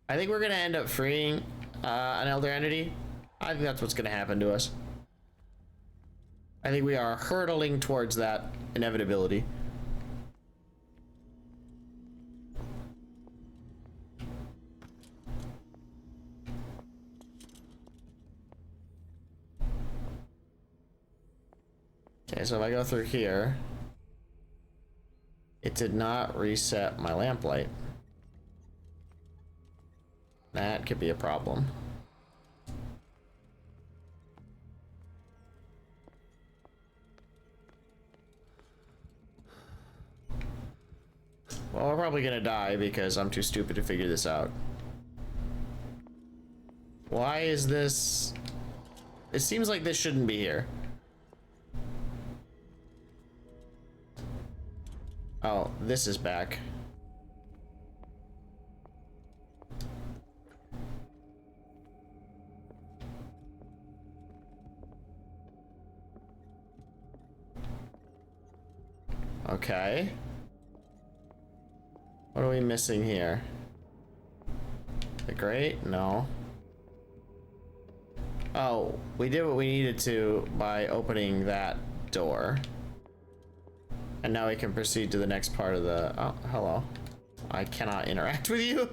I think we're gonna end up freeing an elder entity. I think that's what's gonna happen to us. I think we are hurtling towards that inevitability. Okay, so if I go through here, it did not reset my lamplight. That could be a problem. Well, we're probably gonna die because I'm too stupid to figure this out. Why is this? It seems like this shouldn't be here. Oh, this is back. Okay. What are we missing here? The grate? No. Oh, we did what we needed to by opening that door. And now we can proceed to the next part of the... Oh, hello. I cannot interact with you.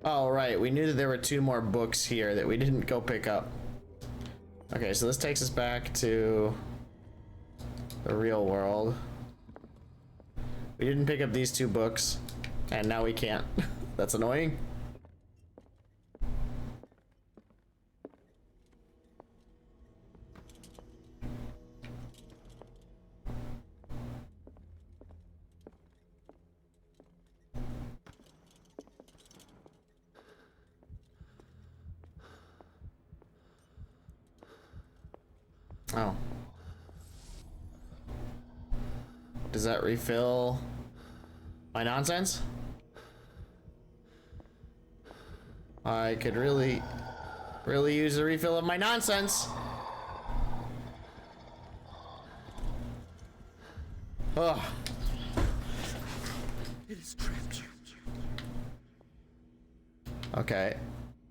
Oh, right. We knew that there were 2 more books here that we didn't go pick up. Okay, so this takes us back to the real world. We didn't pick up these 2 books, and now we can't. That's annoying. Oh. Does that refill my nonsense? I could really use a refill of my nonsense. Ugh. It is trapped. Okay.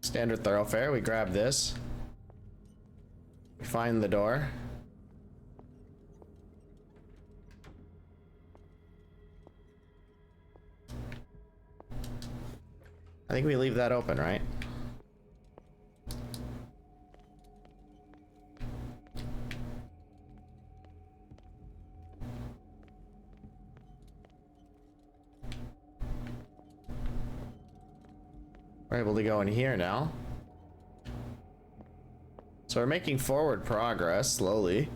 Standard thoroughfare. We grab this. We find the door. I think we leave that open, right? We're able to go in here now. So we're making forward progress slowly.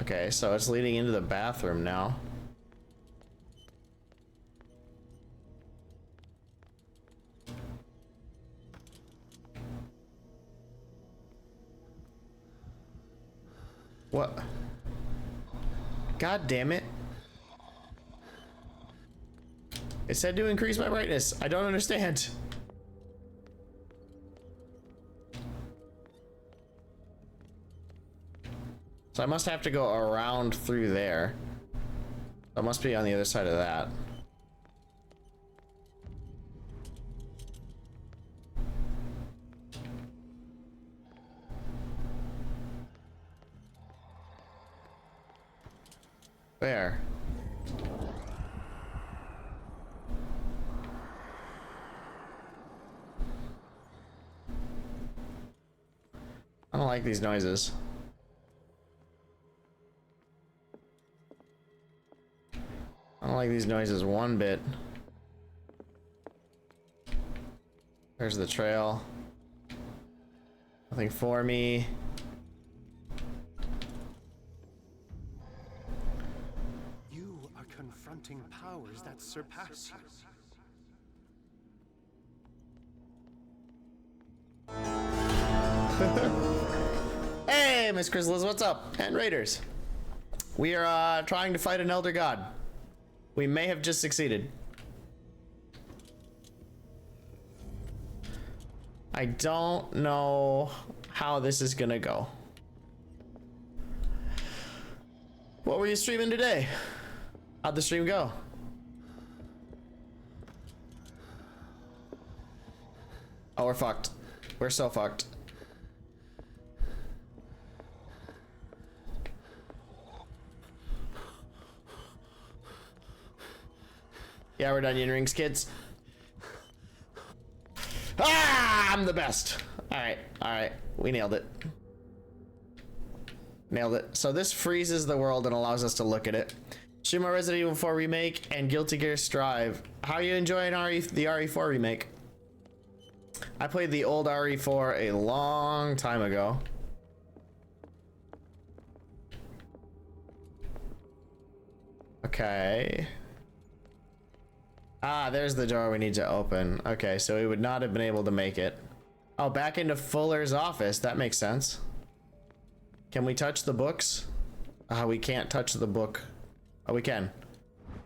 Okay, so it's leading into the bathroom now. What? God damn it. It said to increase my brightness. I don't understand. So I must have to go around through there. I must be on the other side of that. Where? I don't like these noises. I don't like these noises one bit. There's the trail. nothing for me. You are confronting powers that surpass you. Hey, Miss Chrysalis, what's up? And Raiders. We are trying to fight an elder god. We may have just succeeded. I don't know how this is gonna go. What were you streaming today? How'd the stream go? Oh, we're fucked. We're so fucked. Yeah, we're done, Yin Rings, kids. Ah, I'm the best. All right, we nailed it. Nailed it. So this freezes the world and allows us to look at it. Shima Resident Evil 4 Remake and Guilty Gear Strive. How are you enjoying the RE4 remake? I played the old RE4 a long time ago. Okay. Ah, there's the door we need to open. Okay, so we would not have been able to make it. Oh, back into Fuller's office. That makes sense. Can we touch the books? We can't touch the book. Oh, we can.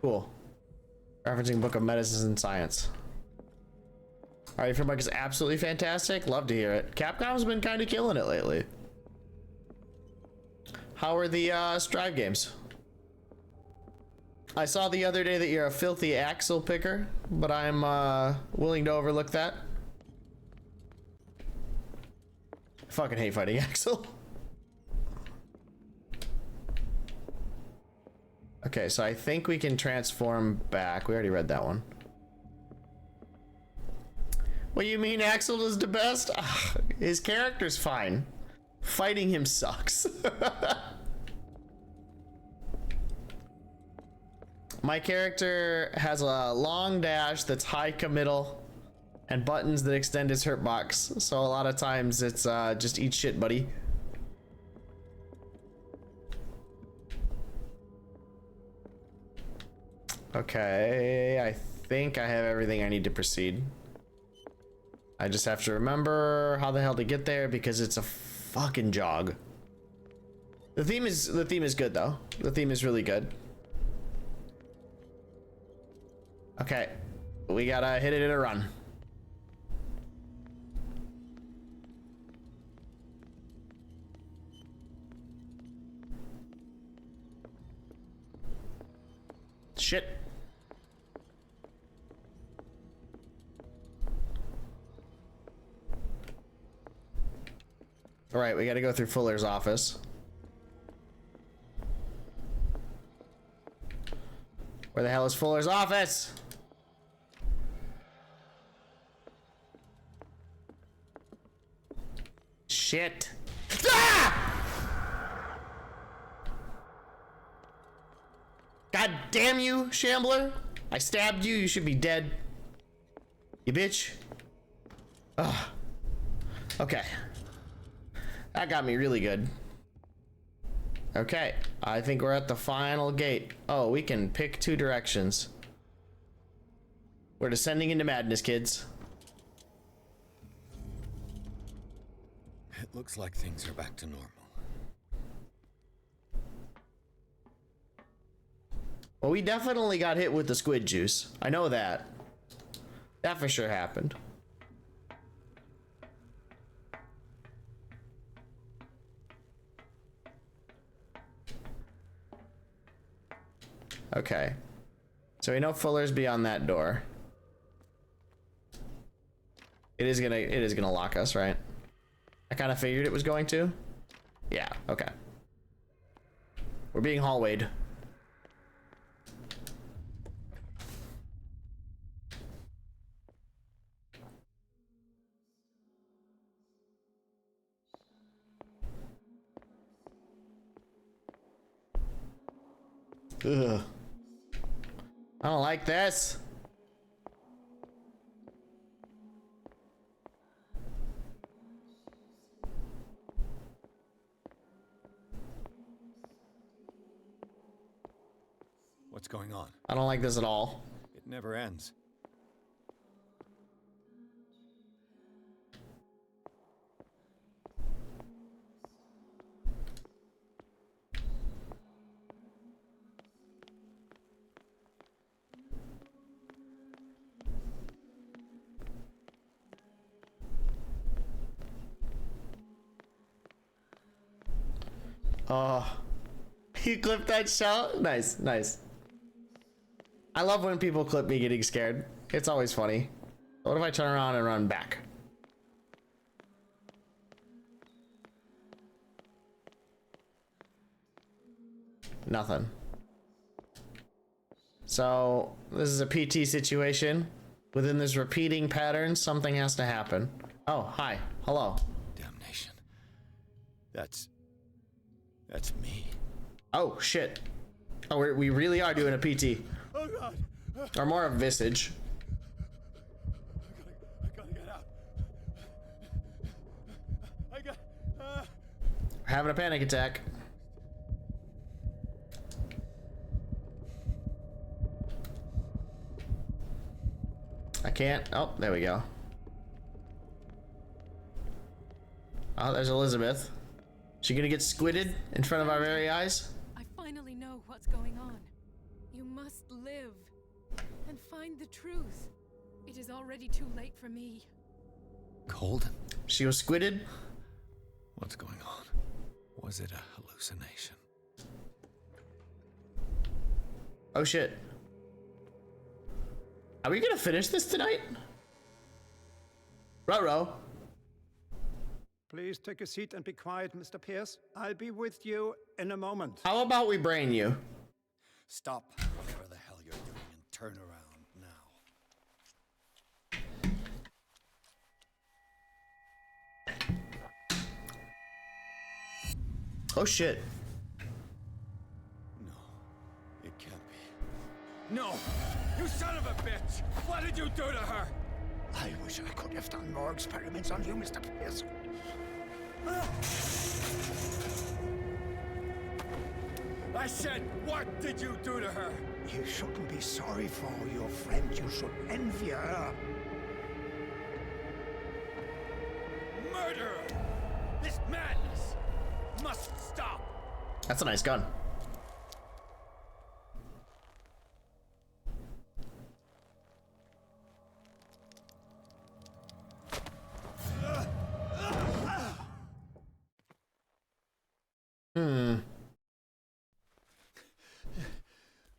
Cool. Referencing Book of Medicines and Science. Alright, your feedback is absolutely fantastic. Love to hear it. Capcom's been kind of killing it lately. How are the Strive games? I saw the other day that you're a filthy axle picker, but I'm willing to overlook that. I fucking hate fighting Axel. Okay, so I think we can transform back. We already read that one. What do you mean Axel is the best? Ugh, his character's fine. Fighting him sucks. My character has a long dash that's high committal and buttons that extend his hurt box. So a lot of times it's just eat shit, buddy. Okay, I think I have everything I need to proceed. I just have to remember how the hell to get there because it's a fucking jog. The theme is good though. The theme is really good. Okay, we gotta hit it in a run. Shit. All right, we gotta go through Fuller's office. Where the hell is Fuller's office? Shit. Ah! God damn you, Shambler. I stabbed you. You should be dead. You bitch. Ugh. Okay. That got me really good. Okay. I think we're at the final gate. Oh, we can pick two directions. We're descending into madness, kids. It looks like things are back to normal. Well, we definitely got hit with the squid juice. I know that. That for sure happened. Okay. So we know Fuller's beyond that door. It is gonna lock us, right? I kind of figured it was going to. Yeah, okay. We're being hallwayed. Ugh. I don't like this. What's going on? I don't like this at all. It never ends. Oh, you clipped that shot? Nice, nice. I love when people clip me getting scared. It's always funny. What if I turn around and run back? Nothing. So this is a PT situation. Within this repeating pattern, something has to happen. Oh, hi. Hello. Damnation. That's me. Oh, shit. Oh, we really are doing a PT. Oh God. Or more of visage. I gotta get out. We're having a panic attack. I can't. Oh, there we go. Oh, there's Elizabeth. She gonna get squidded in front of our very eyes? I finally know what's going on. You must live and find the truth. It is already too late for me. Cold? She was squidded? What's going on? Was it a hallucination? Oh shit. Are we gonna finish this tonight? Ruh-roh. Please take a seat and be quiet, Mr. Pierce. I'll be with you in a moment. How about we brain you? Stop whatever the hell you're doing and turn around now. Oh shit. No, it can't be. No! You son of a bitch! What did you do to her? I wish I could have done more experiments on you, Mr. Pierce. I said, what did you do to her? You shouldn't be sorry for your friend. You should envy her. Murderer! This madness must stop! That's a nice gun.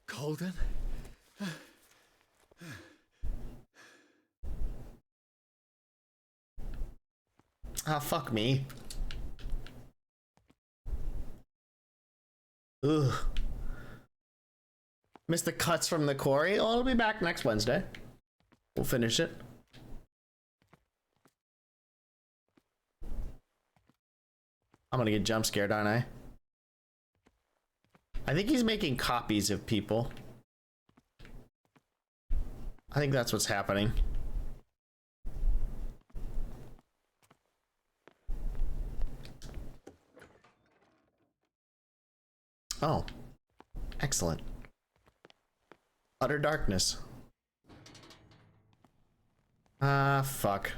Colden? Ah, fuck me. Ugh. Missed the cuts from the quarry. Oh, it'll be back next Wednesday. We'll finish it. I'm gonna get jump scared, aren't I? I think he's making copies of people. I think that's what's happening. Oh, excellent. Utter darkness. Ah, fuck.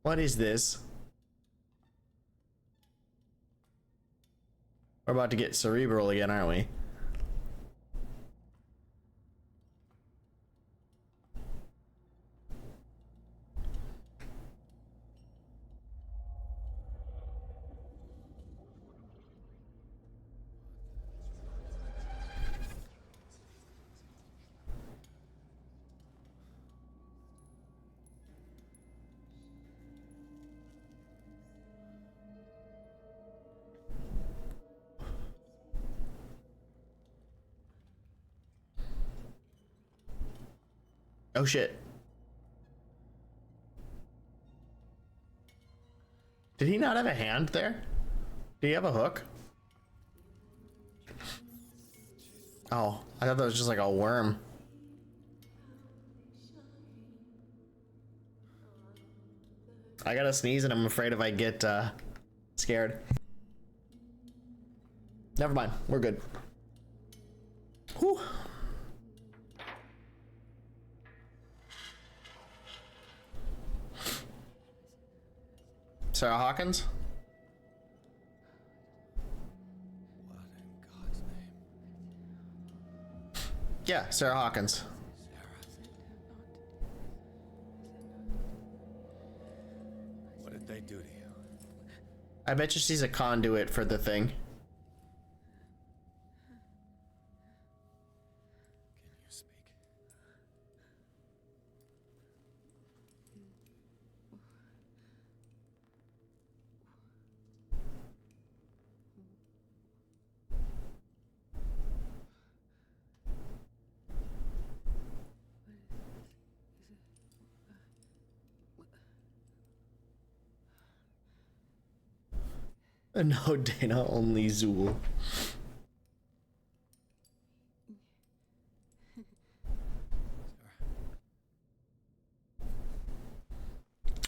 What is this? We're about to get cerebral again, aren't we? Oh shit. Did he not have a hand there? Did he have a hook? Oh, I thought that was just like a worm. I gotta sneeze and I'm afraid if I get scared. Never mind, we're good. Whew. Sarah Hawkins? Yeah, Sarah Hawkins. What did they do to you? I bet you she's a conduit for the thing. Can you speak? No, Dana, only Zool.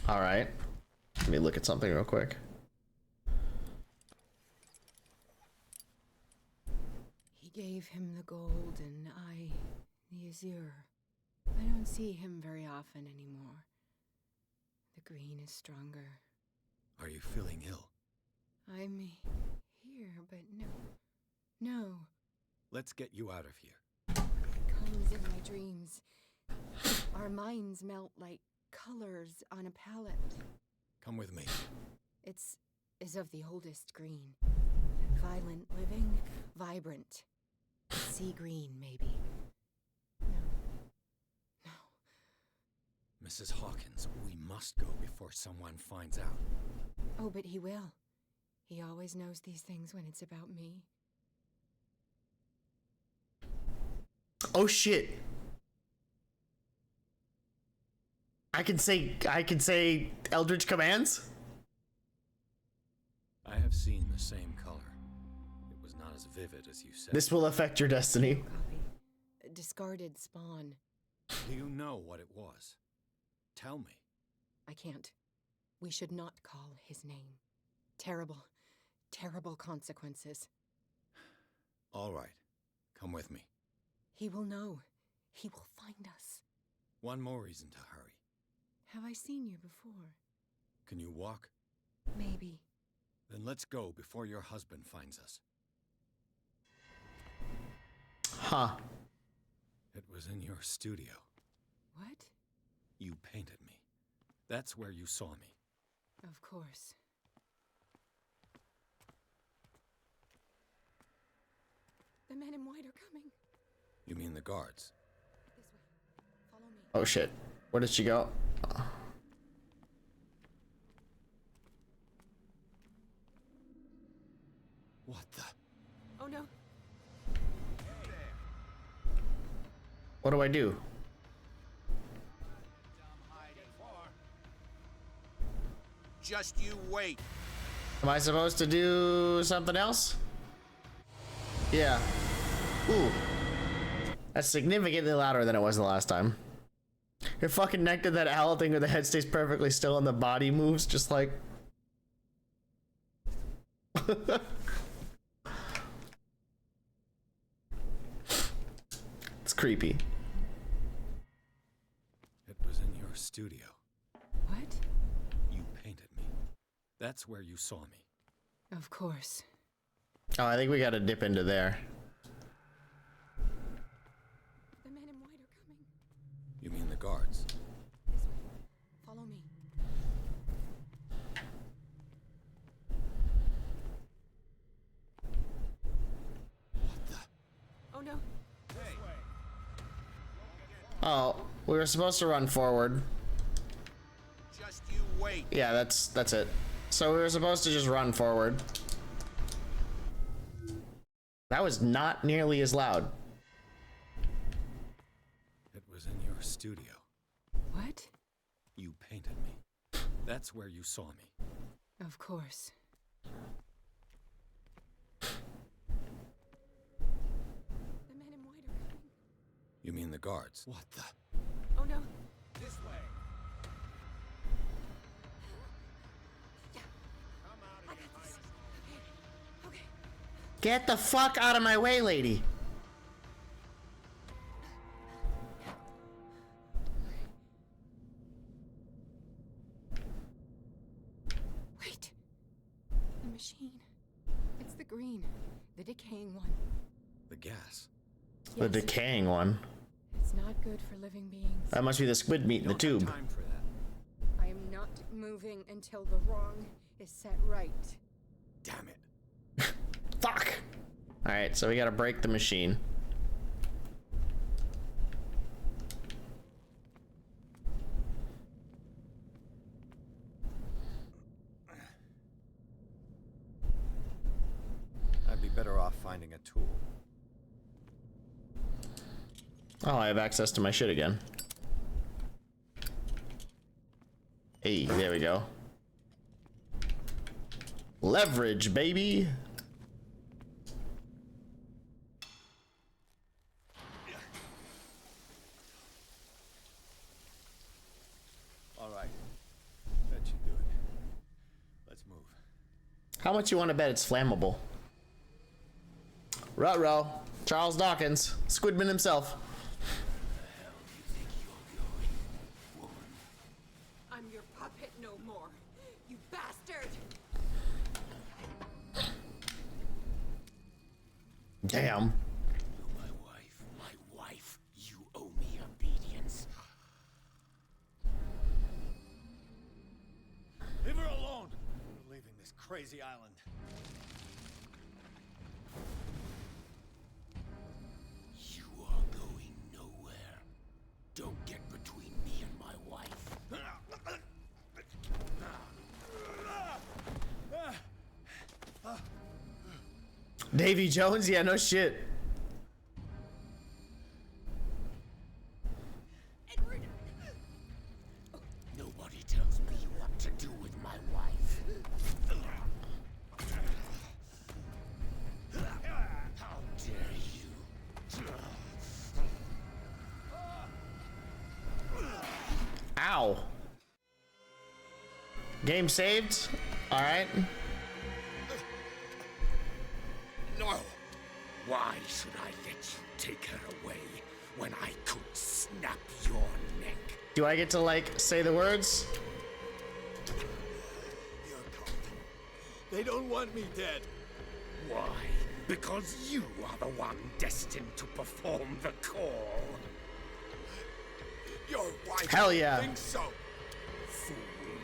All right. Let me look at something real quick. He gave him the gold and I the azure. I don't see him very often anymore. The green is stronger. Are you feeling ill? I'm here, but no. No. Let's get you out of here. Comes in my dreams. Our minds melt like colors on a palette. Come with me. It's is of the oldest green. Violent living, vibrant. Sea green, maybe. No. Mrs. Hawkins, we must go before someone finds out. Oh, but he will. He always knows these things when it's about me. Oh shit. I can say Eldritch commands? I have seen the same color. It was not as vivid as you said. This will affect your destiny. Copy. Discarded spawn. Do you know what it was? Tell me. I can't. We should not call his name. Terrible, terrible consequences. All right. Come with me. He will know. He will find us. One more reason to hurry. Have I seen you before? Can you walk? Maybe. Then let's go before your husband finds us. Huh. It was in your studio. What? You painted me. That's where you saw me. Of course. The men in white are coming. You mean the guards? This way. Follow me. Oh shit. Where did she go? What the? Oh no. What do I do? Just you wait. Am I supposed to do something else? Yeah. Ooh. That's significantly louder than it was the last time. Your fucking neck did that owl thing where the head stays perfectly still and the body moves just like... It's creepy. It was in your studio. What? You painted me. That's where you saw me. Of course. Oh, I think we gotta dip into there. The men in white are coming. You mean the guards? This way. Follow me. What the? Oh no. Oh, we were supposed to run forward. Just you wait. Yeah, that's it. So we were supposed to just run forward. That was not nearly as loud. It was in your studio. What? You painted me. That's where you saw me. Of course. The men in white are coming. You mean the guards? What the? Oh no. This way. I got this. Okay. Get the fuck out of my way, lady. green. The decaying one. The gas. The decaying one. It's not good for living beings. That must be the squid meat in the tube. Time for that. I am not moving until the wrong is set right. Damn it. Fuck! Alright, so we gotta break the machine. I'd be better off finding a tool. Oh, I have access to my shit again. Hey, there we go. Leverage, baby! All right. That should do it. Let's move. How much you want to bet it's flammable? Ruh-roh. Charles Dawkins. Squidman himself. I'm your puppet no more, you bastard! Damn. My wife, you owe me obedience. Leave her alone. We're leaving this crazy island. You are going nowhere. Don't get between me and my wife. Davy Jones? Yeah, no shit. Nobody tells me what to do with my wife. How dare you? Ow. Game saved? Alright. No! Why should I let you take her away when I could snap your neck? Do I get to, like, say the words? They don't want me dead. Why? Because you are the one destined to perform the call. Your wife Hell yeah. thinks so. Fool.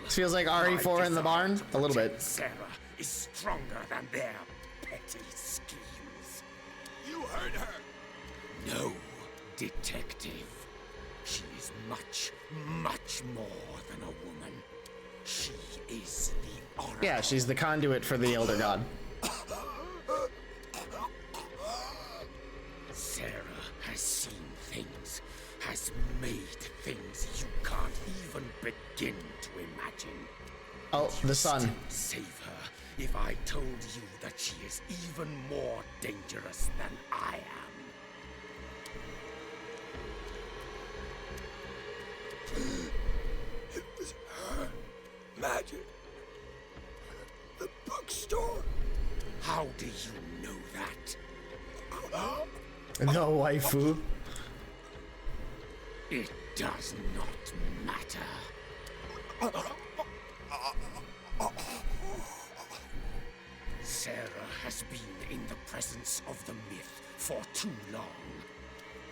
This feels like RE4 in the barn. A little bit. Sarah is stronger than their petty schemes. You heard her. No, detective. She is much, much more than a woman. She is the oracle. Yeah, she's the conduit for the Elder God. Sarah has seen things, has made things you can't even begin to imagine. Oh, the sun. Save her if I told you that she is even more dangerous than I am. It was her magic. The bookstore. How do you know that? No waifu. It does not matter. Sarah has been in the presence of the myth for too long.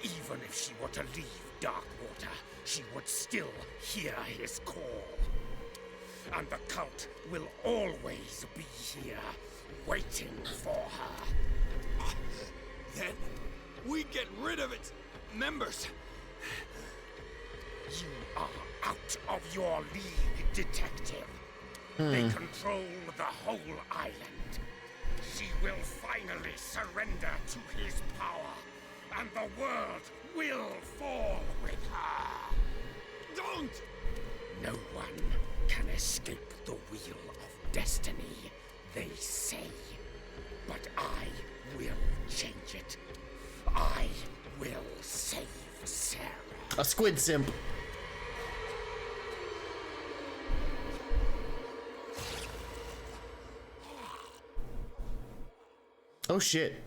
Even if she were to leave Darkwater, she would still hear his call. And the cult will always be here, waiting for her. Then we get rid of its members. You are out of your league, detective. They control the whole island. She will finally surrender to his power, and the world will fall with her. Don't! No one can escape the wheel of destiny, they say. But I will change it. I will save Sarah. A squid simp. Oh shit.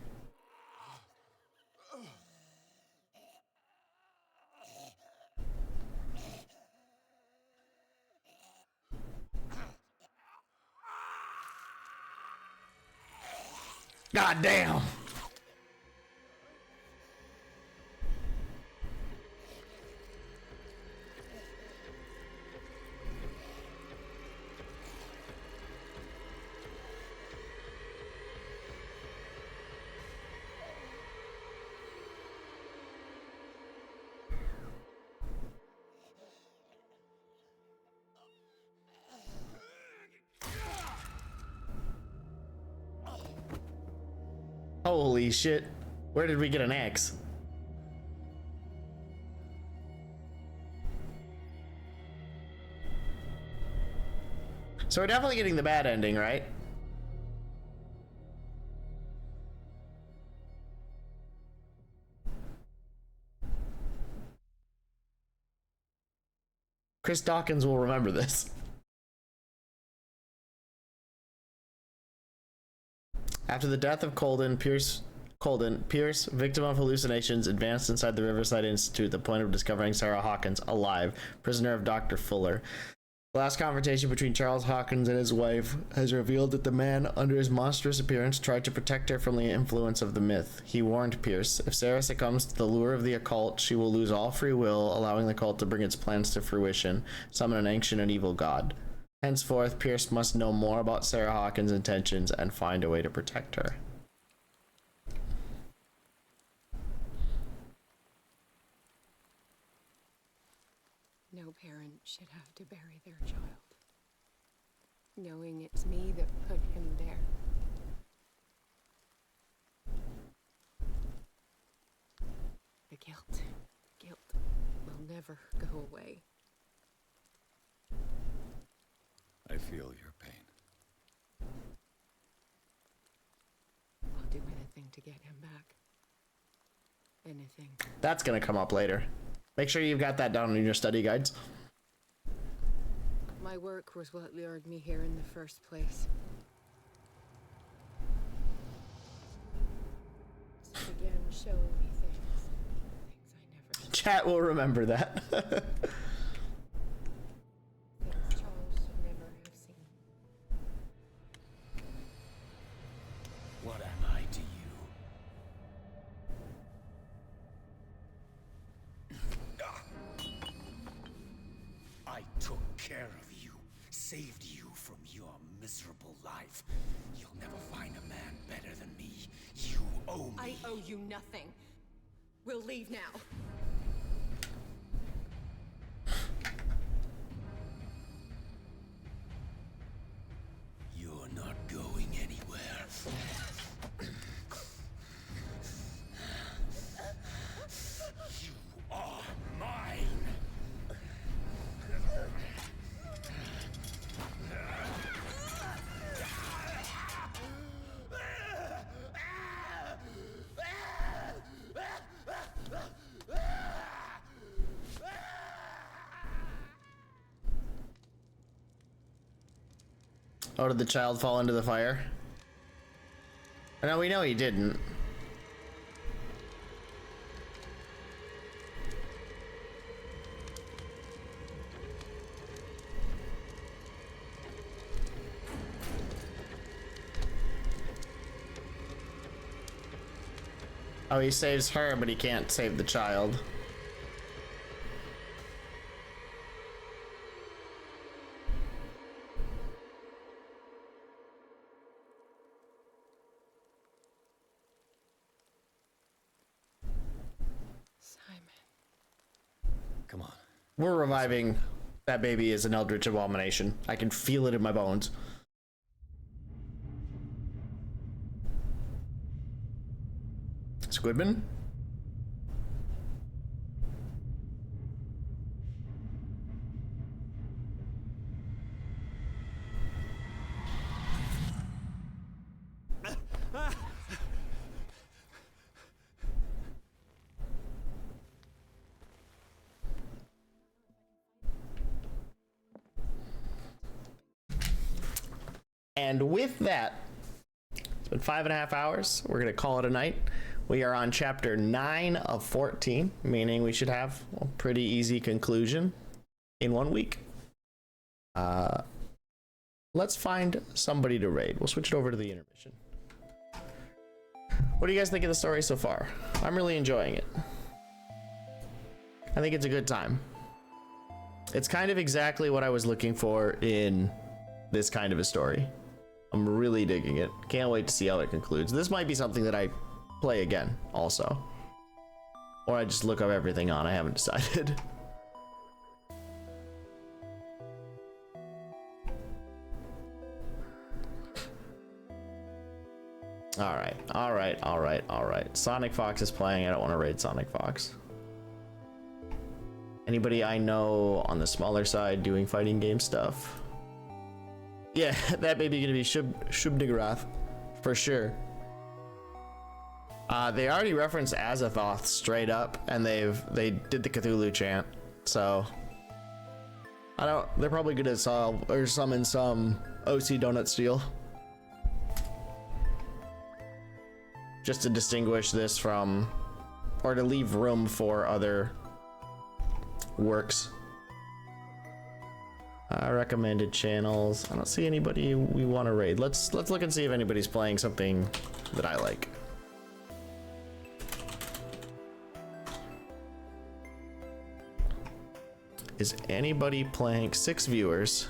God damn. Holy shit. Where did we get an axe? So we're definitely getting the bad ending, right? Chris Dawkins will remember this. After the death of Pierce, victim of hallucinations, advanced inside the Riverside Institute, the point of discovering Sarah Hawkins alive, prisoner of Dr. Fuller. The last confrontation between Charles Hawkins and his wife has revealed that the man, under his monstrous appearance, tried to protect her from the influence of the myth. He warned Pierce, if Sarah succumbs to the lure of the occult, she will lose all free will, allowing the cult to bring its plans to fruition, summon an ancient and evil god. Henceforth, Pierce must know more about Sarah Hawkins' intentions and find a way to protect her. No parent should have to bury their child, knowing it's me that put him there. The guilt will never go away. I feel your pain. I'll do anything to get him back. Anything. That's gonna come up later. Make sure you've got that down in your study guides. My work was what lured me here in the first place. So again, show me things I never. Chat will remember that. What am I to you? I took care of you, saved you from your miserable life. You'll never find a man better than me. You owe me. I owe you nothing. We'll leave now. You're not going anywhere. You are mine. Oh, did the child fall into the fire? No, we know he didn't. Oh, he saves her, but he can't save the child. Come on. We're reviving that baby as an eldritch abomination. I can feel it in my bones. Squidman? And with that, it's been 5.5 hours. We're gonna call it a night. We are on chapter 9 of 14, meaning we should have a pretty easy conclusion in 1 week. Let's find somebody to raid. We'll switch it over to the intermission. What do you guys think of the story so far? I'm really enjoying it. I think it's a good time. It's kind of exactly what I was looking for in this kind of a story. I'm really digging it. Can't wait to see how it concludes. This might be something that I play again also. Or I just look up everything on. I haven't decided. All right. Sonic Fox is playing. I don't want to raid Sonic Fox. Anybody I know on the smaller side doing fighting game stuff? Yeah, that may be gonna be Shub-Niggurath for sure. They already referenced Azathoth straight up, and they did the Cthulhu chant. So they're probably gonna solve or summon some OC Donut Steel. Just to distinguish this from, or to leave room for other works. Recommended channels. I don't see anybody we want to raid. Let's look and see if anybody's playing something that I like. Is anybody playing? 6 viewers.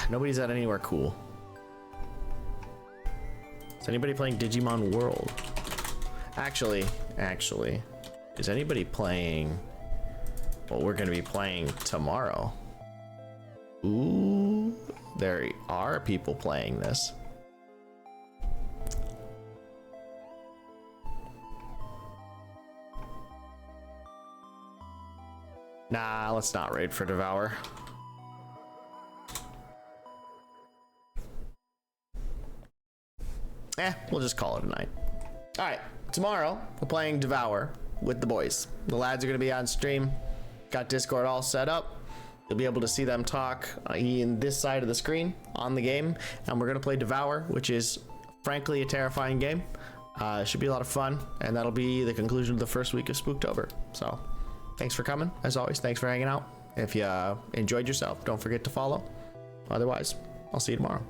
Nobody's at anywhere cool. Is anybody playing Digimon World? Actually, is anybody playing what we're gonna be playing tomorrow? Ooh, there are people playing this. Nah, let's not raid for Devour. We'll just call it a night. All right, tomorrow we're playing Devour with the boys. The lads are gonna be on stream. Got Discord all set up. You'll be able to see them talk in this side of the screen on the game, and we're gonna play Devour, which is frankly a terrifying game. It should be a lot of fun, and that'll be the conclusion of the first week of Spooktober. So thanks for coming. As always, thanks for hanging out. If you enjoyed yourself, don't forget to follow. Otherwise, I'll see you tomorrow.